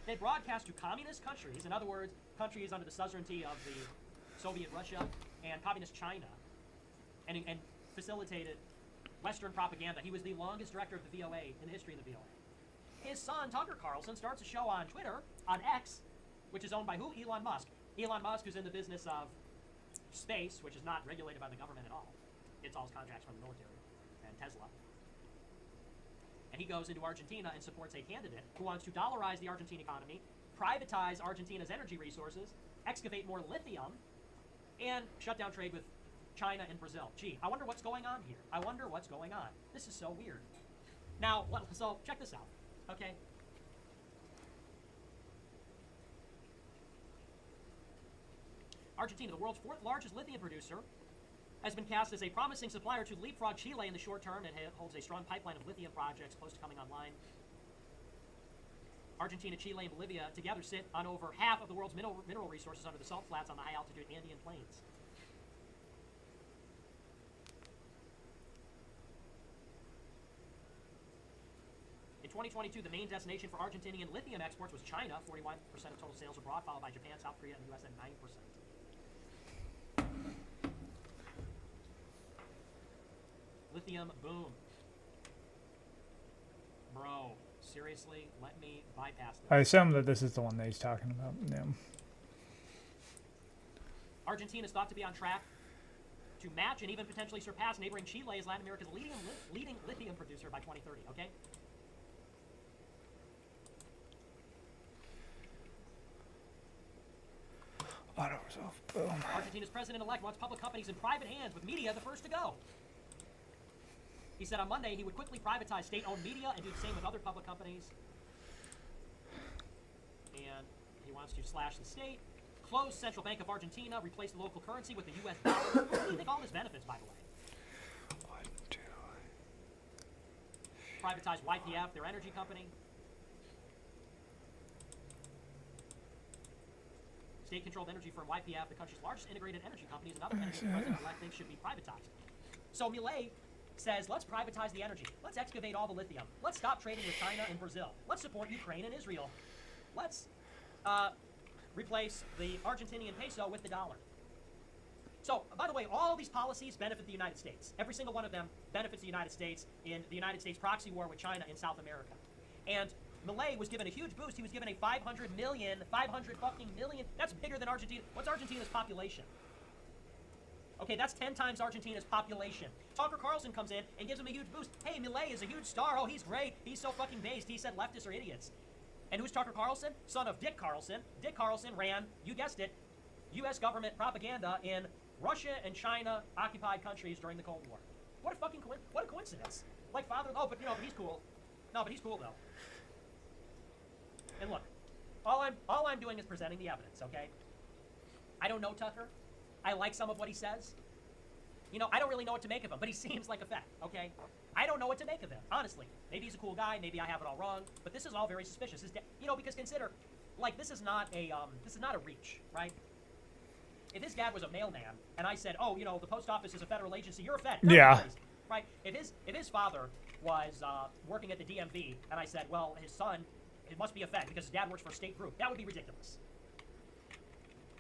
They broadcast to communist countries, in other words, countries under the suzerainty of the Soviet Russia and communist China, and facilitated Western propaganda. He was the longest director of the VOA in the history of the VOA. His son, Tucker Carlson, starts a show on Twitter, on X, which is owned by who? Elon Musk. Elon Musk, who's in the business of space, which is not regulated by the government at all. It's all contracts from the military and Tesla. And he goes into Argentina and supports a candidate who wants to dollarize the Argentine economy, privatize Argentina's energy resources, excavate more lithium, and shut down trade with China and Brazil. Gee, I wonder what's going on here. I wonder what's going on. This is so weird. Now, so check this out, okay? Argentina, the world's 4th largest lithium producer, has been cast as a promising supplier to leapfrog Chile in the short term and holds a strong pipeline of lithium projects close to coming online. Argentina, Chile, and Bolivia together sit on over half of the world's mineral resources under the salt flats on the high-altitude Andean plains. In 2022, the main destination for Argentinian lithium exports was China, 41% of total sales abroad, followed by Japan, South Korea, and the US at 9%. Lithium boom. Bro, seriously, let me bypass this. I assume that this is the one that he's talking about. Yeah. Argentina is thought to be on track to match and even potentially surpass neighboring Chile as Latin America's leading lithium producer by 2030, okay? Auto-resolve. Boom. Argentina's president-elect wants public companies in private hands, with media the first to go. He said on Monday he would quickly privatize state-owned media and do the same with other public companies. And he wants to slash the state, close Central Bank of Argentina, replace the local currency with the U.S. dollar. What do you think all this benefits, by the way? Privatize YPF, their energy company. State-controlled energy firm YPF, the country's largest integrated energy company, is another energy the president-elect thinks should be privatized. So Milei says, let's privatize the energy. Let's excavate all the lithium. Let's stop trading with China and Brazil. Let's support Ukraine and Israel. Let's replace the Argentinian peso with the dollar. So, by the way, all these policies benefit the United States. Every single one of them benefits the United States in the United States proxy war with China in South America. And Milei was given a huge boost. He was given a 500 million, that's bigger than Argentina. What's Argentina's population? Okay, that's 10 times Argentina's population. Tucker Carlson comes in and gives him a huge boost. Hey, Milei is a huge star. Oh, he's great. He's so fucking based. He said leftists are idiots. And who's Tucker Carlson? Son of Dick Carlson. Dick Carlson ran, you guessed it, U.S. government propaganda in Russia and China occupied countries during the Cold War. What a fucking what a coincidence. Like father, oh, but but he's cool. No, but he's cool though. And look, all I'm doing is presenting the evidence, okay? I don't know Tucker. I like some of what he says. I don't really know what to make of him, but he seems like a fact, okay? I don't know what to make of him, honestly. Maybe he's a cool guy, maybe I have it all wrong, but this is all very suspicious. Because consider, like, this is not a reach, right? If his dad was a mailman, and I said, oh, the post office is a federal agency, you're a Fed. No, Yeah. Right? If his father was working at the DMV, and I said, well, his son, it must be a Fed because his dad works for a state group, that would be ridiculous.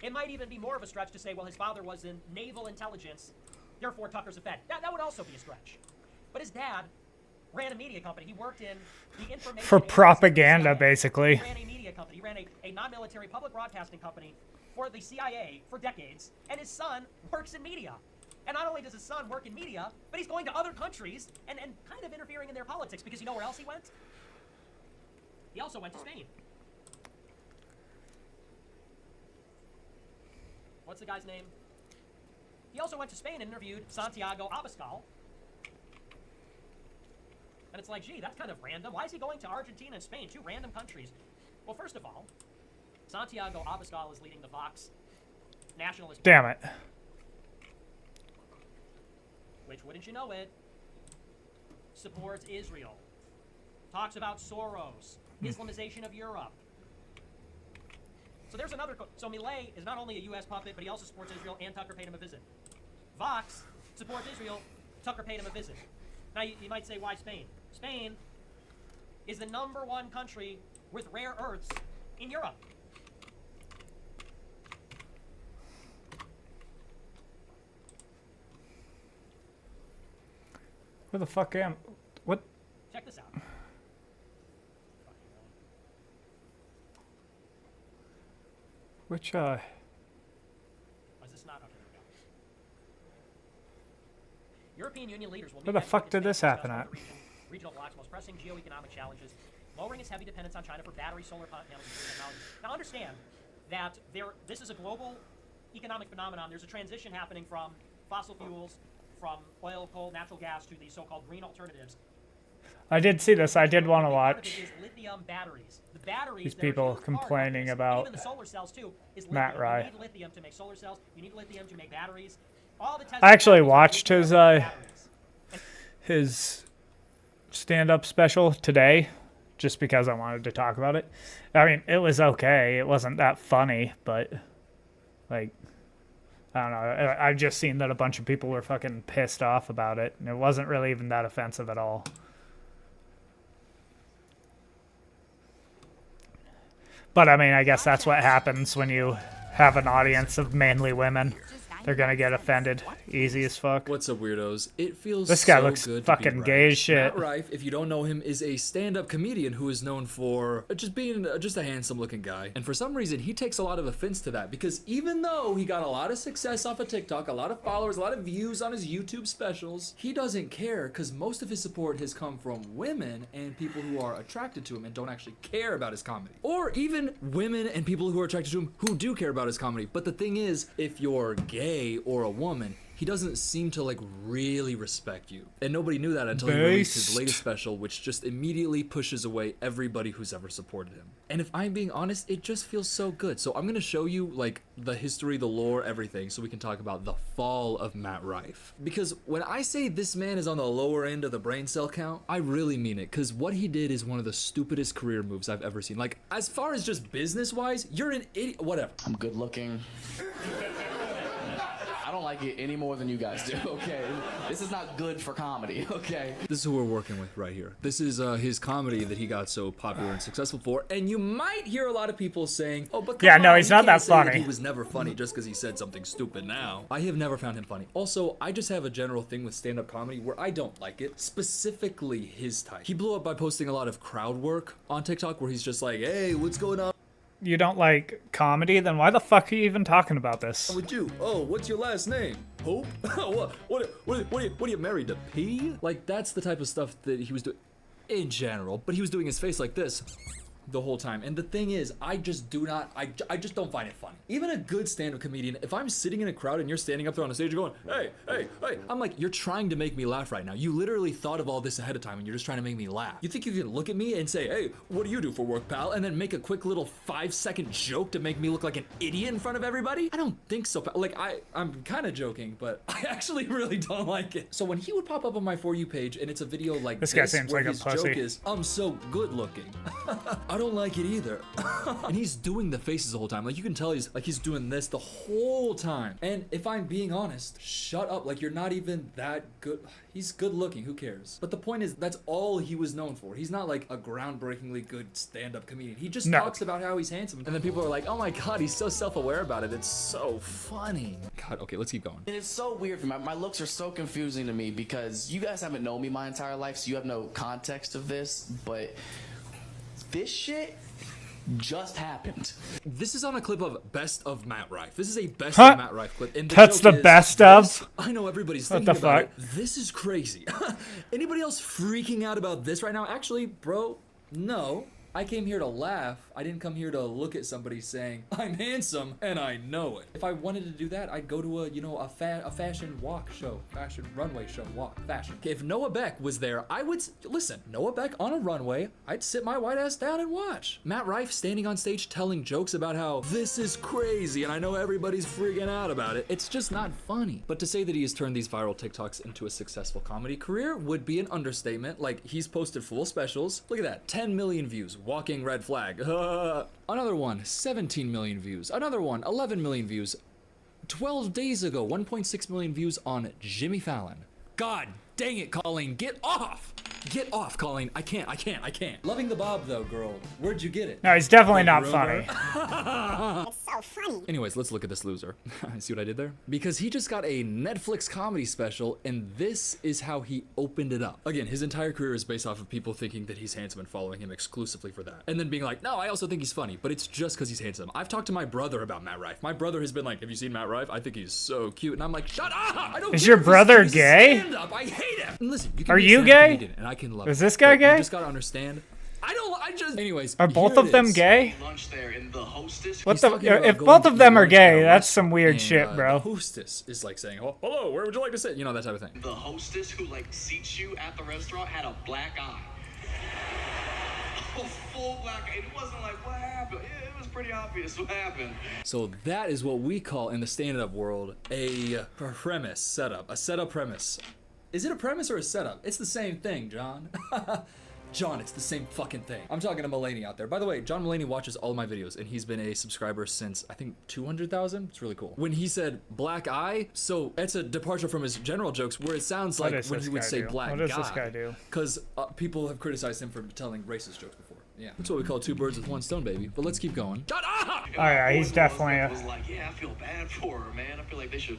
It might even be more of a stretch to say, well, his father was in naval intelligence, therefore Tucker's a Fed. That would also be a stretch. But his dad ran a media company. He worked in the information... For propaganda, basically. He ran a media company. He ran a non-military public broadcasting company for the CIA for decades, and his son works in media. And not only does his son work in media, but he's going to other countries and kind of interfering in their politics, because you know where else he went? He also went to Spain. What's the guy's name? He also went to Spain and interviewed Santiago Abascal. And it's like, gee, that's kind of random. Why is he going to Argentina and Spain, two random countries? Well, first of all, Santiago Abascal is leading the Vox nationalist. Damn it. Which, wouldn't you know it, supports Israel. Talks about Soros, Islamization of Europe. So there's another. So Milei is not only a U.S. puppet, but he also supports Israel, and Tucker paid him a visit. Vox supports Israel. Tucker paid him a visit. Now you might say, why Spain? Spain is the #1 country with rare earths in Europe. Where the fuck am? What? Check this out. Which Is this not? Okay, there we go. European Union leaders will meet Where the next fuck week to did this discuss happen the at? regional bloc's most pressing geoeconomic challenges, lowering its heavy dependence on China for battery, solar panels, and green technology. Now understand that this is a global economic phenomenon. There's a transition happening from fossil fuels, from oil, coal, natural gas, to these so-called green alternatives. I did see this. I did want to Part of watch it is lithium batteries. The batteries, these they're a people huge part of complaining this. about Even the solar cells too is Matt lithium. Rye. You need lithium to make solar cells. You need lithium to make batteries. All the Tesla I actually batteries are watched lithium his stand-up special today, just because I wanted to talk about it. I mean, it was okay. It wasn't that funny, but like, I don't know. I've just seen that a bunch of people were fucking pissed off about it, and it wasn't really even that offensive at all. But I mean, I guess that's what happens when you have an audience of mainly women. They're gonna get offended easy as fuck. What's up, weirdos? It feels This guy so looks good fucking to be gay Rife. as shit. Matt Rife, if you don't know him, is a stand-up comedian who is known for just being just a handsome-looking guy. And for some reason, he takes a lot of offense to that, because even though he got a lot of success off of TikTok, a lot of followers, a lot of views on his YouTube specials, he doesn't care, because most of his support has come from women and people who are attracted to him and don't actually care about his comedy. Or even women and people who are attracted to him who do care about his comedy. But the thing is, if you're gay or a woman, he doesn't seem to like really respect you. And nobody knew that until he released his Based. latest special, which just immediately pushes away everybody who's ever supported him. And if I'm being honest, it just feels so good. So I'm gonna show you like the history, the lore, everything, so we can talk about the fall of Matt Rife. Because when I say this man is on the lower end of the brain cell count, I really mean it, because what he did is one of the stupidest career moves I've ever seen. Like, as far as just business-wise, you're an idiot, whatever. I'm good looking. I don't like it any more than you guys do, okay? This is not good for comedy, okay? This is who we're working with right here. This is his comedy that he got so popular and successful for. And you might hear a lot of people saying, oh, but come Yeah, no, on, he's you not can't that say that funny. he was never funny just because he said something stupid now. I have never found him funny. Also, I just have a general thing with stand-up comedy where I don't like it. Specifically his type. He blew up by posting a lot of crowd work on TikTok where he's just like, hey, what's going on You don't like comedy? Then why the fuck are you even talking about this? with you? Oh, what's your last name? Hope? what are you married to? P? Like, that's the type of stuff that he was doing in general, but he was doing his face like this the whole time. And the thing is, I just don't find it funny. Even a good stand-up comedian, if I'm sitting in a crowd and you're standing up there on the stage going, hey, I'm like, you're trying to make me laugh right now. You literally thought of all this ahead of time and you're just trying to make me laugh. You think you can look at me and say, hey, what do you do for work, pal? And then make a quick little 5-second joke to make me look like an idiot in front of everybody? I don't think so, pal. Like, I'm kind of joking, but I actually really don't like it. So when he would pop up on my For You page and it's a video like This guy seems where like a his pussy. joke is, I'm so good looking. I don't like it either. And he's doing the faces the whole time. Like, you can tell he's doing this the whole time. And if I'm being honest, shut up. Like, you're not even that good. He's good looking. Who cares? But the point is, that's all he was known for. He's not like a groundbreakingly good stand-up comedian. He just No. talks about how he's handsome. And then people are like, oh my God, he's so self-aware about it. It's so funny. God, okay, let's keep going. And it's so weird for me. My looks are so confusing to me because you guys haven't known me my entire life, so you have no context of this, but this shit just happened. This is on a clip of Best of Matt Rife. This is a Best Huh? of Matt Rife clip. And That's joke the is, best of? this- I know everybody's What thinking the about fuck? it. This is crazy. Anybody else freaking out about this right now? Actually, bro, no. I came here to laugh. I didn't come here to look at somebody saying, I'm handsome and I know it. If I wanted to do that, I'd go to a fashion walk show, fashion runway show, walk, fashion. If Noah Beck was there, I would, listen, Noah Beck on a runway, I'd sit my white ass down and watch. Matt Rife standing on stage telling jokes about how this is crazy and I know everybody's freaking out about it. It's just not funny. But to say that he has turned these viral TikToks into a successful comedy career would be an understatement. Like, he's posted full specials. Look at that, 10 million views, walking red flag. Another one, 17 million views. Another one, 11 million views. 12 days ago, 1.6 million views on Jimmy Fallon. God dang it, Colleen, get off! Get off, Colleen. I can't. Loving the Bob, though, girl. Where'd you get it? No, he's definitely not funny. It's so funny. Anyways, let's look at this loser. See what I did there? Because he just got a Netflix comedy special, and this is how he opened it up. Again, his entire career is based off of people thinking that he's handsome and following him exclusively for that. And then being like, no, I also think he's funny, but it's just because he's handsome. I've talked to my brother about Matt Rife. My brother has been like, have you seen Matt Rife? I think he's so cute. And I'm like, shut up! I don't Is care your if brother he's gay? stand-up. I hate him! And listen, you can Are be a you stand-up gay? comedian, and I can love Is it. this guy But gay? You just gotta understand. Anyways, Are both here of it them is. gay? Lunch there, and the hostess. What He's the? talking about If going both of to them are lunch gay, at a that's restaurant, some weird and, shit, bro. The hostess is like saying, oh, hello, where would you like to sit? You know, that type of thing. The hostess who like seats you at the restaurant had a black eye. A full black eye. It wasn't like what happened. Yeah, it was pretty obvious what happened. So that is what we call in the stand-up world a premise setup, a setup premise. Is it a premise or a setup? It's the same thing, John. John, it's the same fucking thing. I'm talking to Mulaney out there. By the way, John Mulaney watches all of my videos, and he's been a subscriber since, I think, 200,000? It's really cool. When he said black eye, so it's a departure from his general jokes, where it sounds What like does when this he would guy say do? black guy. What does this guy do? Because people have criticized him for telling racist jokes before. Yeah, that's what we call two birds with one stone, baby. But let's keep going. Shut up! Oh yeah, he's definitely I was like, yeah, I feel bad for her, man. I feel like they should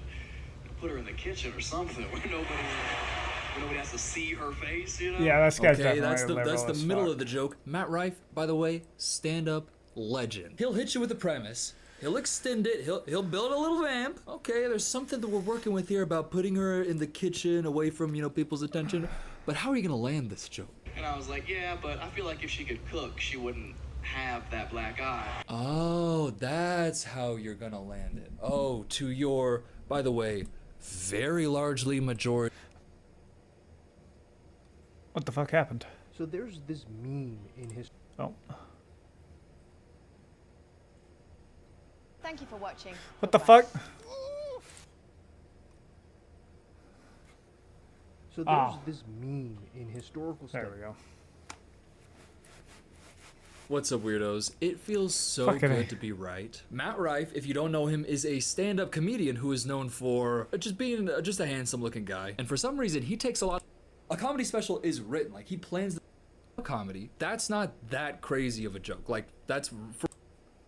put her in the kitchen or something where nobody has to see her face, you know? Yeah, this guy's Okay, definitely that's the liberal as middle fuck. of the joke. Matt Rife, by the way, stand-up legend. He'll hit you with a premise. He'll extend it. He'll build a little vamp. Okay, there's something that we're working with here about putting her in the kitchen, away from people's attention. But how are you gonna land this joke? And I was like, yeah, but I feel like if she could cook, she wouldn't have that black eye. Oh, that's how you're gonna land it. Oh, to your, by the way, very largely majority. What the fuck happened? So there's this meme in his. Oh. Thank you for watching. What the fuck? So there's Ah. this meme in historical study. There we go. What's up, weirdos? It feels so Fucking good A. to be right. Matt Rife, if you don't know him, is a stand-up comedian who is known for just being just a handsome-looking guy. And for some reason, he takes a lot. A comedy special is written like he plans the comedy. That's not that crazy of a joke. Like that's for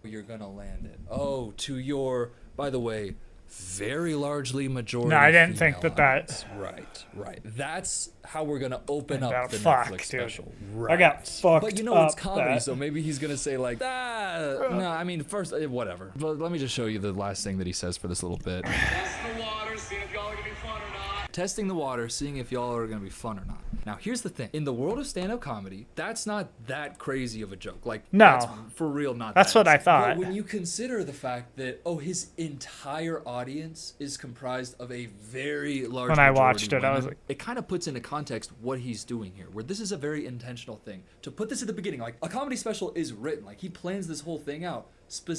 you're gonna land it. Oh, to your, by the way, very largely majority. No, I didn't think female that audience. Right. That's how we're gonna open up About the fuck, Netflix dude. special. I got fucked But you know it's up comedy, that- so maybe he's gonna say like, no, I mean, first, whatever. But let me just show you the last thing that he says for this little bit. Testing the water, seeing if y'all are gonna be fun or not. Testing the water, seeing if y'all are gonna be fun or not. Now, here's the thing. In the world of stand-up comedy, that's not that crazy of a joke. Like, No. that's for real not That's that what I insane. thought. But when you consider the fact that, his entire audience is comprised of a very large When I majority watched it, I women, was like- it kind of puts into context what he's doing here, where this is a very intentional thing. To put this at the beginning, like, a comedy special is written. Like, he plans this whole thing out.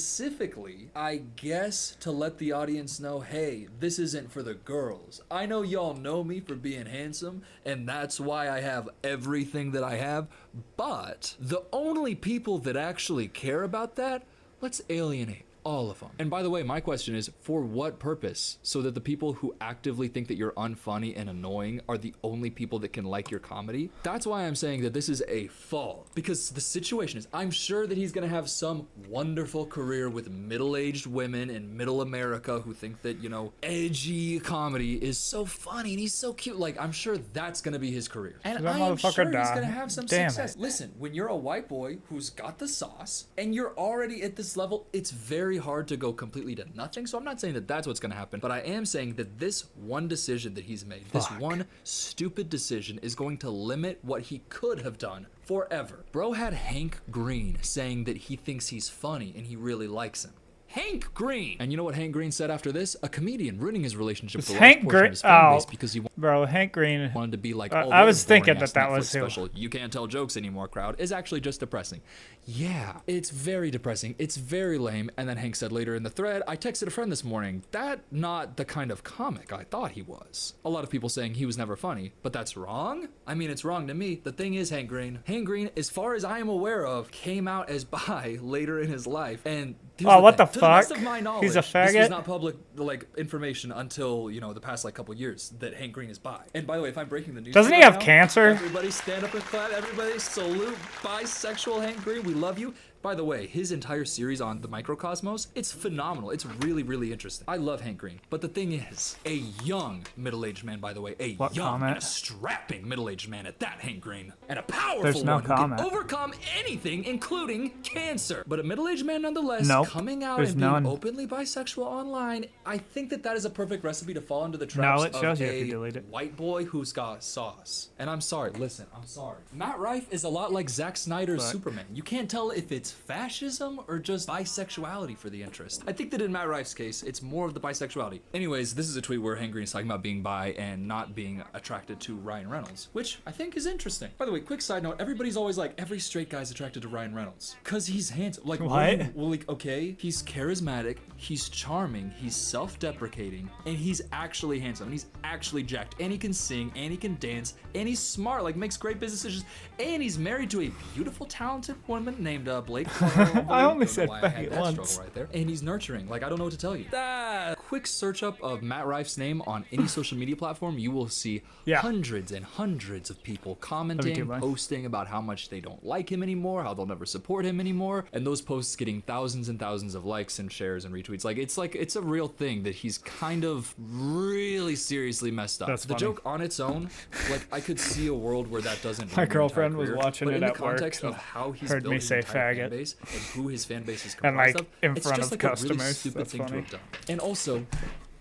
Specifically, I guess, to let the audience know, hey, this isn't for the girls. I know y'all know me for being handsome, and that's why I have everything that I have, but the only people that actually care about that, let's alienate all of them. And by the way, my question is, for what purpose? So that the people who actively think that you're unfunny and annoying are the only people that can like your comedy? That's why I'm saying that this is a fall. Because the situation is, I'm sure that he's gonna have some wonderful career with middle-aged women in middle America who think that, edgy comedy is so funny and he's so cute. Like, I'm sure that's gonna be his career. And That I'm motherfucker sure he's died. gonna have some Damn success. Listen, when you're a white boy who's got the sauce and you're already at this level, it's very very hard to go completely to nothing. So I'm not saying that that's what's going to happen, but I am saying that this one decision that he's made, this one stupid decision, is going to limit what he could have done forever. Bro had Hank Green saying that he thinks he's funny and he really likes him. Hank Green! And you know what Hank Green said after this? A comedian ruining his relationship with the Hank large portion of Green. his fan base Oh, because he bro, Hank Green wanted to be like all I the was other thinking boring-ass that Netflix was who. special You Can't Tell Jokes Anymore crowd is actually just depressing. Yeah, it's very depressing. It's very lame. And then Hank said later in the thread, I texted a friend this morning, that not the kind of comic I thought he was. A lot of people saying he was never funny, but that's wrong? I mean, it's wrong to me. The thing is, Hank Green, as far as I am aware of, came out as bi later in his life. And oh, what the to the best fuck? of my knowledge, He's a this was faggot? not public like information until, you know, the past like couple years that Hank Green is bi. And by the way, if I'm breaking the news, Doesn't to he you have right now, cancer? Everybody stand up and clap. Everybody salute bisexual Hank Green. We love you. By the way, his entire series on the microcosmos, it's phenomenal. It's really, really interesting. I love Hank Green. But the thing is, a young middle-aged man, by the way, a What young comment? and a strapping middle-aged man at that, Hank Green. And a powerful There's no one who comment. can overcome anything, including cancer. But a middle-aged man nonetheless, Nope. coming out There's and being none. openly bisexual online, I think that that is a perfect recipe to fall into the traps it shows of you if a you delete it. white boy who's got sauce. And I'm sorry, listen, I'm sorry. Matt Rife is a lot like Zack Snyder's Fuck. Superman. You can't tell if it's fascism or just bisexuality for the interest. I think that in Matt Rife's case, it's more of the bisexuality. Anyways, this is a tweet where Hank Green is talking about being bi and not being attracted to Ryan Reynolds, which I think is interesting. By the way, quick side note, everybody's always like, every straight guy's attracted to Ryan Reynolds. Cause he's handsome. Like, What? well, like, okay, he's charismatic, he's charming, he's self-deprecating, and he's actually handsome, and he's actually jacked, and he can sing, and he can dance, and he's smart, like makes great business decisions, and he's married to a beautiful, talented woman named Blake. I only said why I had faggot that once. struggle right there. And he's nurturing. Like, I don't know what to tell you. Quick search up of Matt Rife's name on any social media platform, you will see hundreds and hundreds of people commenting, posting about how much they don't like him anymore, how they'll never support him anymore, and those posts getting thousands and thousands of likes and shares and retweets. Like it's a real thing that he's kind of really seriously messed up. That's the funny. joke on its own, like I could see a world where that doesn't. My ruin your girlfriend entire was career, watching but it in the at work context and of how he's heard built me his say entire fan faggot. base and who his fan base is And, comprised like, of, in it's front just of like a really customers. stupid That's thing to funny. have done. And also,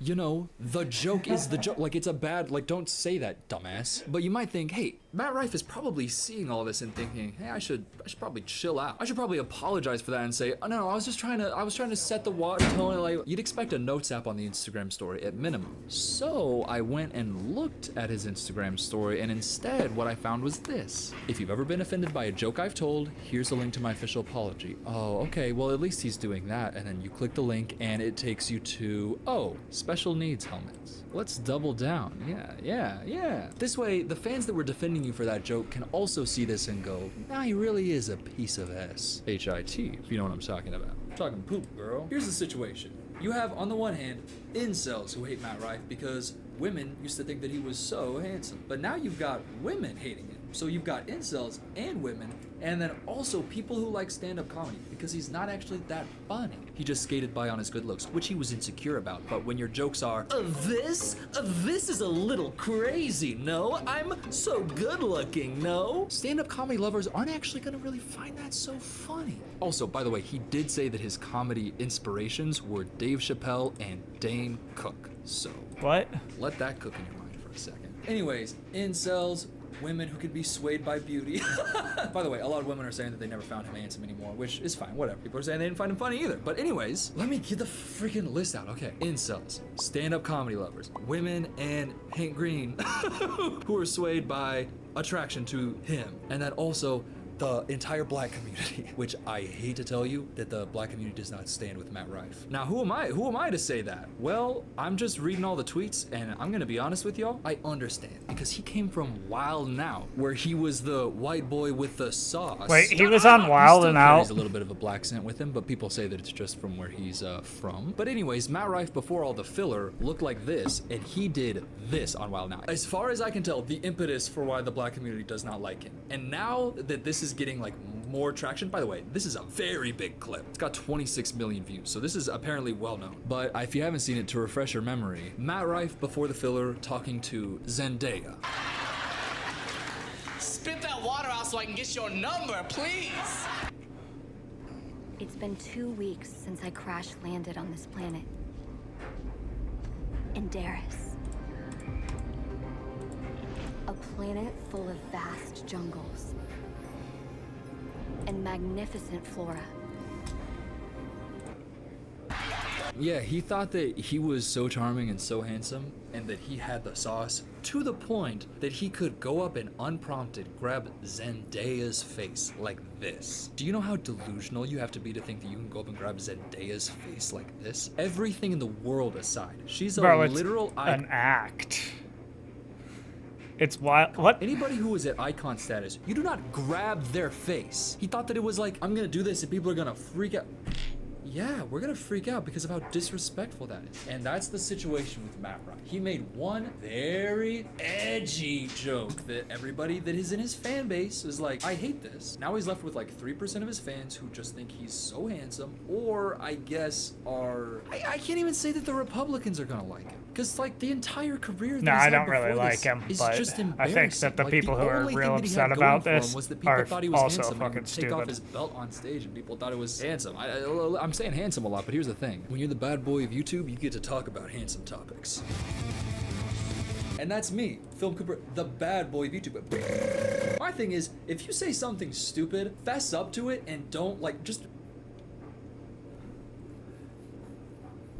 you know, the joke is the joke. Like, it's a bad, like, don't say that, dumbass. But you might think, hey, Matt Rife is probably seeing all this and thinking, hey, I should probably chill out. I should probably apologize for that and say, oh, no, I was trying to set the water tone. Like, you'd expect a notes app on the Instagram story at minimum. So I went and looked at his Instagram story, and instead what I found was this. If you've ever been offended by a joke I've told, here's a link to my official apology. Oh, okay, well, at least he's doing that. And then you click the link and it takes you to, oh, special needs helmets. Let's double down. Yeah. This way, the fans that were defending you for that joke can also see this and go, nah, he really is a piece of S. H-I-T, if you know what I'm talking about. I'm talking poop, girl. Here's the situation. You have, on the one hand, incels who hate Matt Rife because women used to think that he was so handsome. But now you've got women hating him. So you've got incels and women, and then also people who like stand-up comedy because he's not actually that funny. He just skated by on his good looks, which he was insecure about. But when your jokes are, this is a little crazy, no? I'm so good looking, no? Stand-up comedy lovers aren't actually gonna really find that so funny. Also, by the way, he did say that his comedy inspirations were Dave Chappelle and Dane Cook. So what? Let that cook in your mind for a second. Anyways, incels, women who can be swayed by beauty. By the way, a lot of women are saying that they never found him handsome anymore, which is fine, whatever. People are saying they didn't find him funny either. But anyways, let me get the freaking list out. Okay, incels, stand-up comedy lovers, women, and Hank Green who are swayed by attraction to him. And then also the entire black community, which I hate to tell you that the black community does not stand with Matt Rife. Now, who am I to say that? Well, I'm just reading all the tweets, and I'm gonna be honest with y'all, I understand, because he came from Wild 'N Out, where he was the white boy with the sauce. Wait, he was on Wild 'N Out? He's a little bit of a black scent with him, but people say that it's just from where he's from. But anyways, Matt Rife, before all the filler, looked like this, and he did this on Wild 'N Out. As far as I can tell, the impetus for why the black community does not like him. And now that this is getting like more traction, by the way, this is a very big clip. It's got 26 million views, so this is apparently well known. But if you haven't seen it, to refresh your memory, Matt Rife before the filler talking to Zendaya. Spit that water out so I can get your number, please. It's been 2 weeks since I crash landed on this planet. Endaris. A planet full of vast jungles and magnificent flora. Yeah, he thought that he was so charming and so handsome, and that he had the sauce, to the point that he could go up and unprompted grab Zendaya's face like this. Do you know how delusional you have to be to think that you can go up and grab Zendaya's face like this? Everything in the world aside, she's a Bro, it's literal an act. It's wild. What? Anybody who is at icon status, you do not grab their face. He thought that it was like, I'm gonna do this and people are gonna freak out. Yeah, we're gonna freak out because of how disrespectful that is. And that's the situation with Matt Ryan. He made one very edgy joke that everybody that is in his fan base is like, I hate this. Now he's left with like 3% of his fans who just think he's so handsome, or I guess are, I can't even say that the Republicans are gonna like him. Because like the entire career that No, he's I had don't really before like this him, is but just I think that the embarrassing. people like, who are only real thing that he upset had going about for him this was that people are thought he was also handsome and fucking would take off stupid. his belt on stage and people thought it was handsome. I'm saying handsome a lot, but here's the thing. When you're the bad boy of YouTube, you get to talk about handsome topics. And that's me, Film Cooper, the bad boy of YouTube. My thing is, if you say something stupid, fess up to it and don't like just...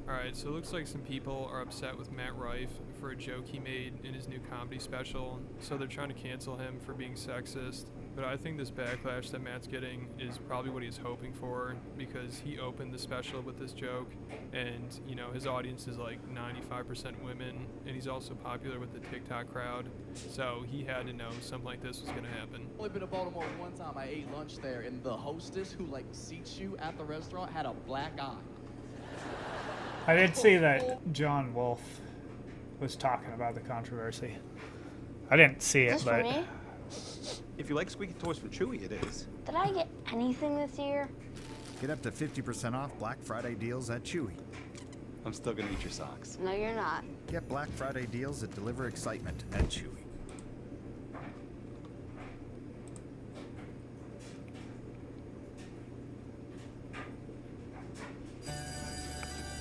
Alright, so it looks like some people are upset with Matt Rife for a joke he made in his new comedy special, so they're trying to cancel him for being sexist. But I think this backlash that Matt's getting is probably what he's hoping for, because he opened the special with this joke, and, you know, his audience is like 95% women, and he's also popular with the TikTok crowd, so he had to know something like this was going to happen. I've only been to Baltimore one time. I ate lunch there, and the hostess who like seats you at the restaurant had a black eye. I did see that John Wolfe was talking about the controversy. I didn't see it, Is this for but me? If you like squeaky toys from Chewy, it is. Did I get anything this year? Get up to 50% off Black Friday deals at Chewy. I'm still gonna eat your socks. No, you're not. Get Black Friday deals that deliver excitement at Chewy.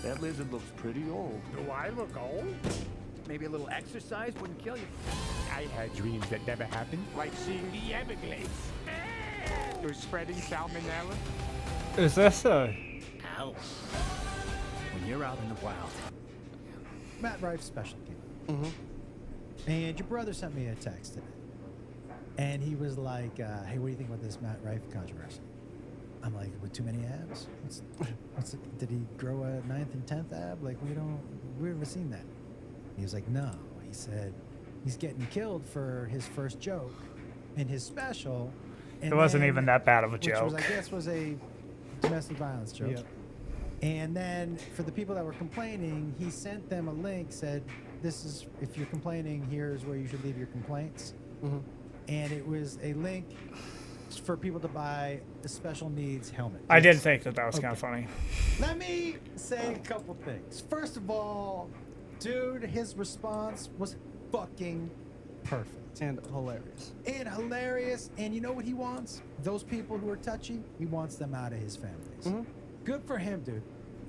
That lizard looks pretty old. Do I look old? Maybe a little exercise wouldn't kill you. I had dreams that never happened, like seeing the Everglades. Or spreading salmonella. is this a... Ow. When you're out in the wild. Matt Rife's special game. And your brother sent me a text today. And he was like, hey, what do you think about this Matt Rife controversy? I'm like, with too many abs? Did he grow a 9th and 10th ab? Like, we've never seen that. He was like, no. He said he's getting killed for his first joke in his special. And It wasn't then- even that bad of a which was, joke. I guess, was a domestic violence joke. Yep. And then for the people that were complaining, he sent them a link, said, this is, if you're complaining, here's where you should leave your complaints. And it was a link for people to buy a special needs helmet. I did think that was kind of funny. Let me say a couple things. First of all, dude, his response was fucking perfect. And hilarious. And hilarious. And you know what he wants? Those people who are touchy, he wants them out of his families. Good for him, dude.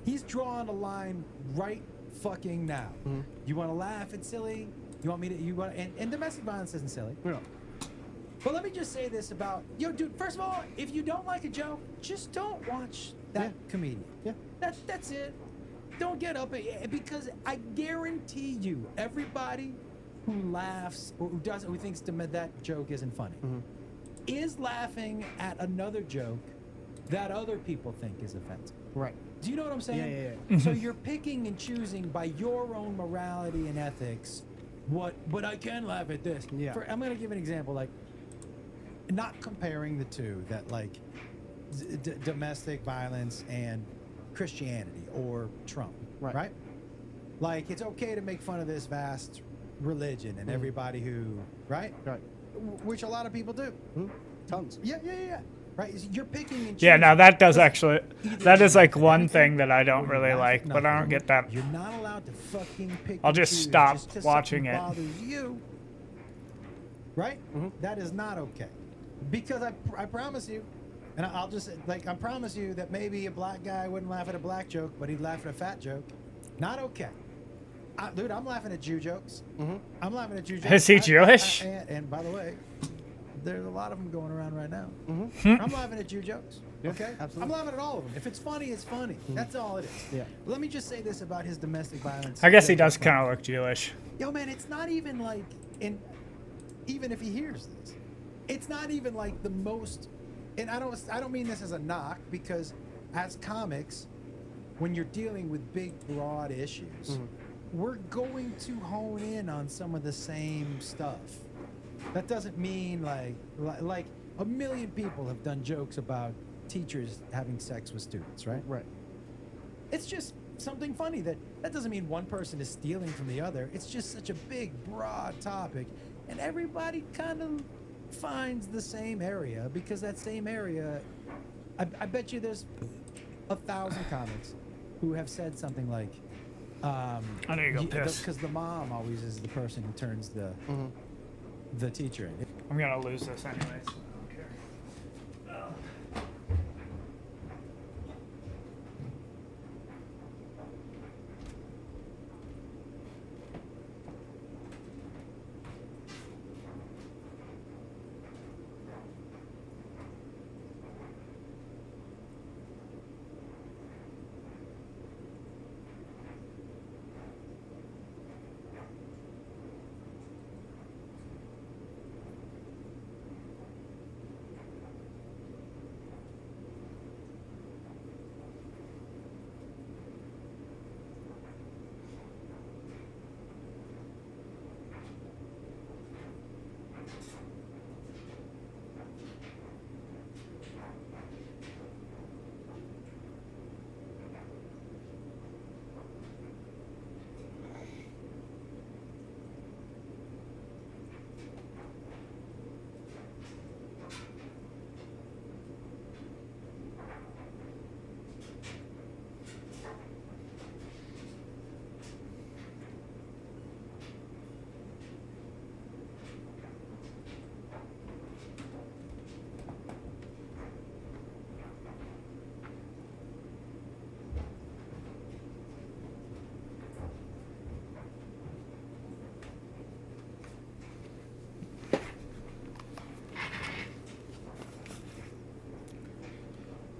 He's drawing a line right fucking now. You want to laugh? It's silly. You want me to? You want? And domestic violence isn't silly. No. But let me just say this about, yo, dude, first of all, if you don't like a joke, just don't watch that comedian. Yeah. That's it. Don't get up, because I guarantee you, everybody who laughs or who thinks that joke isn't funny is laughing at another joke that other people think is offensive. Right. Do you know what I'm saying? Yeah. So you're picking and choosing by your own morality and ethics but I can laugh at this. Yeah. I'm going to give an example, like, not comparing the two, that like domestic violence and Christianity or Trump, right? Like, it's okay to make fun of this vast religion and everybody who, right? Which a lot of people do. Tons. Yeah. Right? You're picking and choosing. Yeah, now that does actually, that is like one thing that I don't really like, but I don't get that. You're not allowed to fucking pick I'll and just choose stop just 'cause watching something it. bothers you, right? That is not okay. Because I promise you, And I'll just like I promise you that maybe a black guy wouldn't laugh at a black joke, but he'd laugh at a fat joke. Not okay. Dude, I'm laughing at Jew jokes. I'm laughing at Jew jokes. Is he Jewish? And by the way, there's a lot of them going around right now. Hmm. I'm laughing at Jew jokes. Yeah, Okay, absolutely. I'm laughing at all of them. If it's funny, it's funny. That's all it is. Yeah. Let me just say this about his domestic violence. I guess he does kind of look Jewish. Yo, man, it's not even like, even if he hears this, it's not even like the most. And I don't mean this as a knock, because as comics, when you're dealing with big, broad issues, we're going to hone in on some of the same stuff. That doesn't mean like a million people have done jokes about teachers having sex with students, right? Right. It's just something funny that doesn't mean one person is stealing from the other. It's just such a big, broad topic, and everybody kind of finds the same area, because that same area, I bet you there's 1,000 comics who have said something like, I know you go piss. because the mom always is the person who turns the teacher in. I'm gonna lose this anyways. I don't care.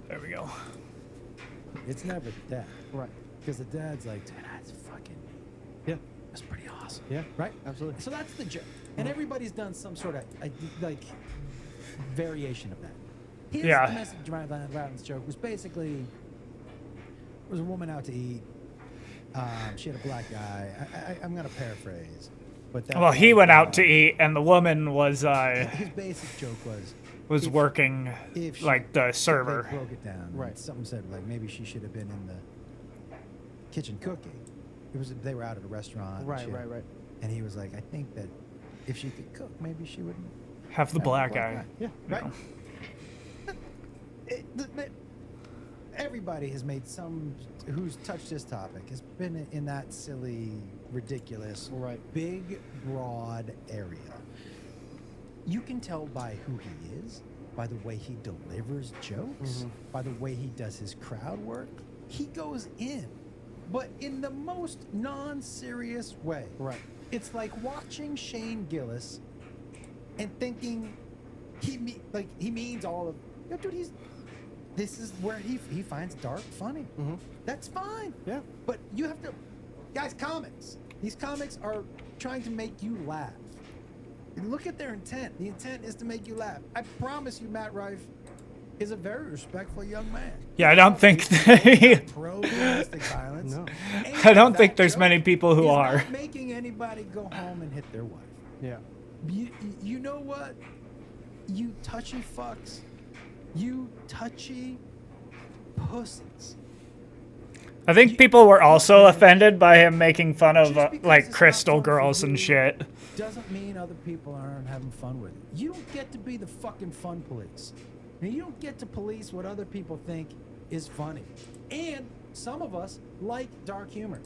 There we go. It's never the dad, right? Because the dad's like, dude, that's fucking, Yeah. that's pretty awesome, Yeah. right? Absolutely. So that's the joke, and everybody's done some sort of like variation of that. His Yeah. domestic violence joke was basically, there was a woman out to eat. She had a black guy. I'm gonna paraphrase, but that Well, he went out to eat, and the woman was his basic joke was working if she- like the They server. broke it down. Right. Something said like maybe she should have been in the kitchen cooking. They were out at a restaurant. and Right, shit. right. And he was like, I think that if she could cook, maybe she wouldn't Have the black guy. Yeah. you Right. know. Everybody has made who's touched this topic has been in that silly, ridiculous, big, broad area. You can tell by who he is, by the way he delivers jokes, by the way he does his crowd work. He goes in, but in the most non-serious way. Right. It's like watching Shane Gillis and thinking he means all of. Yo, dude, this is where he finds dark funny. That's fine. Yeah. But you have to, guys. Comics. These comics are trying to make you laugh. And look at their intent. The intent is to make you laugh. I promise you, Matt Rife is a very respectful young man. Yeah, I don't think Pro domestic violence. No. I don't think there's many people who He's are. not making anybody go home and hit their wife. Yeah. You know what? You touchy fucks. You touchy pussies. I think people were also offended by him making fun of like crystal girls and shit. Doesn't mean other people aren't having fun with it. You don't get to be the fucking fun police. And you don't get to police what other people think is funny. And some of us like dark humor.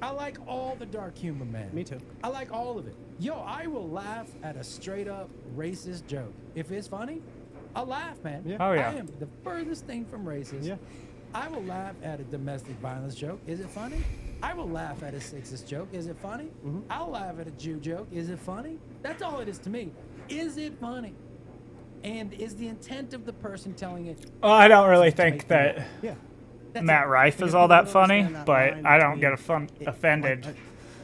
I like all the dark humor, man. Me too. I like all of it. Yo, I will laugh at a straight up racist joke. If it's funny, I'll laugh, man. Yeah. Oh, yeah. I am the furthest thing from racist. Yeah. I will laugh at a domestic violence joke. Is it funny? I will laugh at a sexist joke. Is it funny? I'll laugh at a Jew joke. Is it funny? That's all it is to me. Is it funny? And is the intent of the person telling it? Well, I don't really think that That's Matt it. Rife Because is all people that don't funny, understand that but line I don't between get offended.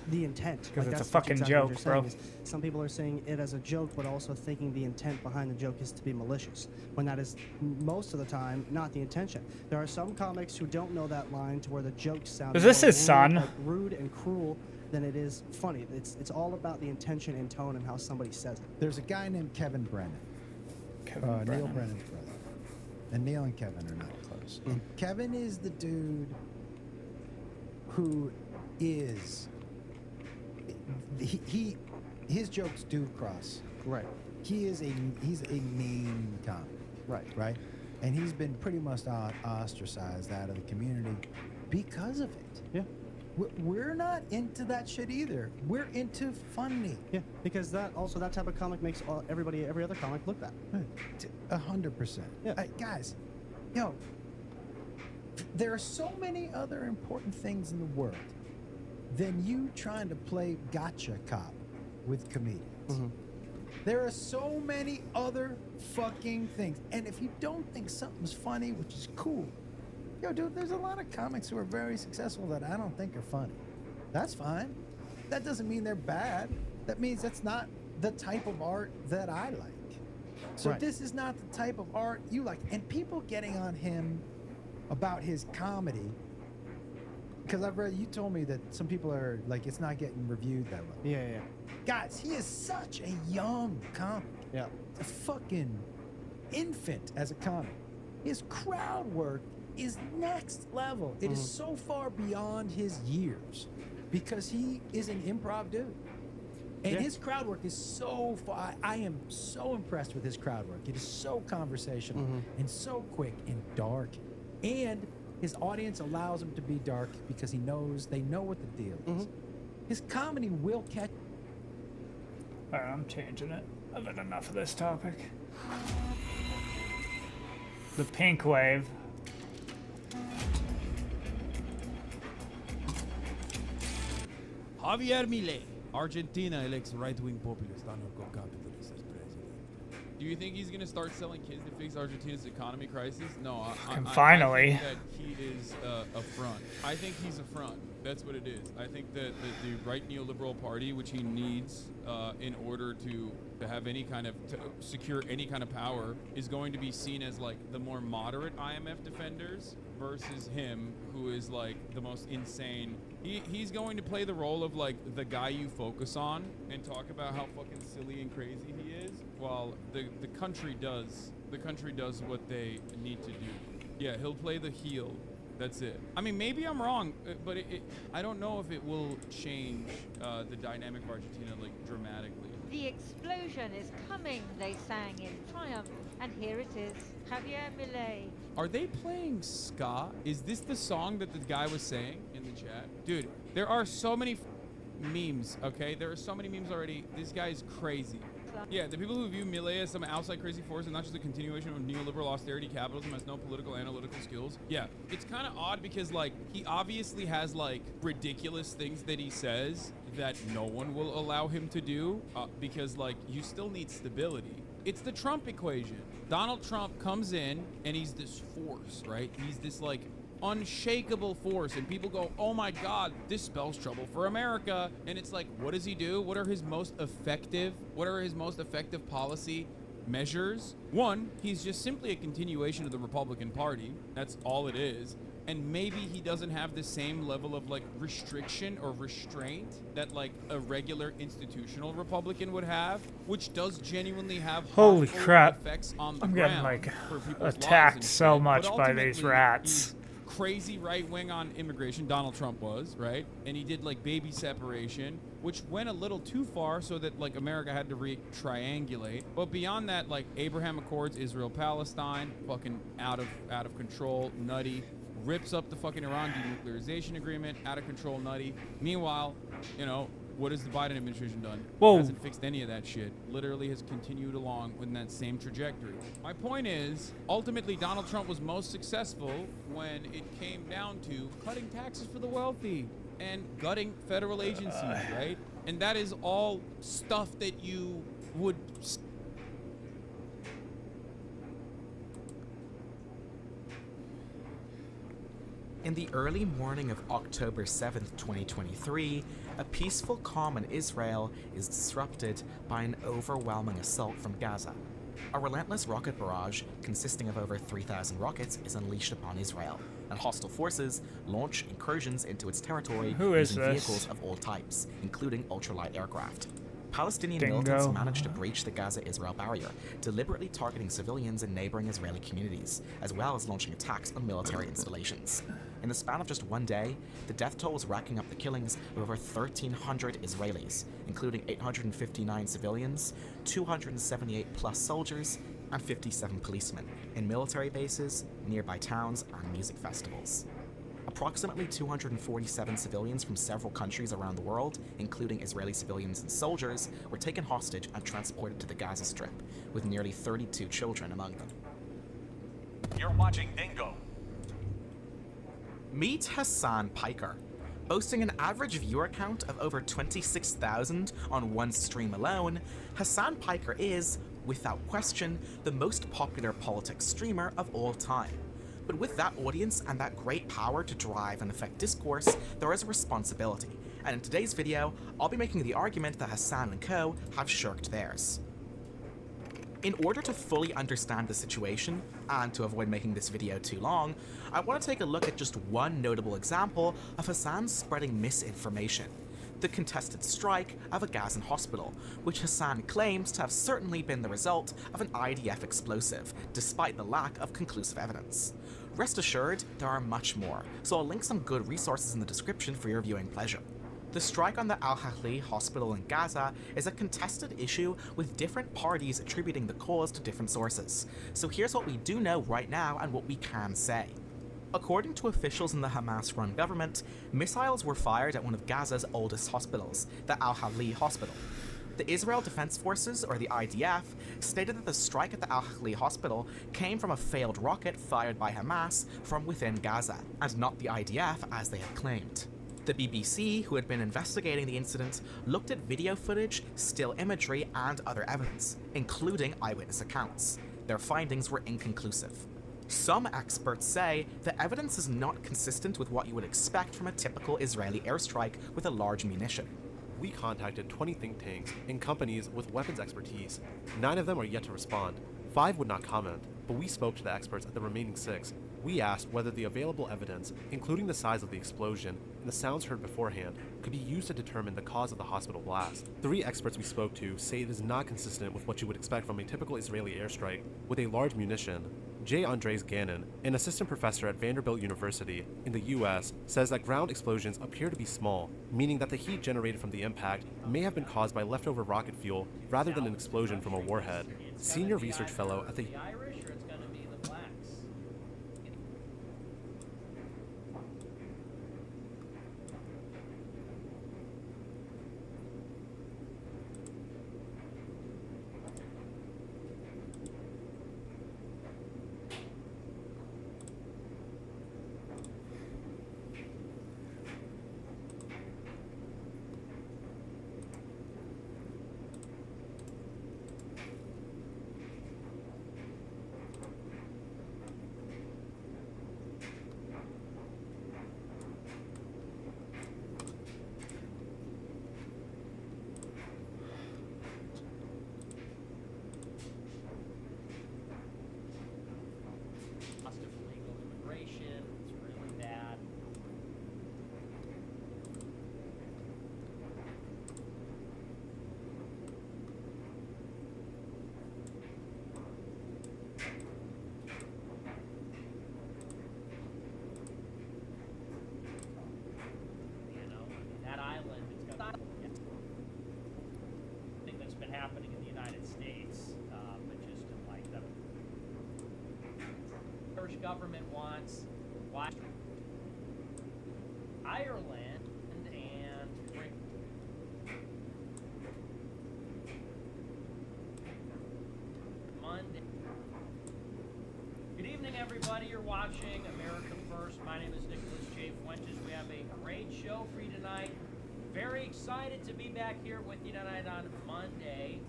The intent. Because it's a that's fucking exactly what joke, you're saying bro. is some people are saying it as a joke, but also thinking the intent behind the joke is to be malicious, when that is most of the time not the intention. There are some comics who don't know that line to where the jokes sound Is this more his son? like rude and cruel than it is funny. It's all about the intention and tone and how somebody says it. There's a guy named Kevin Brennan. Neil Brennan's brother. And Neil and Kevin are not close. And Kevin is the dude who is his jokes do cross. Right. He's a meme comic. Right. And he's been pretty much ostracized out of the community because of it. Yeah. We're not into that shit either. We're into funny. Yeah, because that type of comic makes every other comic look bad. 100%. Yeah. Guys, yo, there are so many other important things in the world than you trying to play gotcha cop with comedians. There are so many other fucking things. And if you don't think something's funny, which is cool, yo, dude, there's a lot of comics who are very successful that I don't think are funny. That's fine. That doesn't mean they're bad. That means that's not the type of art that I like. So Right. this is not the type of art you like. And people getting on him about his comedy, because I've read, you told me that some people are like, it's not getting reviewed that well. Yeah. Guys, he is such a young comic. Yeah. A fucking infant as a comic. His crowd work is next level. It is so far beyond his years because he is an improv dude. And his crowd work is so far. I am so impressed with his crowd work. It is so conversational and so quick and dark. And his audience allows him to be dark because they know what the deal is. His comedy will catch. All right, I'm changing it. I've had enough of this topic. The pink wave. Javier Milei, Argentina elects right-wing populist anarcho-capitalist as president. Do you think he's gonna start selling kids to fix Argentina's economy crisis? No, Finally. I think that he is a front. I think he's a front. That's what it is. I think that the right neoliberal party, which he needs in order to have any kind of to secure any kind of power, is going to be seen as like the more moderate IMF defenders versus him, who is like the most insane. He's going to play the role of like the guy you focus on and talk about how fucking silly and crazy he is, while the country does what they need to do. Yeah, he'll play the heel. That's it. I mean, maybe I'm wrong, but I don't know if it will change the dynamic of Argentina like dramatically. The explosion is coming, they sang in triumph, and here it is, Javier Milei. Are they playing ska? Is this the song that the guy was saying in the chat? Dude, there are so many memes, okay? There are so many memes already. This guy is crazy. Yeah, the people who view Milei as some outside crazy force and not just a continuation of neoliberal austerity capitalism has no political analytical skills. Yeah, it's kind of odd because, like, he obviously has, like, ridiculous things that he says that no one will allow him to do because, like, you still need stability. It's the Trump equation. Donald Trump comes in and he's this force, right? He's this, like, unshakable force, and people go, oh my god, this spells trouble for America. And it's like, what does he do? What are his most effective policy measures? One, he's just simply a continuation of the Republican Party. That's all it is. And maybe he doesn't have the same level of like restriction or restraint that like a regular institutional Republican would have, which does genuinely have Holy harmful crap. effects on the I'm ground getting like for people's lives attacked and so shit. much But by these ultimately, rats. he's crazy right wing on immigration. Donald Trump was, right? And he did like baby separation, which went a little too far so that like America had to triangulate. But beyond that, like Abraham Accords, Israel, Palestine, fucking out of control, nutty. Rips up the fucking Iran denuclearization agreement, out of control, nutty. Meanwhile, you know, What has the Biden administration done? Whoa. Hasn't fixed any of that shit. Literally has continued along in that same trajectory. My point is, ultimately, Donald Trump was most successful when it came down to cutting taxes for the wealthy and gutting federal agencies, right? And that is all stuff that you would... In the early morning of October 7th, 2023, a peaceful calm in Israel is disrupted by an overwhelming assault from Gaza. A relentless rocket barrage consisting of over 3,000 rockets is unleashed upon Israel, and hostile forces launch incursions into its territory Who is using this? vehicles of all types, including ultralight aircraft. Palestinian Dingo. militants managed to breach the Gaza-Israel barrier, deliberately targeting civilians in neighboring Israeli communities, as well as launching attacks on military installations. In the span of just one day, the death toll was racking up the killings of over 1,300 Israelis, including 859 civilians, 278 plus soldiers, and 57 policemen, in military bases, nearby towns, and music festivals. Approximately 247 civilians from several countries around the world, including Israeli civilians and soldiers, were taken hostage and transported to the Gaza Strip, with nearly 32 children among them. You're watching Dingo. Meet Hassan Piker. Boasting an average viewer count of over 26,000 on one stream alone, Hassan Piker is, without question, the most popular politics streamer of all time. But with that audience and that great power to drive and affect discourse, there is a responsibility, and in today's video, I'll be making the argument that Hassan and co have shirked theirs. In order to fully understand the situation, and to avoid making this video too long, I want to take a look at just one notable example of Hassan spreading misinformation: the contested strike of a Gazan hospital, which Hassan claims to have certainly been the result of an IDF explosive, despite the lack of conclusive evidence. Rest assured, there are much more, so I'll link some good resources in the description for your viewing pleasure. The strike on the Al-Ahli hospital in Gaza is a contested issue with different parties attributing the cause to different sources. So here's what we do know right now and what we can say. According to officials in the Hamas-run government, missiles were fired at one of Gaza's oldest hospitals, the Al-Ahli hospital. The Israel Defense Forces, or the IDF, stated that the strike at the Al-Ahli hospital came from a failed rocket fired by Hamas from within Gaza, and not the IDF as they had claimed. The BBC, who had been investigating the incident, looked at video footage, still imagery, and other evidence, including eyewitness accounts. Their findings were inconclusive. Some experts say the evidence is not consistent with what you would expect from a typical Israeli airstrike with a large munition. We contacted 20 think tanks and companies with weapons expertise. 9 of them are yet to respond. 5 would not comment, but we spoke to the experts at the remaining 6. We asked whether the available evidence, including the size of the explosion and the sounds heard beforehand, could be used to determine the cause of the hospital blast. 3 experts we spoke to say it is not consistent with what you would expect from a typical Israeli airstrike with a large munition. J. Andres Gannon, an assistant professor at Vanderbilt University in the US, says that ground explosions appear to be small, meaning that the heat generated from the impact may have been caused by leftover rocket fuel rather than an explosion from a warhead. Senior research fellow at the happening in the United States, but just in like the Irish government wants Ireland and everybody. You're watching America First. My name is Nicholas J. Fuentes. We have a great show for you tonight. Very excited to be back here with you tonight on Monday.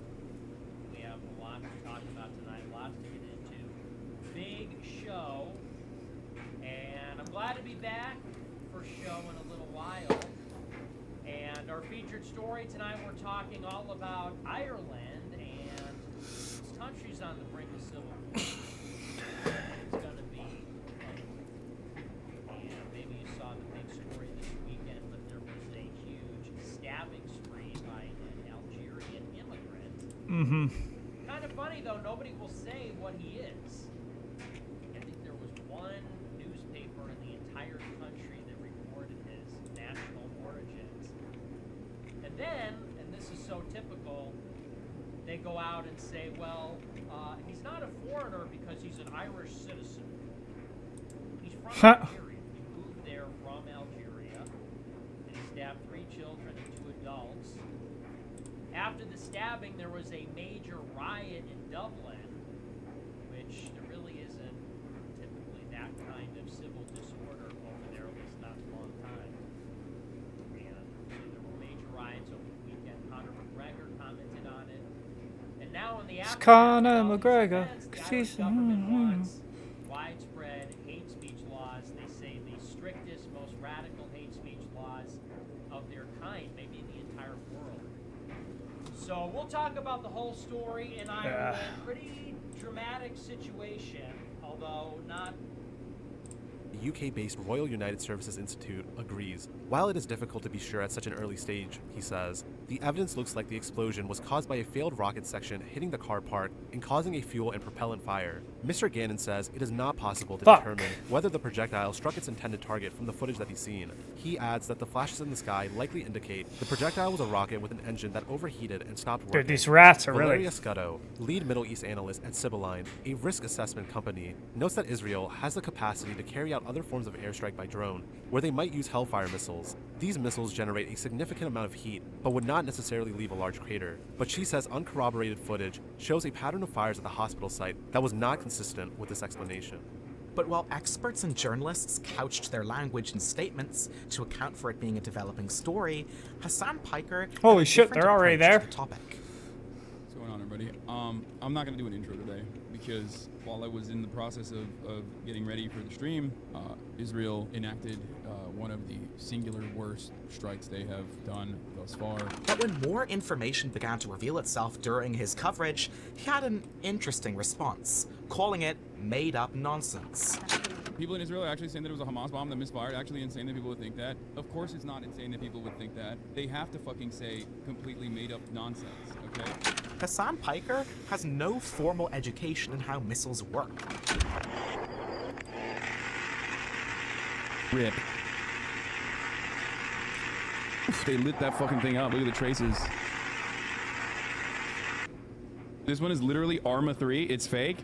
We have a lot to talk about tonight, lots to get into. Big show. And I'm glad to be back for show in a little while. And our featured story tonight, we're talking all about Ireland, and this country's on the brink of civil war. It's going to be, and maybe you saw the big story this weekend, but there was a huge stabbing spree by an Algerian immigrant. Mm-hmm. Kind of funny, though, nobody will say what he is. I think there was one newspaper in the entire country that reported his national origins. And then, and this is so typical, they go out and say, well, he's not a foreigner because he's an Irish citizen. He's from Algeria. He moved there from Algeria, and he stabbed 3 children and 2 adults. After the stabbing, there was a major riot in Dublin, which there really isn't typically that kind of civil disorder over there, at least not in a long time. And so there were major riots over the weekend. Conor McGregor commented on it. And now in the It's aftermath Conor of all these McGregor. events, the Irish government wants widespread hate speech laws. They say the strictest, most radical hate speech laws of their kind, maybe in the entire world. So we'll talk about the whole story in Ireland. Pretty dramatic situation, although not. The UK-based Royal United Services Institute agrees. While it is difficult to be sure at such an early stage, he says, the evidence looks like the explosion was caused by a failed rocket section hitting the car park and causing a fuel and propellant fire. Mr. Gannon says it is not possible to determine whether the projectile struck its intended target from the footage that he's seen. He adds that the flashes in the sky likely indicate the projectile was a rocket with an engine that overheated and stopped working. Dude, these rats are Valeria really... Scuddo, lead Middle East analyst at Sibylline, a risk assessment company, notes that Israel has the capacity to carry out other forms of airstrike by drone, where they might use Hellfire missiles. These missiles generate a significant amount of heat, but would not necessarily leave a large crater. But she says uncorroborated footage shows a pattern of fires at the hospital site that was not consistent with this explanation. But while experts and journalists couched their language in statements to account for it being a developing story, Hassan Piker had Holy a shit, different they're already approach to there. the topic. What's going on, everybody? I'm not going to do an intro today because while I was in the process of getting ready for the stream, Israel enacted one of the singular worst strikes they have done thus far. But when more information began to reveal itself during his coverage, he had an interesting response, calling it made-up nonsense. People in Israel are actually saying that it was a Hamas bomb that misfired. Actually insane that people would think that. Of course it's not insane that people would think that. They have to fucking say completely made-up nonsense, okay? Hassan Piker has no formal education in how missiles work. Rip. They lit that fucking thing up. Look at the traces. This one is literally Arma 3. It's fake.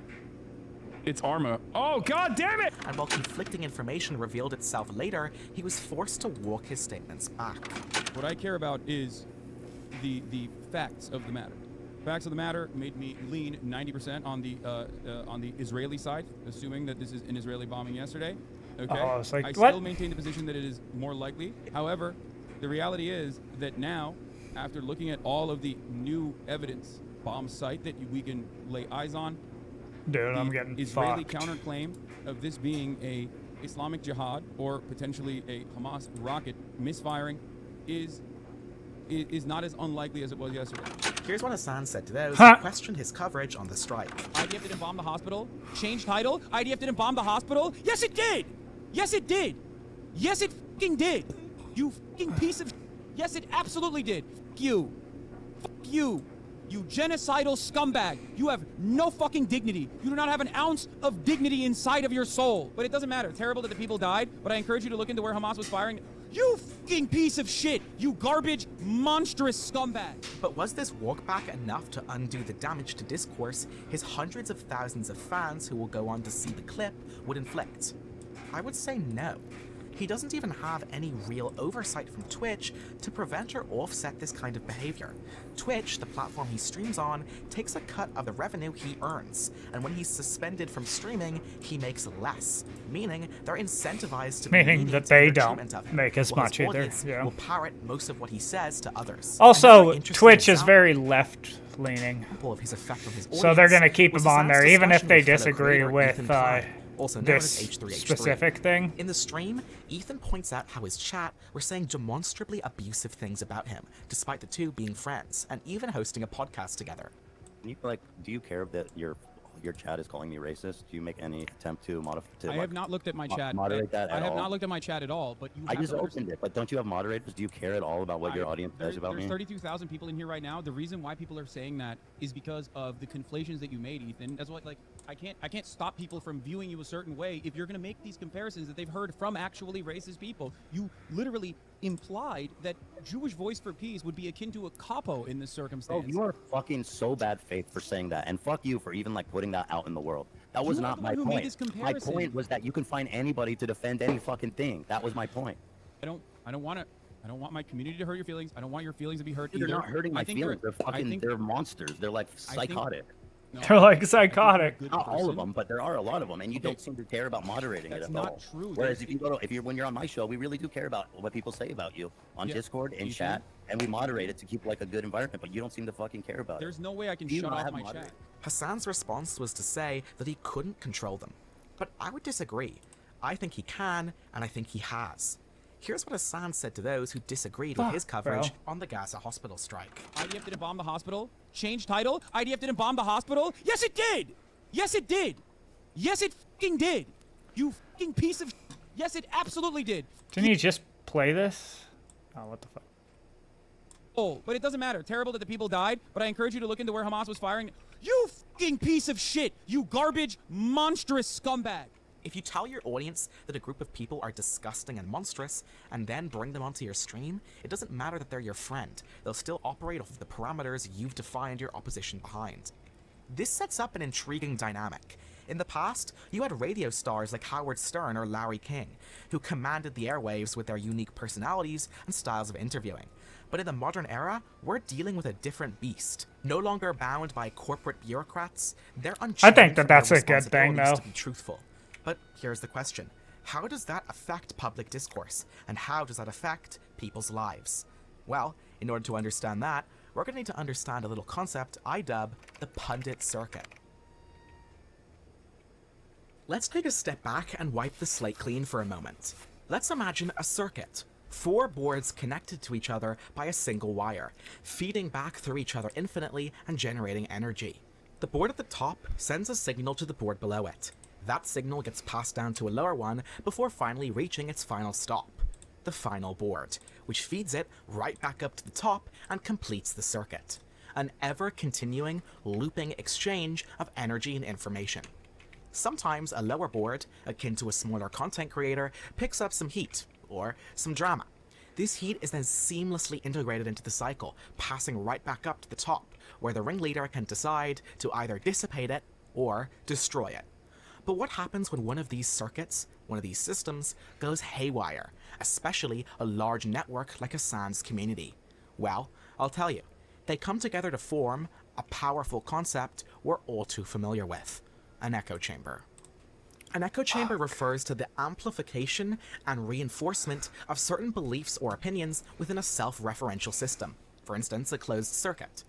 It's Arma. Oh, god damn it! And while conflicting information revealed itself later, he was forced to walk his statements back. What I care about is the facts of the matter. Facts of the matter made me lean 90% on the Israeli side, assuming that this is an Israeli bombing yesterday. Okay. Oh, it's like, I what? still maintain the position that it is more likely. However, the reality is that now, after looking at all of the new evidence, bomb site that we can lay eyes on, Dude, I'm getting Israeli fucked. counterclaim of this being a Islamic Jihad or potentially a Hamas rocket misfiring is not as unlikely as it was yesterday. Here's what Hassan said to those who questioned his coverage on the strike. IDF didn't bomb the hospital. Change title. IDF didn't bomb the hospital. Yes, it did. Yes, it did. Yes, it fucking did. You fucking piece of... Yes, it absolutely did. Fuck you. Fuck you. You genocidal scumbag. You have no fucking dignity. You do not have an ounce of dignity inside of your soul. But it doesn't matter. It's terrible that the people died, but I encourage you to look into where Hamas was firing. You fucking piece of shit. You garbage, monstrous scumbag. But was this walkback enough to undo the damage to discourse his hundreds of thousands of fans who will go on to see the clip would inflict? I would say no. he doesn't even have any real oversight from Twitch to prevent or offset this kind of behavior. Twitch, the platform he streams on, takes a cut of the revenue he earns, and when he's suspended from streaming, he makes less, meaning they're incentivized to be Meaning lenient that in they their don't treatment of him, make as while much his either, audience yeah. will parrot most of what he says to others. Also, Another interesting Twitch is example very left-leaning, of his effect on his so they're audience going to keep was him on Hassan's there, even if discussion they with fellow disagree creator with Ethan Klein, also known this as H3H3. specific thing. In the stream, Ethan points out how his chat were saying demonstrably abusive things about him, despite the two being friends, and even hosting a podcast together. Do you care that your chat is calling me racist? Do you make any attempt to modify? I have not looked at my chat. Moderate that at all? I have not looked at my chat at all. But you I have just to opened understand- it, but don't you have moderators? Do you care at all about what your audience says about There's me? 32,000 people in here right now. The reason why people are saying that is because of the conflations that you made, Ethan. That's what, like, I can't stop people from viewing you a certain way if you're going to make these comparisons that they've heard from actually racist people. You literally implied that Jewish Voice for Peace would be akin to a capo in this circumstance. Oh, you are fucking so bad faith for saying that, and fuck you for even putting that out in the world. That was You are not the my one who made point. this My comparison. point was that you can find anybody to defend any fucking thing. That was my point. I don't want my community to hurt your feelings. I don't want your feelings to be hurt Dude, either. they're not hurting my I think feelings. They're I fucking. think- They're monsters. They're like psychotic. No, They're like psychotic. Not all of them, but there are a lot of them, and you don't seem to care about moderating That's it at not all. true. Whereas when you're on my show, we really do care about what people say about you on Yeah, Discord, in you chat, and we moderate it to keep like a good environment. But you don't seem to fucking care about There's it. no way I can Do you shut not off have my moderate- chat. Hassan's response was to say that he couldn't control them. But I would disagree. I think he can, and I think he has. Here's what Hassan said to those who disagreed with his coverage on the Gaza hospital strike. IDF didn't bomb the hospital. Change title. IDF didn't bomb the hospital. Yes, it did. Yes, it did. Yes, it fucking did. You fucking piece of. Yes, it absolutely did. Didn't you just play this? Oh, what the fuck? Oh, but it doesn't matter. Terrible that the people died, but I encourage you to look into where Hamas was firing. You fucking piece of shit. You garbage, monstrous scumbag. If you tell your audience that a group of people are disgusting and monstrous, and then bring them onto your stream, it doesn't matter that they're your friend. They'll still operate off of the parameters you've defined your opposition behind. This sets up an intriguing dynamic. In the past, you had radio stars like Howard Stern or Larry King, who commanded the airwaves with their unique personalities and styles of interviewing. But in the modern era, we're dealing with a different beast. No longer bound by corporate bureaucrats, they're unchained I think from that their that's a good thing, responsibilities though. to be truthful. But here's the question. How does that affect public discourse? And how does that affect people's lives? Well, in order to understand that, we're going to need to understand a little concept I dub the pundit circuit. Let's take a step back and wipe the slate clean for a moment. Let's imagine a circuit. 4 boards connected to each other by a single wire, feeding back through each other infinitely and generating energy. The board at the top sends a signal to the board below it. That signal gets passed down to a lower one before finally reaching its final stop, the final board, which feeds it right back up to the top and completes the circuit. An ever-continuing, looping exchange of energy and information. Sometimes a lower board, akin to a smaller content creator, picks up some heat, or some drama. This heat is then seamlessly integrated into the cycle, passing right back up to the top, where the ringleader can decide to either dissipate it or destroy it. But what happens when one of these circuits, one of these systems, goes haywire, especially a large network like Hassan's community? Well, I'll tell you. They come together to form a powerful concept we're all too familiar with, an echo chamber. An echo chamber refers to the amplification and reinforcement of certain beliefs or opinions within a self-referential system, for instance, a closed circuit.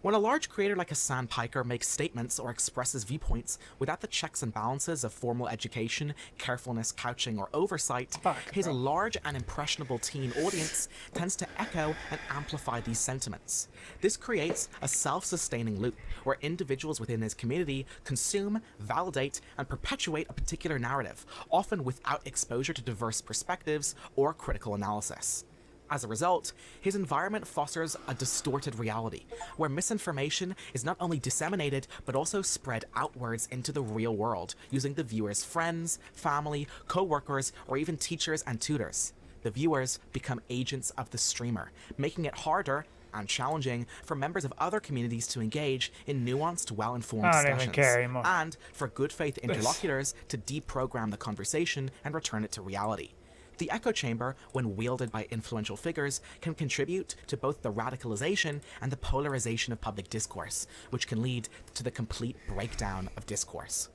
When a large creator like Hassan Piker makes statements or expresses viewpoints without the checks and balances of formal education, carefulness, couching, or oversight, his large and impressionable teen audience tends to echo and amplify these sentiments. This creates a self-sustaining loop where individuals within his community consume, validate, and perpetuate a particular narrative, often without exposure to diverse perspectives or critical analysis. As a result, his environment fosters a distorted reality, where misinformation is not only disseminated, but also spread outwards into the real world, using the viewer's friends, family, co-workers, or even teachers and tutors. The viewers become agents of the streamer, making it harder and challenging for members of other communities to engage in nuanced, well-informed I don't even discussions, care anymore. and for good faith interlocutors to deprogram the conversation and return it to reality. The echo chamber, when wielded by influential figures, can contribute to both the radicalization and the polarization of public discourse, which can lead to the complete breakdown of discourse.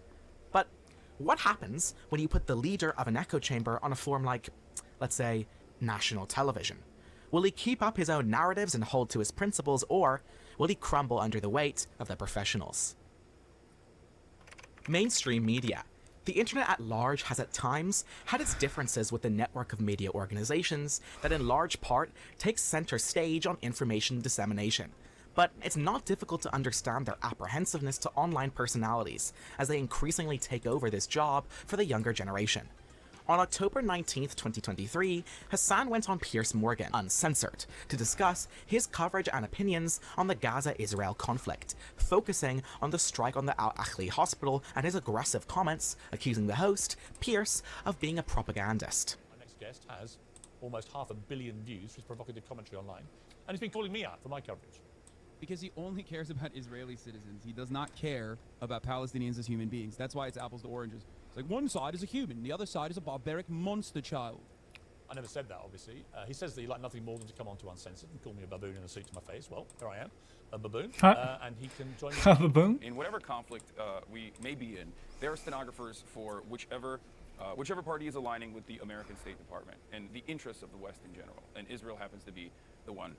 But what happens when you put the leader of an echo chamber on a forum like, let's say, national television? Will he keep up his own narratives and hold to his principles, or will he crumble under the weight of the professionals? Mainstream media. The internet at large has at times had its differences with the network of media organizations that in large part takes center stage on information dissemination. But it's not difficult to understand their apprehensiveness to online personalities as they increasingly take over this job for the younger generation. On October 19th, 2023, Hassan went on Piers Morgan, uncensored, to discuss his coverage and opinions on the Gaza-Israel conflict, focusing on the strike on the Al-Ahli hospital and his aggressive comments, accusing the host, Piers, of being a propagandist. My next guest has almost 500 million views for his provocative commentary online, and he's been calling me out for my coverage. Because he only cares about Israeli citizens. He does not care about Palestinians as human beings. That's why it's apples to oranges. It's like one side is a human, the other side is a barbaric monster child. I never said that, obviously. He says that he'd like nothing more than to come on to Uncensored and call me a baboon in a suit to my face. Well, there I am, a baboon, and he can join me. A baboon? In whatever conflict we may be in, there are stenographers for whichever party is aligning with the American State Department and the interests of the West in general. And Israel happens to be the one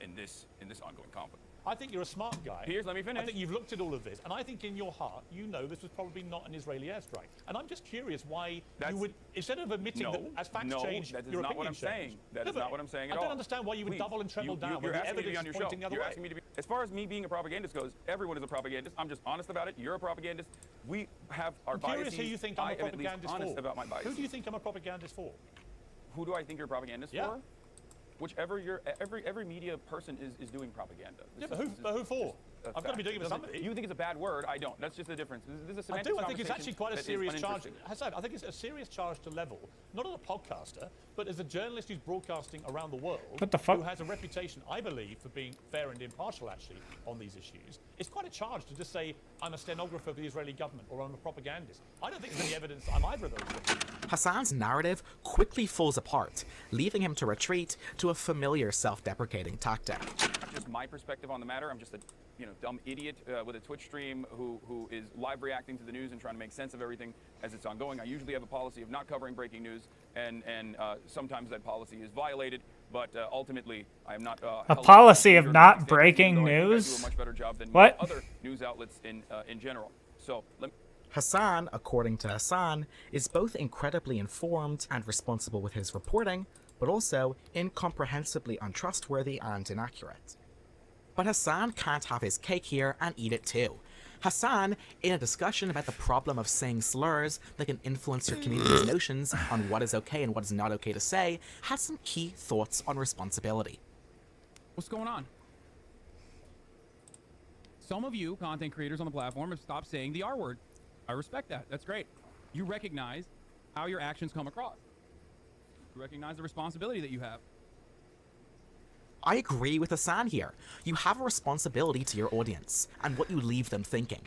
in this ongoing conflict. I think you're a smart guy. Piers, let me finish. I think you've looked at all of this, and I think in your heart, you know this was probably not an Israeli airstrike. And I'm just curious why you would, instead of admitting that as facts change, that is your not what I'm opinion saying. changed. That is not what I'm saying at all. I don't understand why you would double and treble down You're when the asking me to be on evidence your is pointing the other You're way. asking me to be. As far as me being a propagandist goes, everyone is a propagandist. I'm just honest about it. You're a propagandist. We have our I'm biases. curious who you think I'm a I am at least propagandist honest for. about my biases. Who do you think I'm a propagandist for? Who do I think you're a propagandist for? Whichever every media person is doing propaganda. Yeah, but who for? I've got to be doing it with somebody. You think it's a bad word? I don't. That's just the difference. This is a I semantics do. I think it's actually quite a that is serious charge. uninteresting. Hassan, I think it's a serious charge to level, not as a podcaster, but as a journalist who's broadcasting around the world. What the fuck? Who has a reputation, I believe, for being fair and impartial, actually, on these issues. It's quite a charge to just say, I'm a stenographer for the Israeli government, or I'm a propagandist. I don't think there's any evidence that I'm either of those things. Hassan's narrative quickly falls apart, leaving him to retreat to a familiar self-deprecating tactic. Just my perspective on the matter. I'm just a dumb idiot with a Twitch stream who is live reacting to the news and trying to make sense of everything as it's ongoing. I usually have a policy of not covering breaking news, and sometimes that policy is violated. But ultimately, I am not a policy of not breaking news. I do a much better job than What? other news outlets in general. So Hassan, according to Hassan, is both incredibly informed and responsible with his reporting, but also incomprehensibly untrustworthy and inaccurate. But Hassan can't have his cake here and eat it too. Hassan, in a discussion about the problem of saying slurs that can influence your community's notions on what is okay and what is not okay to say, has some key thoughts on responsibility. What's going on? Some of you content creators on the platform have stopped saying the R word. I respect that. That's great. You recognize how your actions come across. You recognize the responsibility that you have. I agree with Hassan here. You have a responsibility to your audience and what you leave them thinking.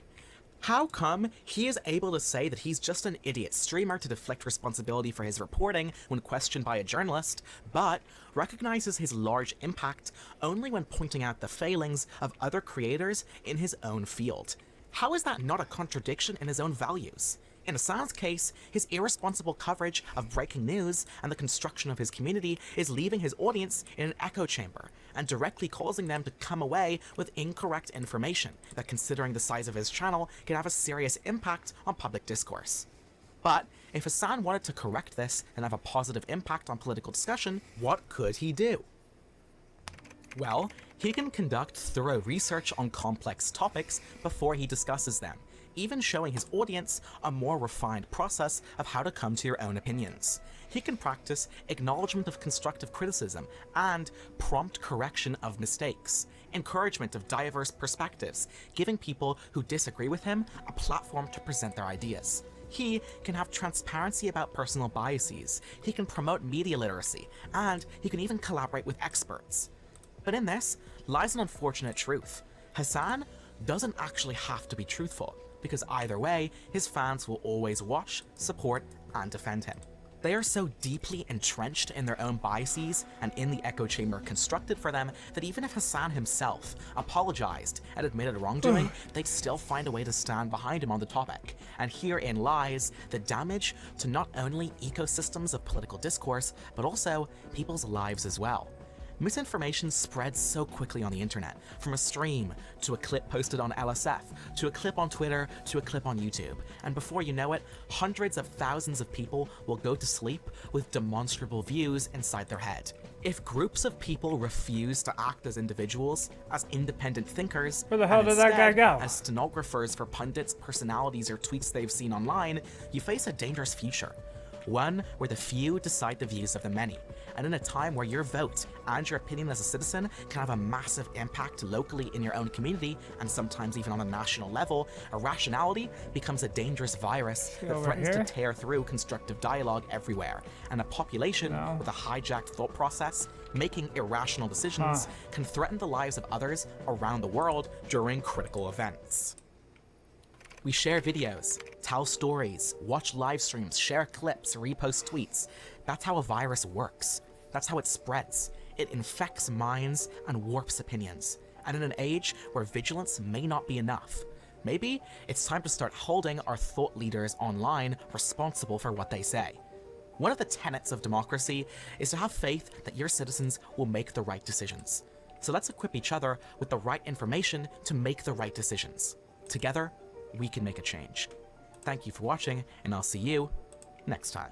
How come he is able to say that he's just an idiot streamer to deflect responsibility for his reporting when questioned by a journalist, but recognizes his large impact only when pointing out the failings of other creators in his own field? How is that not a contradiction in his own values? In Hassan's case, his irresponsible coverage of breaking news and the construction of his community is leaving his audience in an echo chamber and directly causing them to come away with incorrect information that, considering the size of his channel, can have a serious impact on public discourse. But if Hassan wanted to correct this and have a positive impact on political discussion, what could he do? Well, he can conduct thorough research on complex topics before he discusses them, even showing his audience a more refined process of how to come to your own opinions. He can practice acknowledgement of constructive criticism and prompt correction of mistakes, encouragement of diverse perspectives, giving people who disagree with him a platform to present their ideas. He can have transparency about personal biases, he can promote media literacy, and he can even collaborate with experts. But in this lies an unfortunate truth. Hassan doesn't actually have to be truthful, because either way, his fans will always watch, support, and defend him. They are so deeply entrenched in their own biases and in the echo chamber constructed for them that even if Hassan himself apologized and admitted wrongdoing, they'd still find a way to stand behind him on the topic. And herein lies the damage to not only ecosystems of political discourse, but also people's lives as well. Misinformation spreads so quickly on the internet, from a stream to a clip posted on LSF, to a clip on Twitter, to a clip on YouTube. And before you know it, hundreds of thousands of people will go to sleep with demonstrable views inside their head. If groups of people refuse to act as individuals, as independent thinkers, Where the hell and did that guy instead go? as stenographers for pundits, personalities, or tweets they've seen online, you face a dangerous future. One where the few decide the views of the many. And in a time where your vote and your opinion as a citizen can have a massive impact locally in your own community, and sometimes even on a national level, irrationality becomes a dangerous virus that over threatens here? to tear through constructive dialogue everywhere. And a population with a hijacked thought process, making irrational decisions, can threaten the lives of others around the world during critical events. We share videos, tell stories, watch live streams, share clips, repost tweets. That's how a virus works. That's how it spreads. It infects minds and warps opinions. And in an age where vigilance may not be enough, maybe it's time to start holding our thought leaders online responsible for what they say. One of the tenets of democracy is to have faith that your citizens will make the right decisions. So let's equip each other with the right information to make the right decisions. Together, we can make a change. Thank you for watching, and I'll see you next time.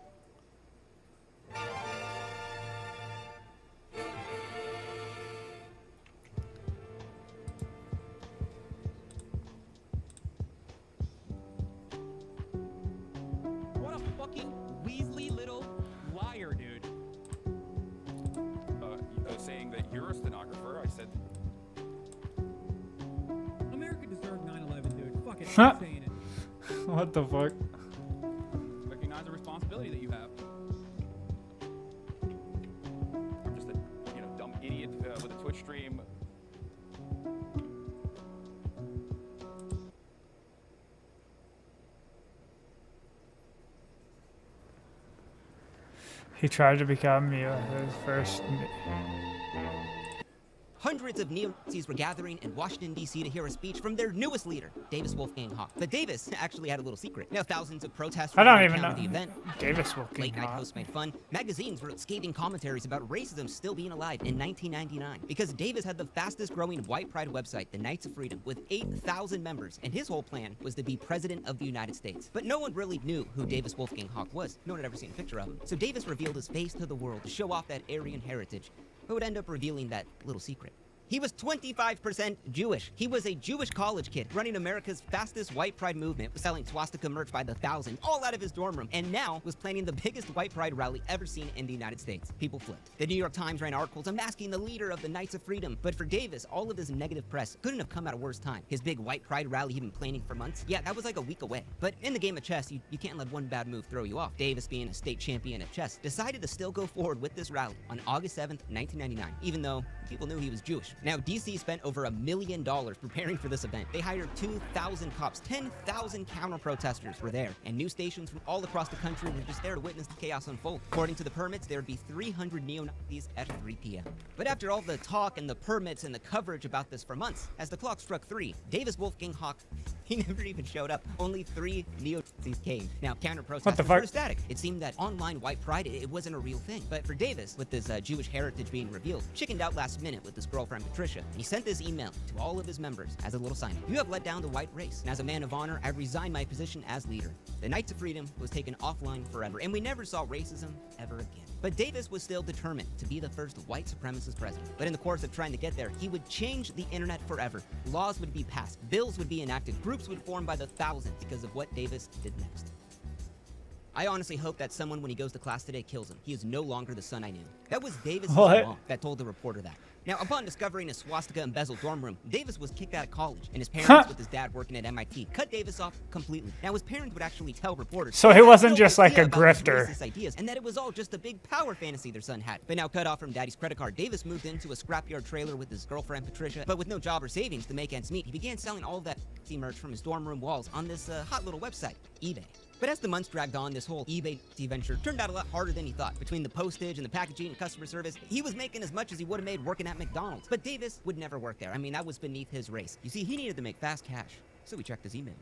What a fucking Weasley little liar, dude. Saying that you're a stenographer, I said. America deserved 9/11, dude. Fuck it, Huh. I'm saying it. What the fuck? Recognize the responsibility that you have. I'm just a dumb idiot with a Twitch stream. He tried to become his first. Hundreds of neo-Nazis were gathering in Washington, D.C. to hear a speech from their newest leader, Davis Wolfgang Hawk. But Davis actually had a little secret. Now, thousands of protesters I don't were even down at know. the event. Davis Wolfgang Late-night Hawk. hosts made fun. Magazines wrote scathing commentaries about racism still being alive in 1999. Because Davis had the fastest-growing white pride website, the Knights of Freedom, with 8,000 members, and his whole plan was to be president of the United States. But no one really knew who Davis Wolfgang Hawk was. No one had ever seen a picture of him. So Davis revealed his face to the world to show off that Aryan heritage, but would end up revealing that little secret. He was 25% Jewish. He was a Jewish college kid running America's fastest white pride movement, selling swastika merch by the thousand, all out of his dorm room, and now was planning the biggest white pride rally ever seen in the United States. People flipped. The New York Times ran articles unmasking the leader of the Knights of Freedom. But for Davis, all of his negative press couldn't have come at a worse time. His big white pride rally he'd been planning for months, yeah, that was like a week away. But in the game of chess, you can't let one bad move throw you off. Davis, being a state champion at chess, decided to still go forward with this rally on August 7th, 1999, even though people knew he was Jewish. Now, DC spent over $1 million preparing for this event. They hired 2,000 cops, 10,000 counter-protesters were there, and news stations from all across the country were just there to witness the chaos unfold. According to the permits, there would be 300 neo-Nazis at 3 p.m. But after all the talk and the permits and the coverage about this for months, as the clock struck 3, Davis Wolfgang Hawk, he never even showed up. Only 3 neo-Nazis came. Now, counter-protesters were ecstatic. It seemed that online white pride, it wasn't a real thing. But for Davis, with his Jewish heritage being revealed, chickened out last minute with his girlfriend Patricia, and he sent this email to all of his members as a little sign. You have let down the white race, and as a man of honor, I resign my position as leader. The Knights of Freedom was taken offline forever, and we never saw racism ever again. But Davis was still determined to be the first white supremacist president. But in the course of trying to get there, he would change the internet forever. Laws would be passed, bills would be enacted, groups would form by the thousands because of what Davis did next. I honestly hope that someone, when he goes to class today, kills him. He is no longer the son I knew. That was Davis' mom that told the reporter that. Now, upon discovering a swastika embezzled dorm room, Davis was kicked out of college, and his parents, with his dad working at MIT, cut Davis off completely. Now, his parents would actually tell reporters. So he wasn't just like a grifter. Racist ideas, and that it was all just a big power fantasy their son had. But now, cut off from daddy's credit card, Davis moved into a scrapyard trailer with his girlfriend Patricia. But with no job or savings to make ends meet, he began selling all of that merch from his dorm room walls on this hot little website, eBay. But as the months dragged on, this whole eBay venture turned out a lot harder than he thought. Between the postage and the packaging and customer service, he was making as much as he would have made working at McDonald's. But Davis would never work there. I mean, that was beneath his race. You see, he needed to make fast cash, so he checked his email.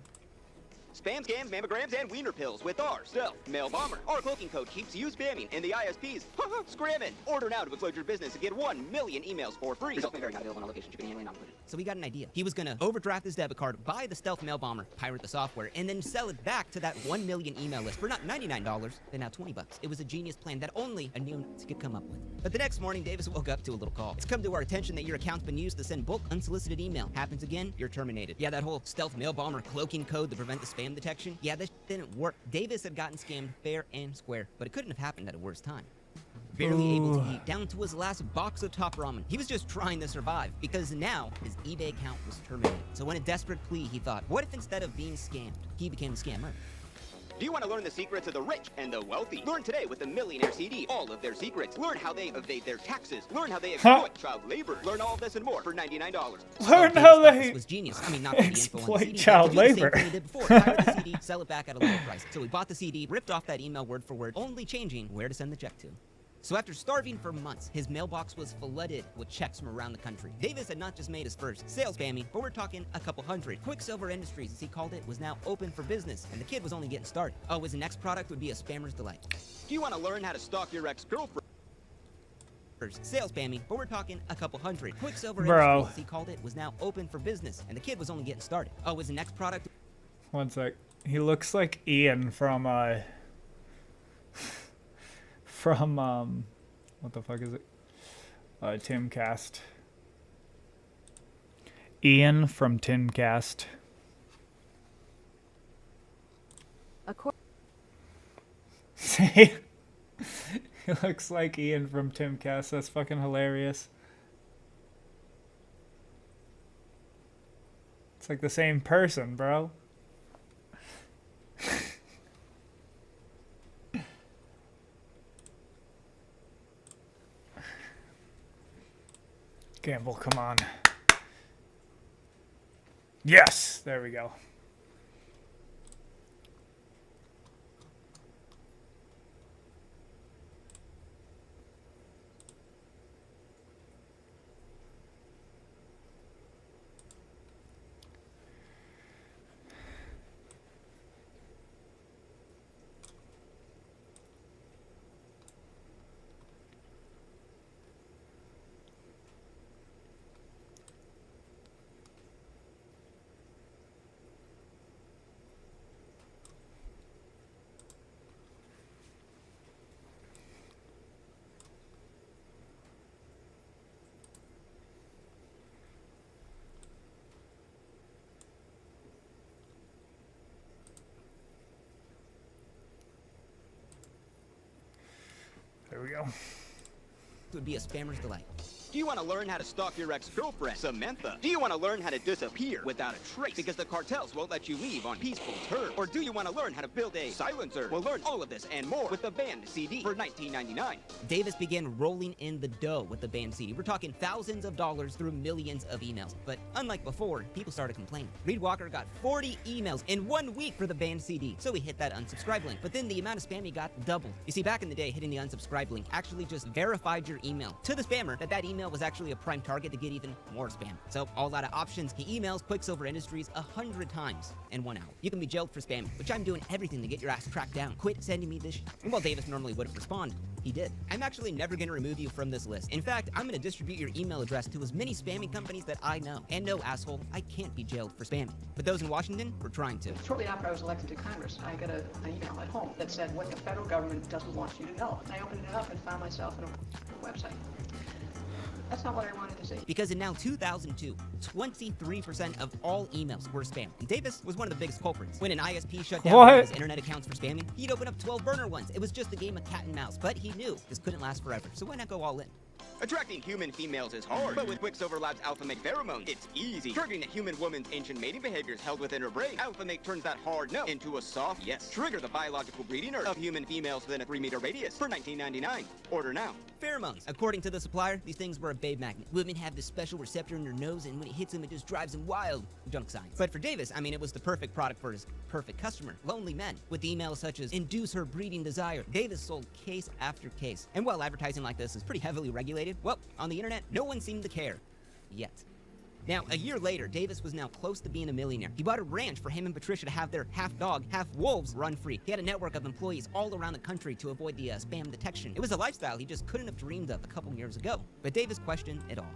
Spam scams, mammograms, and wiener pills with our Stealth Mail Bomber. Our cloaking code keeps you spamming and the ISPs scramming. Order now to explode your business and get 1 million emails for free. Results may vary, not available on location, shipping and handling not included. So he got an idea. He was gonna overdraft his debit card, buy the Stealth Mail Bomber, pirate the software, and then sell it back to that 1 million email list for not $99, but now $20. It was a genius plan that only a neo-Nazi could come up with. But the next morning, Davis woke up to a little call. It's come to our attention that your account's been used to send bulk unsolicited email. Happens again, you're terminated. Yeah, that whole Stealth Mail Bomber cloaking code to prevent the spam detection, yeah, this didn't work. Davis had gotten scammed fair and square, but it couldn't have happened at a worse time. Barely able to eat, down to his last box of top ramen. He was just trying to survive, because now his eBay account was terminated. So in a desperate plea, he thought, what if instead of being scammed, he became a scammer? Do you want to learn the secrets of the rich and the wealthy? Learn today with the Millionaire CD, all of their secrets. Learn how they evade their taxes. Learn how they exploit child labor. Learn all of this and more for $99. Learn how they was genius. I mean, not the info on the exploit CD, child but to do the same labor. thing he did before. Pirate the CD, sell it back at a lower price. So we bought the CD, ripped off that email word for word, only changing where to send the check to. So after starving for months, his mailbox was flooded with checks from around the country. Davis had not just made his first sales spamming, but we're talking a couple hundred. Quicksilver Industries, as he called it, was now open for business, and the kid was only getting started. Oh, his next product would be a spammer's delight. Do you want to learn how to stalk your ex-girlfriend? Sales spamming, but we're talking a couple hundred. Quicksilver Bro. Industries, as he called it, was now open for business, and the kid was only getting started. Oh, his next product... One sec. He looks like Ian from what the fuck is it? Timcast. Ian from Timcast. See? He looks like Ian from Timcast. That's fucking hilarious. It's like the same person, bro. Gamble, come on. Yes! There we go. There we go. would be a spammer's delight. Do you want to learn how to stalk your ex-girlfriend, Samantha? Do you want to learn how to disappear without a trace because the cartels won't let you leave on peaceful terms? Or do you want to learn how to build a silencer? We'll learn all of this and more with the banned CD for $19.99. Davis began rolling in the dough with the banned CD. We're talking thousands of dollars through millions of emails. But unlike before, people started complaining. Reed Walker got 40 emails in 1 week for the banned CD, so he hit that unsubscribe link. But then the amount of spam he got doubled. You see, back in the day, hitting the unsubscribe link actually just verified your email to the spammer that email was actually a prime target to get even more spam. So all out of options, he emails Quicksilver Industries 100 times in 1 hour. You can be jailed for spamming, which I'm doing everything to get your ass tracked down. Quit sending me this shit. And while Davis normally wouldn't respond, he did. I'm actually never going to remove you from this list. In fact, I'm going to distribute your email address to as many spamming companies that I know. And no, asshole, I can't be jailed for spamming. But those in Washington were trying to. Shortly after I was elected to Congress, I got an email at home that said what the federal government doesn't want you to know. And I opened it up and found myself in a website. That's not what I wanted to see. Because in now 2002, 23% of all emails were spam. And Davis was one of the biggest culprits. When an ISP shut down one of his internet accounts for spamming, he'd open up 12 burner ones. It was just a game of cat and mouse. But he knew this couldn't last forever, so why not go all in? Attracting human females is hard, but with Quicksilver Labs Alpha Make pheromones, it's easy. Triggering a human woman's ancient mating behaviors held within her brain, Alpha Make turns that hard no into a soft yes. Trigger the biological breeding urge of human females within a 3-meter radius for $19.99. Order now. Pheromones. According to the supplier, these things were a babe magnet. Women have this special receptor in their nose, and when it hits them, it just drives them wild. Junk science. But for Davis, I mean, it was the perfect product for his perfect customer, lonely men. With emails such as, induce her breeding desire, Davis sold case after case. And while advertising like this is pretty heavily regulated, well, on the internet, no one seemed to care. Yet. Now, a year later, Davis was now close to being a millionaire. He bought a ranch for him and Patricia to have their half-dog, half-wolves run free. He had a network of employees all around the country to avoid the spam detection. It was a lifestyle he just couldn't have dreamed of a couple years ago. But Davis questioned it all.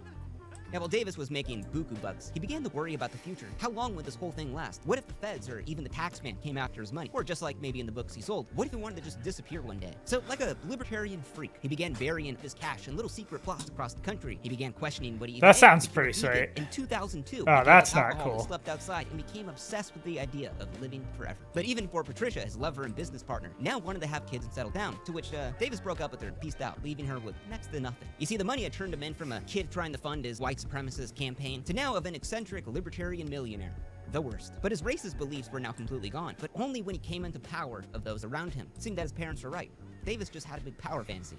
Now, while Davis was making buku bucks, he began to worry about the future. How long would this whole thing last? What if the feds or even the taxman came after his money? Or just like maybe in the books he sold, what if he wanted to just disappear one day? So, like a libertarian freak, he began burying his cash in little secret plots across the country. He began questioning what he even That sounds ate. pretty sweet. In 2002, he Oh, gave that's up not alcohol and cool. slept outside and became obsessed with the idea of living forever. But even for Patricia, his lover and business partner, now wanted to have kids and settle down, to which Davis broke up with her and peaced out, leaving her with next to nothing. You see, the money had turned him in from a kid trying to fund his white supremacist campaign to now of an eccentric libertarian millionaire. The worst. But his racist beliefs were now completely gone, but only when he came into power of those around him. Seemed that his parents were right. Davis just had a big power fantasy.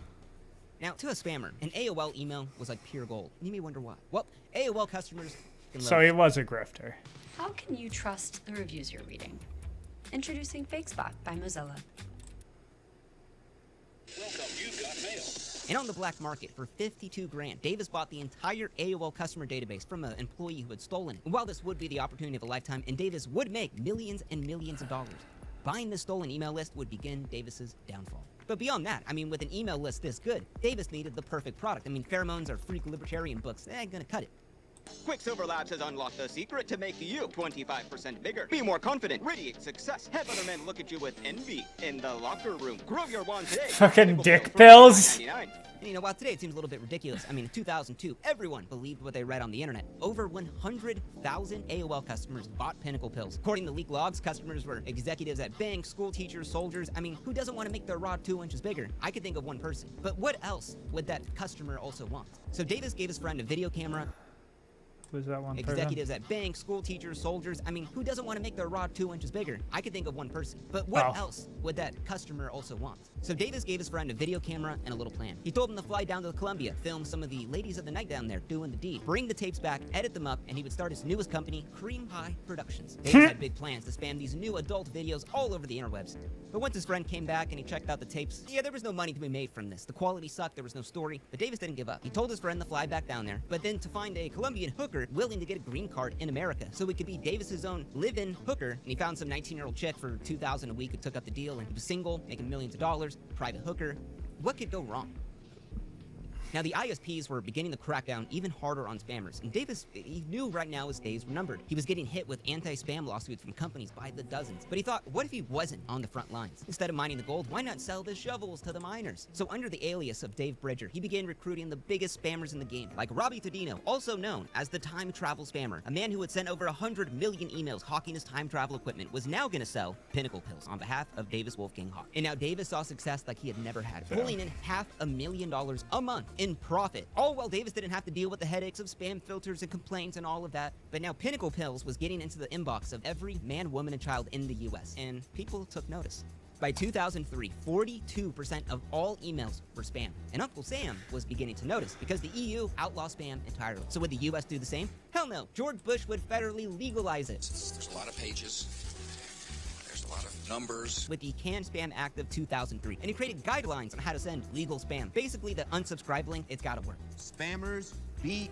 Now, to a spammer, an AOL email was like pure gold. You may wonder why. Well, AOL customers can So he was a grifter. How can you trust the reviews you're reading? Introducing FakeSpot by Mozilla. And on the black market, for 52 grand, Davis bought the entire AOL customer database from an employee who had stolen it. And while this would be the opportunity of a lifetime, and Davis would make millions and millions of dollars, buying this stolen email list would begin Davis's downfall. But beyond that, I mean, with an email list this good, Davis needed the perfect product. I mean, pheromones or freak libertarian books, they ain't gonna cut it. Quicksilver Labs has unlocked the secret to make you 25% bigger. Be more confident, radiate success, have other men look at you with envy in the locker room. Grow your wand today. Fucking dick pills. And you know, while today it seems a little bit ridiculous, I mean, in 2002, everyone believed what they read on the internet. Over 100,000 AOL customers bought Pinnacle pills. According to leaked logs, customers were executives at banks, school teachers, soldiers. I mean, who doesn't want to make their rod 2 inches bigger? I could think of one person. But what else would that customer also want? So Davis gave his friend a video camera. Who's that one person? Executives at banks, school teachers, soldiers. I mean, who doesn't want to make their rod 2 inches bigger? I could think of one person. But what else would that customer also want? So Davis gave his friend a video camera and a little plan. He told him to fly down to Columbia, film some of the ladies of the night down there doing the deed, bring the tapes back, edit them up, and he would start his newest company, Cream Pie Productions. Davis had big plans to spam these new adult videos all over the interwebs. But once his friend came back and he checked out the tapes, yeah, there was no money to be made from this. The quality sucked, there was no story, but Davis didn't give up. He told his friend to fly back down there, but then to find a Colombian hooker willing to get a green card in America, so he could be Davis's own live-in hooker. And he found some 19-year-old chick for $2,000 a week who took up the deal, and he was single, making millions of dollars, private hooker. What could go wrong? Now, the ISPs were beginning to crack down even harder on spammers, and Davis, he knew right now his days were numbered. He was getting hit with anti-spam lawsuits from companies by the dozens. But he thought, what if he wasn't on the front lines? Instead of mining the gold, why not sell the shovels to the miners? So under the alias of Dave Bridger, he began recruiting the biggest spammers in the game, like Robbie Todino, also known as the time travel spammer. A man who had sent over 100 million emails hawking his time travel equipment was now going to sell Pinnacle pills on behalf of Davis Wolfgang Hawk. And now Davis saw success like he had never had, pulling in $500,000 a month in profit. All while Davis didn't have to deal with the headaches of spam filters and complaints and all of that. But now Pinnacle Pills was getting into the inbox of every man, woman, and child in the US, and people took notice. By 2003, 42% of all emails were spam, and Uncle Sam was beginning to notice because the EU outlawed spam entirely. So would the US do the same? Hell no. George Bush would federally legalize it. There's a lot of pages. There's a lot of numbers. With the CAN-SPAM Act of 2003, and he created guidelines on how to send legal spam. Basically, the unsubscribe link, it's gotta work. Spammers be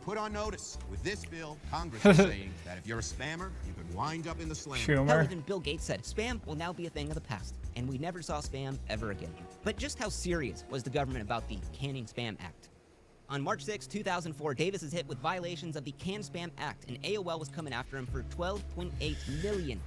put on notice. With this bill, Congress is saying that if you're a spammer, you could wind up in the slammer. Hell, even Bill Gates said, spam will now be a thing of the past, and we never saw spam ever again. But just how serious was the government about the Canning Spam Act? On March 6, 2004, Davis is hit with violations of the CAN-SPAM Act, and AOL was coming after him for $12.8 million.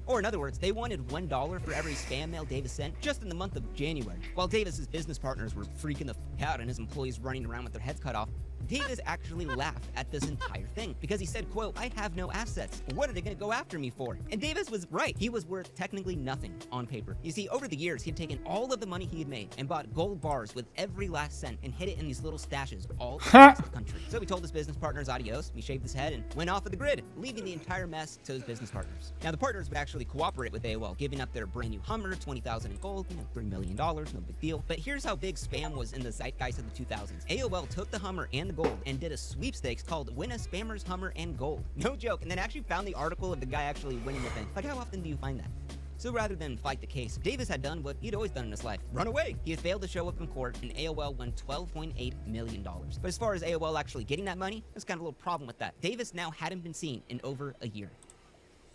Or in other words, they wanted $1 for every spam mail Davis sent just in the month of January. While Davis's business partners were freaking the f*** out and his employees running around with their heads cut off, Davis actually laughed at this entire thing because he said, quote, "I have no assets. What are they going to go after me for?" And Davis was right. He was worth technically nothing on paper. You see, over the years, he had taken all of the money he had made and bought gold bars with every last cent and hid it in these little stashes all across the country. So he told his business partners adios, he shaved his head, and went off of the grid, leaving the entire mess to his business partners. Now, the partners would actually cooperate with AOL, giving up their brand new Hummer, $20,000 in gold, $3 million, no big deal. But here's how big spam was in the zeitgeist of the 2000s. AOL took the Hummer and the gold and did a sweepstakes called Win a Spammer's Hummer and Gold. No joke, and then actually found the article of the guy actually winning the thing. Like, how often do you find that? So rather than fight the case, Davis had done what he'd always done in his life: run away. He had failed to show up in court, and AOL won $12.8 million. But as far as AOL actually getting that money, there's kind of a little problem with that. Davis now hadn't been seen in over a year.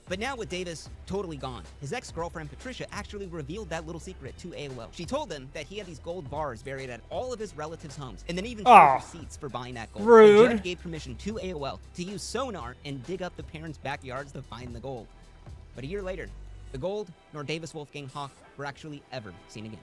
But now with Davis totally gone, his ex-girlfriend Patricia actually revealed that little secret to AOL. She told him that he had these gold bars buried at all of his relatives' homes, and then even showed receipts for buying that gold. Rude. The judge gave permission to AOL to use sonar and dig up the parents' backyards to find the gold. But a year later, the gold nor Davis Wolfgang Hawk were actually ever seen again.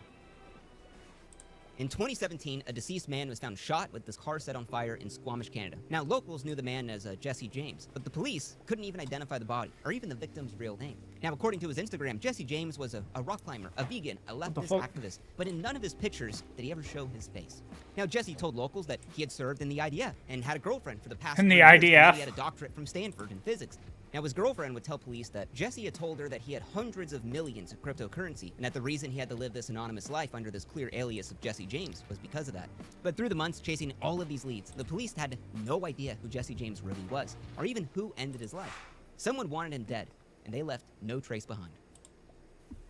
In 2017, a deceased man was found shot with his car set on fire in Squamish, Canada. Now, locals knew the man as Jesse James, but the police couldn't even identify the body, or even the victim's real name. Now, according to his Instagram, Jesse James was a rock climber, a vegan, a leftist activist, but in none of his pictures did he ever show his face. Now, Jesse told locals that he had served in the IDF and had a girlfriend for the past 3 years, and he had a doctorate from Stanford in physics. Now, his girlfriend would tell police that Jesse had told her that he had hundreds of millions of cryptocurrency, and that the reason he had to live this anonymous life under this clear alias of Jesse James was because of that. But through the months chasing all of these leads, the police had no idea who Jesse James really was, or even who ended his life. Someone wanted him dead, and they left no trace behind.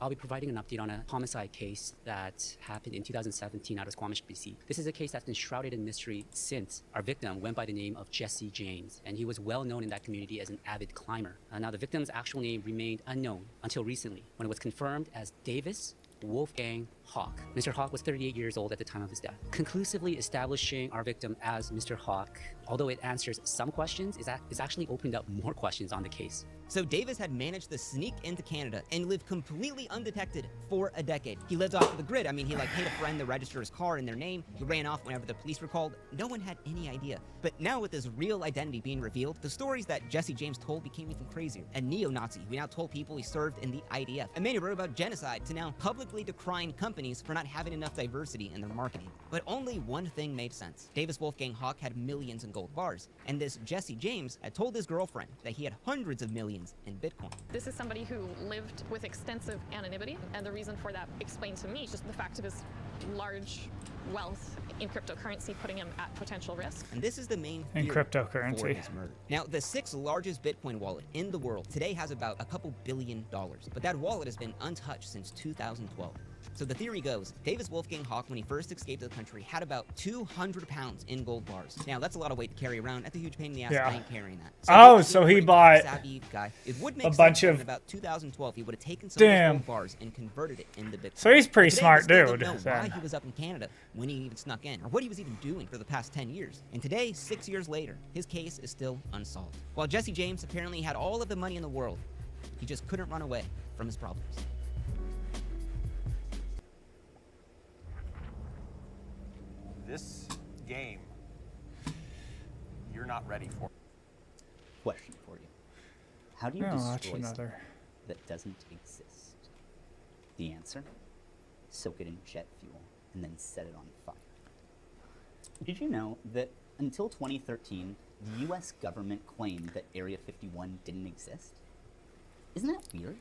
I'll be providing an update on a homicide case that happened in 2017 out of Squamish, BC. This is a case that's been shrouded in mystery since our victim went by the name of Jesse James, and he was well known in that community as an avid climber. Now, the victim's actual name remained unknown until recently, when it was confirmed as Davis Wolfgang Hawk. Mr. Hawk was 38 years old at the time of his death. Conclusively establishing our victim as Mr. Hawk, although it answers some questions, is actually opened up more questions on the case. So Davis had managed to sneak into Canada and live completely undetected for a decade. He lived off of the grid. I mean, he paid a friend to register his car in their name. He ran off whenever the police were called. No one had any idea. But now with his real identity being revealed, the stories that Jesse James told became even crazier. A neo-Nazi who now told people he served in the IDF. A man who wrote about genocide to now publicly decrying companies for not having enough diversity in their marketing. But only one thing made sense. Davis Wolfgang Hawk had millions in gold bars, and this Jesse James had told his girlfriend that he had hundreds of millions in Bitcoin. This is somebody who lived with extensive anonymity, and the reason for that explained to me is just the fact of his large wealth in cryptocurrency putting him at potential risk. And this is the main in theory cryptocurrency for his murder. Now, the 6th largest Bitcoin wallet in the world today has about a couple $2 billion, but that wallet has been untouched since 2012. So the theory goes, Davis Wolfgang Hawk, when he first escaped the country, had about 200 pounds in gold bars. Now, that's a lot of weight to carry around. That's a huge pain in the ass. Yeah. I ain't carrying that. So he bought savvy guy. It would make a sense bunch that of... in about 2012, he would have taken some of those gold bars and converted it into Bitcoin. So he's pretty Today, smart we still dude, don't know why then. he was up in Canada, when he even snuck in, or what he was even doing for the past 10 years. And today, 6 years later, his case is still unsolved. While Jesse James apparently had all of the money in the world, he just couldn't run away from his problems. This game, you're not ready for. Question for you. How do you Oh, that's destroy another. something that doesn't exist? The answer? Soak it in jet fuel and then set it on fire. Did you know that until 2013, the US government claimed that Area 51 didn't exist? Isn't that weird?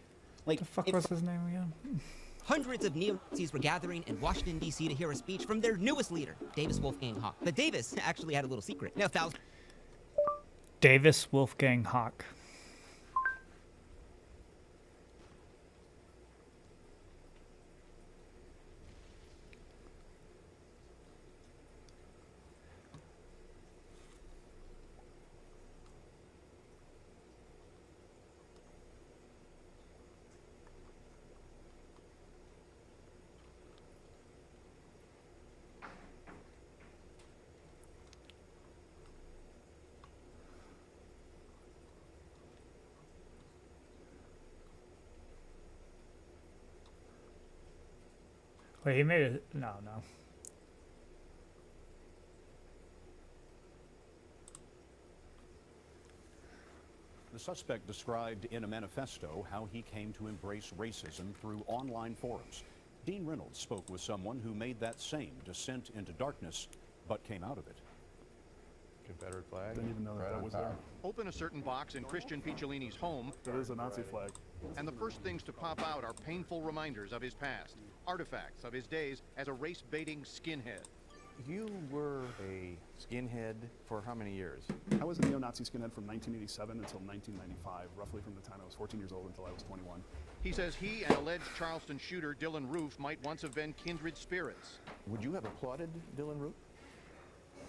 Like, The fuck was his name again? Hundreds of neo-Nazis were gathering in Washington, D.C. to hear a speech from their newest leader, Davis Wolfgang Hawk. But Davis actually had a little secret. Now, Davis Wolfgang Hawk. Wait, he made it. No. The suspect described in a manifesto how he came to embrace racism through online forums. Dean Reynolds spoke with someone who made that same descent into darkness, but came out of it. Confederate flag. Didn't even know that was there. Open a certain box in Christian Picciolini's home. That is a Nazi flag. And the first things to pop out are painful reminders of his past, artifacts of his days as a race-baiting skinhead. You were a skinhead for how many years? I was a neo-Nazi skinhead from 1987 until 1995, roughly from the time I was 14 years old until I was 21. He says he and alleged Charleston shooter Dylan Roof might once have been kindred spirits. Would you have applauded Dylan Roof?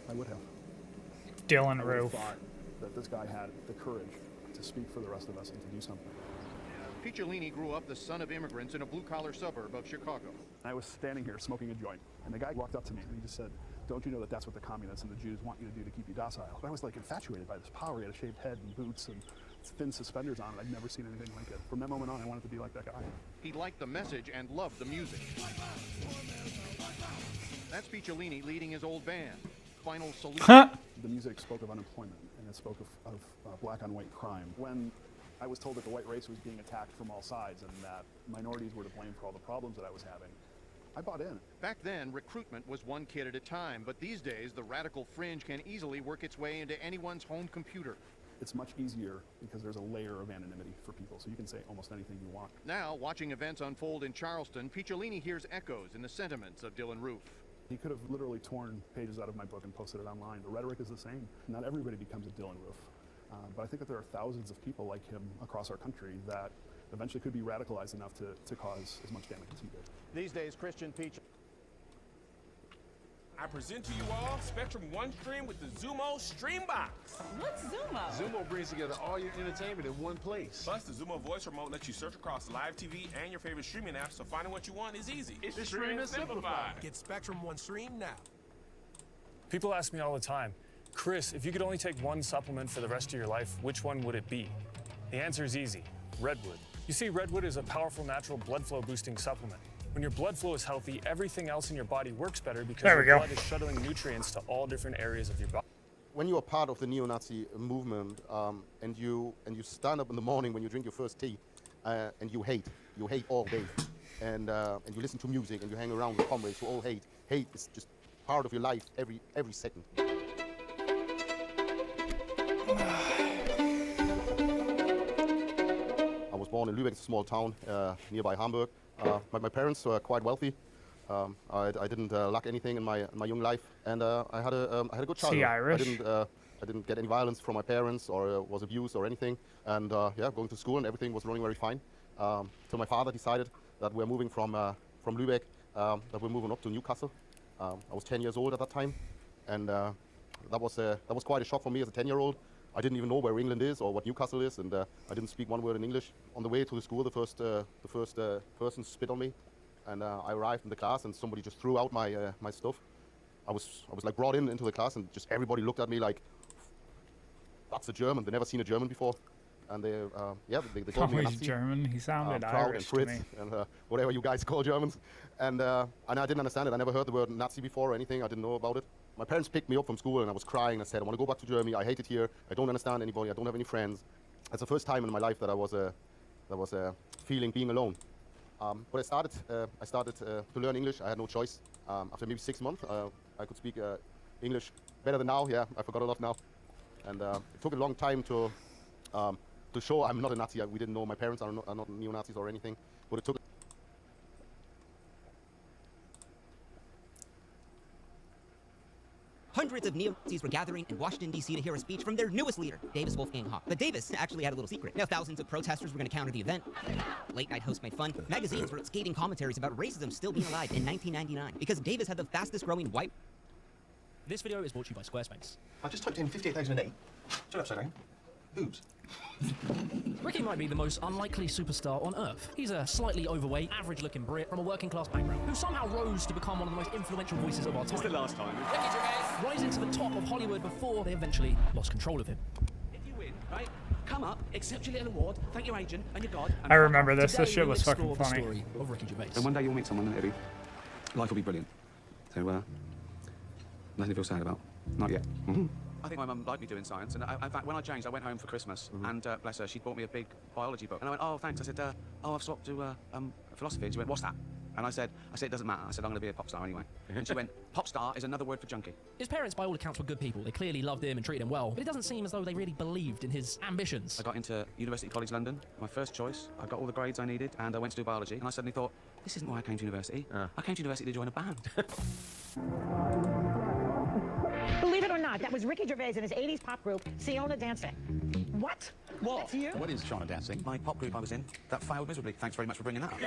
I would have. Dylan I would have Roof. thought that this guy had the courage to speak for the rest of us and to do something. Picciolini grew up the son of immigrants in a blue-collar suburb of Chicago. I was standing here smoking a joint, and the guy walked up to me and he just said, "Don't you know that that's what the communists and the Jews want you to do to keep you docile?" I was like infatuated by this power. He had a shaved head and boots and thin suspenders on, and I'd never seen anything like it. From that moment on, I wanted to be like that guy. He liked the message and loved the music. That's Picciolini leading his old band, Final Solution. The music spoke of unemployment, and it spoke of black on white crime. When I was told that the white race was being attacked from all sides and that minorities were to blame for all the problems that I was having, I bought in. Back then, recruitment was one kid at a time, but these days, the radical fringe can easily work its way into anyone's home computer. It's much easier because there's a layer of anonymity for people, so you can say almost anything you want. Now, watching events unfold in Charleston, Picciolini hears echoes in the sentiments of Dylan Roof. He could have literally torn pages out of my book and posted it online. The rhetoric is the same. Not everybody becomes a Dylan Roof. But I think that there are thousands of people like him across our country that eventually could be radicalized enough to cause as much damage as he did. These days, Christian Peach. I present to you all Spectrum One Stream with the Zumo Stream Box. What's Zumo? Zumo brings together all your entertainment in one place. Plus, the Zumo voice remote lets you search across live TV and your favorite streaming apps, so finding what you want is easy. It's Stream and Simplified. Get Spectrum One Stream now. People ask me all the time, Chris, if you could only take one supplement for the rest of your life, which one would it be? The answer is easy, Redwood. You see, Redwood is a powerful natural blood flow boosting supplement. When your blood flow is healthy, everything else in your body works better because your blood is shuttling nutrients to all different areas of your body. When you are part of the neo-Nazi movement and you stand up in the morning when you drink your first tea and you hate all day and you listen to music and you hang around with comrades who all hate is just part of your life every second. I was born in Lübeck, it's a small town nearby Hamburg. My parents were quite wealthy. I didn't lack anything in my young life, and I had a good childhood. See, Irish. I didn't get any violence from my parents or was abused or anything. And yeah, going to school and everything was running very fine. So my father decided that we're moving from Lübeck, that we're moving up to Newcastle. I was 10 years old at that time, and that was quite a shock for me as a 10-year-old. I didn't even know where England is or what Newcastle is, and I didn't speak one word in English. On the way to the school, the first person spit on me, and I arrived in the class, and somebody just threw out my stuff. I was like brought into the class, and just everybody looked at me like, "That's a German." They never seen a German before, and they called me a Nazi. German. He sounded proud Irish and Fritz to me. and whatever you guys call Germans, and I didn't understand it. I never heard the word Nazi before or anything. I didn't know about it. My parents picked me up from school, and I was crying. I said, "I want to go back to Germany. I hate it here. I don't understand anybody. I don't have any friends." It's the first time in my life that I was feeling being alone. But I started to learn English. I had no choice. After maybe 6 months, I could speak English better than now. Yeah, I forgot a lot now, and it took a long time to show I'm not a Nazi. We didn't know my parents are not neo-Nazis or anything, but it took. Hundreds of neo-Nazis were gathering in Washington, D.C. to hear a speech from their newest leader, Davis Wolfgang Hawk. But Davis actually had a little secret. Now, thousands of protesters were going to counter the event. Late-night hosts made fun. Magazines wrote scathing commentaries about racism still being alive in 1999 because Davis had the fastest-growing white... This video is brought to you by Squarespace. I just typed in 58,000 a day. Two upside down. Boobs. Ricky might be the most unlikely superstar on Earth. He's a slightly overweight, average-looking Brit from a working-class background who somehow rose to become one of the most influential voices of our time. It's the last time. Ricky Gervais! Rising to the top of Hollywood before they eventually lost control of him. If you win, right, come up, accept your little award, thank your agent and your god. I remember this. Today This shit we was explore fucking the funny. story of Ricky Gervais. And one day you'll meet someone and life will be brilliant. So, nothing to feel sad about. Not yet. I think my mum liked me doing science, and in fact, when I changed, I went home for Christmas, and bless her, she bought me a big biology book, and I went, oh, thanks. I said, oh, I've swapped to philosophy. And she went, what's that? And I said, it doesn't matter. I said, I'm going to be a pop star anyway. And she went, pop star is another word for junkie. His parents, by all accounts, were good people. They clearly loved him and treated him well, but it doesn't seem as though they really believed in his ambitions. I got into University College London, my first choice. I got all the grades I needed, and I went to do biology, and I suddenly thought, this isn't why I came to university. I came to university to join a band. Believe it or not, that was Ricky Gervais and his 80s pop group, Siona Dancing. What? That's you? What is Shauna Dancing? My pop group I was in, that failed miserably. Thanks very much for bringing that up.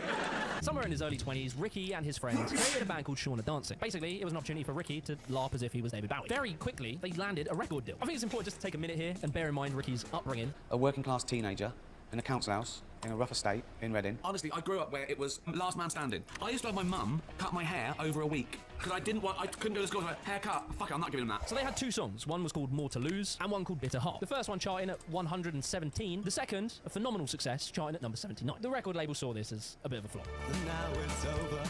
Somewhere in his early 20s, Ricky and his friends created a band called Shauna Dancing. Basically, it was an opportunity for Ricky to LARP as if he was David Bowie. Very quickly, they landed a record deal. I think it's important just to take a minute here and bear in mind Ricky's upbringing. A working class teenager in a council house in a rough estate in Reading. Honestly, I grew up where it was last man standing. I used to have my mum cut my hair over a week because I couldn't go to school with a haircut. Fuck it, I'm not giving them that. So they had two songs. One was called More to Lose and one called Bitter Heart. The first one charting at 117. The second, a phenomenal success, charting at number 79. The record label saw this as a bit of a flop. Now it's over.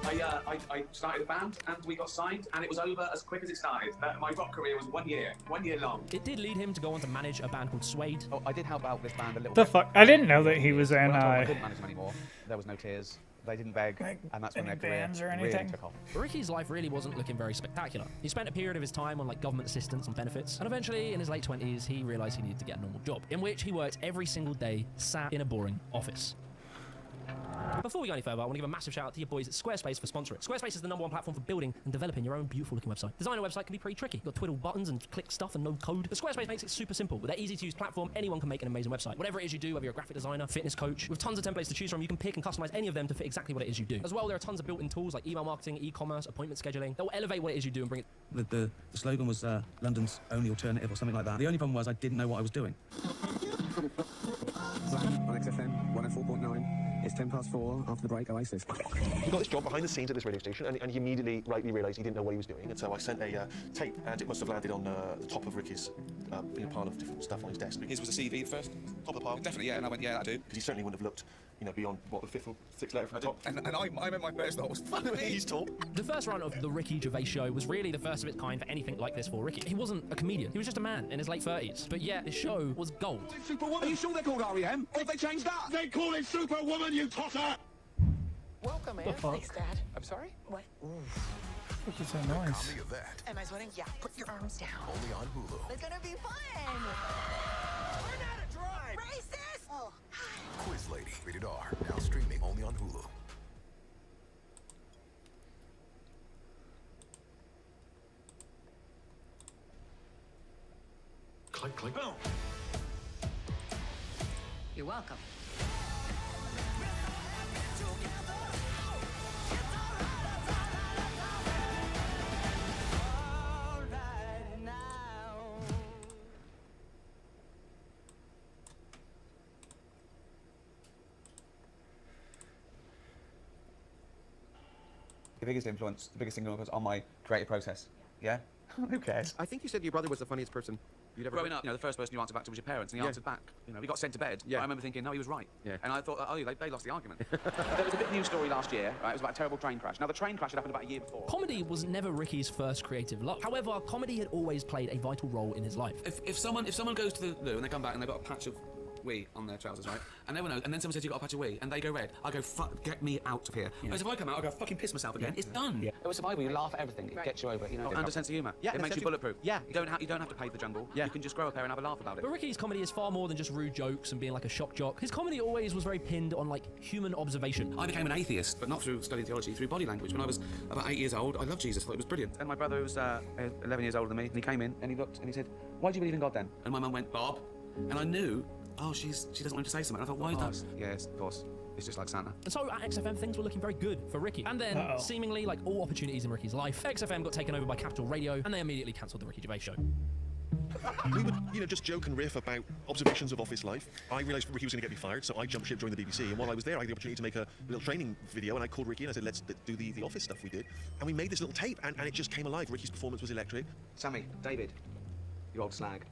I started a band and we got signed and it was over as quick as it started. My rock career was 1 year long. It did lead him to go on to manage a band called Suede. Oh, I did help out this band a little The bit. fuck? I didn't know that he was in. When I told them I couldn't manage them anymore. There was no tears. They didn't beg, and that's when their career bands or really anything? took off. But Ricky's life really wasn't looking very spectacular. He spent a period of his time on like government assistance and benefits, and eventually in his late 20s he realised he needed to get a normal job, in which he worked every single day, sat in a boring office. Before we go any further, I want to give a massive shout out to your boys at Squarespace for sponsoring it. Squarespace is the #1 platform for building and developing your own beautiful looking website. Designing a website can be pretty tricky. You've got to twiddle buttons and click stuff and no code. But Squarespace makes it super simple. With their easy to use platform, anyone can make an amazing website. Whatever it is you do, whether you're a graphic designer, fitness coach, with tons of templates to choose from, you can pick and customize any of them to fit exactly what it is you do. As well, there are tons of built-in tools like email marketing, e-commerce, appointment scheduling that will elevate what it is you do and bring it. The slogan was London's only alternative or something like that. The only problem was I didn't know what I was doing. On XFM 104.9. It's 4:10 after the break, Oasis. He got this job behind the scenes at this radio station, and he immediately rightly realised he didn't know what he was doing. And so I sent a tape, and it must have landed on the top of Ricky's in a pile of different stuff on his desk. His was a CV at first? Top of the pile? Definitely, yeah. And I went, yeah, I do. Because he certainly wouldn't have looked, beyond, what, the 5th or 6th letter from the top. And I meant my first thought was, fuck me, he's tall. The first run of The Ricky Gervais Show was really the first of its kind for anything like this for Ricky. He wasn't a comedian. He was just a man in his late 30s. But yet, his show was gold. Superwoman? Are you sure they're called R.E.M.? Or have they changed that? They call it Superwoman, you tosser! Welcome, man. Thanks, Dad. I'm sorry? What? What is so nice? Am I sweating? Yeah. Put your arms down. Only on Hulu. It's gonna be fun. Learn how to drive. Racist! Oh, hi. Quiz Lady, rated R. Now streaming only on Hulu. Click, click. Boom. You're welcome. The biggest influence, the biggest thing was on my creative process. Yeah? Who cares? I think you said your brother was the funniest person you'd ever Growing up, the first person you answered back to was your parents, and he answered back. He got sent to bed. Yeah. I remember thinking, no, he was right. Yeah. And I thought, oh, they lost the argument. There was a big news story last year, right? It was about a terrible train crash. Now, the train crash had happened about a year before. Comedy was never Ricky's first creative love. However, comedy had always played a vital role in his life. If someone goes to the loo and they come back and they've got a patch of wee on their trousers, right? And no one knows, and then someone says you've got a patch of wee, and they go red, I go, fuck, get me out of here. Whereas if I come out, I go, fucking piss myself again. It's done. It was survival. You laugh at everything. It gets you over it, and a sense of humour. Yeah, it makes you bulletproof. Yeah. You don't have to pave the jungle. Yeah. You can just grow up there and have a laugh about it. But Ricky's comedy is far more than just rude jokes and being like a shock jock. His comedy always was very pinned on like human observation. I became an atheist, but not through studying theology, through body language. When I was about 8 years old, I loved Jesus. I thought it was brilliant. And my brother was 11 years older than me, and he came in and he looked and he said, "Why do you believe in God then?" And my mum went, "Bob," and I knew. Oh, she doesn't want me to say something. I thought, why is that? Yes, of course. It's just like Santa. And so at XFM, things were looking very good for Ricky. And then, seemingly like all opportunities in Ricky's life, XFM got taken over by Capital Radio, and they immediately cancelled the Ricky Gervais Show. We would, just joke and riff about observations of office life. I realised Ricky was going to get me fired, so I jumped ship, joined the BBC. And while I was there, I had the opportunity to make a little training video, and I called Ricky and I said, let's do the office stuff we did. And we made this little tape, and it just came alive. Ricky's performance was electric. Sammy, David, you old slag.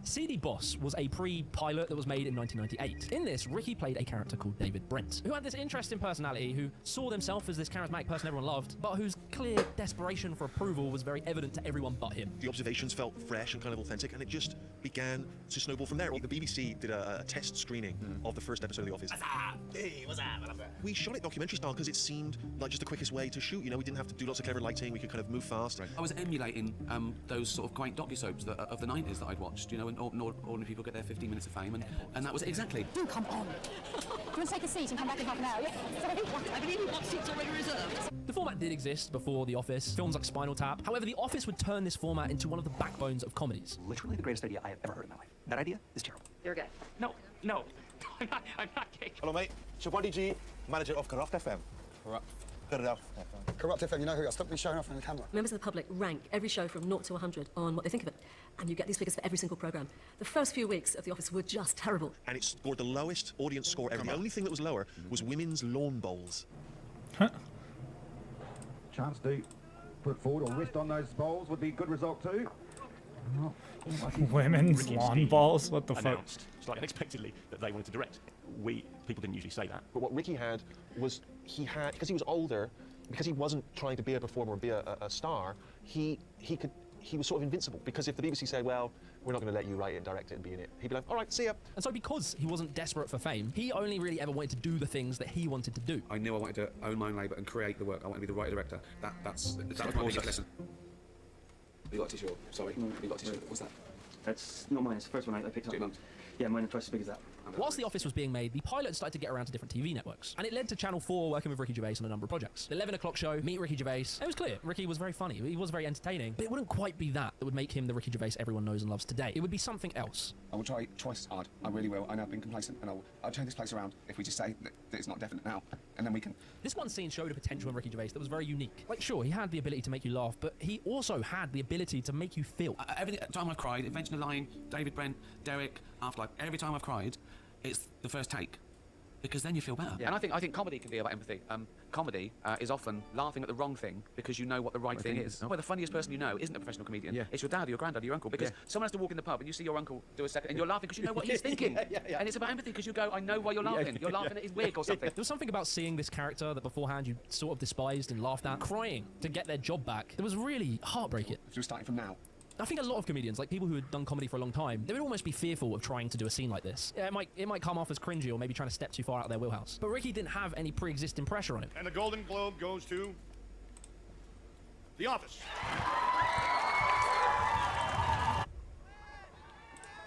CD Boss was a pre-pilot that was made in 1998. In this, Ricky played a character called David Brent, who had this interesting personality, who saw themselves as this charismatic person everyone loved, but whose clear desperation for approval was very evident to everyone but him. The observations felt fresh and kind of authentic, and it just began to snowball from there. The BBC did a test screening of the first episode of The Office. What's up? Hey, what's up? I love that. We shot it documentary style because it seemed like just the quickest way to shoot. You know, we didn't have to do lots of clever lighting. We could kind of move fast. I was emulating those sort of quaint docu-soaps of the 90s that I'd watched, you know, and ordinary people get their 15 minutes of fame, and that was it exactly. Do come on. Do you want to take a seat and come back in half an hour? Yeah. Sorry, I believe you've got seats already reserved. The format did exist before The Office, films like Spinal Tap. However, The Office would turn this format into one of the backbones of comedies. Literally the greatest idea I have ever heard in my life. That idea is terrible. You're gay. No. I'm not gay. Hello, mate. Shabadi G, manager of Corrupt FM. Corrupt FM, you know who? Stop me showing off on the camera. Members of the public rank every show from 0 to 100 on what they think of it. And you get these figures for every single programme. The first few weeks of The Office were just terrible. And it scored the lowest audience score ever. The only thing that was lower was women's lawn bowls. Chance to put forward or wrist on those bowls would be a good result too. Women's lawn balls? What the fuck? Announced, slightly unexpectedly, that they wanted to direct. People didn't usually say that. But what Ricky had was, because he was older, because he wasn't trying to be a performer or be a star, he was sort of invincible. Because if the BBC said, well, we're not going to let you write it, direct it, and be in it, he'd be like, all right, see ya. And so because he wasn't desperate for fame, he only really ever wanted to do the things that he wanted to do. I knew I wanted to own my own labour and create the work. I wanted to be the writer director. That was my biggest lesson. You got a tissue? Sorry, you got a tissue? What's that? That's not mine. It's the first one I picked up. Yeah, mine are twice as big as that. Whilst The Office was being made, the pilot started to get around to different TV networks, and it led to Channel 4 working with Ricky Gervais on a number of projects. The 11 o'clock show, Meet Ricky Gervais. It was clear, Ricky was very funny, he was very entertaining, but it wouldn't quite be that would make him the Ricky Gervais everyone knows and loves today. It would be something else. I will try twice as hard. I really will. I know I've been complacent, and I'll turn this place around if we just say that it's not definite now, and then we can... This one scene showed a potential in Ricky Gervais that was very unique. Like, sure, he had the ability to make you laugh, but he also had the ability to make you feel. Every time I've cried, Invention of Lying, David Brent, Derek, Afterlife, every time I've cried, it's the first take, because then you feel better. Yeah. And I think comedy can be about empathy. Comedy is often laughing at the wrong thing because you know what the right thing is. Well, the funniest person you know isn't a professional comedian. Yeah. It's your dad or your granddad or your uncle, because someone has to walk in the pub and you see your uncle do a second and you're laughing because you know what he's thinking. And it's about empathy because you go, I know why you're laughing. You're laughing at his wig or something. There was something about seeing this character that beforehand you sort of despised and laughed at, crying to get their job back. It was really heartbreaking. If you're starting from now. I think a lot of comedians, like people who had done comedy for a long time, they would almost be fearful of trying to do a scene like this. Yeah, it might come off as cringy or maybe trying to step too far out of their wheelhouse. But Ricky didn't have any pre-existing pressure on him. And the Golden Globe goes to The Office.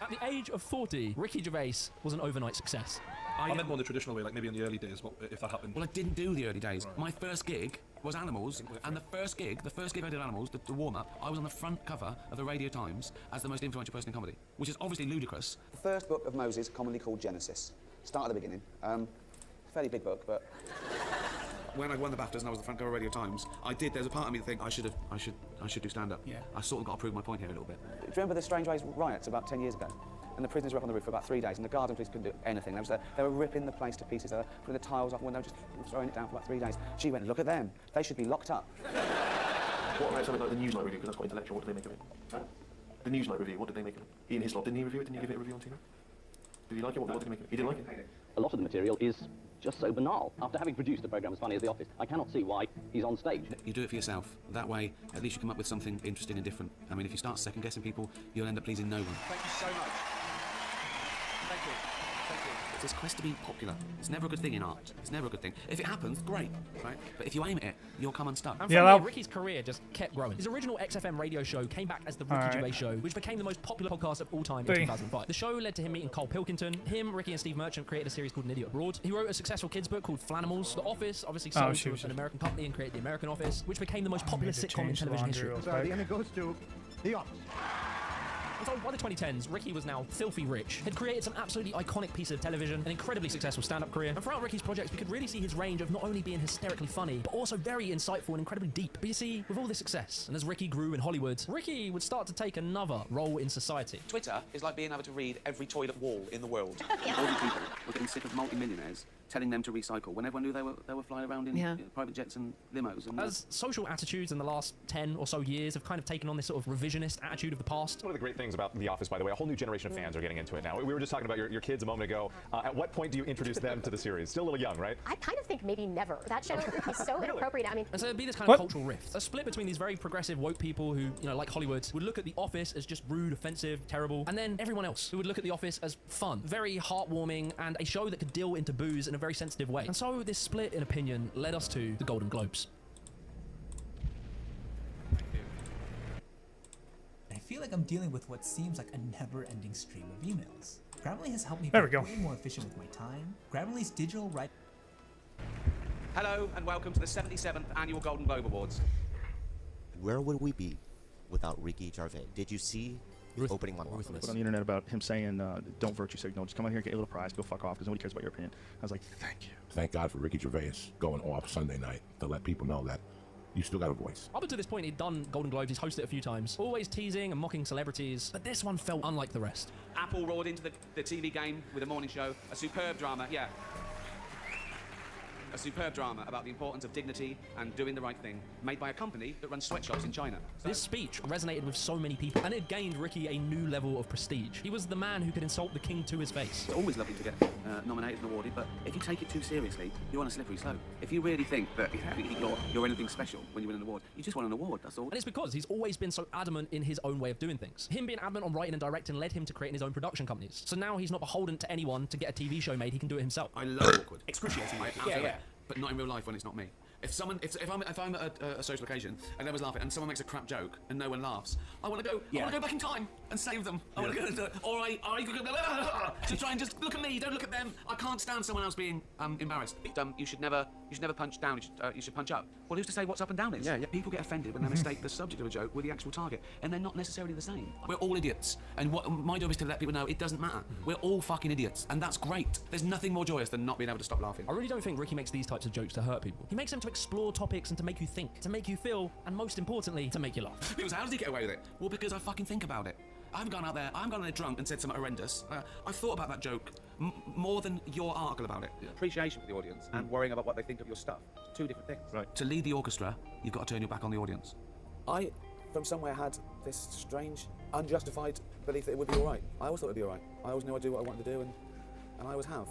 At the age of 40, Ricky Gervais was an overnight success. I meant more the traditional way, like maybe in the early days, if that happened. Well, I didn't do the early days. Right. My first gig was Animals, and the first gig I did Animals, the warm-up, I was on the front cover of the Radio Times as the most influential person in comedy, which is obviously ludicrous. The first book of Moses, commonly called Genesis. Start at the beginning. Fairly big book, but... When I won the BAFTAs and I was the front cover of Radio Times, there's a part of me that think I should do stand-up. Yeah. I sort of got to prove my point here a little bit. Do you remember the Strangeways riots about 10 years ago? And the prisoners were up on the roof for about 3 days, and the Garden police couldn't do anything. They were ripping the place to pieces. They were putting the tiles off the window, just throwing it down for about 3 days. She went, look at them. They should be locked up. What about something like the Newsnight review? Because that's quite intellectual. What did they make of it? Huh? The Newsnight review, what did they make of it? Ian Hislop, didn't he review it? Didn't you give it a review on TV? Did he like it? What did he make of it? He didn't like it? A lot of the material is just so banal. After having produced a programme as funny as The Office, I cannot see why he's on stage. You do it for yourself. That way, at least you come up with something interesting and different. I mean, if you start second-guessing people, you'll end up pleasing no one. Thank you so much. Thank you. It's this quest to be popular. It's never a good thing in art. It's never a good thing. If it happens, great, right? But if you aim at it, you'll come unstuck. And from there, Ricky's career just kept growing. His original XFM radio show came back as The Ricky Gervais Show, which became the most popular podcast of all time in 2005. The show led to him meeting Carl Pilkington. Him, Ricky and Steve Merchant created a series called An Idiot Abroad. He wrote a successful kids book called Flanimals. The Office obviously sold to an American company and created The American Office, which became the most popular sitcom in television history. So the Emmy goes to The Office. And so by the 2010s, Ricky was now filthy rich, had created some absolutely iconic piece of television, an incredibly successful stand-up career, and throughout Ricky's projects we could really see his range of not only being hysterically funny, but also very insightful and incredibly deep. But you see, with all this success, and as Ricky grew in Hollywood, Ricky would start to take another role in society. Twitter is like being able to read every toilet wall in the world. All these people were getting sick of multi-millionaires telling them to recycle when everyone knew they were flying around in private jets and limos. And As social attitudes in the last 10 or so years have kind of taken on this sort of revisionist attitude of the past. One of the great things about The Office, by the way, a whole new generation of fans are getting into it now. We were just talking about your kids a moment ago. At what point do you introduce them to the series? Still a little young, right? I kind of think maybe never. That show is so inappropriate. I mean, And so there'd be this kind of cultural rift, a split between these very progressive woke people who, like Hollywood, would look at The Office as just rude, offensive, terrible, and then everyone else who would look at The Office as fun, very heartwarming, and a show that could deal into booze in a very sensitive way. And so this split in opinion led us to the Golden Globes. I feel like I'm dealing with what seems like a never-ending stream of emails. Grammarly has helped me There be we go. way more efficient with my time. Grammarly's digital right. Hello and welcome to the 77th Annual Golden Globe Awards. Where would we be without Ricky Gervais? Did you see the opening monologue? Put on the internet about him saying, don't virtue signal, just come out here, get a little prize, go fuck off, because nobody cares about your opinion. I was like, thank you. Thank God for Ricky Gervais going off Sunday night to let people know that you still got a voice. Up until this point, he'd done Golden Globes, he's hosted it a few times, always teasing and mocking celebrities, but this one felt unlike the rest. Apple roared into the TV game with a morning show, a superb drama, a superb drama about the importance of dignity and doing the right thing, made by a company that runs sweatshops in China. This speech resonated with so many people, and it gained Ricky a new level of prestige. He was the man who could insult the king to his face. It's always lovely to get nominated and awarded, but if you take it too seriously, you're on a slippery slope. If you really think that you're anything special when you win an award, you just want an award, that's all. And it's because he's always been so adamant in his own way of doing things. Him being adamant on writing and directing led him to creating his own production companies. So now he's not beholden to anyone to get a TV show made, he can do it himself. I love awkward. Excruciating. But not in real life when it's not me. If I'm at a social occasion and everyone's laughing and someone makes a crap joke and no one laughs, I want to go back in time and save them. I want to go, or I to try and just look at me, don't look at them. I can't stand someone else being embarrassed. You should never punch down. You should punch up. Well, who's to say what's up and down is? People get offended when they mistake the subject of a joke with the actual target, and they're not necessarily the same. We're all idiots, and what my job is to let people know it doesn't matter. We're all fucking idiots, and that's great. There's nothing more joyous than not being able to stop laughing. I really don't think Ricky makes these types of jokes to hurt people. He makes them to explore topics and to make you think, to make you feel, and most importantly, to make you laugh. People say, how does he get away with it? Well, because I fucking think about it. I haven't gone out there drunk and said something horrendous. I've thought about that joke more than your article about it. Appreciation for the audience and worrying about what they think of your stuff. Two different things. Right. To lead the orchestra, you've got to turn your back on the audience. I, from somewhere, had this strange, unjustified belief that it would be all right. I always thought it would be all right. I always knew I'd do what I wanted to do, and I always have.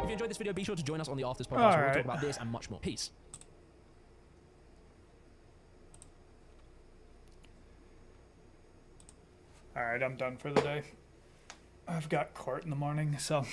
If you enjoyed this video, be sure to join us on the Afters podcast where we'll talk about this and much more. Peace. Alright, I'm done for the day. I've got court in the morning, so